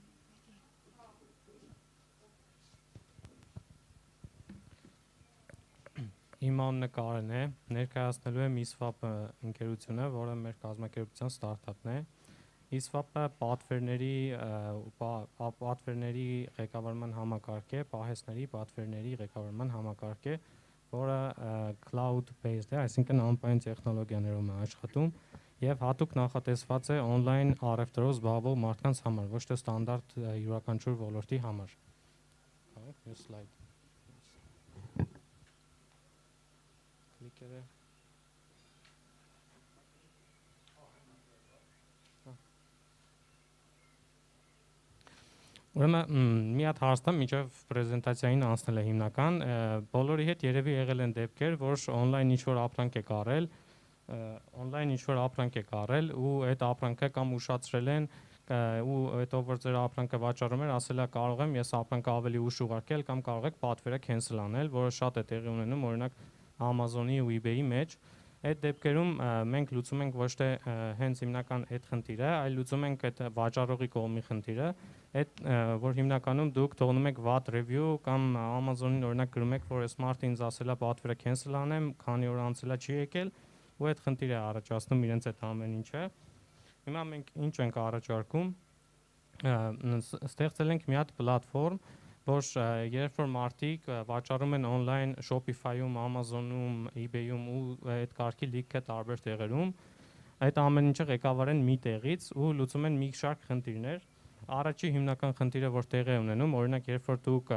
Իմ անունը Կարեն է, ներկայացնելու եմ ISFAP ընկերությունը, որը մեր կազմակերպության ստարտափն է։ ISFAP-ը պատվերների ղեկավարման համակարգ է, պահեստների պատվերների ղեկավարման համակարգ է, որը cloud-based է, այսինքն անպայման տեխնոլոգիաներով է աշխատում եւ հատուկ նախատեսված է on-line առևտրով զբաղվող մարդկանց համար, ոչ թե ստանդարտ յուրաքանչյուր ոլորտի համար։ Այս slide։ Կլիկերը։ Ուրեմն մի հատ հարցը մինչև պրեզենտացիային անցնել է հիմնական, բոլորի հետ երևի եղել են դեպքեր, որ on-line ինչ-որ ապրանք է կարել, ու այդ ապրանքը կամ ուշացրել են, ու հետո որ ձեր ապրանքը վաճառում էր, ասել է կարող եմ ես ապրանքը ավելի ուշ ուղարկել կամ կարող եք պատվերը cancel անել, որը շատ է տեղի ունենում, օրինակ Amazon-ի ու eBay-ի մեջ։ Այդ դեպքերում մենք լուծում ենք ոչ թե հենց հիմնական այդ խնդիրը, այլ լուծում ենք այդ վաճառողի կողմի խնդիրը, այդ որ հիմնականում դուք թողնում եք վատ review կամ Amazon-ին օրինակ գրում եք, որ այս մարդը ինձ ասել է պատվերը cancel անեմ, քանի օր անցել է չի եկել, ու այդ խնդիրը առաջացնում իրենց այդ ամեն ինչը։ Հիմա մենք ինչ ենք առաջարկում, ստեղծել ենք մի հատ պլատֆորմ, որ երբ որ մարդիկ վաճառում են on-line Shopify-ում, Amazon-ում, eBay-ում ու այդ կարգի լիքը տարբեր տեղերում, այդ ամեն ինչը ղեկավարեն մի տեղից ու լուծում են մի շարք խնդիրներ։ Առաջի հիմնական խնդիրը, որ տեղի է ունենում, օրինակ երբ որ դուք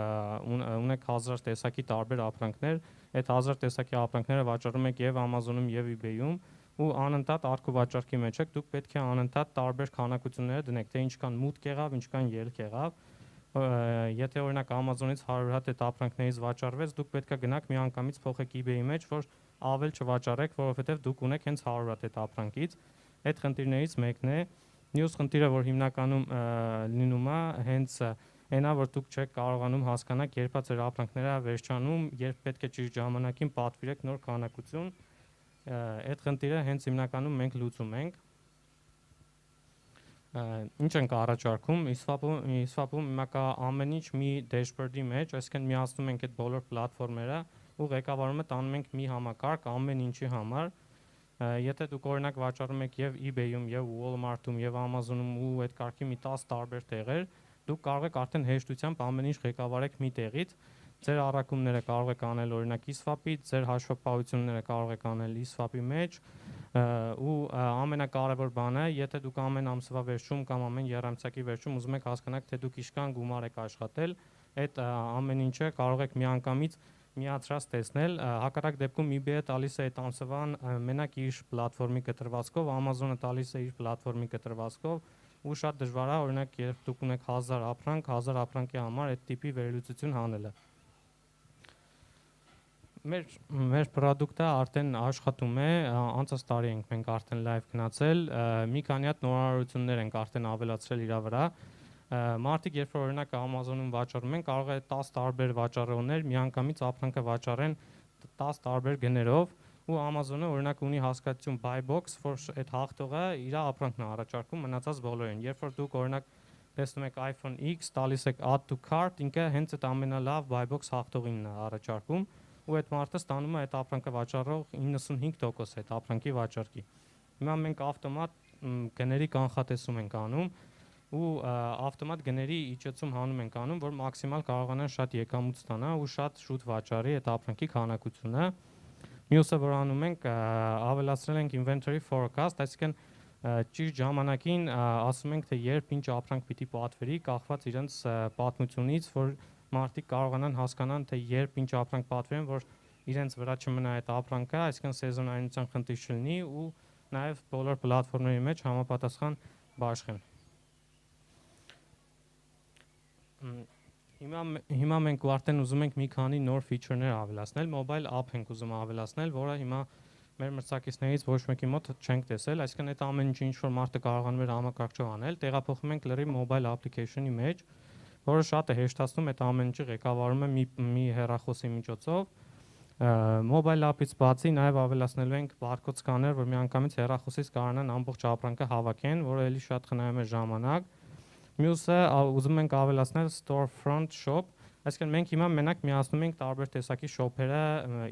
ունեք 1000 տեսակի տարբեր ապրանքներ, այդ 1000 տեսակի ապրանքները վաճառում եք եւ Amazon-ում եւ eBay-ում ու անընդհատ առք ու վաճառքի մեջ եք, դուք պետք է անընդհատ տարբեր քանակությունները դնեք, թե ինչքան մուտք եղավ, ինչքան ելք եղավ։ Եթե օրինակ Amazon-ից 100 հատ այդ ապրանքներից վաճառվեց, դուք պետք է գնաք միանգամից փոխեք eBay-ի մեջ, որ ավել չվաճառեք, որովհետեւ դուք ունեք հենց 100 հատ այդ ապրանքից։ Այդ խնդիրներից մեկն է։ Մյուս խնդիրը, որ հիմնականում լինում է, հենց այնա, որ դուք չեք կարողանում հասկանալ, երբ է ձեր ապրանքները վերջանում, երբ պետք է ճիշտ ժամանակին պատվիրեք նոր քանակություն։ Այդ խնդիրը հենց հիմնականում մենք լուծում ենք։ Ինչ ենք առաջարկում, ISFAP-ում հիմա կա ամեն ինչ մի dashboard-ի մեջ, այսինքն միացնում ենք այդ բոլոր պլատֆորմերը ու ղեկավարումը տանում ենք մի համակարգ ամեն ինչի համար։ Եթե դուք օրինակ վաճառում եք եւ eBay-ում, եւ Walmart-ում, եւ Amazon-ում ու այդ կարգի մի 10 տարբեր տեղեր, դուք կարող եք արդեն հեշտությամբ ամեն ինչ ղեկավարեք մի տեղից։ Ձեր առաքումները կարող եք անել օրինակ ISFAP-ից, ձեր հաշվապահությունները կարող եք անել ISFAP-ի մեջ, ու ամենակարևոր բանը, եթե դուք ամեն ամսվա վերջում կամ ամեն եռամսյակի վերջում ուզում եք հասկանալ, թե դուք ինչքան գումար եք աշխատել, այդ ամեն ինչը կարող եք միանգամից միացրած տեսնել, հակառակ դեպքում eBay-ը տալիս է այդ ամսվան մենակ իր պլատֆորմի կտրվածքով, Amazon-ը տալիս է իր պլատֆորմի կտրվածքով, ու շատ դժվար է, օրինակ, երբ դուք ունեք 1000 ապրանք, 1000 ապրանքի համար այդ տիպի վերլուծություն հանելը։ Մեր պրոդուկտը արդեն աշխատում է, անցած տարի ենք մենք արդեն լայվ գնացել, մի քանի հատ նորարարություններ ենք արդեն ավելացրել իր վրա։ Մարդիկ երբ որ օրինակ Amazon-ում վաճառում են, կարող է 10 տարբեր վաճառողներ միանգամից ապրանքը վաճառեն 10 տարբեր գներով, ու Amazon-ը օրինակ ունի հասկացություն buy box, որ այդ հաղթողը իր ապրանքն է առաջարկում մնացած բոլորին։ Երբ որ դուք օրինակ տեսնում եք iPhone X, տալիս եք add to cart, ինքը հենց այդ ամենալավ buy box հաղթողին է առաջարկում, ու այդ մարդը ստանում է այդ ապրանքը վաճառող 95% այդ ապրանքի վաճառքի։ Հիմա մենք ավտոմատ գների կանխատեսում ենք անում, ու ավտոմատ գների իջեցում հանում ենք անում, որ մաքսիմալ կարողանան շատ եկամուտ ստանան ու շատ շուտ վաճառի այդ ապրանքի քանակությունը։ Մյուսը, որ անում ենք, ավելացրել ենք inventory forecast, այսինքն ճիշտ ժամանակին ասում ենք, թե երբ ինչ ապրանք պիտի պատվերի, կախված իրենց պատմությունից, որ մարդիկ կարողանան հասկանան, թե երբ ինչ ապրանք պատվերեն, որ իրենց վրա չմնա այդ ապրանքը, այսինքն սեզոնայնության խնդիր չլինի ու նաև բոլոր պլատֆորմների մեջ համապատասխան բաշխեն։ Հիմա մենք արդեն ուզում ենք մի քանի նոր feature-ներ ավելացնել, mobile app ենք ուզում ավելացնել, որը հիմա մեր մրցակիցներից ոչ մեկի մոտ չենք տեսել, այսինքն այդ ամեն ինչ որ մարդը կարողանում է համակարգչով անել, տեղափոխում ենք լրիվ mobile application-ի մեջ, որը շատ է հեշտացնում այդ ամեն ինչը ղեկավարում է մի հեռախոսի միջոցով։ Mobile app-ից բացի նաև ավելացնելու ենք barcode scanner, որ միանգամից հեռախոսից կարողանան ամբողջ ապրանքը հավաքեն, որը էլի շատ խնայում է ժամանակ։ Մյուսը ուզում ենք ավելացնել storefront shop, այսինքն մենք հիմա մենակ միացնում ենք տարբեր տեսակի shop-երը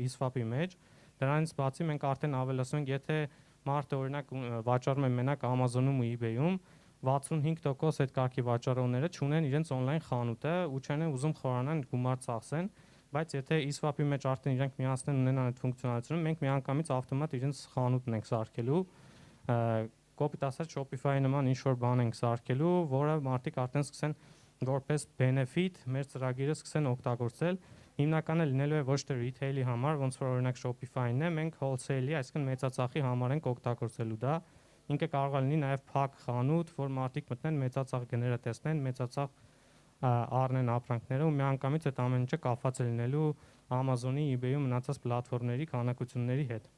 eSwap-ի մեջ։ Դրանից բացի մենք արդեն ավելացնում ենք, եթե մարդը օրինակ վաճառում է մենակ Amazon-ում ու eBay-ում, 65% այդ կարգի վաճառողները չունեն իրենց on-line խանութը ու չեն ուզում խորանան գումար ծախսեն, բայց եթե eSwap-ի մեջ արդեն իրենք միացնեն ունենան այդ ֆունկցիոնալությունը, մենք միանգամից ավտոմատ իրենց խանութն ենք սարքելու, կոպիտ ասած Shopify-ի նման ինչ-որ բան ենք սարքելու, որը մարդիկ արդեն սկսեն որպես benefit մեր ծրագիրը սկսեն օգտագործել։ Հիմնականը լինելու է ոչ թե retail-ի համար, ոնց որ օրինակ Shopify-ն է, մենք wholesale-ի, այսինքն մեծածախի համար ենք օգտագործելու դա։ Ինքը կարող է լինի նաև փակ խանութ, որ մարդիկ մտնեն մեծածախ գները տեսնեն, մեծածախ առնեն ապրանքները ու միանգամից այդ ամեն ինչը կապված է լինելու Amazon-ի, eBay-ի մնացած պլատֆորմների քանակությունների հետ։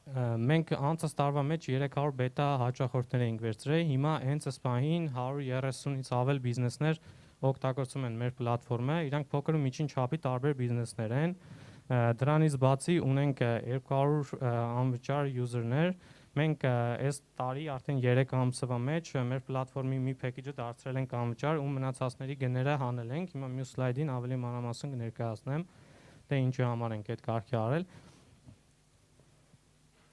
Մենք անցած տարվա մեջ 300 բետա հաճախորդներ ենք վերցրել, հիմա հենց այս պահին 130-ից ավել բիզնեսներ օգտագործում են մեր պլատֆորմը, իրանք փոքր ու միջին չափի տարբեր բիզնեսներ են։ Դրանից բացի ունենք 200 անվճար user-ներ, մենք այս տարի արդեն 3 ամսվա մեջ մեր պլատֆորմի մի package-ը դարձրել ենք անվճար ու մնացածների գները հանել ենք, հիմա մյուս slide-ին ավելի մանրամասն կներկայացնեմ, թե ինչի համար ենք այդ կարգի արել։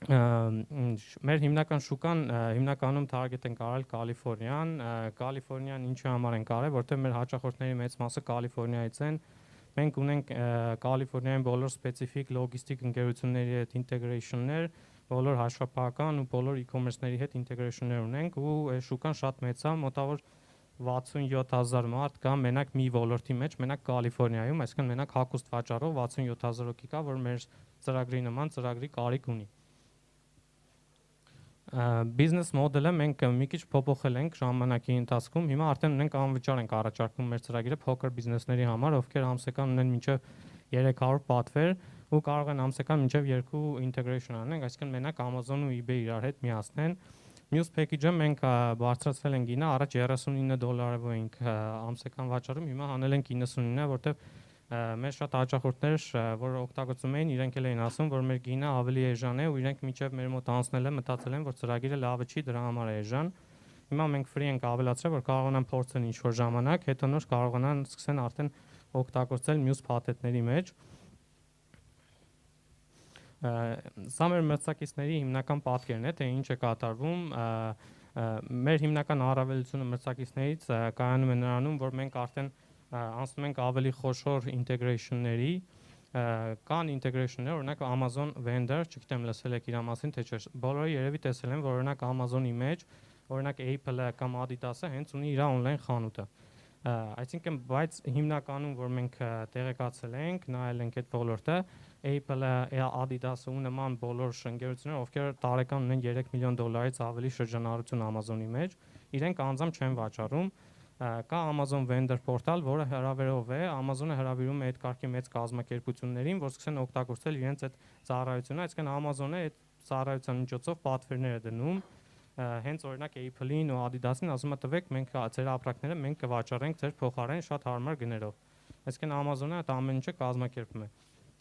Մեր հիմնական շուկան հիմնականում target ենք արել Կալիֆոռնիան ինչի համար ենք արել, որտեղ մեր հաճախորդների մեծ մասը Կալիֆոռնիայից են։ Մենք ունենք Կալիֆոռնիայում բոլոր սպეციფიկ լոգիստիկ ընկերությունների հետ ինտեգրեյշններ, բոլոր հաշվապահական ու բոլոր e-commerce-ների հետ ինտեգրեյշններ ունենք ու այս շուկան շատ մեծ է, մոտավոր 67000 մարդ կա մենակ մի ոլորտի մեջ, մենակ Կալիֆոռնիայում, այսինքն մենակ հագուստ վաճառող 67000 հոգի կա, որ մեր ծրագրի նման ծրագրի կարիք ունի։ Business model-ը մենք մի քիչ փոփոխել ենք ժամանակի ընթացքում, հիմա արդեն ունենք անվճար ենք առաջարկում մեր ծրագիրը փոքր բիզնեսների համար, ովքեր ամսական ունեն մինչև 300 պատվեր ու կարող են ամսական մինչև 2 integration անենք, այսինքն մենակ Amazon ու eBay իրար հետ միացնեն։ Մյուս package-ը մենք բարձրացրել ենք գինը, առաջ $39 էինք ամսական վաճառում, հիմա հանել ենք 99, որտեղ մեր շատ հաճախորդներ, որ օգտագործում էին, իրենք էլ էին ասում, որ մեր գինը ավելի էժան է ու իրենք միջև մեր մոտ անցնել են, մտածել են, որ ծրագիրը լավը չի, դրա համար է էժան։ Հիմա մենք free ենք ավելացրել, որ կարողանան փորձեն ինչ-որ ժամանակ, հետո նոր կարողանան սկսեն արդեն օգտագործել մյուս փաթեթների մեջ։ Սա մեր մրցակիցների հիմնական պատկերն է, թե ինչ է կատարվում։ Մեր հիմնական առավելությունը մրցակիցներից կայանում է նրանում, որ մենք արդեն անցնում ենք ավելի խոշոր ինտեգրեյշնների, կան ինտեգրեյշններ, օրինակ Amazon vendor, չգիտեմ լսել եք իր մասին, թե չէ, բոլորը երևի տեսել են, որ օրինակ Amazon-ի մեջ, օրինակ Apple-ը կամ Adidas-ը հենց ունի իր on-line խանութը։ Այսինքն, բայց հիմնականում, որ մենք տեղեկացել ենք, նայել ենք այդ ոլորտը, Apple-ը, Adidas-ը ու նման բոլոր ընկերությունները, ովքեր տարեկան ունեն $3 միլիոն ավելի շրջանառություն Amazon-ի մեջ, իրենք անձամբ չեն վաճառում։ Կա Amazon vendor portal, որը հրավերով է, Amazon-ը հրավիրում է այդ կարգի մեծ կազմակերպություններին, որ սկսեն օգտագործել իրենց այդ ծառայությունը, այսինքն Amazon-ը այդ ծառայության միջոցով պատվերներ է դնում, հենց օրինակ Apple-ին ու Adidas-ին ասում է տվեք, մենք ձեր ապրանքները մենք կվաճառենք ձեր փոխարեն շատ հարմար գներով։ Այսինքն Amazon-ը այդ ամեն ինչը կազմակերպում է։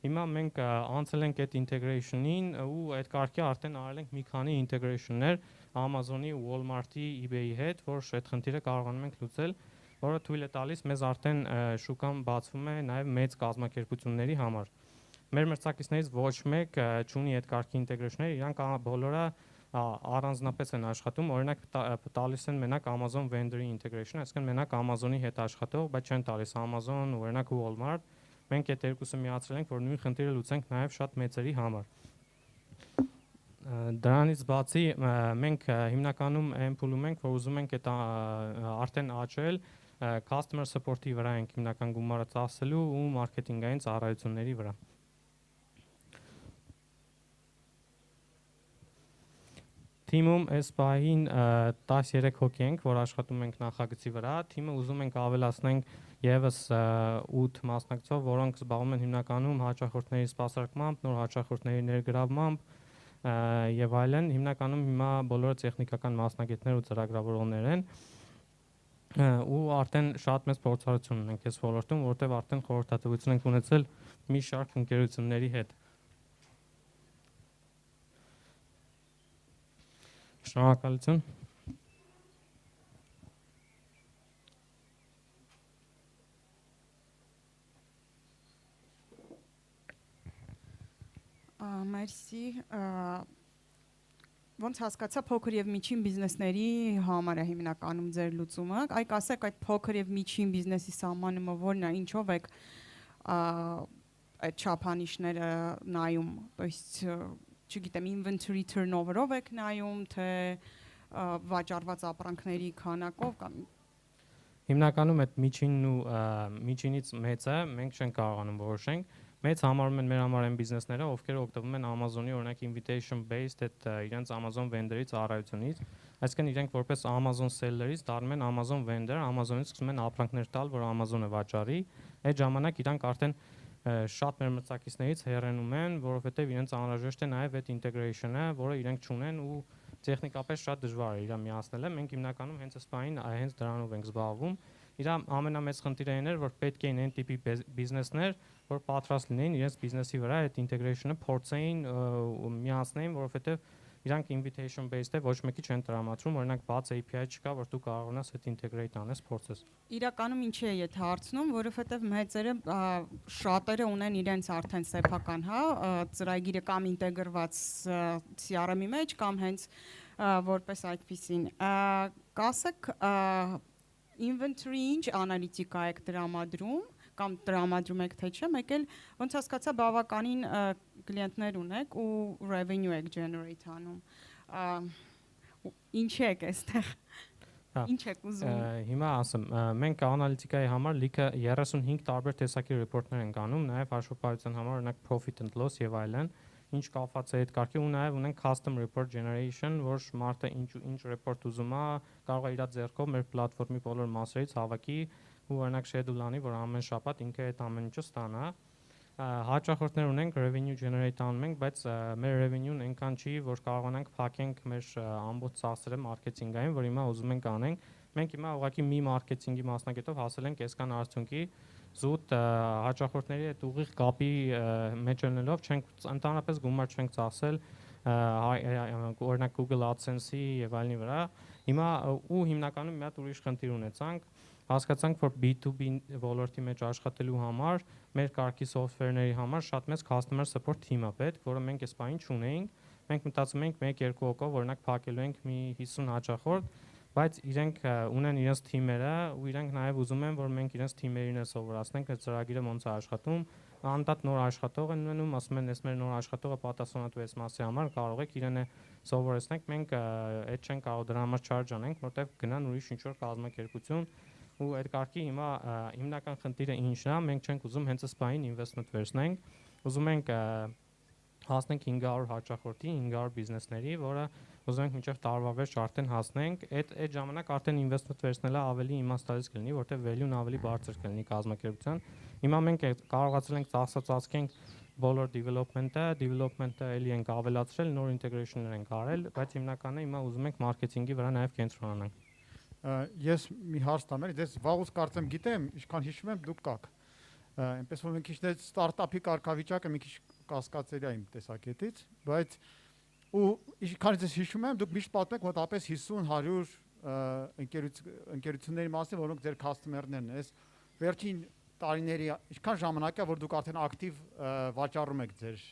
Հիմա մենք անցել ենք այդ integration-ին ու այդ կարգի արդեն արել ենք մի քանի integration-ներ Amazon-ի, Walmart-ի, eBay-ի հետ, որ այդ խնդիրը կարողանում ենք լուծել, որը թույլ է տալիս մեզ արդեն շուկան բացվում է նաև մեծ կազմակերպությունների համար։ Մեր մրցակիցներից ոչ մեկ չունի այդ կարգի integration-ներ, իրանք բոլորը առանձնապես են աշխատում, օրինակ տալիս են մենակ Amazon vendor-ի integration, այսինքն մենակ Amazon-ի հետ աշխատող, բայց չեն տալիս Amazon, օրինակ Walmart, մենք այդ երկուսը միացրել ենք, որ նույն խնդիրը լուծենք նաև շատ մեծերի համար։ Դրանից բացի մենք հիմնականում այն փուլում ենք, որ ուզում ենք այդ արդեն աճել, customer support-ի վրա ենք հիմնական գումարը ծախսելու ու մարքեթինգային ծառայությունների վրա։ Թիմում այս պահին 13 հոգի ենք, որ աշխատում ենք նախագծի վրա, թիմը ուզում ենք ավելացնենք եւս 8 մասնակցող, որոնք զբաղվում են հիմնականում հաճախորդների սպասարկմամբ, նոր հաճախորդների ներգրավմամբ եւ այլն, հիմնականում հիմա բոլորը տեխնիկական մասնագետներ ու ծրագրավորողներ են ու արդեն շատ մեծ փորձառություն ունենք այս ոլորտում, որտեղ արդեն խորհրդատվություն ենք ունեցել մի շարք ընկերությունների հետ։ Շնորհակալություն։ Մերսի, ոնց հասկացա փոքր եւ միջին բիզնեսների համար է հիմնականում ձեր լուծումը, այ ասեք այդ փոքր եւ միջին բիզնեսի սահմանումը որն է, ինչով եք այդ չափանիշները նայում, то есть չգիտեմ, inventory turnover-ով եք նայում, թե վաճառված ապրանքների քանակով կամ Հիմնականում այդ միջինն ու միջինից մեծը մենք չենք կարողանում որոշենք։ Մեծ համարում են մեր համար այն բիզնեսները, ովքեր օգտվում են Amazon-ի օրինակ invitation based այդ իրենց Amazon vendor-ի ծառայությունից, այսինքն իրենք որպես Amazon seller-ից դառնում են Amazon vendor, Amazon-ից սկսում են ապրանքներ տալ, որ Amazon-ը վաճառի, այդ ժամանակ իրանք արդեն շատ մեր մրցակիցներից հեռանում են, որովհետև իրենց անհրաժեշտ է նաև այդ integration-ը, որը իրենք չունեն ու տեխնիկապես շատ դժվար է իրա միացնելը։ Մենք հիմնականում հենց այս բանին հենց դրանով ենք զբաղվում։ Իր ամենամեծ խնդիրը այն էր, որ պետք էին այն տիպի բիզնեսներ, որ պատրաստ լինեին իրենց բիզնեսի վրա այդ integration-ը փորձեին միացնեին, որովհետև իրանք invitation based է, ոչ մեկի չեն տրամադրում, օրինակ բաց API չկա, որ դու կարողանաս այդ integrate անես փորձես։ Իրականում ինչի է եթե հարցնում, որովհետև մեծերը շատերը ունեն իրենց արդեն սեփական, հա, ծրագիրը կամ ինտեգրված CRM-ի մեջ կամ հենց որպես այդպեսին։ Կասեք inventory ինչ անալիտիկա եք տրամադրում կամ տրամադրում եք թե չէ, մեկ էլ ոնց հասկացա բավականին կլիենտներ ունեք ու revenue եք generate անում։ Ինչ եք այստեղ։ Ինչ եք ուզում։ Հիմա ասեմ, մենք անալիտիկայի համար լիքը 35 տարբեր տեսակի ռեպորտներ ենք անում, նաև հաշվապահության համար օրինակ profit and loss եւ այլն, ինչ կապված է այդ կարգի ու նաև ունենք custom report generation, որ մարդը ինչ report ուզում է, կարող է իր ձեռքով մեր պլատֆորմի բոլոր մասերից հավաքի ու օրինակ schedule անի, որ ամեն շաբաթ ինքը այդ ամեն ինչը ստանա։ Հաճախորդներ ունենք, revenue generate անում ենք, բայց մեր revenue-ն այնքան չի, որ կարողանանք փակենք մեր ամբողջ ծախսերը մարքեթինգային, որ հիմա ուզում ենք անենք։ Մենք հիմա ուղղակի մի մարքեթինգի մասնագետով հասել ենք այսքան արդյունքի, զուտ հաճախորդների հետ ուղիղ կապի մեջ ելնելով չենք ընդհանրապես գումար չենք ծախսել օրինակ Google AdSense-ի եւ այլնի վրա։ Հիմա ու հիմնականում մի հատ ուրիշ խնդիր ունեցանք, հասկացանք, որ B2B ոլորտի մեջ աշխատելու համար մեր կարգի սոֆթվերների համար շատ մեծ customer support team-ը պետք, որը մենք այս բանին չունեինք։ Մենք մտածում ենք 1-2 հոգով օրինակ փակելու ենք մի 50 հաճախորդ, բայց իրենք ունեն իրենց թիմերը ու իրենք նաև ուզում են, որ մենք իրենց թիմերին է սովորացնենք այդ ծրագիրը ոնց է աշխատում։ Անդադ նոր աշխատող են ունենում, ասում են, այս մեր նոր աշխատողը պատասխանատու է այս մասի համար, կարող եք իրեն սովորեցնենք, մենք այդ չենք կարող դրա համար charge անենք, որտեղ գնան ուրիշ ինչ-որ կազմակերպություն ու այդ կարգի հիմա հիմնական խնդիրը ինչն է, մենք չենք ուզում հենց այս բանին investment վերցնենք, ուզում ենք հասնենք 500 հաճախորդի, 500 բիզնեսների, որը ուզում ենք մինչև տարվա վերջ արդեն հասնենք, այդ ժամանակ արդեն investment վերցնելը ավելի իմաստալից կլինի, որտեղ value-ն ավելի բարձր կլինի կազմակերպության։ Հիմա մենք կարողացել ենք ծախսացածկենք բոլոր development-ը էլի ենք ավելացրել, նոր integration-ներ ենք արել, բայց հիմնականը հիմա ուզում ենք մարքեթինգի վրա նաև կենտրոնանանք։ Ես մի հարց տամ, ես վաղուց կարծեմ գիտեմ, ինչքան հիշում եմ դուք կաք։ Այնպես որ մի քիչ ստարտափի կարգավիճակը մի քիչ կասկածելի է իմ տեսակետից, բայց ու ինչքան ես հիշում եմ, դուք միշտ պատմում եք մոտավորապես 50-100 ընկերությունների մասին, որոնք ձեր customer-ներն են։ Այս վերջին տարիների ինչքան ժամանակ է, որ դուք արդեն ակտիվ վաճառում եք ձեր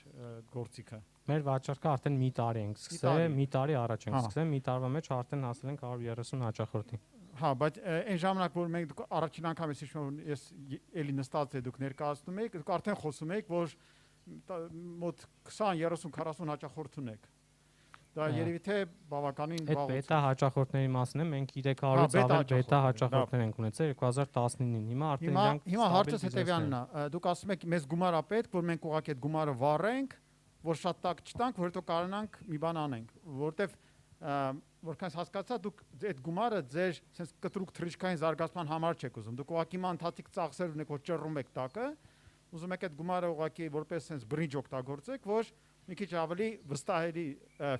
գործիքը։ Մեր վաճառքը արդեն մի տարի ենք սկսել, մի տարի առաջ ենք սկսել, մի տարվա մեջ արդեն հասել ենք 130 հաճախորդի։ Հա, բայց այն ժամանակ որ մենք առաջին անգամ ես էլի նստած է դուք ներկայացնում եք, դուք արդեն խոսում եք, որ մոտ 20, 30, 40 հաճախորդ ունեք։ Դա երևի թե բավականին վաղուց։ Այդ բետա հաճախորդների մասն է, մենք 300-ից ավել բետա հաճախորդներ ենք ունեցել 2019-ին։ Հիմա արդեն իրանք Հիմա հարցս հետևյալն է, դուք ասում եք մեզ գումար է պետք, որ մենք ուղղակի այդ գումարը վառենք, որ շատ տակ չտանք, որ հետո կարողանանք մի բան անենք, որտեվ որքանս հասկացա դուք այդ գումարը ձեր sense կտրուկ թռիչքային զարգացման համար չեք ուզում։ Դուք ուղղակի մանթատիկ ծախսեր ունեք, որ ճռռում եք տակը, ուզում եք այդ գումարը ուղղակի որպես sense bridge օգտագործեք, որ մի քիչ ավելի վստահելի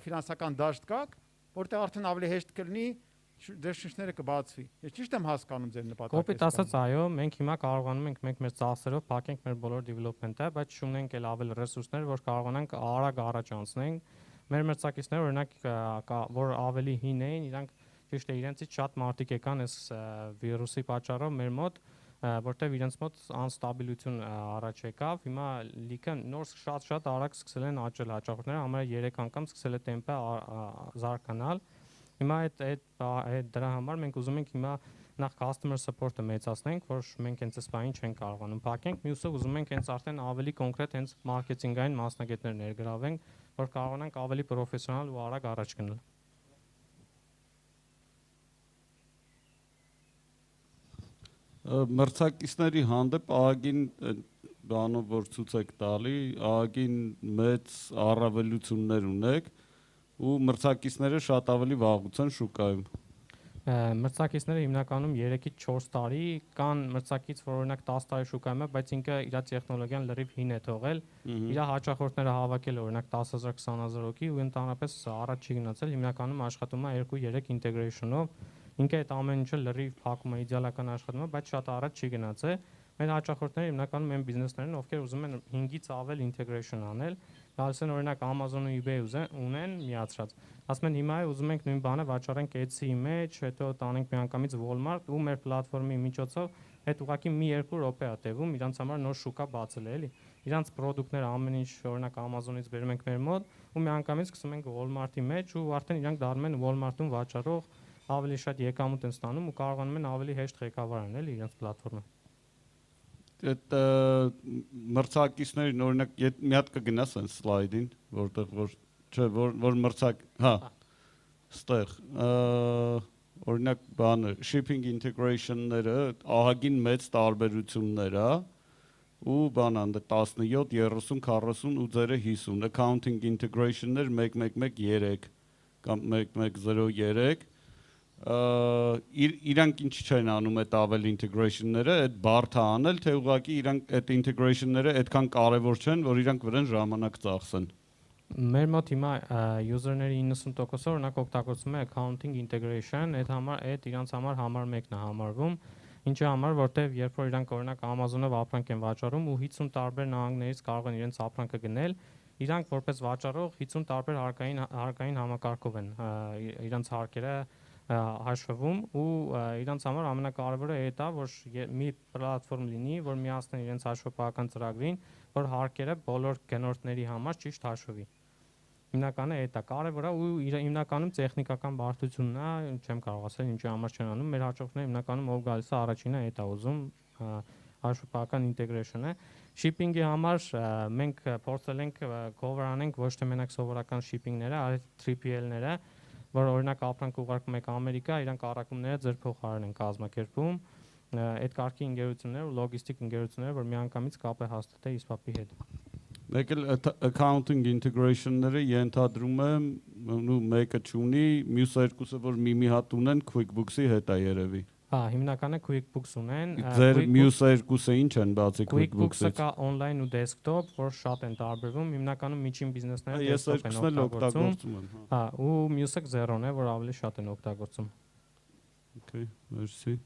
ֆինանսական դաշտ կաք, որտեղ արդեն ավելի հեշտ կլինի դեր շնչները կբացվի։ Ես ճիշտ եմ հասկանում ձեր նպատակը։ Կոպիտ ասած, այո, մենք հիմա կարողանում ենք մեր ծախսերով փակենք մեր բոլոր development-ը, բայց չունենք էլ ավել ռեսուրսներ, որ կարողանանք արագ առաջ անցնենք։ Մեր մրցակիցները օրինակ որ ավելի հին էին, իրանք ճիշտ է իրենցից շատ մարդիկ եկան այս վիրուսի պատճառով մեր մոտ, որտեղ իրենց մոտ անստաբիլություն առաջ եկավ։ Հիմա լիքը նոր շատ արագ սկսել են աճել հաճախորդները, համարյա 3 անգամ սկսել է տեմպը զարգանալ։ Հիմա այդ դրա համար մենք ուզում ենք հիմա նախ customer support-ը մեծացնենք, որ մենք հենց այս բանին չենք կարողանում փակենք, մյուսը ուզում ենք հենց արդեն ավելի կոնկրետ հենց մարքեթինգային մասնագետներ ներգրավենք, որ կարողանանք ավելի պրոֆեսիոնալ ու արագ առաջ գնալ։ Մրցակիցների հանդեպ ԱԱԳ-ին բանով որ ցույց եք տալի, ԱԱԳ-ին մեծ առավելություններ ունեք ու մրցակիցները շատ ավելի վաղուց են շուկայում։ Մրցակիցները հիմնականում 3-ից 4 տարի, կան մրցակից, որ օրինակ 10 տարի շուկայում է, բայց ինքը իր տեխնոլոգիան լրիվ հին է թողել, իր հաճախորդները հավաքել օրինակ 10,000, 20,000 հոգի ու ընդհանրապես առաջ չի գնացել, հիմնականում աշխատում է 2-3 ինտեգրեյշնով, ինքը այդ ամեն ինչը լրիվ փակում է, իդեալական աշխատում է, բայց շատ առաջ չի գնացել։ Մեր հաճախորդները հիմնականում այն բիզնեսներն, ովքեր ուզում են 5-ից ավել ինտեգրեյշն անել, գալիս են օրինակ Amazon ու eBay ունեն միացրած։ Ասում են հիմա ուզում ենք նույն բանը վաճառենք Etsy-ի մեջ, հետո տանենք միանգամից Walmart ու մեր պլատֆորմի միջոցով այդ ուղղակի մի 2 րոպե է տևում, իրանց համար նոր շուկա բացել է, էլի։ Իրանց պրոդուկտները ամեն ինչ օրինակ Amazon-ից բերում ենք մեր մոտ ու միանգամից սկսում ենք Walmart-ի մեջ ու արդեն իրանք դառնում են Walmart-ում վաճառող, ավելի շատ եկամուտ են ստանում ու կարողանում են ավելի հեշտ ղեկավար անել իրանց պլատֆորմը։ Այդ մրցակիցներին օրինակ մի հատ կգնաս այն սլայդին, որտեղ որ չէ որ մրցակ, հա, ստեղ օրինակ բանը shipping integration-ները ահագին մեծ տարբերություններ է ու բանան 17, 30, 40 ու ձերը 50 accounting integration-ներ 111 կամ 1103 իրանք ինչ չեն անում այդ ավել ինտեգրեյշնները, այդ բարդ է անել, թե ուղղակի իրանք այդ ինտեգրեյշնները այդքան կարևոր չեն, որ իրանք վրան ժամանակ ծախսեն։ Մեր մոտ հիմա user-ների 90%-ը օրինակ օգտագործում է accounting integration, այդ իրանց համար համար 1-ն է համարվում, ինչի համար, որտեղ երբ որ իրանք օրինակ Amazon-ով ապրանք են վաճառում ու 50 տարբեր նահանգներից կարող են իրենց ապրանքը գնել, իրանք որպես վաճառող 50 տարբեր հարկային համակարգով են իրենց հարկերը հաշվվում ու իրանց համար ամենակարևորը այդ է, որ մի պլատֆորմ լինի, որ միացնեն իրենց հաշվապահական ծրագրին, որ հարկերը բոլոր գնորդների համար ճիշտ հաշվվի։ Հիմնականը այդ է կարևորը ու հիմնականում տեխնիկական բարդությունն է, չեմ կարող ասել ինչի համար չեն անում, մեր հաճախորդները հիմնականում ով գալիս է առաջինը այդ է ուզում հաշվապահական ինտեգրեյշնը։ Shipping-ի համար մենք փորձել ենք cover անենք ոչ թե մենակ սովորական shipping-ները, այլ 3PL-ները, որ օրինակ ապրանք ուղարկում եք Ամերիկա, իրանք առաքումները ձեր փոխարեն են կազմակերպում, այդ կարգի ընկերություններ ու լոգիստիկ ընկերություններ, որ միանգամից կապ է հաստատել ISPAP-ի հետ։ Մեկ էլ accounting integration-ները ենթադրում եմ, ու մեկը չունի, մյուս երկուսը որ մի հատ ունեն QuickBooks-ի հետ է երևի։ Հա, հիմնականը QuickBooks ունեն։ Ձեր մյուս երկուսը ինչ են բացի QuickBooks-ը կա on-line ու desktop, որ շատ են տարբերվում, հիմնականում միջին բիզնեսները desktop են օգտագործում։ Հա, ու մյուսը Xero-ն է, որ ավելի շատ են օգտագործում։ Okay, merci։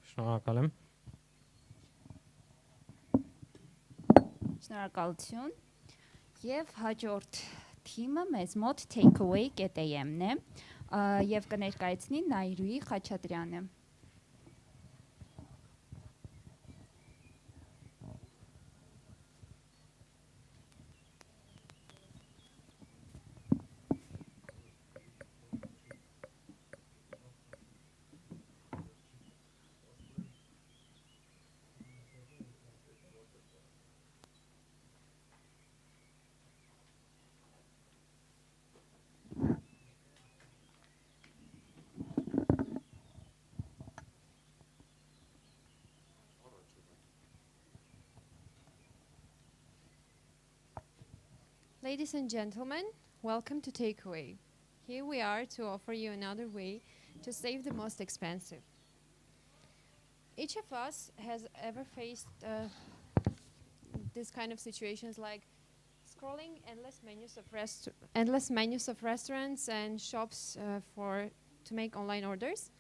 Շնորհակալ եմ։ Շնորհակալություն։ Եվ հաջորդ թիմը մեզ մոտ takeaway KTM-ն է եւ կներկայացնի Նայիրուի Խաչատրյանը։ Ladies and gentlemen, welcome to Takeaway. Here we are to offer you another way to save the most expensive. Each of us has ever faced this kind of situations, like scrolling endless menus of restaurants and shops to make online orders,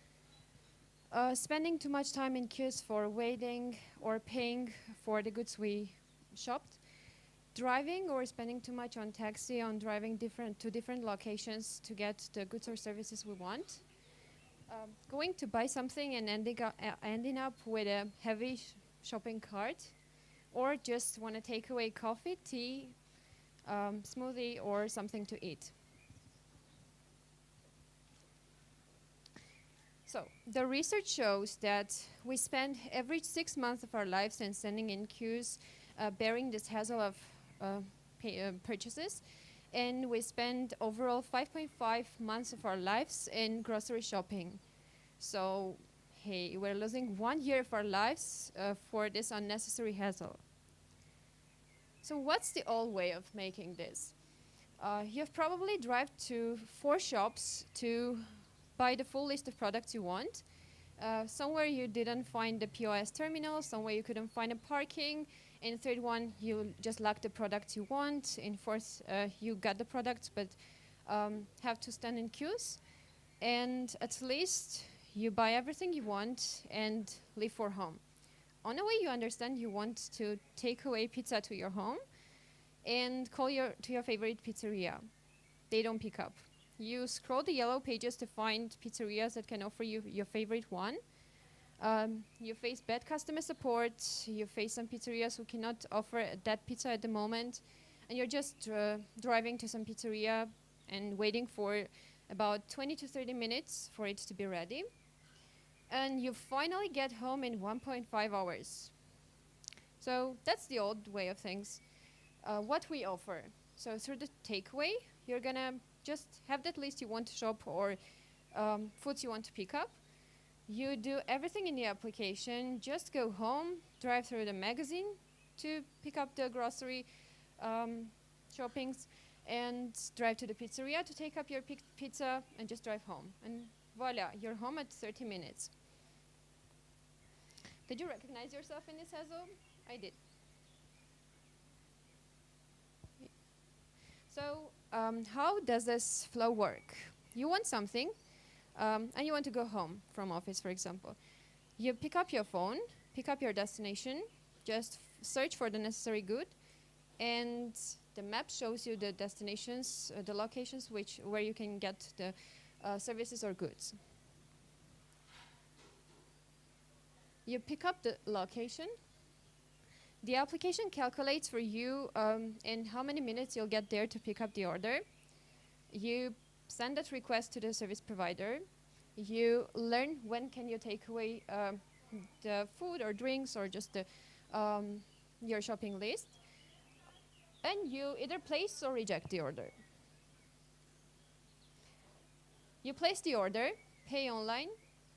spending too much time in queues for waiting or paying for the goods we shopped, driving or spending too much on taxi, on driving to different locations to get the goods or services we want, going to buy something and ending up with a heavy shopping cart, or just want to take away coffee, tea, smoothie, or something to eat. So the research shows that we spend every 6 months of our lives in standing in queues, bearing this hassle of purchases, and we spend overall 5.5 months of our lives in grocery shopping. So, hey, we're losing 1 year of our lives for this unnecessary hassle. So what's the old way of making this? You've probably driven to 4 shops to buy the full list of products you want. Somewhere you didn't find the POS terminal, somewhere you couldn't find a parking. In the third one, you just lacked the products you want. In fourth, you got the products but have to stand in queues. And at least you buy everything you want and leave for home. On the way, you understand you want to take away pizza to your home and call to your favorite pizzeria. They don't pick up. You scroll the yellow pages to find pizzerias that can offer you your favorite one. You face bad customer support. You face some pizzerias who cannot offer that pizza at the moment. And you're just driving to some pizzeria and waiting for about 20 to 30 minutes for it to be ready. And you finally get home in 1.5 hours. So that's the old way of things. What we offer. So through the takeaway, you're going to just have that list you want to shop or foods you want to pick up. You do everything in the application. Just go home, drive through the magazine to pick up the grocery shoppings, and drive to the pizzeria to take up your pizza and just drive home. And voila, you're home at 30 minutes. Did you recognize yourself in this hassle? I did. So how does this flow work? You want something, and you want to go home from office, for example. You pick up your phone, pick up your destination, just search for the necessary good, and the map shows you the destinations, the locations where you can get the services or goods. You pick up the location. The application calculates for you in how many minutes you'll get there to pick up the order. You send that request to the service provider. You learn when can you take away the food or drinks or just your shopping list. And you either place or reject the order. You place the order, pay online,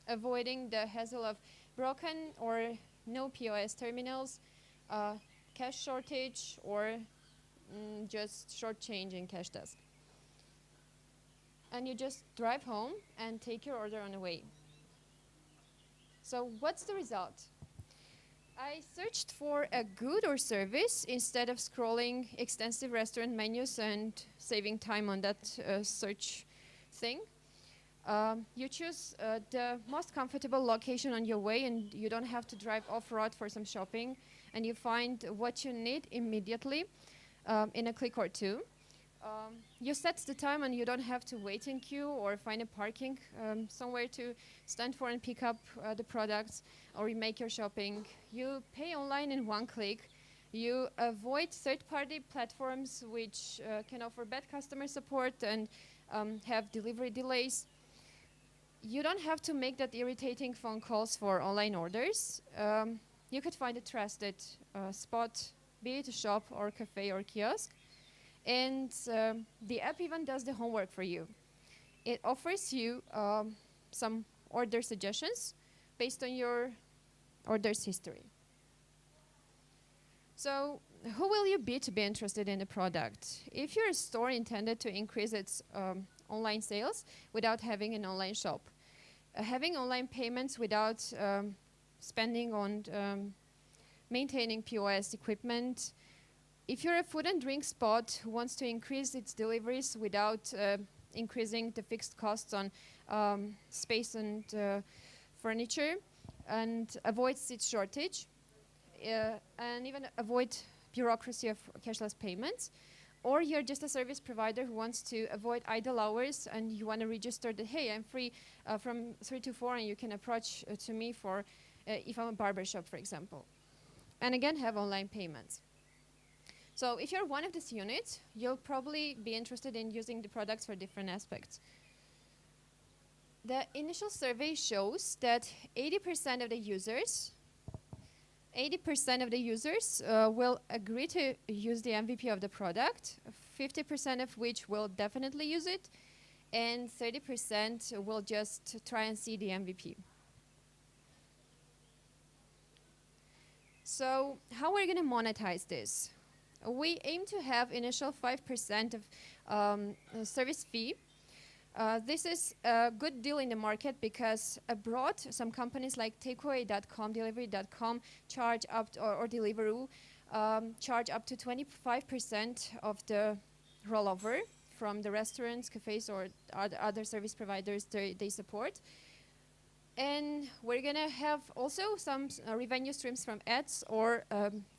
avoiding the hassle of broken or no POS terminals, cash shortage, or just short change in cash desk. And you just drive home and take your order on the way. So what's the result? I searched for a good or service instead of scrolling extensive restaurant menus and saving time on that search thing. You choose the most comfortable location on your way, and you don't have to drive off-road for some shopping, and you find what you need immediately in a click or two. You set the time, and you don't have to wait in queue or find a parking somewhere to stand for and pick up the products or make your shopping. You pay online in one click. You avoid third-party platforms which can offer bad customer support and have delivery delays. You don't have to make that irritating phone calls for online orders. You could find a trusted spot, be it a shop or cafe or kiosk. And the app even does the homework for you. It offers you some order suggestions based on your order's history. So who will you be to be interested in the product? If you're a store intended to increase its online sales without having an online shop, having online payments without spending on maintaining POS equipment, if you're a food and drink spot who wants to increase its deliveries without increasing the fixed costs on space and furniture and avoid seat shortage, and even avoid bureaucracy of cashless payments, or you're just a service provider who wants to avoid idle hours and you want to register that, hey, I'm free from 3 to 4 and you can approach to me for if I'm a barber shop, for example. And again, have online payments. So if you're one of these units, you'll probably be interested in using the products for different aspects. The initial survey shows that 80% of the users will agree to use the MVP of the product, 50% of which will definitely use it, and 30% will just try and see the MVP. So how are we going to monetize this? We aim to have initial 5% of service fee. This is a good deal in the market because abroad, some companies like takeaway.com, delivery.com charge up or Deliveroo charge up to 25% of the rollover from the restaurants, cafes, or other service providers they support. And we're going to have also some revenue streams from ads or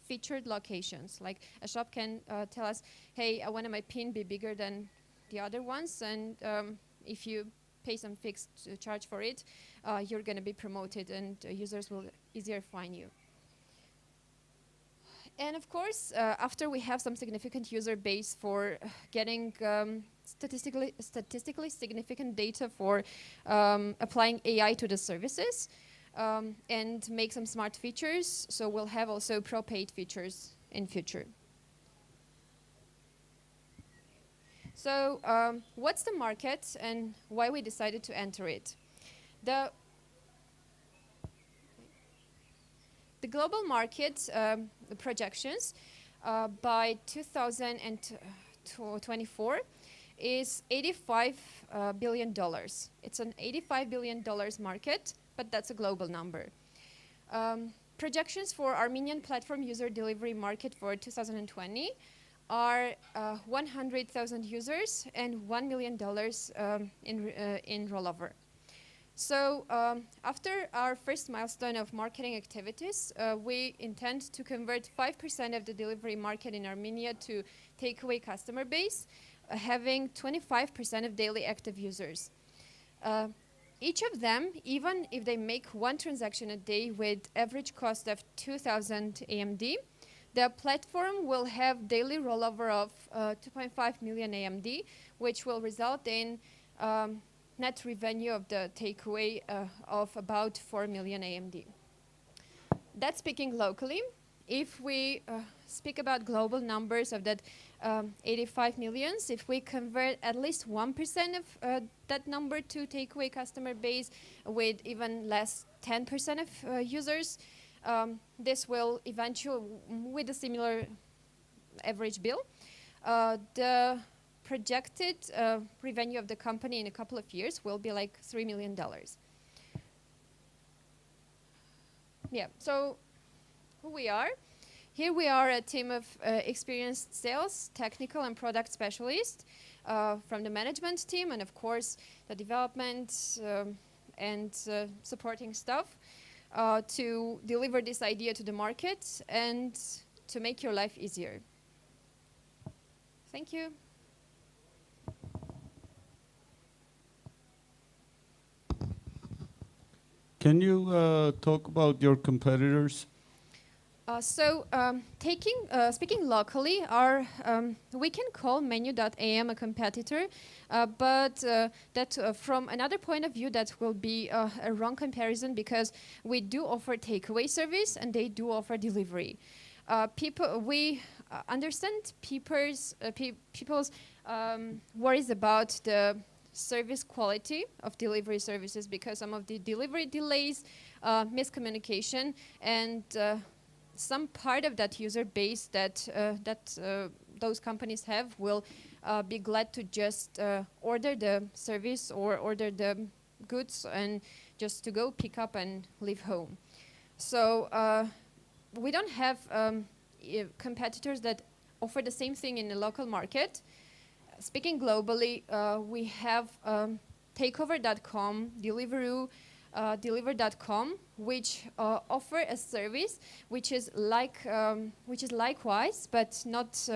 featured locations. Like a shop can tell us, hey, I want my PIN be bigger than the other ones, and if you pay some fixed charge for it, you're going to be promoted and users will easier find you. And of course, after we have some significant user base for getting statistically significant data for applying AI to the services and make some smart features, so we'll have also pro-paid features in future. So what's the market and why we decided to enter it? The global market the projections by 2024 is $85 billion. It's an $85 billion market, but that's a global number. Projections for Armenian platform user delivery market for 2020 are 100,000 users and $1 million in rollover. So after our first milestone of marketing activities, we intend to convert 5% of the delivery market in Armenia to takeaway customer base, having 25% of daily active users. Each of them, even if they make one transaction a day with average cost of 2,000 AMD, the platform will have daily rollover of 2.5 million AMD, which will result in net revenue of the takeaway of about 4 million AMD. That's speaking locally. If we speak about global numbers of that 85 millions, if we convert at least 1% of that number to takeaway customer base with even less 10% of users, this will eventually, with a similar average bill, the projected revenue of the company in a couple of years will be like $3 million. Yeah, so who we are. Here we are a team of experienced sales, technical and product specialists from the management team and of course the development and supporting staff to deliver this idea to the market and to make your life easier. Thank you. Can you talk about your competitors? Speaking locally, we can call Menu.am a competitor, but from another point of view, that will be a wrong comparison because we do offer takeaway service and they do offer delivery. We understand people's worries about the service quality of delivery services because some of the delivery delays, miscommunication, and some part of that user base that those companies have will be glad to just order the service or order the goods and just to go pick up and leave home. So we don't have competitors that offer the same thing in the local market. Speaking globally, we have takeover.com, Deliver.com, which offer a service which is likewise, but not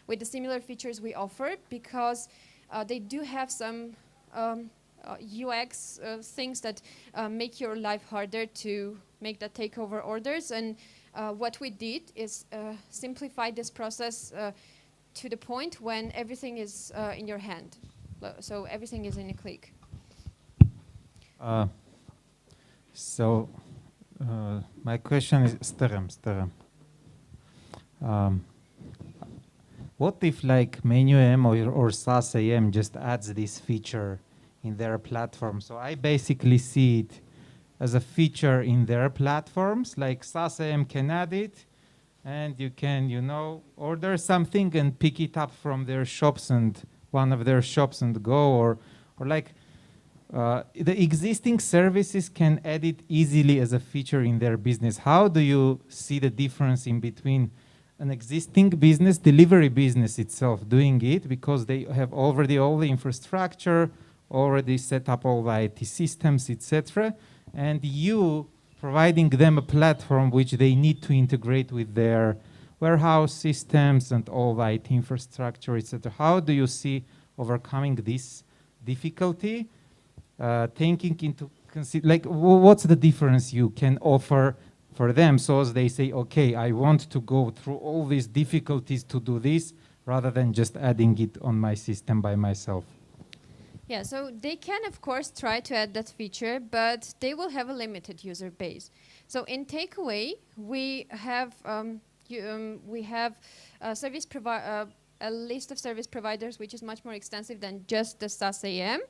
with the similar features we offer, because they do have some UX things that make your life harder to make the takeover orders. And what we did is simplify this process to the point when everything is in your hand. So everything is in a click. So my question is, Sterem. What if like MenuAM or SaaS.am just adds this feature in their platform? So I basically see it as a feature in their platforms, like SaaS.am can add it, and you can, order something and pick it up from their shops and one of their shops and go, or like the existing services can add it easily as a feature in their business. How do you see the difference in between an existing business, delivery business itself, doing it because they have already all the infrastructure, already set up all the IT systems, etc., and you providing them a platform which they need to integrate with their warehouse systems and all the IT infrastructure, etc. How do you see overcoming this difficulty? Taking into consideration, like, what's the difference you can offer for them, so as they say, okay, I want to go through all these difficulties to do this, rather than just adding it on my system by myself? Yeah, so they can, of course, try to add that feature, but they will have a limited user base. So in Takeaway, we have a list of service providers which is much more extensive than just the SaaS.am.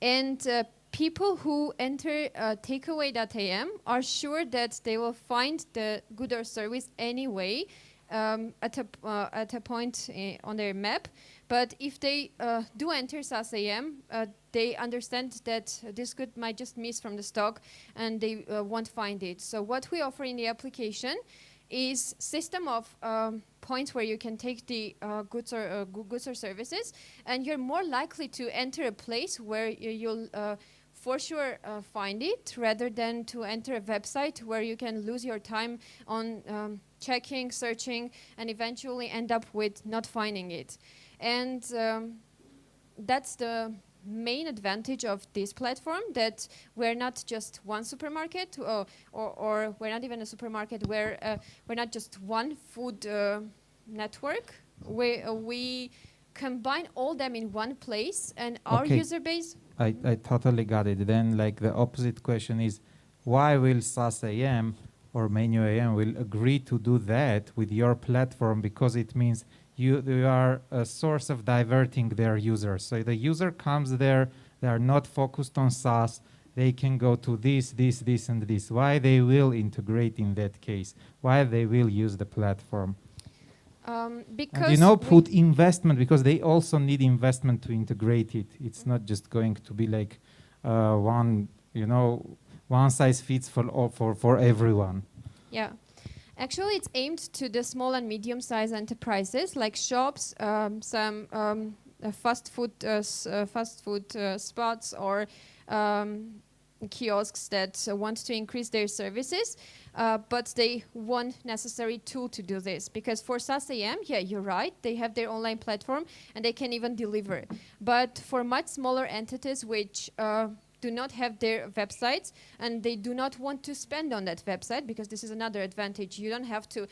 And people who enter takeaway.am are sure that they will find the good or service anyway at a point on their map. But if they do enter SaaS.am, they understand that this good might just miss from the stock and they won't find it. So what we offer in the application is system of points where you can take the goods or services, and you're more likely to enter a place where you'll for sure find it, rather than to enter a website where you can lose your time on checking, searching, and eventually end up with not finding it. And that's the main advantage of this platform, that we're not just one supermarket, or we're not even a supermarket, we're not just one food network. We combine all them in one place, and our user base... I totally got it. Then like the opposite question is, why will SaaS.am or MenuAM will agree to do that with your platform? Because it means you are a source of diverting their users. So the user comes there, they are not focused on SaaS, they can go to this, and this. Why they will integrate in that case? Why they will use the platform? Because and put investment, because they also need investment to integrate it. It's not just going to be like one size fits for everyone. Yeah. Actually, it's aimed to the small and medium-sized enterprises like shops, some fast food spots, or kiosks that want to increase their services, but they want necessary tool to do this. Because for SaaS.am, yeah, you're right, they have their online platform and they can even deliver. But for much smaller entities which do not have their websites, and they do not want to spend on that website, because this is another advantage. You don't have to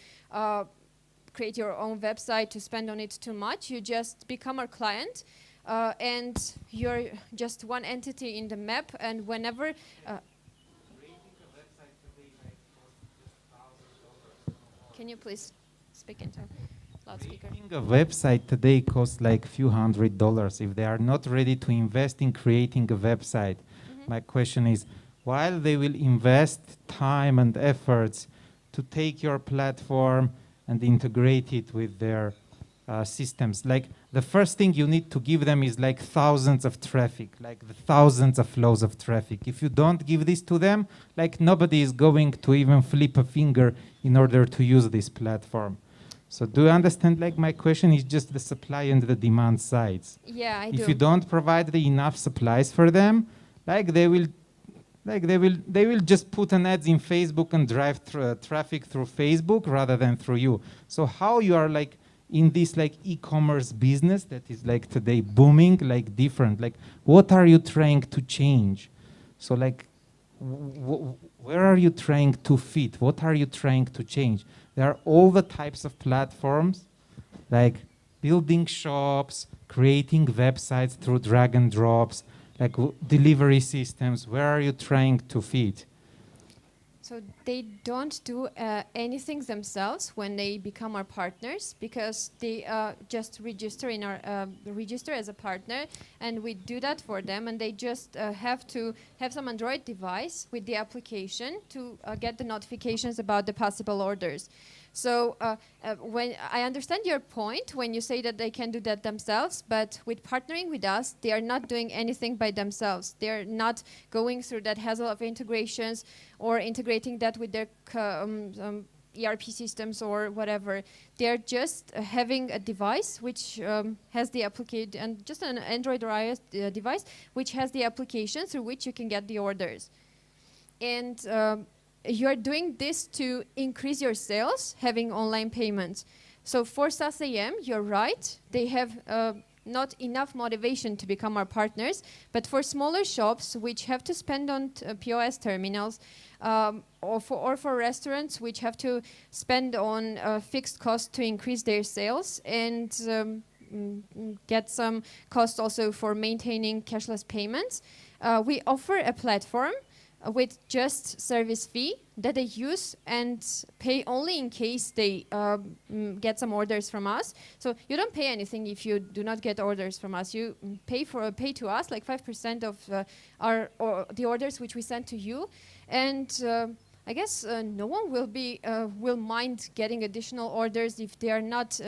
create your own website to spend on it too much. You just become our client, and you're just one entity in the map, and whenever... Can you please speak into loudspeaker? Creating a website today costs like few $100s. If they are not ready to invest in creating a website, my question is, while they will invest time and efforts to take your platform and integrate it with their systems. Like the first thing you need to give them is like thousands of traffic, like the thousands of flows of traffic. If you don't give this to them, like nobody is going to even flip a finger in order to use this platform. So do you understand, like my question is just the supply and the demand sides. Yeah, I do. If you don't provide the enough supplies for them, like they will just put an ads in Facebook and drive traffic through Facebook rather than through you. So how you are like in this like e-commerce business that is like today booming, like different, like what are you trying to change? So like where are you trying to fit? What are you trying to change? There are all the types of platforms, like building shops, creating websites through drag and drops, like delivery systems. Where are you trying to fit? So they don't do anything themselves when they become our partners, because they just register in our register as a partner, and we do that for them, and they just have to have some Android device with the application to get the notifications about the possible orders. So when I understand your point when you say that they can do that themselves, but with partnering with us, they are not doing anything by themselves. They're not going through that hassle of integrations or integrating that with their ERP systems or whatever. They're just having a device which has the application, and just an Android or iOS device which has the application through which you can get the orders. And you're doing this to increase your sales, having online payments. So for SAS.am, you're right. They have not enough motivation to become our partners. But for smaller shops, which have to spend on POS terminals, or for restaurants, which have to spend on fixed costs to increase their sales, and get some costs also for maintaining cashless payments, we offer a platform with just service fee that they use and pay only in case they get some orders from us. So you don't pay anything if you do not get orders from us. You pay to us like 5% of the orders which we send to you, and I guess no one will mind getting additional orders if they are not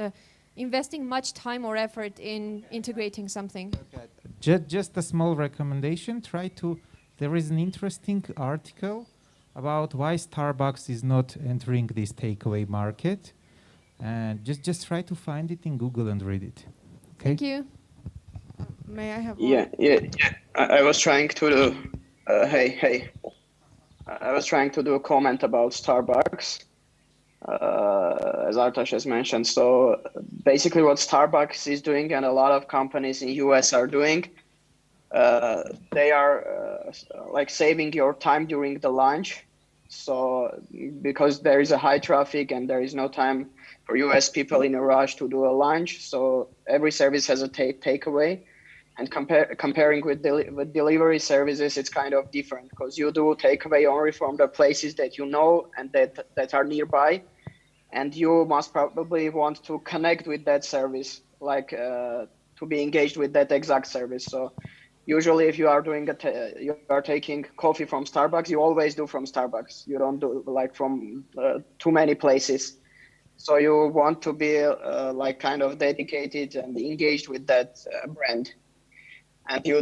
investing much time or effort in integrating something. Just a small recommendation. There is an interesting article about why Starbucks is not entering this takeaway market, and just try to find it in Google and read it. Okay? Thank you. May I have Yeah. I was trying to do, I was trying to do a comment about Starbucks, as Artash has mentioned. So basically what Starbucks is doing, and a lot of companies in US are doing, they are like saving your time during the lunch. So because there is a high traffic and there is no time for US people in a rush to do a lunch, so every service has a takeaway. And comparing with delivery services, it's kind of different, because you do takeaway only from the places that you know and that are nearby, and you must probably want to connect with that service, like to be engaged with that exact service. So usually, if you are doing you are taking coffee from Starbucks, you always do from Starbucks. You don't do like from too many places. So you want to be like kind of dedicated and engaged with that brand. And you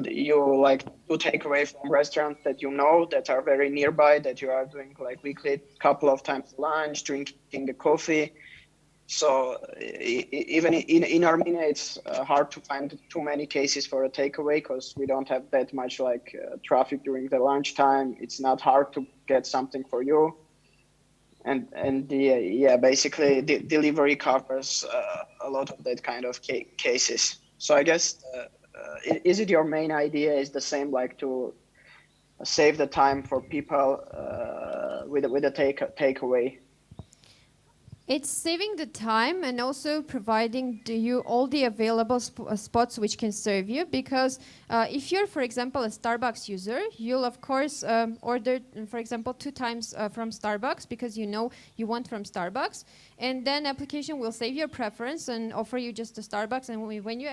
like to take away from restaurants that you know that are very nearby, that you are doing like weekly couple of times lunch, drinking a coffee. So even in Armenia, it's hard to find too many cases for a takeaway, because we don't have that much like traffic during the lunchtime. It's not hard to get something for you, and basically the delivery covers a lot of that kind of cases. So I guess is it your main idea is the same, like to save the time for people with a takeaway? It's saving the time and also providing you all the available spots which can serve you, because if you're, for example, a Starbucks user, you'll of course order, for example, 2 times from Starbucks because you know you want from Starbucks, and then application will save your preference and offer you just a Starbucks, and when you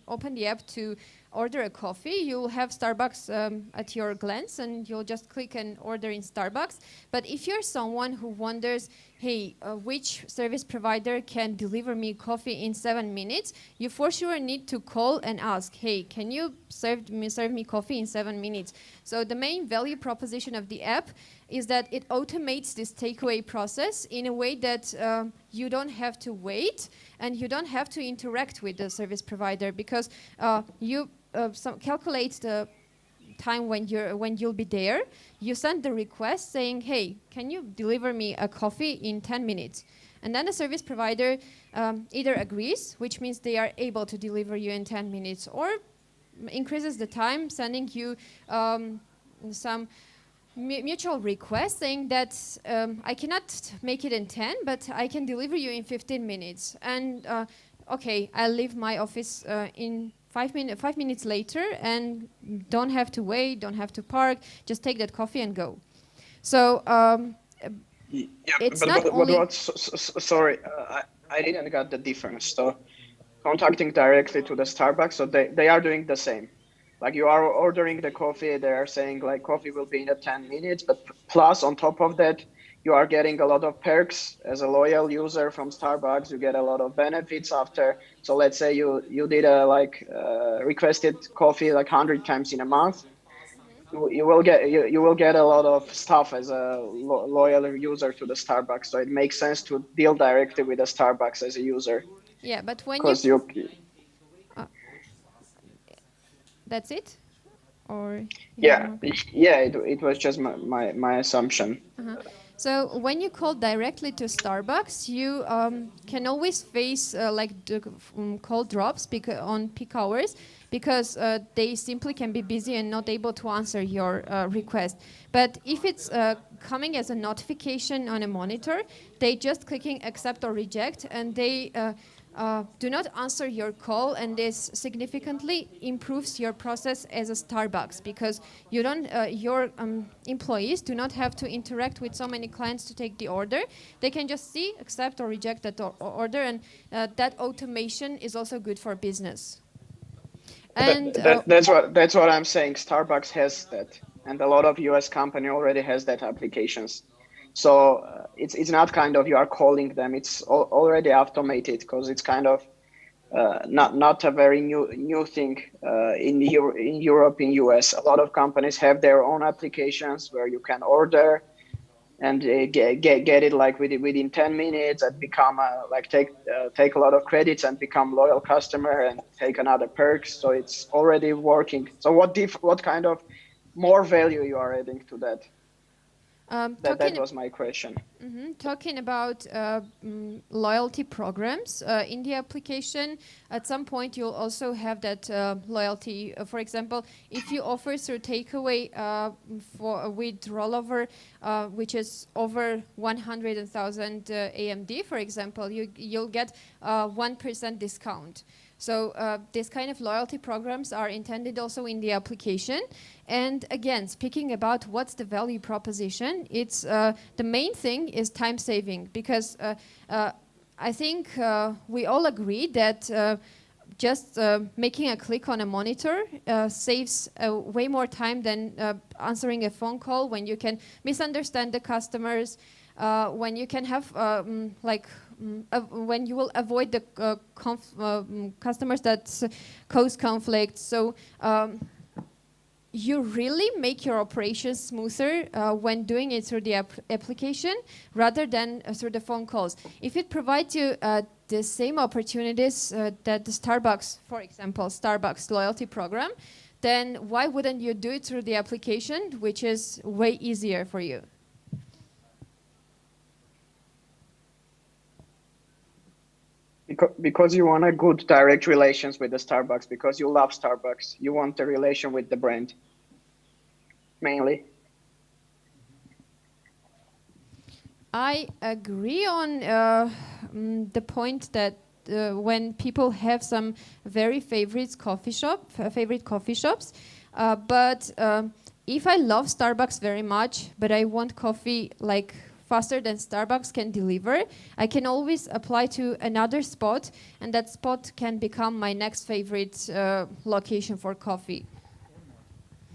open the app to order a coffee, you'll have Starbucks at your glance and you'll just click and order in Starbucks. But if you're someone who wonders, hey, which service provider can deliver me coffee in 7 minutes, you for sure need to call and ask, hey, can you serve me coffee in 7 minutes? So the main value proposition of the app is that it automates this takeaway process in a way that you don't have to wait and you don't have to interact with the service provider, because you calculate the time when you'll be there. You send the request saying, hey, can you deliver me a coffee in 10 minutes? And then the service provider either agrees, which means they are able to deliver you in 10 minutes, or increases the time, sending you some mutual request saying that I cannot make it in 10, but I can deliver you in 15 minutes. And okay, I'll leave my office in 5 minutes later and don't have to wait, don't have to park, just take that coffee and go. So it's not only... Sorry, I didn't get the difference. So contacting directly to the Starbucks, so they are doing the same. Like you are ordering the coffee, they are saying like coffee will be in 10 minutes, but plus on top of that, you are getting a lot of perks as a loyal user from Starbucks. You get a lot of benefits after. So let's say you did a requested coffee like 100 times in a month. You will get a lot of stuff as a loyal user to the Starbucks. So it makes sense to deal directly with the Starbucks as a user. Yeah, but when you that's it, or it was just my assumption. So when you call directly to Starbucks, you can always face call drops on peak hours, because they simply can be busy and not able to answer your request. But if it's coming as a notification on a monitor, they just clicking accept or reject, and they do not answer your call, and this significantly improves your process as a Starbucks, because you don't, your employees do not have to interact with so many clients to take the order. They can just see, accept or reject that order, and that automation is also good for business. And that's what I'm saying. Starbucks has that, and a lot of US company already has that applications. So it's not kind of you are calling them. It's already automated, because it's kind of not a very new thing in Europe, in US. A lot of companies have their own applications where you can order and get it like within 10 minutes and become take a lot of credits and become loyal customer and take another perks. So it's already working. So what kind of more value you are adding to that? That was my question. Talking about loyalty programs in the application, at some point you'll also have that loyalty. For example, if you offer through takeaway with rollover, which is over 100,000 AMD, for example, you'll get 1% discount. So these kind of loyalty programs are intended also in the application. And again, speaking about what's the value proposition, it's the main thing is time saving, because I think we all agree that just making a click on a monitor saves way more time than answering a phone call, when you can misunderstand the customers, when you can have when you will avoid the customers that cause conflict. So you really make your operations smoother when doing it through the application rather than through the phone calls. If it provides you the same opportunities that the Starbucks, for example, Starbucks loyalty program, then why wouldn't you do it through the application, which is way easier for you? Because you want a good direct relations with the Starbucks, because you love Starbucks. You want a relation with the brand, mainly. I agree on the point that when people have some very favorite coffee shops, but if I love Starbucks very much, but I want coffee like faster than Starbucks can deliver, I can always apply to another spot, and that spot can become my next favorite location for coffee.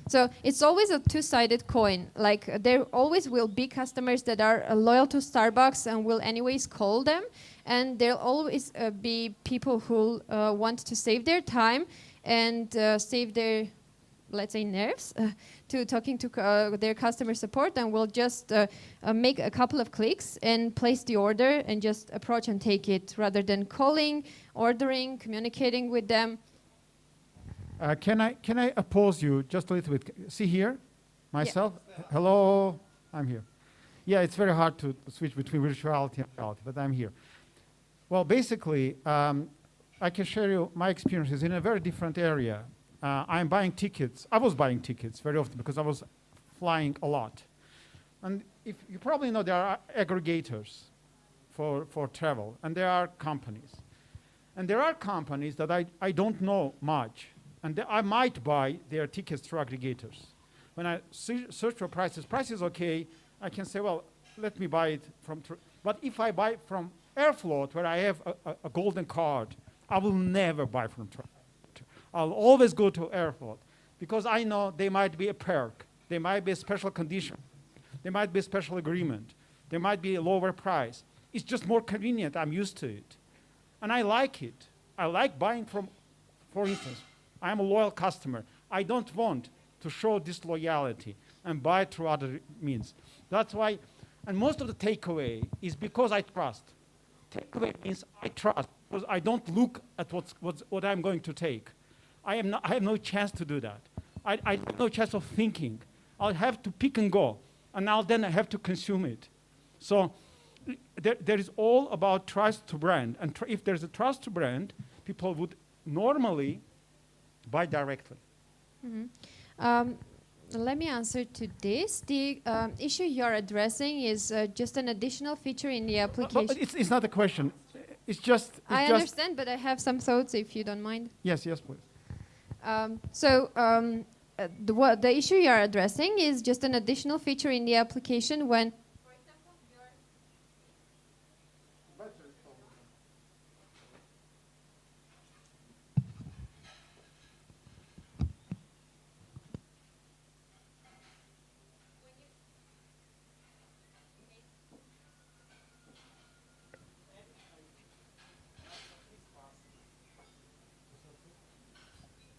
So it's always a two-sided coin. Like there always will be customers that are loyal to Starbucks and will anyways call them, and there'll always be people who want to save their time and save their, let's say, nerves to talking to their customer support, and will just make a couple of clicks and place the order and just approach and take it rather than calling, ordering, communicating with them. Can I oppose you just a little bit? See here, myself. Yeah. Hello, I'm here. Yeah, it's very hard to switch between virtuality and reality, but I'm here. Well, basically, I can share you my experiences in a very different area. I'm buying tickets. I was buying tickets very often because I was flying a lot. And if you probably know, there are aggregators for travel, and there are companies. And there are companies that I don't know much, and I might buy their tickets through aggregators. When I search for prices okay, I can say, well, let me buy it from, but if I buy from Airfloat, where I have a golden card, I will never buy from I'll always go to Airfloat, because I know there might be a perk, there might be a special condition, there might be a special agreement, there might be a lower price. It's just more convenient, I'm used to it. And I like it. I like buying from, for instance, I'm a loyal customer. I don't want to show disloyalty and buy through other means. That's why, and most of the takeaway is because I trust. Takeaway means I trust, because I don't look at what I'm going to take. I have no chance to do that. I have no chance of thinking. I'll have to pick and go, and then I have to consume it. So there is all about trust to brand. And if there's a trust to brand, people would normally buy directly. Mm-hmm. Let me answer to this. The issue you're addressing is just an additional feature in the application. But it's not a question. It's just... I understand, but I have some thoughts, if you don't mind. Yes, please. The issue you're addressing is just an additional feature in the application when...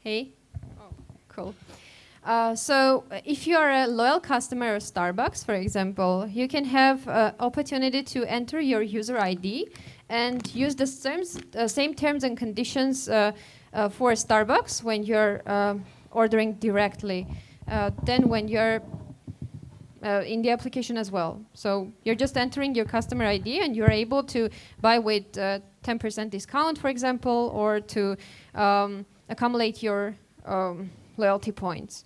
Hey? Oh, cool. So if you are a loyal customer of Starbucks, for example, you can have opportunity to enter your user ID and use the same terms and conditions for Starbucks when you're ordering directly, then when you're in the application as well. So you're just entering your customer ID and you're able to buy with 10% discount, for example, or to accumulate your loyalty points.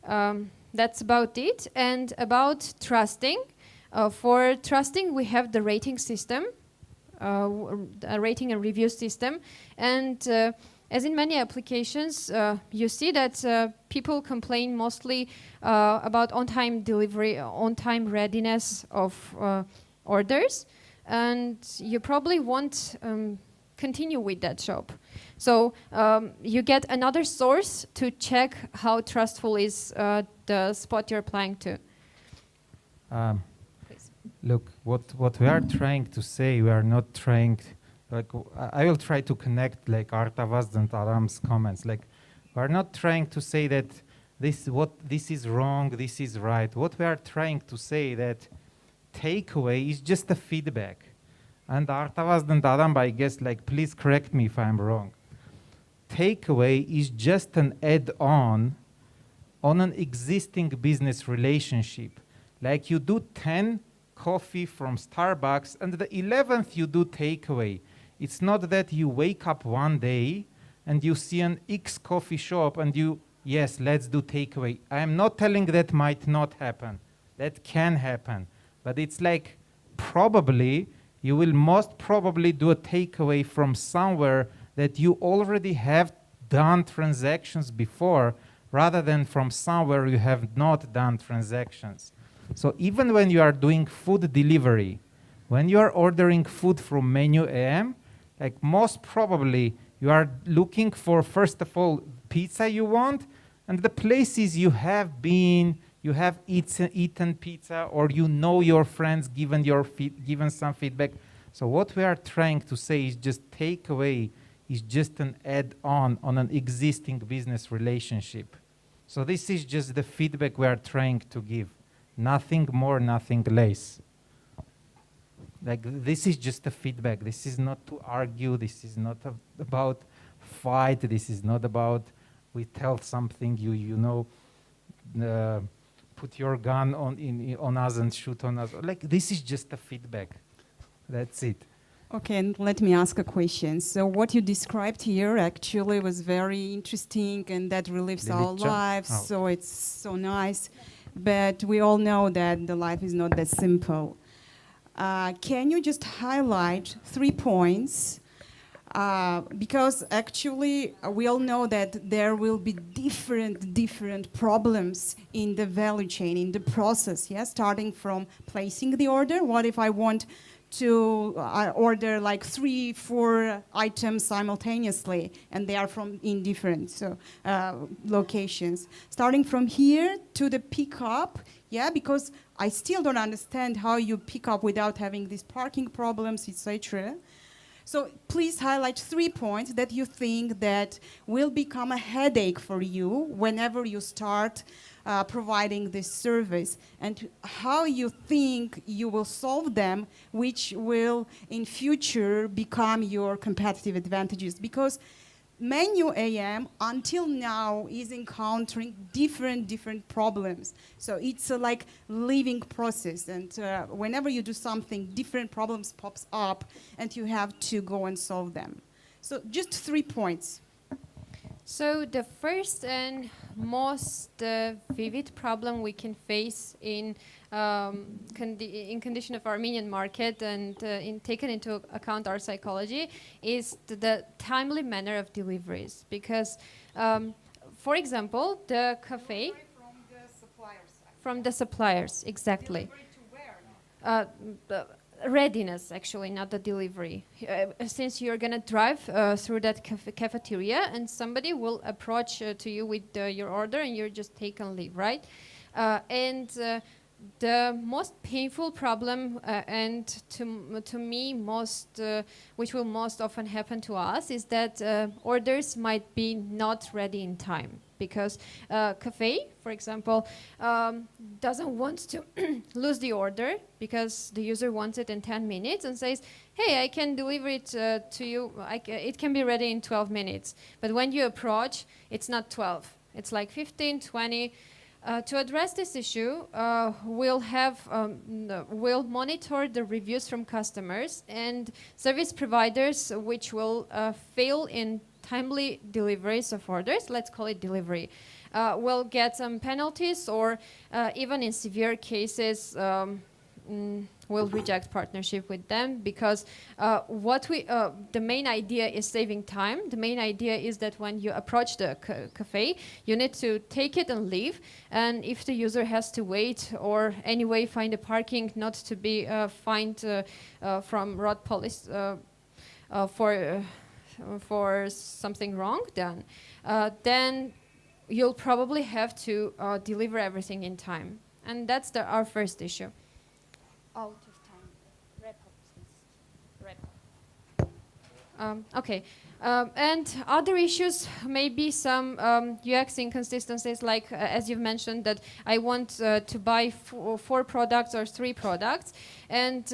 That's about it. And about trusting, for trusting we have the rating system, a rating and review system. And as in many applications, you see that people complain mostly about on-time delivery, on-time readiness of orders. And you probably won't continue with that shop. So you get another source to check how trustful is the spot you're applying to. Look, what we are trying to say, we are not trying, I will try to connect like Artavaz and Aram's comments. Like, we are not trying to say that this is wrong, this is right. What we are trying to say that takeaway is just a feedback. And Artavaz and Adam, I guess, like, please correct me if I'm wrong. Takeaway is just an add-on on an existing business relationship. Like you do 10 coffee from Starbucks and the 11th you do takeaway. It's not that you wake up one day and you see an X coffee shop and you, yes, let's do takeaway. I'm not telling that might not happen. That can happen. But it's like probably you will most probably do a takeaway from somewhere that you already have done transactions before, rather than from somewhere you have not done transactions. So even when you are doing food delivery, when you are ordering food from Menu AM, like most probably you are looking for, first of all, pizza you want, and the places you have been, you have eaten pizza, or you know your friends given some feedback. So what we are trying to say is just takeaway is just an add-on on an existing business relationship. So this is just the feedback we are trying to give. Nothing more, nothing less. Like, this is just a feedback. This is not to argue. This is not about fight. This is not about we tell something, put your gun on us and shoot on us. Like, this is just a feedback. That's it. Okay, and let me ask a question. So what you described here actually was very interesting, and that relives our lives, so it's so nice. But we all know that the life is not that simple. Can you just highlight 3 points? Because actually we all know that there will be different problems in the value chain, in the process, yeah? Starting from placing the order. What if I want to order like 3-4 items simultaneously, and they are from in different locations. Starting from here to the pickup, yeah, because I still don't understand how you pick up without having these parking problems, etc. So please highlight 3 points that you think that will become a headache for you whenever you start providing this service, and how you think you will solve them, which will in future become your competitive advantages. Because Menu AM until now is encountering different problems. So it's a like living process, and whenever you do something, different problems pops up and you have to go and solve them. So just 3 points. So the first and most vivid problem we can face in condition of Armenian market, and taken into account our psychology, is the timely manner of deliveries. Because, for example, the cafe from the suppliers, exactly. Readiness, actually, not the delivery. Since you're going to drive through that cafeteria, and somebody will approach to you with your order, and you're just take and leave, right? The most painful problem, and to me which will most often happen to us, is that orders might be not ready in time. Because cafe, for example, doesn't want to lose the order, because the user wants it in 10 minutes and says, hey, I can deliver it to you, it can be ready in 12 minutes. But when you approach, it's not 12, it's like 15, 20. To address this issue, we'll monitor the reviews from customers and service providers which will fail in timely deliveries of orders, let's call it delivery, will get some penalties, or even in severe cases will reject partnership with them, because the main idea is saving time. The main idea is that when you approach the cafe, you need to take it and leave, and if the user has to wait or anyway find a parking not to be fined from road police for something wrong done, then you'll probably have to deliver everything in time. And that's our first issue. Out of time. Wrap up. Okay. And other issues may be some UX inconsistencies, like as you've mentioned, that I want to buy 4 products or 3 products, and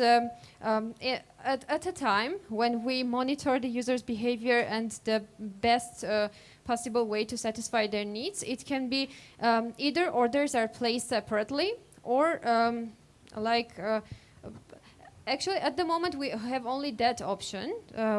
at a time when we monitor the user's behavior and the best possible way to satisfy their needs, it can be either orders are placed separately, or Actually, at the moment, we have only that option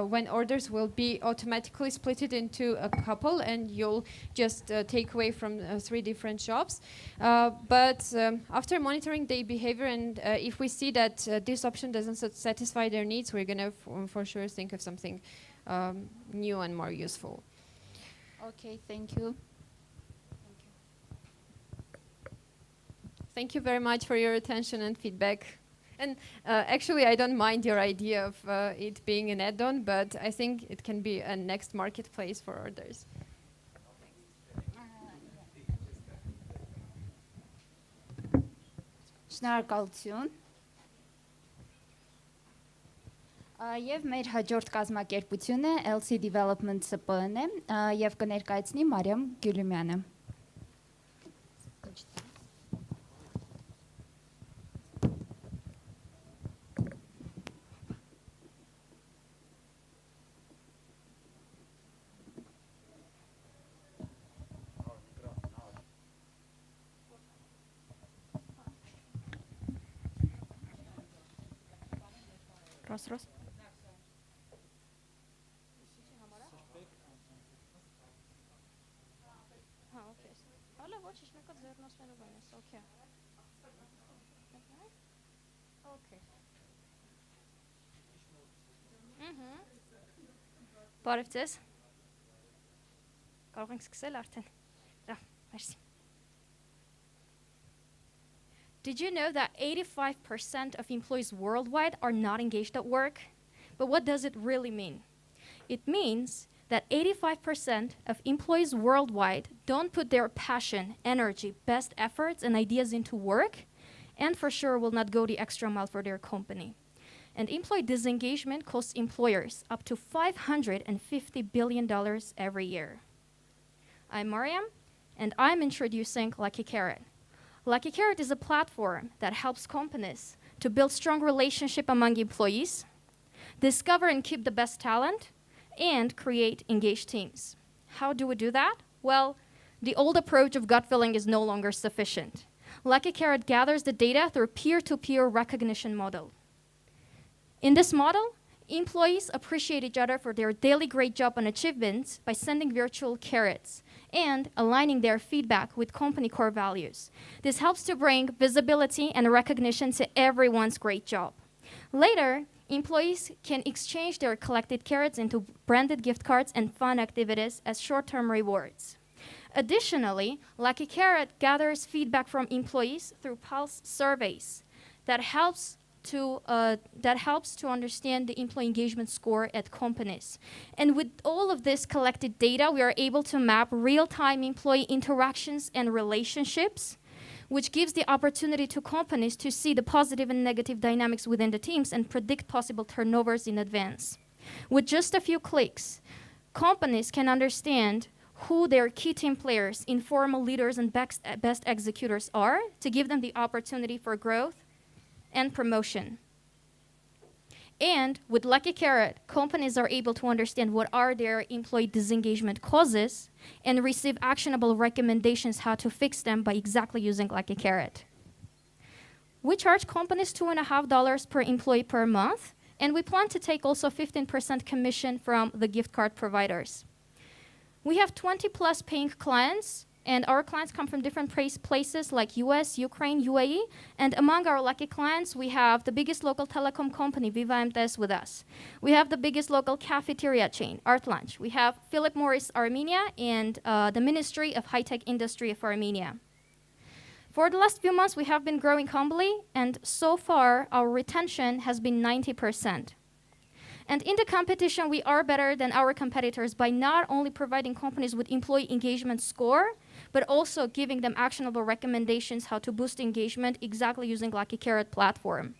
when orders will be automatically splitted into a couple and you'll just take away from 3 different shops. But after monitoring their behavior and if we see that this option doesn't satisfy their needs, we're going to for sure think of something new and more useful. Okay, thank you. Thank you very much for your attention and feedback. And actually, I don't mind your idea of it being an add-on, but I think it can be a next marketplace for orders. Շնորհակալություն։ Եվ մեր հաջորդ կազմակերպությունը LC Development SPN է եւ կներկայացնի Մարիամ Գյուլումյանը։ Ross. Okay. Բարև ձեզ։ Կարող ենք սկսել արդեն։ Մերսի։ Did you know that 85% of employees worldwide are not engaged at work? But what does it really mean? It means that 85% of employees worldwide don't put their passion, energy, best efforts, and ideas into work, and for sure will not go the extra mile for their company. And employee disengagement costs employers up to $550 billion every year. I'm Mariam, and I'm introducing Lucky Carrot. Lucky Carrot is a platform that helps companies to build strong relationship among employees, discover and keep the best talent, and create engaged teams. How do we do that? Well, the old approach of gut feeling is no longer sufficient. Lucky Carrot gathers the data through peer-to-peer recognition model. In this model, employees appreciate each other for their daily great job and achievements by sending virtual carrots and aligning their feedback with company core values. This helps to bring visibility and recognition to everyone's great job. Later, employees can exchange their collected carrots into branded gift cards and fun activities as short-term rewards. Additionally, Lucky Carrot gathers feedback from employees through pulse surveys that helps to understand the employee engagement score at companies. And with all of this collected data, we are able to map real-time employee interactions and relationships, which gives the opportunity to companies to see the positive and negative dynamics within the teams and predict possible turnovers in advance. With just a few clicks, companies can understand who their key team players, informal leaders, and best executors are to give them the opportunity for growth and promotion. And with Lucky Carrot, companies are able to understand what are their employee disengagement causes and receive actionable recommendations how to fix them by exactly using Lucky Carrot. We charge companies $2.50 per employee per month, and we plan to take also 15% commission from the gift card providers. We have 20 plus paying clients, and our clients come from different places like US, Ukraine, UAE. And among our lucky clients, we have the biggest local telecom company, Viva MTS, with us. We have the biggest local cafeteria chain, Art Lunch. We have Philip Morris Armenia and the Ministry of High-Tech Industry of Armenia. For the last few months, we have been growing humbly, and so far, our retention has been 90%. And in the competition, we are better than our competitors by not only providing companies with employee engagement score, but also giving them actionable recommendations how to boost engagement exactly using Lucky Carrot platform.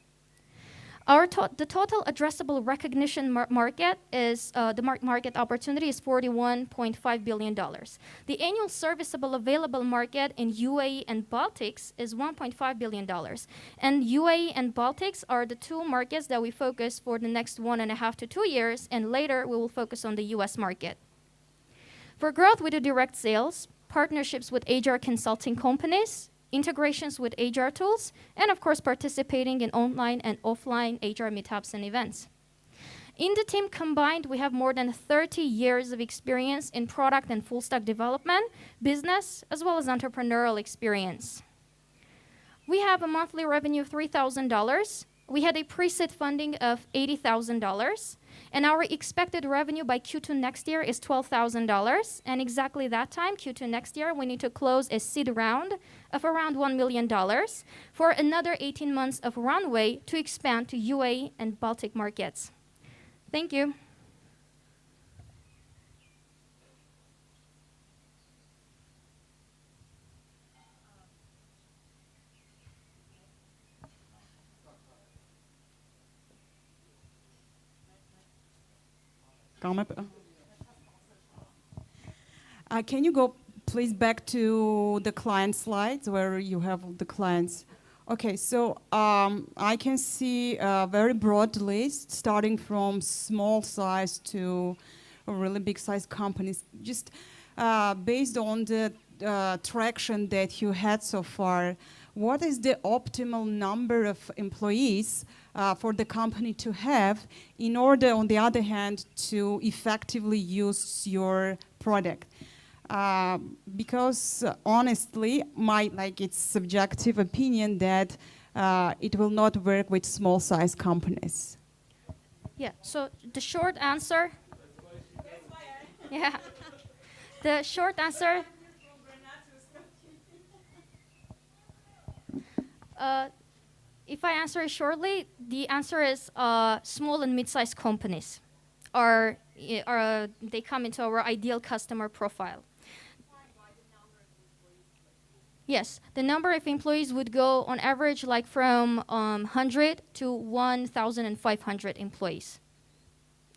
The total addressable recognition market is, market opportunity is $41.5 billion. The annual serviceable available market in UAE and Baltics is $1.5 billion. And UAE and Baltics are the two markets that we focus for the next 1.5 to 2 years, and later we will focus on the US market. For growth, we do direct sales, partnerships with HR consulting companies, integrations with HR tools, and of course participating in online and offline HR meetups and events. In the team combined, we have more than 30 years of experience in product and full stack development, business, as well as entrepreneurial experience. We have a monthly revenue of $3,000. We had a pre-seed funding of $80,000, and our expected revenue by Q2 next year is $12,000. And exactly that time, Q2 next year, we need to close a seed round of around $1 million for another 18 months of runway to expand to UAE and Baltic markets. Thank you. Can you go please back to the client slides where you have the clients? Okay, so I can see a very broad list starting from small size to really big size companies. Just based on the traction that you had so far, what is the optimal number of employees for the company to have in order, on the other hand, to effectively use your product? Because honestly, it's subjective opinion that it will not work with small size companies. Yeah, so the short answer, yeah, the short answer, if I answer it shortly, the answer is small and mid-sized companies they come into our ideal customer profile. Yes, the number of employees would go on average like from 100 to 1,500 employees.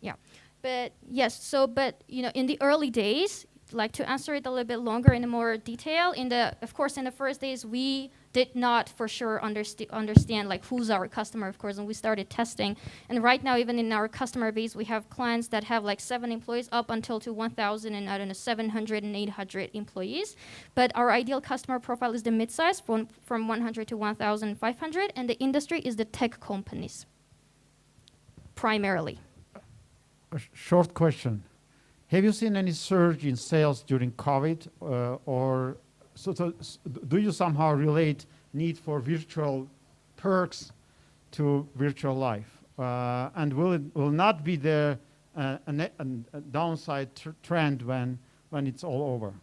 Yeah, but yes, but in the early days, like to answer it a little bit longer in more detail, of course in the first days we did not for sure understand like who's our customer, of course, and we started testing. And right now, even in our customer base, we have clients that have like 7 employees up until to 1,000 and 700 and 800 employees. But our ideal customer profile is the mid-size from 100 to 1,500, and the industry is the tech companies, primarily. A short question. Have you seen any surge in sales during COVID, or do you somehow relate need for virtual perks to virtual life? And will not be there a downside trend when it's all over?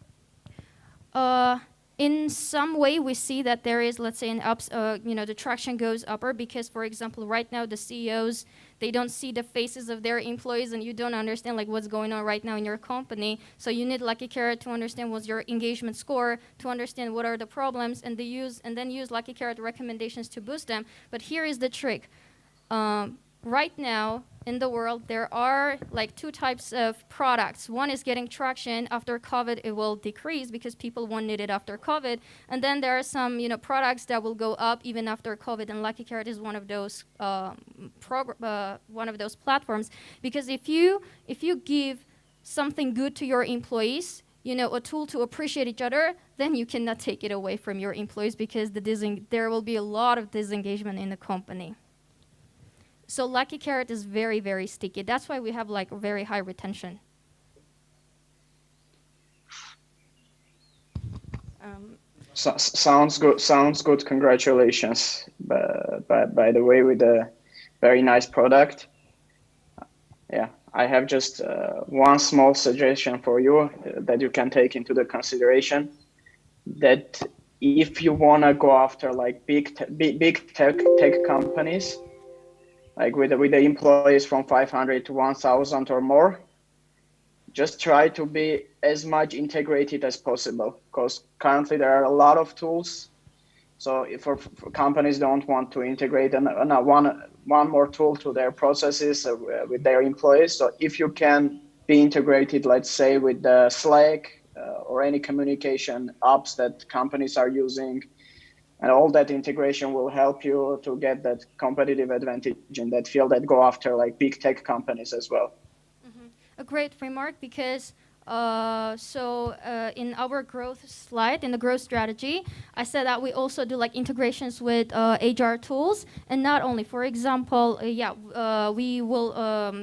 In some way, we see that there is, let's say, the traction goes upper because, for example, right now the CEOs, they don't see the faces of their employees, and you don't understand like what's going on right now in your company. So you need Lucky Carrot to understand what's your engagement score, to understand what are the problems, and then use Lucky Carrot recommendations to boost them. But here is the trick. Right now in the world, there are like 2 types of products. One is getting traction. After COVID, it will decrease because people won't need it after COVID. And then there are some products that will go up even after COVID. And Lucky Carrot is one of those platforms. Because if you give something good to your employees, a tool to appreciate each other, then you cannot take it away from your employees because there will be a lot of disengagement in the company. So Lucky Carrot is very, very sticky. That's why we have like very high retention. Sounds good. Congratulations. By the way, with a very nice product. Yeah, I have just one small suggestion for you that you can take into the consideration. That if you wanna go after like big tech companies, like with the employees from 500 to 1,000 or more, just try to be as much integrated as possible, because currently there are a lot of tools. So if for companies don't want to integrate one more tool to their processes with their employees. So if you can be integrated, let's say with the Slack or any communication apps that companies are using, and all that integration will help you to get that competitive advantage in that field that go after like big tech companies as well. A great remark, because In our growth slide, in the growth strategy, I said that we also do like integrations with HR tools, and not only. For example, we will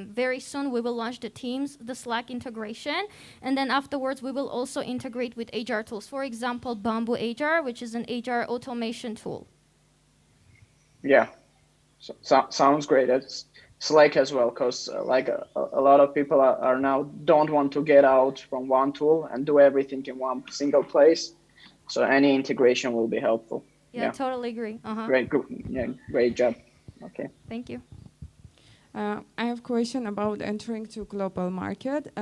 very soon we will launch the Teams, the Slack integration, and then afterwards we will also integrate with HR tools. For example, Bamboo HR, which is an HR automation tool. Yeah, sounds great. It's Slack as well, because like a lot of people are now don't want to get out from one tool and do everything in one single place. So any integration will be helpful. Yeah, totally agree. Great job. Okay. Thank you. I have a question about entering to global market.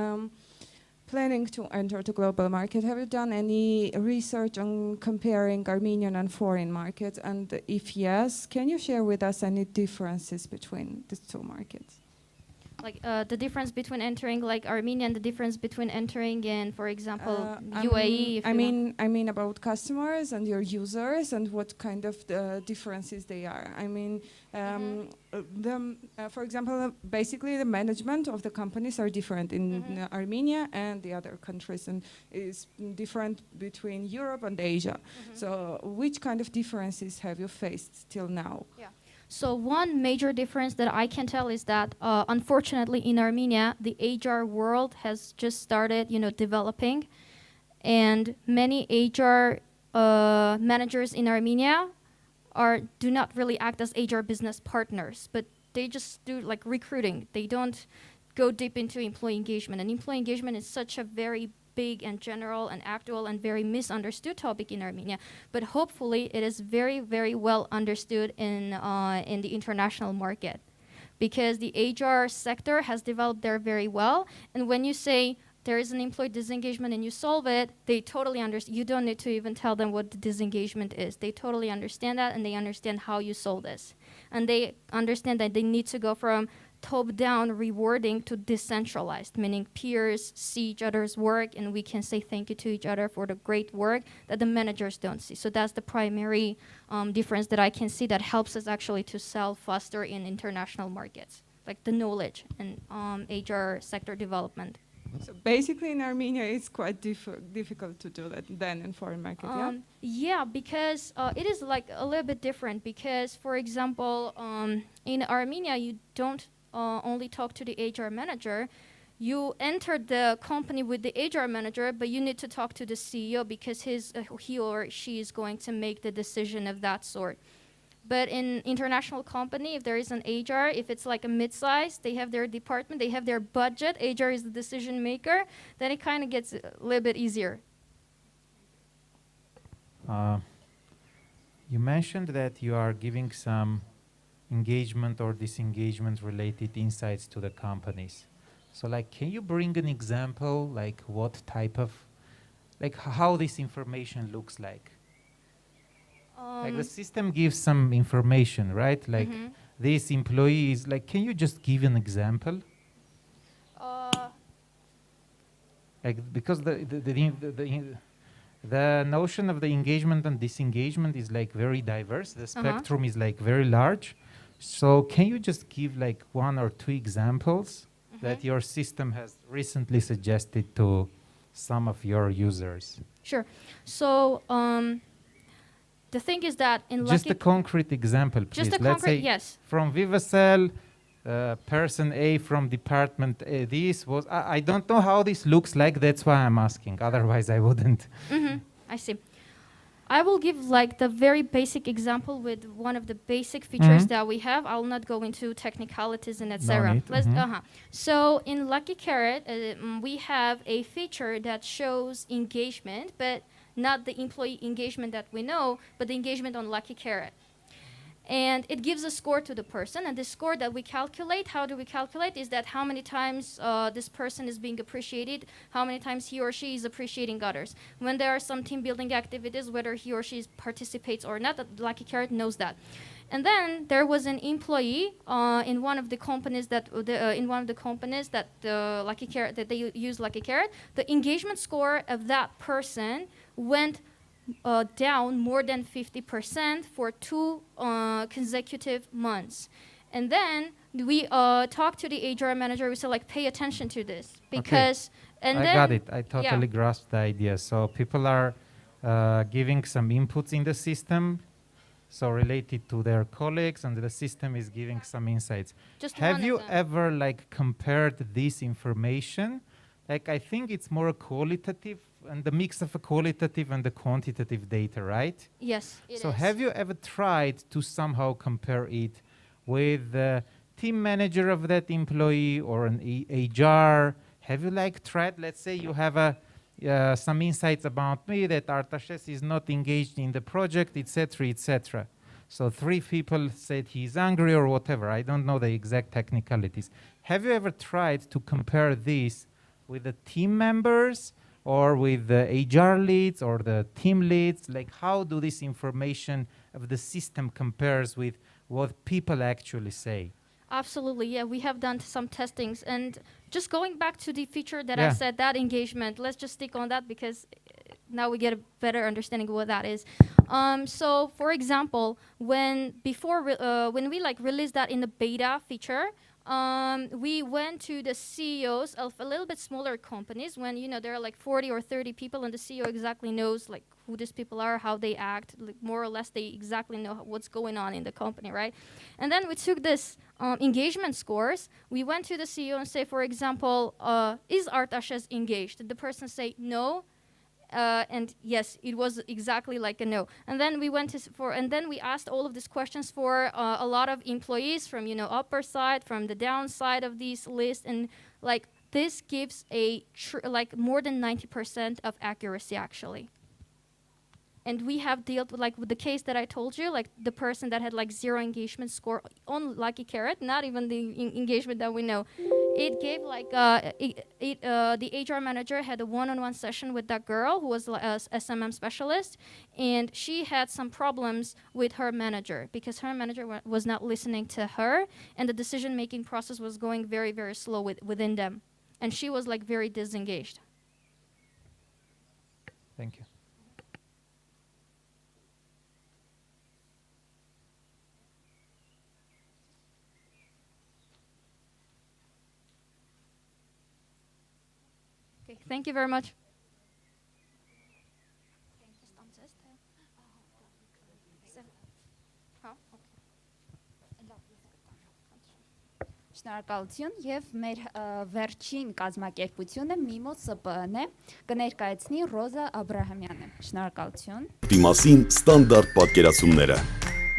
Planning to enter to global market, have you done any research on comparing Armenian and foreign markets? And if yes, can you share with us any differences between these two markets? Like the difference between entering like Armenia and the difference between entering in, for example, UAE. I mean about customers and your users and what kind of differences they are. I mean, for example, basically the management of the companies are different in Armenia and the other countries, and is different between Europe and Asia. So which kind of differences have you faced till now? Yeah. So one major difference that I can tell is that, unfortunately, in Armenia, the HR world has just started, developing, and many HR managers in Armenia do not really act as HR business partners, but they just do like recruiting. They don't go deep into employee engagement, and employee engagement is such a very big and general and actual and very misunderstood topic in Armenia, but hopefully it is very, very well understood in the international market, because the HR sector has developed there very well. And when you say there is an employee disengagement and you solve it, they totally understand. You don't need to even tell them what the disengagement is. They totally understand that, and they understand how you solve this, and they understand that they need to go from top-down rewarding to decentralized, meaning peers see each other's work and we can say thank you to each other for the great work that the managers don't see. So that's the primary difference that I can see that helps us actually to sell faster in international markets, like the knowledge and HR sector development. So basically in Armenia it's quite difficult to do that than in foreign market, yeah? Yeah, because it is like a little bit different, because for example, in Armenia you don't only talk to the HR manager. You enter the company with the HR manager, but you need to talk to the CEO because he or she is going to make the decision of that sort. But in international company, if there is an HR, if it's like a mid-size, they have their department, they have their budget, HR is the decision maker, then it kind of gets a little bit easier. You mentioned that you are giving some engagement or disengagement related insights to the companies. So like, can you bring an example, like what type of, like how this information looks like? Like the system gives some information, right? Like these employees, like, can you just give an example? Like, because the notion of the engagement and disengagement is like very diverse. The spectrum is like very large. So can you just give like one or two examples that your system has recently suggested to some of your users? Sure. So the thing is that in just a concrete example, please. Just a Let's concrete, say yes. From Vivacell, person A from department A, this was, I don't know how this looks like, that's why I'm asking, otherwise I wouldn't. I see. I will give like the very basic example with one of the basic features that we have. I'll not go into technicalities and etc. So in Lucky Carrot, we have a feature that shows engagement, but not the employee engagement that we know, but the engagement on Lucky Carrot. And it gives a score to the person, and the score that we calculate, how do we calculate, is that how many times this person is being appreciated, how many times he or she is appreciating others. When there are some team building activities, whether he or she participates or not, Lucky Carrot knows that. And then there was an employee in one of the companies that Lucky Carrot that they use Lucky Carrot. The engagement score of that person went down more than 50% for 2 consecutive months. And then we talked to the HR manager. We said, like, pay attention to this, because And I then, got it. I totally grasped the idea. So people are giving some inputs in the system, so related to their colleagues, and the system is giving some insights. Just Have one you of them. ever like compared this information? Like I think it's more qualitative and the mix of a qualitative and the quantitative data, right? Yes, it So is. have you ever tried to somehow compare it with the team manager of that employee or an HR? Have you like tried, let's say you have some insights about me that Artashes is not engaged in the project, etc., etc. So 3 people said he's angry or whatever. I don't know the exact technicalities. Have you ever tried to compare this with the team members or with the HR leads or the team leads? Like how do this information of the system compares with what people actually say? Absolutely, yeah. We have done some testings, and just going back to the feature that I said, that engagement. Let's just stick on that because now we get a better understanding of what that is. So, for example, when we like released that in the beta feature, we went to the CEOs of a little bit smaller companies when there are like 40 or 30 people, and the CEO exactly knows like who these people are, how they act, like more or less they exactly know what's going on in the company, right? And then we took this engagement scores. We went to the CEO and say, for example, is Artashes engaged? Did the person say no? And yes, it was exactly like a no. And then we went and then we asked all of these questions for a lot of employees from upper side, from the downside of these lists, and like this gives a like more than 90% of accuracy actually. And we have dealt with the case that I told you, like the person that had like 0 engagement score on Lucky Carrot, not even the engagement that we know. It gave like the HR manager had a one-on-one session with that girl who was a SMM specialist, and she had some problems with her manager because her manager was not listening to her, and the decision-making process was going very, very slow within them, and she was like very disengaged. Thank you. Thank you very much. Շնորհակալություն եւ մեր վերջին կազմակերպությունը Mimo ՍՊԸ-ն է, կներկայացնի Ռոզա Աբրահամյանը։ Շնորհակալություն։ Դիմասին ստանդարտ պատկերացումները։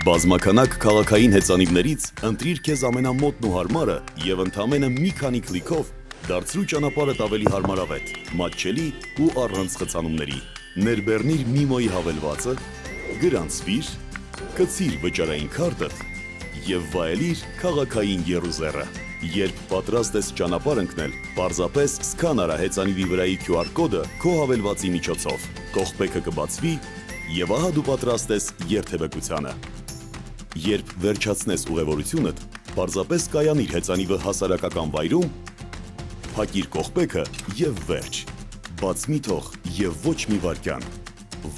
Բազմականակ քաղաքային հեծանիվներից ընտրիր քեզ ամենամոտն ու հարմարը եւ ընդամենը մի քանի քլիկով դարձրու ճանապարհդ ավելի հարմարավետ, մատչելի ու առանց խցանումների։ Ներբեռնիր Mimo-ի հավելվածը, գրանցվիր, կցիր վճարային քարտդ եւ վայելիր քաղաքային եռուզեռը։ Երբ պատրաստ ես ճանապարհ ընկնել, պարզապես սկան արա հեծանիվի վրայի QR կոդը քո հավելվածի միջոցով։ Կողպեքը կբացվի եւ ահա դու պատրաստ ես երթևեկությանը։ Երբ վերջացնես ուղևորությունդ, պարզապես կայանիր հեծանիվը հասարակական վայրում, փակիր կողպեքը եւ վերջ։ Բաց մի թող եւ ոչ մի վայրկյան։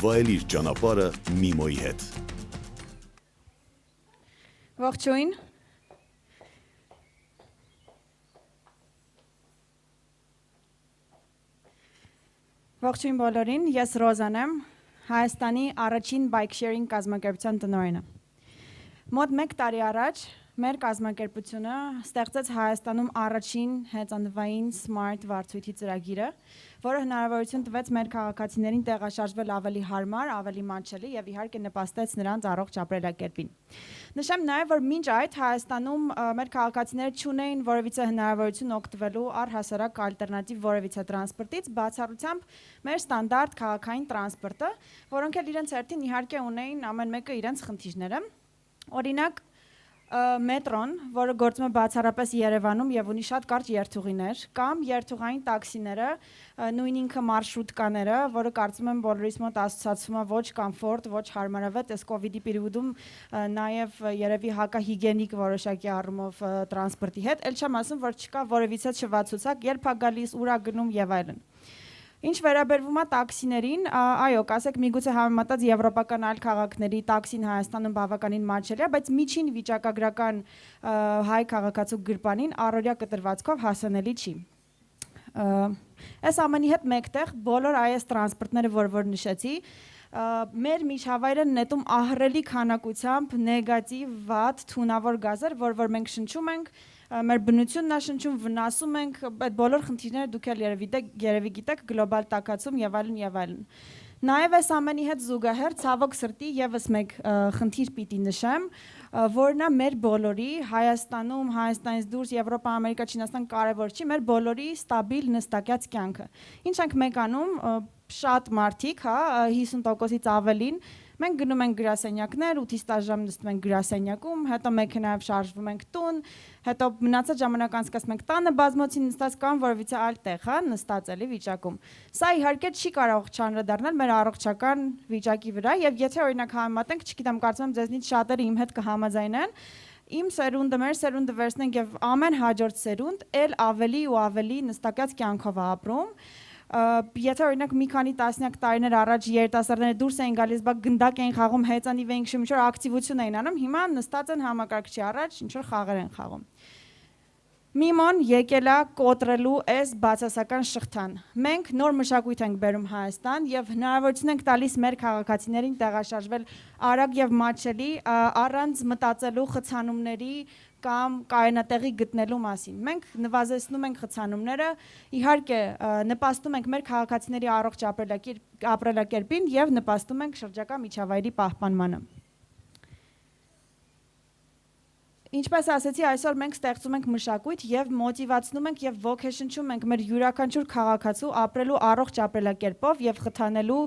Վայելիր ճանապարհը Mimo-ի հետ։ Ողջույն։ Ողջույն բոլորին, ես Ռոզան եմ, Հայաստանի առաջին bike sharing կազմակերպության տնօրենը։ Մոտ 1 տարի առաջ մեր կազմակերպությունը ստեղծեց Հայաստանում առաջին հեծանվային smart վարձույթի ծրագիրը, որը հնարավորություն տվեց մեր քաղաքացիներին տեղաշարժվել ավելի հարմար, ավելի մատչելի եւ իհարկե նպաստեց նրանց առողջ ապրելակերպին։ Նշեմ նաեւ, որ մինչ այդ Հայաստանում մեր քաղաքացիները չունեին որևիցե հնարավորություն օգտվելու առհասարակ ալտերնատիվ որևիցե տրանսպորտից, բացառությամբ մեր ստանդարտ քաղաքային տրանսպորտը, որոնք էլ իրենց հերթին իհարկե ունեին ամեն մեկը իրենց խնդիրները։ Օրինակ մետրոն, որը գործում է բացառապես Երևանում եւ ունի շատ կարճ երթուղիներ, կամ երթուղային տաքսիները, նույն ինքը մարշրուտկաները, որը կարծում եմ բոլորիս մոտ ասոցացվում է ոչ կոմֆորտ, ոչ հարմարավետ, այս կոവിഡ്ի պերիոդում նաեւ երևի հակահիգիենիկ որոշակի առումով տրանսպորտի հետ, ել չեմ ասում, որ չկա որևիցե չվացուցակ, երբ է գալիս, ուր է գնում եւ այլն։ Ինչ վերաբերվում է տաքսիներին, այո, կասեք միգուցե համեմատած եվրոպական այլ քաղաքների տաքսին Հայաստանում բավականին մատչելի է, բայց միջին վիճակագրական հայ քաղաքացու գրպանին առօրյա կտրվածքով հասանելի չի։ Այս ամենի հետ մեկտեղ բոլոր այս տրանսպորտները, որ նշեցի, մեր միջավայրը նետում ահռելի քանակությամբ նեգատիվ, վատ, թունավոր գազեր, որ մենք շնչում ենք, մեր բնությունն է շնչում, վնասում ենք, այդ բոլոր խնդիրները դուք էլ երևի գիտեք, գլոբալ տաքացում եւ այլն եւ այլն։ Նաև այս ամենի հետ զուգահեռ ցավոք սրտի եւս մեկ խնդիր պիտի նշեմ, որն է մեր բոլորի Հայաստանում, Հայաստանից դուրս, Եվրոպա, Ամերիկա, Չինաստան կարևոր չի, մեր բոլորի ստաբիլ նստակյաց կյանքը։ Ինչ ենք մենք անում, շատ մարդիկ, հա, 50%-ից ավելին, մենք գնում ենք գրասենյակներ, 8-ից 10 ժամ նստում ենք գրասենյակում, հետո մեքենայով շարժվում ենք տուն, հետո մնացած ժամանակ անցկացնում ենք տանը բազմոցին նստած կամ որևիցե այլ տեղ, հա, նստած էլի վիճակում։ Սա իհարկե չի կարող չանդրադառնալ մեր առողջական վիճակի վրա, եւ եթե օրինակ համեմատենք, չգիտեմ, կարծում եմ ձեզնից շատերը իմ հետ կհամաձայնեն, իմ սերունդը, մեր սերունդը վերցնենք եւ ամեն հաջորդ սերունդ էլ ավելի ու ավելի նստակյաց կյանքով է ապրում։ Եթե օրինակ մի քանի տասնյակ տարիներ առաջ երիտասարդները դուրս էին գալիս, բա գնդակ էին խաղում, հեծանիվ էին քշում, ինչ-որ ակտիվություն էին անում, հիմա նստած են համակարգչի առաջ, ինչ-որ խաղեր են խաղում։ Միմոն եկել է կոտրելու այս բացասական շղթան։ Մենք նոր մշակույթ ենք բերում Հայաստան եւ հնարավորություն ենք տալիս մեր քաղաքացիներին տեղաշարժվել արագ եւ մատչելի, առանց մտածելու խցանումների կամ կայանատեղի գտնելու մասին։ Մենք նվազեցնում ենք խցանումները, իհարկե նպաստում ենք մեր քաղաքացիների առողջ ապրելակերպին եւ նպաստում ենք շրջակա միջավայրի պահպանմանը։ Ինչպես ասեցի, այսօր մենք ստեղծում ենք մշակույթ եւ մոտիվացնում ենք եւ ոգեշնչում ենք մեր յուրաքանչյուր քաղաքացու ապրելու առողջ ապրելակերպով եւ խթանելու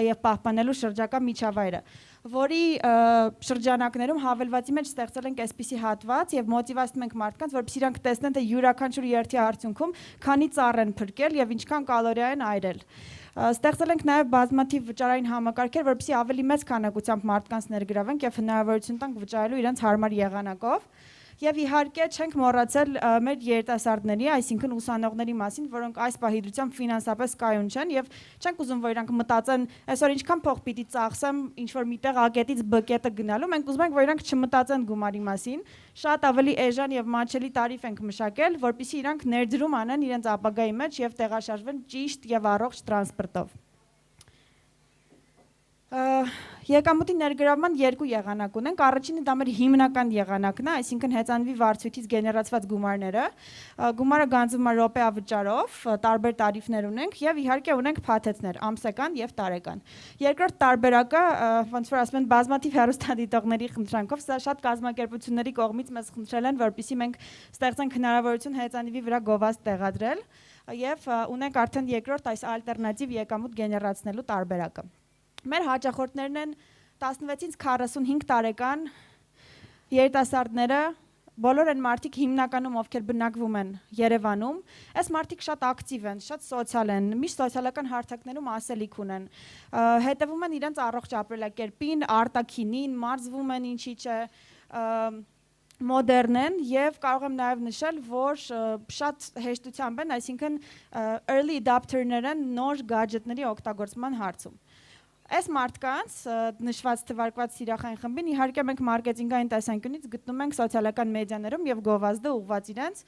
եւ պահպանելու շրջակա միջավայրը, որի շրջանակներում հավելվածի մեջ ստեղծել ենք այսպիսի հատված եւ մոտիվացնում ենք մարդկանց, որպեսզի իրանք տեսնեն, թե յուրաքանչյուր երթի արդյունքում քանի ծառ են փրկել եւ ինչքան կալորիա են այրել։ Ստեղծել ենք նաև բազմաթիվ վճարային համակարգեր, որպեսզի ավելի մեծ քանակությամբ մարդկանց ներգրավենք եւ հնարավորություն տանք վճարելու իրենց հարմար եղանակով։ Եվ իհարկե չենք մոռացել մեր երիտասարդների, այսինքն ուսանողների մասին, որոնք այս պահիդրությամբ ֆինանսապես կայուն չեն եւ չենք ուզում, որ իրանք մտածեն, այսօր ինչքան փող պիտի ծախսեմ, ինչ որ միտեղ ագետից բկետը գնալու, մենք ուզում ենք, որ իրանք չմտածեն գումարի մասին, շատ ավելի էժան եւ մատչելի տարիֆ ենք մշակել, որպեսզի իրանք ներդրում անեն իրենց ապագայի մեջ եւ տեղաշարժվեն ճիշտ եւ առողջ տրանսպորտով։ Եկամուտի ներգրավման երկու եղանակ ունենք, առաջինը դա մեր հիմնական եղանակն է, այսինքն հեծանվի վարձույթից գեներացված գումարները, գումարը գանձվում է րոպեավճարով, տարբեր տարիֆներ ունենք եւ իհարկե ունենք փաթեթներ, ամսական եւ տարեկան։ Երկրորդ տարբերակը, ոնց որ ասում են, բազմաթիվ հեռուստադիտողների խնդրանքով, սա շատ կազմակերպությունների կողմից մեզ խնդրել են, որպեսզի մենք ստեղծենք հնարավորություն հեծանվի վրա գովազդ տեղադրել եւ ունենք արդեն երկրորդ այս ալտերնատիվ եկամուտ գեներացնելու տարբերակը։ Մեր հաճախորդներն են 16-ից 45 տարեկան երիտասարդները, բոլոր են մարդիկ հիմնականում, ովքեր բնակվում են Երևանում, այս մարդիկ շատ ակտիվ են, շատ սոցիալ են, միշտ սոցիալական հարթակներում ասելիք ունեն, հետևում են իրենց առողջ ապրելակերպին, արտաքինին, մարզվում են, ինչի՞ չէ, մոդեռն են եւ կարող եմ նաեւ նշել, որ շատ հեշտությամբ են, այսինքն early adopter-ներ են նոր գadgetների օգտագործման հարցում։ Այս մարդկանց նշված թվարկված սիրախային խմբին իհարկե մենք մարքեթինգային տեսանկյունից գտնում ենք սոցիալական մեդիաներում եւ գովազդը ուղղված իրենց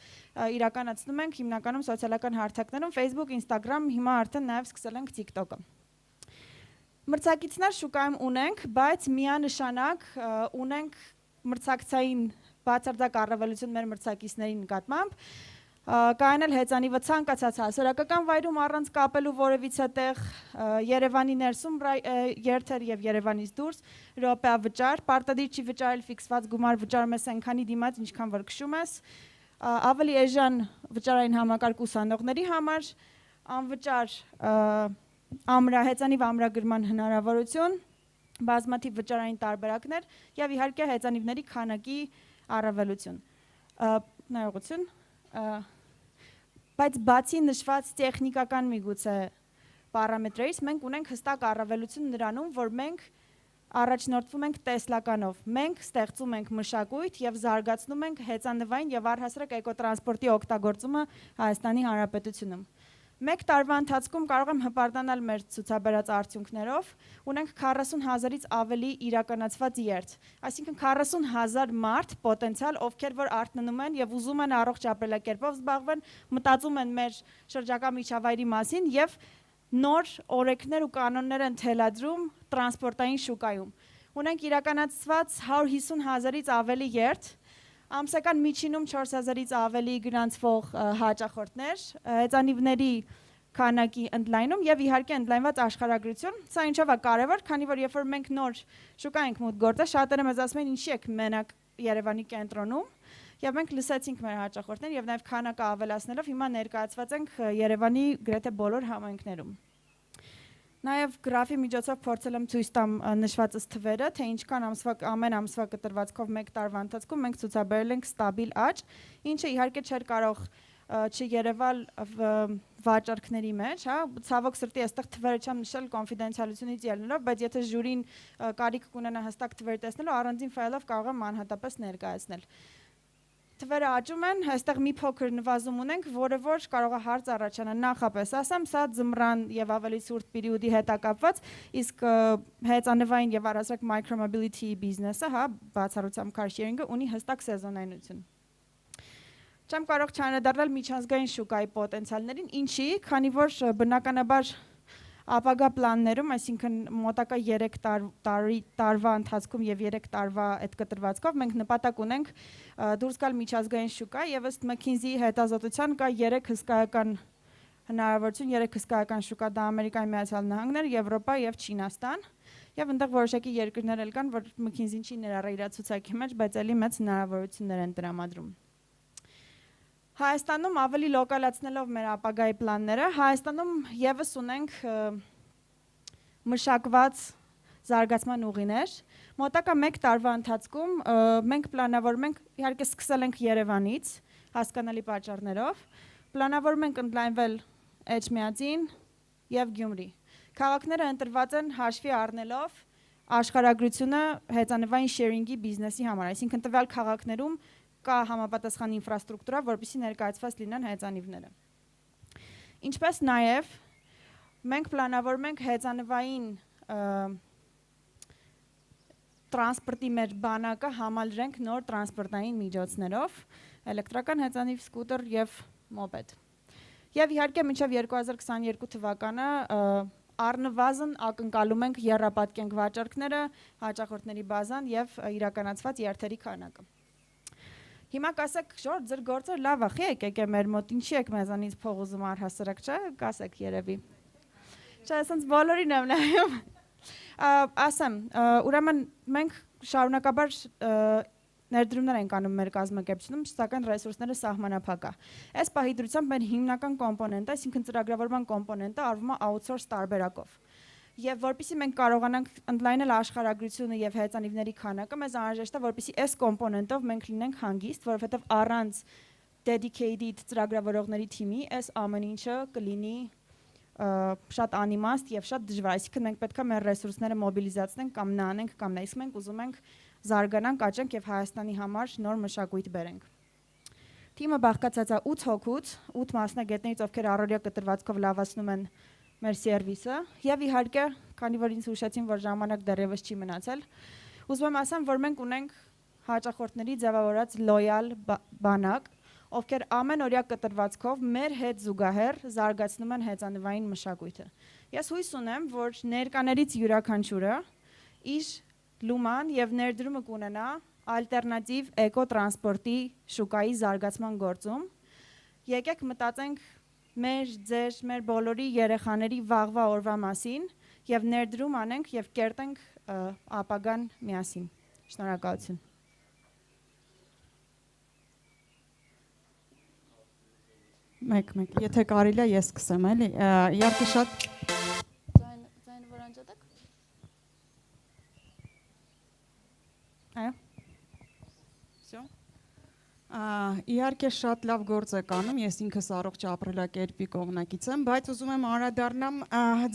իրականացնում ենք հիմնականում սոցիալական հարթակներում Facebook, Instagram, հիմա արդեն նաեւ սկսել ենք TikTok-ը։ Մրցակիցներ շուկայում ունենք, բայց միանշանակ ունենք մրցակցային բացարձակ առավելություն մեր մրցակիցների նկատմամբ։ Կայանել հեծանիվը ցանկացած հասարակական վայրում առանց կապելու որևիցե տեղ, Երևանի ներսում երթեր եւ Երևանից դուրս, րոպեավճար, պարտադիր չի վճարել ֆիքսված գումար, վճարում ես այնքանի դիմաց, ինչքան որ քշում ես, ավելի էժան վճարային համակարգ ուսանողների համար, անվճար հեծանիվ ամրագրման հնարավորություն, բազմաթիվ վճարային տարբերակներ եւ իհարկե հեծանիվների քանակի առավելություն։ Ներողություն։ Բայց բացի նշված տեխնիկական միգուցե պարամետրերից մենք ունենք հստակ առավելություն նրանում, որ մենք առաջնորդվում ենք տեսլականով, մենք ստեղծում ենք մշակույթ եւ զարգացնում ենք հեծանվային եւ առհասարակ էկոտրանսպորտի օգտագործումը Հայաստանի Հանրապետությունում։ Մեկ տարվա ընթացքում կարող եմ հպարտանալ մեր ցուցաբերած արդյունքներով, ունենք 40,000-ից ավելի իրականացված երթ, այսինքն 40,000 մարդ պոտենցիալ, ովքեր որ արթնանում են եւ ուզում են առողջ ապրելակերպով զբաղվեն, մտածում են մեր շրջակա միջավայրի մասին եւ նոր օրենքներ ու կանոններ են թելադրում տրանսպորտային շուկայում։ Ունենք իրականացված 150,000-ից ավելի երթ, ամսական միջինում 4,000-ից ավելի գրանցվող հաճախորդներ, հեծանիվների քանակի ընդլայնում եւ իհարկե ընդլայնված աշխարհագրություն։ Սա ինչով է կարևոր, քանի որ երբ որ մենք նոր շուկա ենք մուտք գործել, շատերը մեզ ասում են ինչի եք մենակ Երևանի կենտրոնում, եւ մենք լսեցինք մեր հաճախորդներին եւ նաեւ քանակը ավելացնելով հիմա ներկայացված ենք Երևանի գրեթե բոլոր համայնքներում։ Նաև գրաֆի միջոցով փորձել եմ ցույց տամ նշվածս թվերը, թե ինչքան ամեն ամսվա կտրվածքով մեկ տարվա ընթացքում մենք ցուցաբերել ենք ստաբիլ աճ, ինչը իհարկե չէր կարող չերևալ վաճառքների մեջ, հա, ցավոք սրտի այստեղ թվերը չեմ նշել կոնֆիդենցիալությունից ելնելով, բայց եթե ժյուրին կարիք կունենա հստակ թվեր տեսնելու, առանձին ֆայլով կարող եմ անհատապես ներկայացնել։ Թվերը աճում են, այստեղ մի փոքր նվազում ունենք, որը որ կարող է հարց առաջանալ, նախապես ասեմ, սա ձմռան եւ ավելի ցուրտ պերիոդի հետ է կապված, իսկ հեծանվային եւ առհասարակ micro-mobility բիզնեսը, հա, բացառությամբ car sharing-ը ունի հստակ սեզոնայնություն։ Չեմ կարող չանդրադառնալ միջազգային շուկայի պոտենցիալներին, ինչի, քանի որ բնականաբար ապագա պլաններում, այսինքն մոտակա 3 տարվա ընթացքում եւ 3 տարվա այդ կտրվածքով մենք նպատակ ունենք դուրս գալ միջազգային շուկա եւ ըստ McKinsey-ի հետազոտության կա 3 հսկայական հնարավորություն, 3 հսկայական շուկա, դա Ամերիկայի Միացյալ Նահանգներ, Եվրոպա եւ Չինաստան եւ այնտեղ որոշակի երկրներ էլ կան, որ McKinsey-ին չի ներառել իր ցուցակի մեջ, բայց ելի մեծ հնարավորություններ են տրամադրում։ Հայաստանում ավելի լոկալացնելով մեր ապագայի պլանները, Հայաստանում եւս ունենք մշակված զարգացման ուղիներ։ Մոտակա 1 տարվա ընթացքում մենք պլանավորում ենք, իհարկե սկսել ենք Երևանից, հասկանալի պատճառներով, պլանավորում ենք ընդլայնվել Էջմիածին եւ Գյումրի։ Քաղաքները ընտրված են հաշվի առնելով աշխարհագրությունը հեծանվային sharing-ի բիզնեսի համար, այսինքն տվյալ քաղաքներում կա համապատասխան ինֆրաստրուկտուրա, որպեսզի ներկայացված լինեն հեծանիվները։ Ինչպես նաև մենք պլանավորում ենք հեծանվային տրանսպորտի մեր բանակը համալրենք նոր տրանսպորտային միջոցներով, էլեկտրական հեծանիվ, սկուտեր եւ մոպեդ։ Եվ իհարկե մինչև 2022 թվականը առնվազն ակնկալում ենք եռապատկենք վաճառքները, հաճախորդների բազան եւ իրականացված երթերի քանակը։ Հիմա կասեք, Ժորժ, ձեր գործը լավ է, եկեք մեր մոտ, ինչի եք մեզանից փող ուզում առհասարակ, չէ՞, կասեք երևի։ Չէ, ասենց բոլորին եմ նայում։ Ասեմ, ուրեմն մենք շարունակաբար ներդրումներ ենք անում մեր կազմակերպությունում, սակայն ռեսուրսները սահմանափակ է։ Այս պահի դրությամբ մեր հիմնական կոմպոնենտը, այսինքն ծրագրավորման կոմպոնենտը արվում է outsource տարբերակով։ Եվ որպեսզի մենք կարողանանք ընդլայնել աշխարհագրությունը եւ հեծանիվների քանակը, մեզ անհրաժեշտ է, որպեսզի այս կոմպոնենտով մենք լինենք հանգիստ, որովհետեւ առանց dedicated ծրագրավորողների թիմի այս ամեն ինչը կլինի շատ անիմաստ եւ շատ դժվար, այսինքն մենք պետք է մեր ռեսուրսները մոբիլիզացնենք կամ նա անենք կամ նա, իսկ մենք ուզում ենք զարգանանք, աճենք եւ Հայաստանի համար նոր մշակույթ բերենք։ Թիմը բաղկացած է 8 հոգուց, 8 մասնագետներից, ովքեր առօրյա կտրվածքով լավացնում են մեր սերվիսը եւ իհարկե, քանի որ ինձ հուշեցին, որ ժամանակ դեռևս չի մնացել, ուզում եմ ասեմ, որ մենք ունենք հաճախորդների ձևավորած լոյալ բանակ, ովքեր ամեն օրյա կտրվածքով մեր հետ զուգահեռ զարգացնում են հեծանվային մշակույթը։ Ես հույս ունեմ, որ ներկաներից յուրաքանչյուրը իր լուման եւ ներդրումը կունենա ալտերնատիվ էկոտրանսպորտի շուկայի զարգացման գործում։ Եկեք մտածենք մեր բոլորի երեխաների վաղվա օրվա մասին եւ ներդրում անենք եւ կերտենք ապագան միասին։ Շնորհակալություն։ Մեկ, եթե կարելի է ես սկսեմ, էլի։ Իհարկե շատ Ձայնը որ անջատեք։ Այո։ Всё։ Իհարկե շատ լավ գործ եք անում, ես ինքս առողջ ապրելակերպի կողմնակից եմ, բայց ուզում եմ անդրադառնամ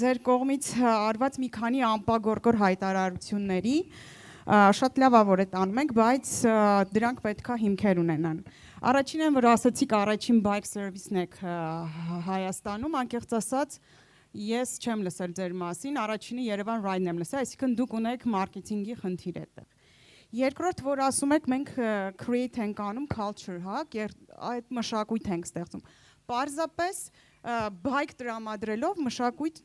ձեր կողմից արված մի քանի անպագորգոր հայտարարությունների։ Շատ լավ է, որ այդ անում եք, բայց դրանք պետք է հիմքեր ունենան։ Առաջինը որ ասացիք առաջին bike service-ն եք Հայաստանում, անկեղծ ասած ես չեմ լսել ձեր մասին, առաջինը Երևան Ride-ն եմ լսել, այսինքն դուք ունեք մարքեթինգի խնդիր այդտեղ։ Երկրորդ որ ասում եք մենք create ենք անում culture, հա, այդ մշակույթ ենք ստեղծում։ Պարզապես bike տրամադրելով մշակույթ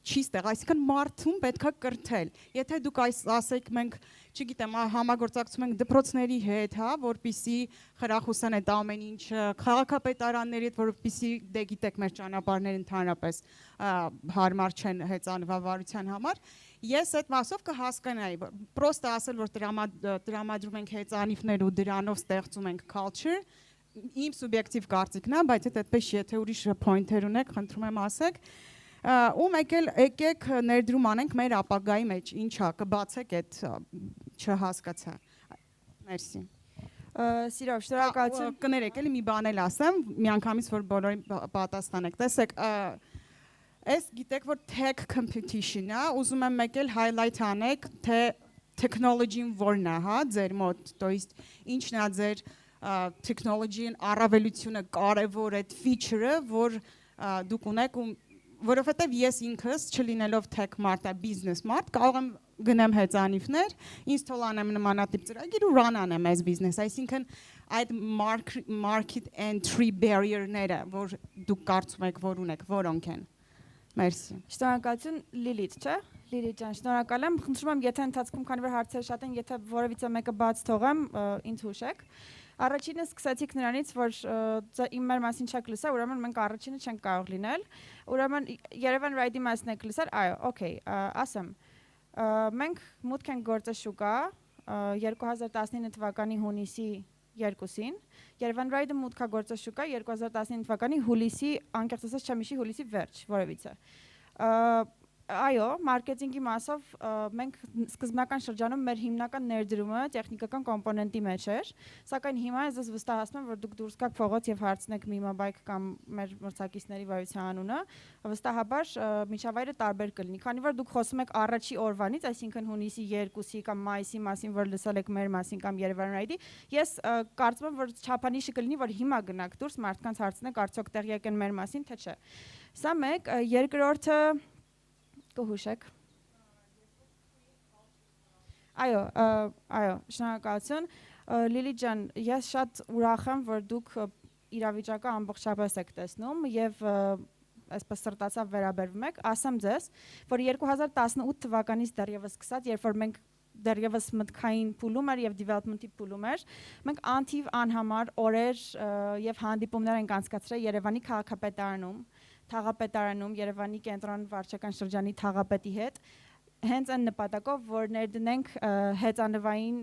չի ստեղ, այսինքն մարդուն պետքա կրթել։ Եթե դուք ասեք մենք, չգիտեմ, համագործակցում ենք դպրոցների հետ, հա, որպիսի խրախուսեն այդ ամեն ինչը, քաղաքապետարանների հետ, որպիսի դե գիտեք մեր ճանապարհները ընդհանրապես հարմար չեն հեծանվավարության համար, ես այդ մասով կհասկանայի, պրոստը ասել, որ տրամադրում ենք հեծանիվներ ու դրանով ստեղծում ենք culture, իմ սուբյեկտիվ կարծիքն է, բայց այդպես եթե ուրիշ point-եր ունեք, խնդրում եմ ասեք, ու մեկ էլ եկեք ներդրում անենք մեր ապագայի մեջ, ինչա, կբացեք այդ չհասկացա։ Մերսի։ Սիրով, շնորհակալություն։ Կներեք, էլի մի բան էլ ասեմ, միանգամից որ բոլորին պատասխանեք։ Տեսեք, այս գիտեք որ tech competition-ը, ուզում եմ մեկ էլ highlight անեք, թե technology-ն որն է, հա, ձեր մոտ, то есть ինչն է ձեր technology-ն առավելությունը, կարևոր այդ feature-ը, որ դուք ունեք ու որովհետև ես ինքս չլինելով tech մարդ, business մարդ, կարող եմ գնեմ հեծանիվներ, ինձ թող անեմ նմանատիպ ծրագիր ու run անեմ այս business, այսինքն այդ market entry barrier-ները, որ դուք կարծում եք, որ ունեք, որոնք են։ Մերսի։ Շնորհակալություն Լիլիթ, չէ՞։ Լիլիթ ջան, շնորհակալ եմ։ Խնդրում եմ, եթե ընթացքում քանի որ հարցերը շատ են, եթե որևիցե մեկը բաց թողեմ, ինձ հուշեք։ Առաջինը սկսեցիք նրանից, որ իմ մեր մասին չեք լսել, ուրեմն մենք առաջինը չենք կարող լինել։ Ուրեմն Երևան Ride-ի մասին եք լսել, այո, օքեյ, ասեմ։ Մենք մուտք ենք գործաշուկա 2019 թվականի հունիսի 2-ին, Երևան Ride-ը մուտք է գործաշուկա 2019 թվականի հուլիսի, անկեղծ ասած չեմ հիշի, հուլիսի վերջ, որևիցե։ Այո, մարքեթինգի մասով մենք սկզբնական շրջանում մեր հիմնական ներդրումը տեխնիկական կոմպոնենտի մեջ էր, սակայն հիմա ես վստահացնում եմ, որ դուք դուրս գաք փողոց եւ հարցնեք Mimabike կամ մեր մրցակիցների վարության անունը, վստահաբար միջավայրը տարբեր կլինի, քանի որ դուք խոսում եք առաջի օրվանից, այսինքն հունիսի 2-ի կամ մայիսի մասին, որ լսել եք մեր մասին կամ Երևան Ride-ի, ես կարծում եմ, որ չափանիշը կլինի, որ հիմա գնաք դուրս մարդկանց հարցնեք, արդյոք տեղյակ են մեր մասին, թե չէ։ Սա մեկ, երկրորդը կհուշեք։ Այո, շնորհակալություն։ Լիլի ջան, ես շատ ուրախ եմ, որ դուք իրավիճակը ամբողջապես եք տեսնում եւ այսպես սրտացավ վերաբերվում եք։ Ասեմ ձեզ, որ 2018 թվականից դեռևս սկսած, երբ որ մենք դեռևս մտքային փուլում էր եւ development-ի փուլում էր, մենք անթիվ անհամար օրեր եւ հանդիպումներ ենք անցկացրել Երևանի քաղաքապետարանում, Թաղապետարանում, Երևանի կենտրոն վարչական շրջանի թաղապետի հետ, հենց այն նպատակով, որ ներդնենք հեծանվային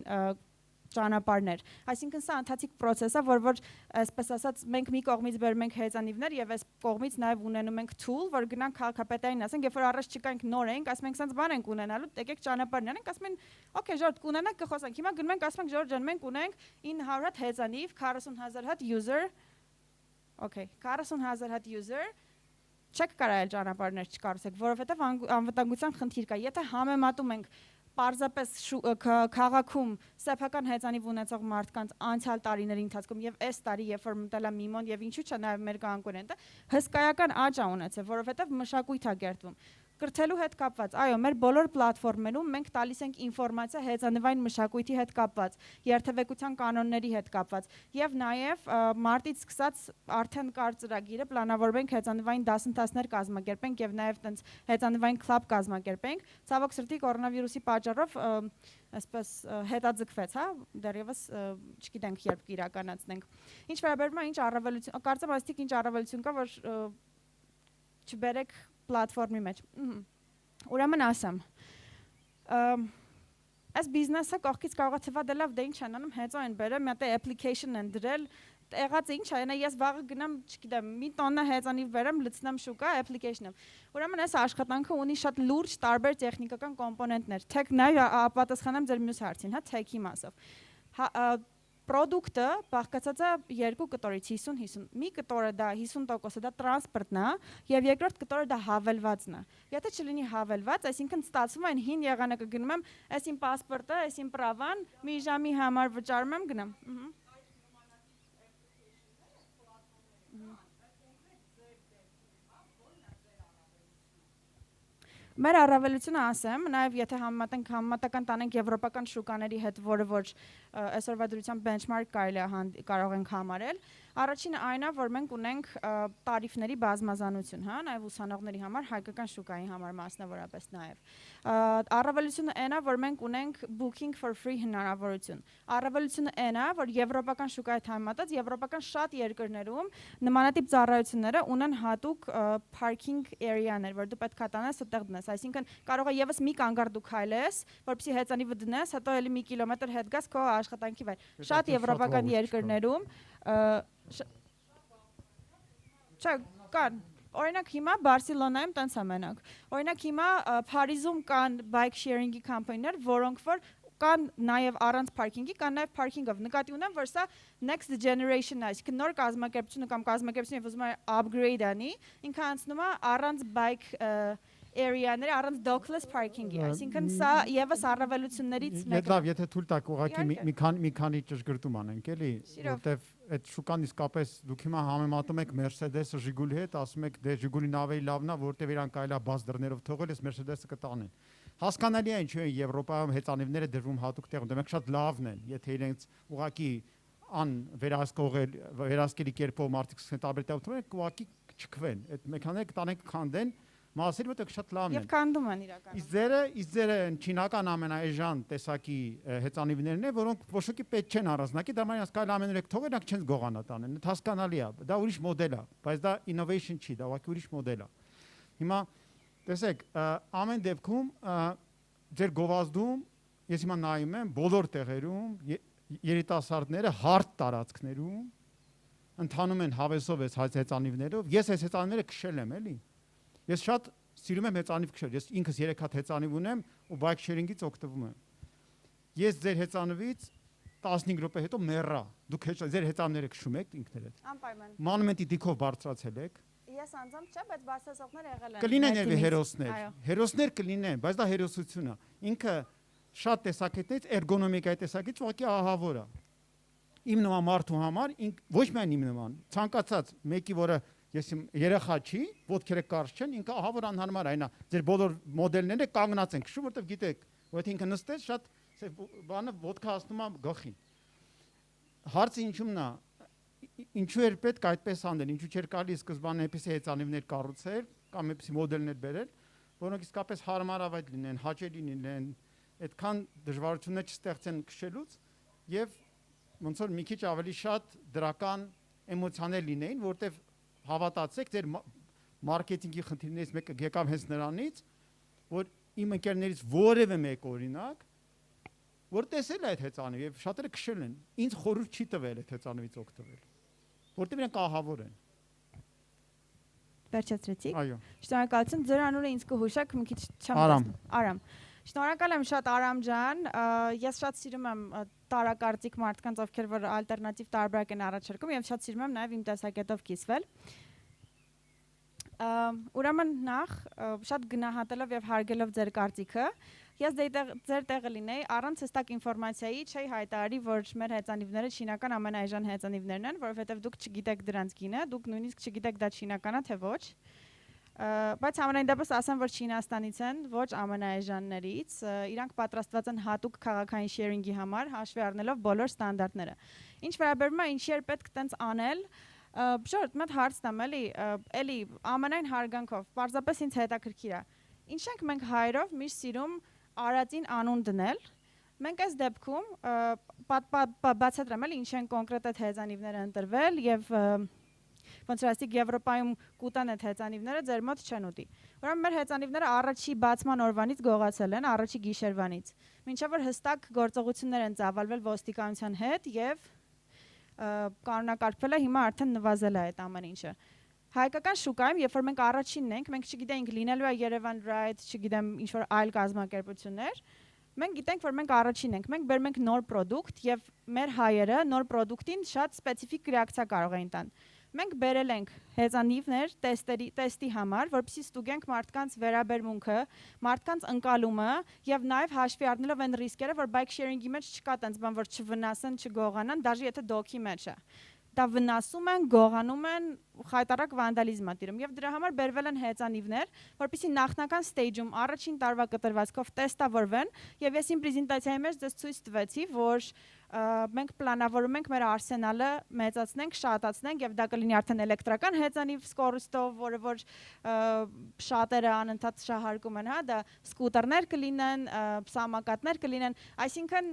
ճանապարհներ։ Այսինքն սա ընթացիկ process է, որ այսպես ասած մենք մի կողմից բերում ենք հեծանիվներ եւ այս կողմից նաեւ ունենում ենք tool, որ գնանք քաղաքապետարին ասենք, երբ որ առաջ չկանք նոր ենք, ասում ենք, սենց բան ենք ունենալու, եկեք ճանապարհն անենք, ասում են, օքեյ, ժողովուրդ կունենանք, կխոսենք։ Հիմա գնում ենք, ասում ենք, ժողովուրդ ջան, մենք ունենք 900 հատ հեծանիվ, 40000 հատ user, օքեյ, 40000 հատ user չեք կարող այլ ճանապարհներ չկառուցեք, որովհետև անվտանգության խնդիր կա։ Եթե համեմատում ենք պարզապես քաղաքում սեփական հեծանիվ ունեցող մարդկանց անցյալ տարիների ընթացքում եւ այս տարի, երբ որ մտել է Mimon եւ ինչու՞ չէ նաեւ մեր կոնկուրենտը, հսկայական աճ է ունեցել, որովհետև մշակույթ է գերտվում։ Կրթելու հետ կապված, այո, մեր բոլոր պլատֆորմերում մենք տալիս ենք ինֆորմացիա հեծանվային մշակույթի հետ կապված, երթևեկության կանոնների հետ կապված եւ նաեւ մարտից սկսած արդեն կար ծրագիրը, պլանավորում ենք հեծանվային դասընթացներ կազմակերպենք եւ նաեւ տենց հեծանվային քլաբ կազմակերպենք։ Ցավոք սրտի կորոնավիրուսի պատճառով այսպես հետաձգվեց, հա, դեռևս չգիտենք երբ կիրականացնենք։ Ինչ վերաբերում է ինչ առավելություն, կարծեմ այստեղ ինչ առավելություն կա, որ չբերեք պլատֆորմի մեջ։ Ուրեմն ասեմ, այս բիզնեսը կողքից կարող է թվա դե լավ, դե ինչ են անում, հեծո են բերել, մի հատ application են դրել, եղած է ինչ է, ես վաղը գնամ, չգիտեմ, մի տոննա հեծանիվ բերեմ, լցնեմ շուկա application-ով։ Ուրեմն այս աշխատանքը ունի շատ լուրջ տարբեր տեխնիկական կոմպոնենտներ։ Թեք նայ պատասխանեմ ձեր մյուս հարցին, հա, թեքի մասով։ Պրոդուկտը բաղկացած է երկու կտորից 50-50։ Մի կտորը դա 50%-ը դա տրանսպորտն է, եւ երկրորդ կտորը դա հավելվածն է։ Եթե չլինի հավելված, այսինքն ստացվում է հին եղանակը գնում եմ, այս իմ պասպորտը, այս իմ պրավան, մի ժամի համար վճարում եմ, գնամ։ Մեր առավելությունը ասեմ, նաև եթե համեմատական տանենք եվրոպական շուկաների հետ, որը որ այսօրվա դրությամբ benchmark կարող ենք համարել, առաջինը այն է, որ մենք ունենք տարիֆների բազմազանություն, հա, նաև ուսանողների համար, հայկական շուկայի համար մասնավորապես նաև։ Առավելությունը այն է, որ մենք ունենք booking for free հնարավորություն։ Առավելությունը այն է, որ եվրոպական շուկայի հետ համեմատած եվրոպական շատ երկրներում նմանատիպ ծառայությունները ունեն հատուկ parking area-ներ, որ դու պետք է տանես այդտեղ դնես, այսինքն կարող է եւս մի կանգառ դու քայլես, որպեսզի հեծանիվը դնես, հետո էլի մի կիլոմետր հետ գաս քո աշխատանքի վայր։ Շատ եվրոպական երկրներում կան օրինակ հիմա Բարսելոնայում տենց է մենակ։ Օրինակ հիմա Փարիզում կան bike sharing-ի կամպանիներ, որոնք որ կան նաև առանց parking-ի, կան նաև parking-ով։ Նկատի ունեմ, որ սա next generation-ն է, այսինքն նոր կազմակերպությունը կամ կազմակերպությունը ուզում է upgrade անի, ինքը անցնում է առանց bike area-ները, առանց dockless parking-ի, այսինքն սա եւս առավելություններից մեկը։ Լավ, եթե թույլ տաք ուղղակի մի քանի ճշգրտում անենք, էլի, որտեվ այդ շուկան իսկապես դուք հիմա համեմատում եք Mercedes-ը Ժիգուլի հետ, ասում եք դե Ժիգուլին ավելի լավն է, որտեվ իրան կարելի է բաց դռներով թողել, այս Mercedes-ը կտանեն։ Հասկանալի է ինչու են Եվրոպայում հեծանիվները դրվում հատուկ տեղում, դրանք շատ լավն են, եթե իրենց ուղղակի վերահսկելի կերպով մարդիկ սկսեն տարբեր տեղում, ուղղակի չքվեն, այդ մեքանիկը տանեն քանդեն, մասեր որտեղ շատ լավն են։ Եվ քանդում են իրականում։ Իսկ ձերը չինական ամենաէժան տեսակի հեծանիվներն են, որոնք ոչոքի պետք չեն առանձնակի, դա մանավանդ կարելի ամենուրեք թողել, նրանք չեն գողանա տանեն, դա հասկանալի է, դա ուրիշ մոդել է, բայց դա innovation չի, դա ուղղակի ուրիշ մոդել է։ Հիմա տեսեք, ամեն դեպքում ձեր գովազդում, ես հիմա նայում եմ, բոլոր տեղերում երիտասարդները հարթ տարածքներում ընթանում են հավեսով այս հեծանիվներով, ես այս հեծանիվները քշել եմ, էլի։ Ես շատ սիրում եմ հեծանիվ քշել, ես ինքս 3 հատ հեծանիվ ունեմ ու bike sharing-ից օգտվում եմ։ Ես ձեր հեծանվից 15 րոպե հետո մեռա, դուք ձեր հեծանիվները քշում եք ինքներդ։ Անպայման։ Մանումենտի դիքով բարձրացել եք։ Ես անձամբ չէ, բայց բարձրացողներ եղել են։ Կլինեն հերոսներ, հերոսներ կլինեն, բայց դա հերոսություն է։ Ինքը շատ տեսակետներից էրգոնոմիկայի տեսակետից ուղղակի ահավոր է։ Իմ նման մարդու համար, ոչ միայն իմ նման, ցանկացած մեկի, որը ես երեխա չի, ոտքերը կարճ չեն, ինքը ահավոր անհարմար է, այնա ձեր բոլոր մոդելները կանգնած են քշում, որտեվ գիտեք, որ ինքը նստեց շատ բանը ոտքը հասնում է գլխին։ Հարցը ինչու՞մն է, ինչու էր պետք այդպես անել, ինչու չէր կարելի սկզբանե այնպիսի հեծանիվներ կառուցել կամ այնպիսի մոդելներ բերել, որոնք իսկապես հարմարավետ լինեն, հաճելի լինեն, այդքան դժվարություններ չստեղծեն քշելուց եւ ոնց որ մի քիչ ավելի շատ դրական էմոցիաներ լինեին, որտեվ հավատացեք, ձեր մարքեթինգի խնդիրներից մեկը եկավ հենց նրանից, որ իմ ընկերներից որևէ մեկ օրինակ, որ տեսել է այդ հեծանիվը եւ շատերը քշել են, ինձ խորհուրդ չի տվել այդ հեծանիվից օգտվել, որտեվ իրենք ահավոր են։ Վերջացրեցիք։ Այո։ Շնորհակալություն, ձեր անունը ինձ կհուշեք, մի քիչ չեմ տեսնում։ Արամ։ Շնորհակալ եմ շատ Արամ ջան, ես շատ սիրում եմ տարակարծիք մարդկանց, ովքեր որ ալտերնատիվ տարբերակ են առաջարկում եւ շատ սիրում եմ նաեւ իմ տեսակետով կիսվել։ Ուրեմն նախ շատ գնահատելով եւ հարգելով ձեր կարծիքը, ես ձեր տեղը լինեի առանց հստակ ինֆորմացիայի չէի հայտարարի, որ մեր հեծանիվները չինական ամենաէժան հեծանիվներն են, որովհետեւ դուք չգիտեք դրանց գինը, դուք նույնիսկ չգիտեք դա չինական է թե ոչ։ Բայց ամենայն դեպս ասեմ, որ Չինաստանից են, ոչ ամենաէժաններից, իրանք պատրաստված են հատուկ քաղաքային sharing-ի համար, հաշվի առնելով բոլոր ստանդարտները։ Ինչ վերաբերում է ինչի էր պետք տենց անել, շորտ մոտ հարց տամ, էլի ամենայն հարգանքով, պարզապես ինձ հետաքրքիր է։ Ինչ ենք մենք հայերով միշտ սիրում արածին անուն դնել։ Մենք այս դեպքում բացատրեմ էլի ինչ են կոնկրետ այդ հեծանիվները ընտրվել եւ ոնց որ ասիկ Եվրոպայում կուտան այդ հեծանիվները ձեր մոտ չեն ուտի։ Ուրեմն մեր հեծանիվները առաջի բացման օրվանից գողացել են, առաջի գիշերվանից։ Մինչև որ հստակ գործողություններ են ծավալվել ոստիկանության հետ եւ կանոնակարգվել է, հիմա արդեն նվազել է այդ ամեն ինչը։ Հայկական շուկայում, երբ որ մենք առաջինն ենք, մենք չգիտենք լինելու է Երևան Ride, չգիտեմ ինչ որ այլ կազմակերպություններ, մենք գիտենք, որ մենք առաջին ենք, մենք բերում ենք նոր պրոդուկտ եւ մեր հայերը նոր պրոդուկտին շատ սպეციფიկ ռեակցիա կարող են տան։ Մենք բերել ենք հեծանիվներ տեստի համար, որպեսզի ստուգենք մարդկանց վերաբերմունքը, մարդկանց ընկալումը եւ նաեւ հաշվի առնելով այն ռիսկերը, որ bike sharing-ի մեջ չկա տենց բան, որ չվնասեն, չգողանան, դաժե եթե դոքի մեջ է։ դա վնասում են, գողանում են, խայտարակ վանդալիզմ է տիրում եւ դրա համար բերվել են հեծանիվներ, որպեսզի նախնական stage-ում առաջին տարվա կտրվածքով տեստավորվեն եւ ես իմ պրեզենտացիայի մեջ դες ցույց տվեցի, որ մենք պլանավորում ենք մեր արսենալը մեծացնենք, շատացնենք եւ դա կլինի արդեն էլեկտրական հեծանիվ սկորստով, որը որ շատերը անընդհատ շահարկում են, հա, դա սկուտերներ կլինեն, սամակատներ կլինեն, այսինքն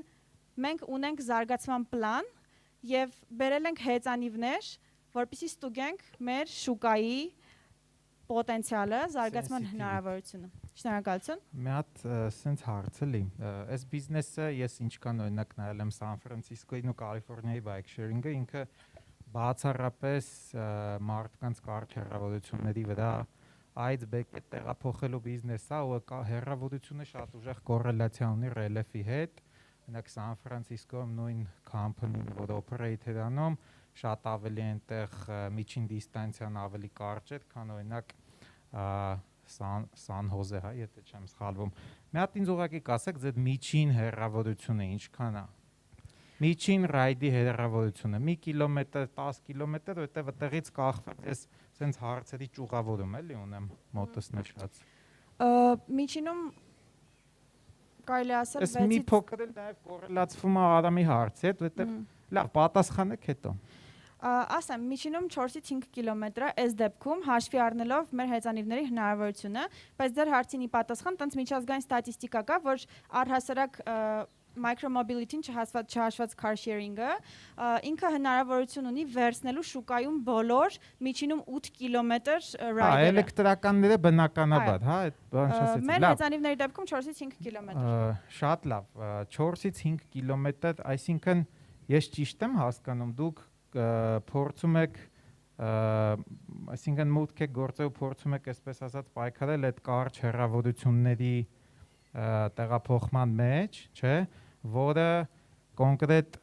մենք ունենք զարգացման պլան եւ բերել ենք հեծանիվներ, որպեսզի ստուգենք մեր շուկայի պոտենցիալը, զարգացման հնարավորությունը։ Շնորհակալություն։ Մի հատ sense հարց էլի, այս բիզնեսը ես ինչքան օրինակ նայել եմ Սան Ֆրանցիսկոյին ու Կալիֆոռնիայի bike sharing-ը, ինքը բացառապես մարդկանց կարճ հեռավորությունների վրա այդ բեկը տեղափոխելու բիզնես է ու հեռավորությունը շատ ուժեղ կոռելացիա ունի RLF-ի հետ։ Օրինակ Սան Ֆրանցիսկոյում նույն company-ն, որ operate է անում, շատ ավելի այնտեղ միջին դիստանցիան ավելի կարճ է, քան օրինակ Սան Հոզե, հա, եթե չեմ սխալվում։ Մի հատ ինձ ուղղակի կասեք, ձեր միջին հեռավորությունը ինչքան է։ Միջին ռայդի հեռավորությունը՝ 1 կիլոմետր, 10 կիլոմետր, որտեղ այդտեղից կախված ես սենց հարցերի ճյուղավորում էլի ունեմ մոտս նշած։ Միջինում կարելի ասել 6-ից մի փոքր էլ նաև կոռելացվում է Արամի հարցի հետ, որտեղ լավ պատասխանեք հետո։ Ասեմ, միջինում 4-ից 5 կիլոմետր է այս դեպքում հաշվի առնելով մեր հեծանիվների հնարավորությունը, բայց դեռ հարցին ի պատասխան տենց միջազգային ստատիստիկա կա, որ առհասարակ micromobility-ին չհաշված car sharing-ը ինքը հնարավորություն ունի վերցնելու շուկայում բոլոր միջինում 8 կիլոմետր ride-երը։ Էլեկտրականները բնականաբար, հա, այդ բան չասեցի։ Մեր հեծանիվների դեպքում 4-ից 5 կիլոմետր։ Շատ լավ, 4-ից 5 կիլոմետր, այսինքն ես ճիշտ եմ հասկանում, դուք փորձում եք, այսինքն մուտք եք գործել ու փորձում եք այսպես ասած պայքարել այդ կարճ հեռավորությունների տեղափոխման մեջ, չէ, որը կոնկրետ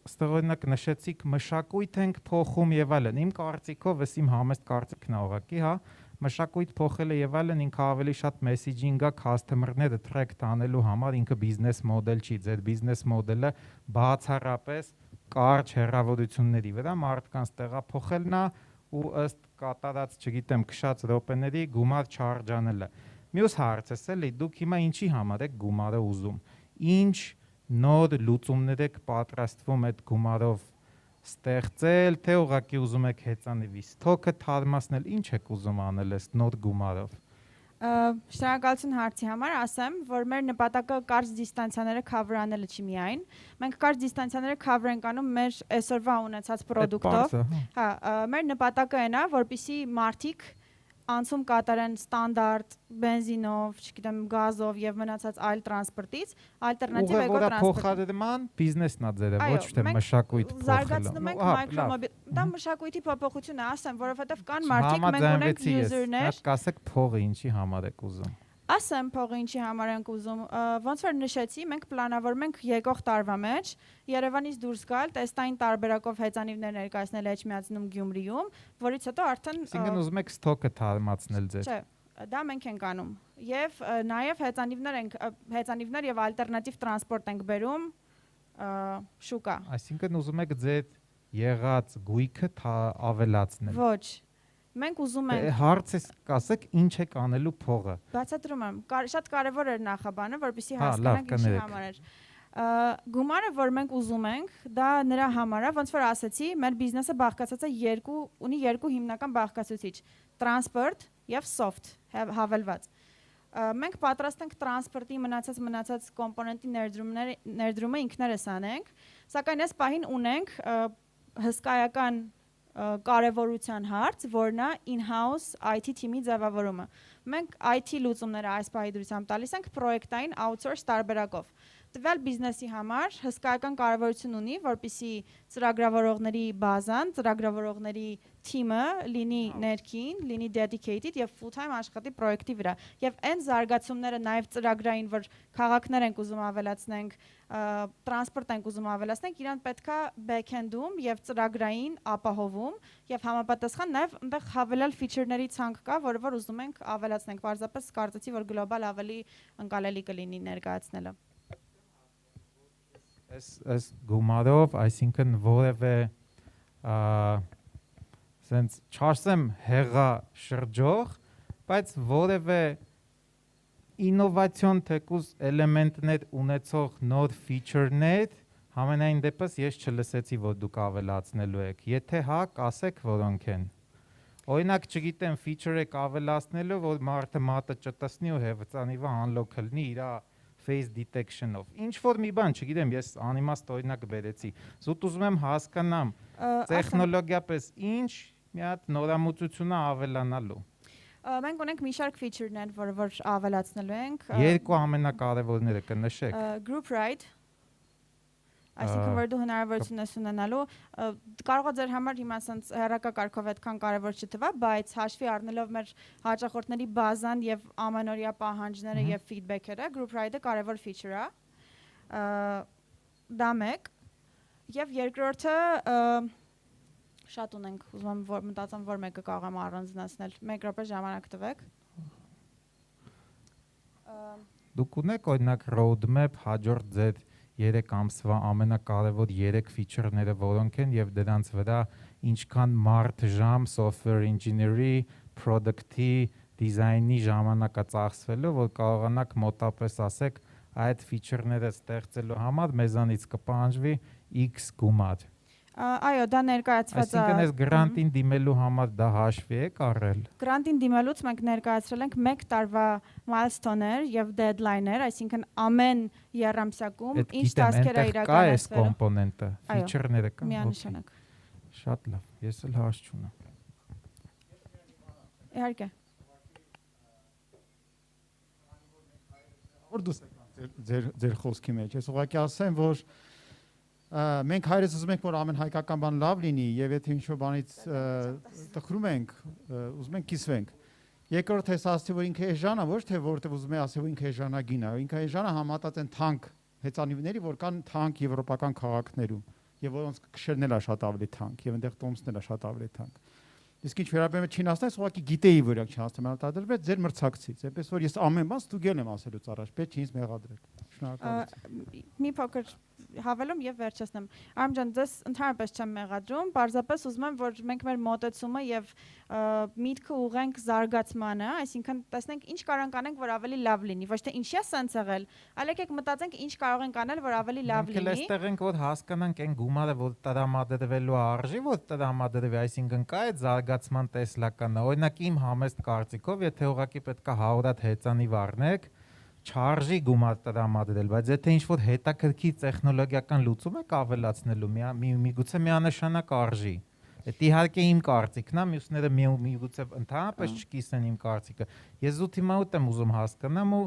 ստեղօրինակ նշեցիք մշակույթ ենք փոխում եւ այլն։ Իմ կարծիքով, ըստ իմ համեստ կարծիքն է ուղղակի, հա, մշակույթ փոխելը եւ այլն ինքը ավելի շատ մեսեջինգ է customer-ները track տանելու համար, ինքը բիզնես մոդել չի, ձեր բիզնես մոդելը բացառապես կարճ հեռավորությունների վրա մարդկանց տեղափոխելն է ու ըստ կատարած, չգիտեմ, քշած րոպեների գումար չարժ անելը։ Մյուս հարցս էլի, դուք հիմա ինչի համար եք գումարը ուզում։ Ինչ նոր լուծումներ եք պատրաստվում այդ գումարով ստեղծել, թե ուղղակի ուզում եք հեծանիվի ստոկը թարմացնել, ինչ եք ուզում անել այս նոր գումարով։ Շնորհակալություն հարցի համար, ասեմ, որ մեր նպատակը կարճ դիստանցիաները cover անելը չի միայն։ Մենք կարճ դիստանցիաները cover ենք անում մեր այսօրվա ունեցած պրոդուկտով։ Հա, մեր նպատակը այն է, որպեսզի մարդիկ անցում կատարեն ստանդարտ բենզինով, չգիտեմ, գազով եւ մնացած այլ տրանսպորտից, ալտերնատիվ էկոտրանսպորտ։ Փոխադրման բիզնեսն է ձերը, ոչ թե մշակույթ փոխելը։ Զարգացնում ենք մայքրոմոբիլ, դա մշակույթի փոփոխություն է, ասեմ, որովհետեւ կան մարդիկ, մենք ունենք user-ներ։ Կասեք փողը ինչի համար եք ուզում։ Ասեմ փողը ինչի համար ենք ուզում, ոնց որ նշեցի, մենք պլանավորում ենք եկող տարվա մեջ Երևանից դուրս գալ, տեստային տարբերակով հեծանիվներ ներկայացնել Էջմիածնում Գյումրիում, որից հետո արդեն Այսինքն ուզում եք ստոկը թարմացնել ձեր։ Չէ, դա մենք ենք անում։ Եվ նաև հեծանիվներ եւ ալտերնատիվ տրանսպորտ ենք բերում շուկա։ Այսինքն ուզում եք ձեր եղած գույքը ավելացնել։ Ոչ։ Մենք ուզում ենք հարցս կասեք ինչ եք անելու փողը։ Բացատրում եմ, շատ կարևոր էր նախաբանը, որպեսզի հասկանանք ինչի համար էր։ Գումարը, որ մենք ուզում ենք, դա նրա համար է, ոնց որ ասացի, մեր բիզնեսը բաղկացած է ունի երկու հիմնական բաղկացուցիչ՝ տրանսպորտ եւ soft հավելված։ Մենք պատրաստ ենք տրանսպորտի մնացած կոմպոնենտի ներդրումը ինքներս անենք, սակայն այս պահին ունենք հսկայական կարևորության հարց, որն է in-house IT թիմի ձևավորումը։ Մենք IT լուծումները այս պահի դրությամբ տալիս ենք պրոյեկտային outsource տարբերակով։ Տվյալ բիզնեսի համար հսկայական կարևորություն ունի, որպեսզի ծրագրավորողների բազան, ծրագրավորողների թիմը լինի ներքին, լինի dedicated եւ full-time աշխատի պրոյեկտի վրա։ Եվ այն զարգացումները նաեւ ծրագրային, որ քաղաքներ ենք ուզում ավելացնենք, տրանսպորտ ենք ուզում ավելացնենք, իրան պետքա back-end-ում եւ ծրագրային ապահովում եւ համապատասխան նաեւ այնտեղ հավելյալ feature-ների ցանկ կա, որը որ ուզում ենք ավելացնենք։ Պարզապես կարծեցի, որ գլոբալ ավելի ընկալելի կլինի ներկայացնելը։ Այս գումարով, այսինքն որևէ sense չարսեմ հեղա շրջող, բայց որևէ ինովացիոն թեկուզ էլեմենտներ ունեցող նոր feature-ներ համենայն դեպս ես չլսեցի, որ դուք ավելացնելու եք։ Եթե հա, կասեք որոնք են։ Օրինակ, չգիտեմ, feature եք ավելացնելու, որ մարդը մատը չտեսնի ու հեվծանիվը unlock լինի իր face detection-ով։ Ինչ որ մի բան, չգիտեմ, ես անիմաստ օրինակ բերեցի։ Զուտ ուզում եմ հասկանամ, տեխնոլոգիապես ինչ մի հատ նորամուծությունը ավելանալու։ Մենք ունենք մի շարք feature-ներ, որ ավելացնելու ենք։ Երկու ամենակարևորները կնշեք։ Group ride, այսինքն որ դու հնարավորություն ես ունենալու, կարող է ձեր համար հիմա ասենց հեռակակարգով այդքան կարևոր չթվա, բայց հաշվի առնելով մեր հաճախորդների բազան եւ ամանորյա պահանջները եւ feedback-երը, group ride-ը կարևոր feature է։ Դա մեկ։ Եվ երկրորդը շատ ունենք, ուզում եմ որ մտածեմ, որ մեկը կարող եմ առանձնացնել։ 1 րոպե ժամանակ տվեք։ Դուք ունեք օրինակ roadmap հաջորդ ձեր 3 ամսվա ամենակարևոր 3 feature-ները որոնք են եւ դրանց վրա ինչքան մարդ ժամ software engineer-ի, product-ի, design-ի ժամանակա ծախսվելու, որ կարողանաք մոտապես ասեք այդ feature-ները ստեղծելու համար մեզանից կպահանջվի X գումար։ Այո, դա ներկայացված է։ Այսինքն այս գրանտին դիմելու համար դա հաշվի եք առել։ Գրանտին դիմելուց մենք ներկայացրել ենք 1 տարվա milestone-ներ եւ deadline-ներ, այսինքն ամեն երամսյակում ինչ տասքեր է իրականացվելու։ Կա այս կոմպոնենտը, feature-ները կան։ Միանշանակ։ Շատ լավ, ես էլ հաշ չունեմ։ Իհարկե։ Որ դուք ձեր խոսքի մեջ, ես ուղղակի ասեմ, որ մենք հայրս ուզում ենք, որ ամեն հայկական բան լավ լինի եւ եթե ինչ-որ բանից տխրում ենք, ուզում ենք կիսվենք։ Երկրորդ ես ասացի, որ ինքը էժան է, ոչ թե որտեղ ուզում է ասել, որ ինքը էժանագին է, ինքը էժանը համատած են թանկ հեծանիվների, որ կան թանկ եվրոպական քաղաքներում եւ որոնց քշերն էլ է շատ ավելի թանկ եւ այնտեղ տոմսն էլ է շատ ավելի թանկ։ Իսկ ինչ վերաբերում է Չինաստանից, ուղղակի գիտեի, որ յակ չհասնեմ արտադրվեց ձեր մրցակցից, այնպես որ ես ամեն բան ստուգել եմ ասելուց առաջ, պետք չի ինձ մեղադրել։ Շնորհակալություն։ Մի փոքր հավելում եւ վերջացնեմ։ Արմջան, դες ընդհանրապես չեմ մեղադրում, պարզապես ուզում եմ, որ մենք մեր մոտեցումը եւ միտքը ուղենք զարգացմանը, այսինքն տեսնենք ինչ կարող ենք անենք, որ ավելի լավ լինի, ոչ թե ինչի է սենց եղել, այլ եկեք մտածենք ինչ կարող ենք անել, որ ավելի լավ լինի։ Մենք այստեղ ենք, որ հասկանանք այն գումարը, որ տրամադրվելու արժի, որ տրամադրվի, այսինքն կա այդ զարգացման տեսլականը։ Օրինակ իմ համեստ կարծիքով, եթե ուղղակի պետքա 100 հեծանիվ առնեք, չարժի գումար տրամադրել, բայց եթե ինչ-որ հետաքրքիր տեխնոլոգիական լուծում եք ավելացնելու, միգուցե միանշանակ արժի։ Այդ իհարկե իմ կարծիքն է, մյուսները միգուցե ընդհանրապես չկիսեն իմ կարծիքը։ Ես զուտ հիմա ուտ եմ ուզում հասկանամ ու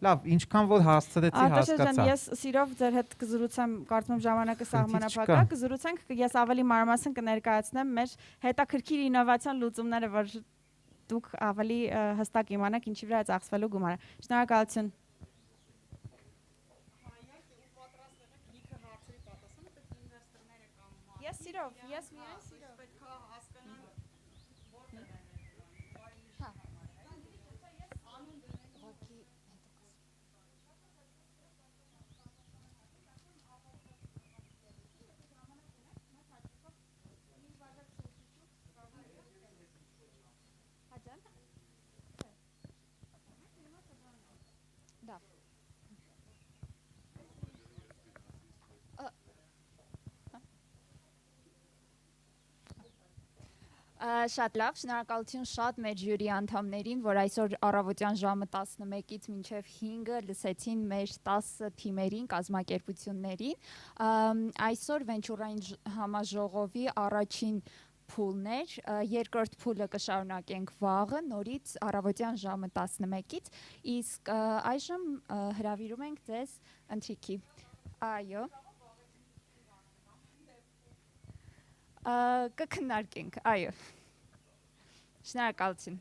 լավ, ինչքան որ հասցրեցի հասկացա։ Ես սիրով ձեր հետ կզրուցեմ, կարծում եմ ժամանակը սահմանափակ է, կզրուցենք, ես ավելի մանրամասն կներկայացնեմ մեր հետաքրքիր ինովացիոն լուծումները, որ դուք ավելի հստակ իմանաք ինչի վրա է ծախսվելու գումարը։ Շնորհակալություն։ Ես սիրով, ես միայն սիրով։ Պետք է հասկանալ Շատ լավ, շնորհակալություն շատ մեր ժյուրի անդամներին, որ այսօր առավոտյան ժամը 11-ից մինչև 5-ը լսեցին մեր 10 թիմերին, կազմակերպություններին։ Այսօր Վենչուրային Համաժողովի առաջին փուլներ, երկրորդ փուլը կշարունակենք վաղը, նորից առավոտյան ժամը 11-ից, իսկ այժմ հրավիրում ենք ձեզ ընթրիքի։ Այո։ Կքննարկենք, այո։ Շնորհակալություն։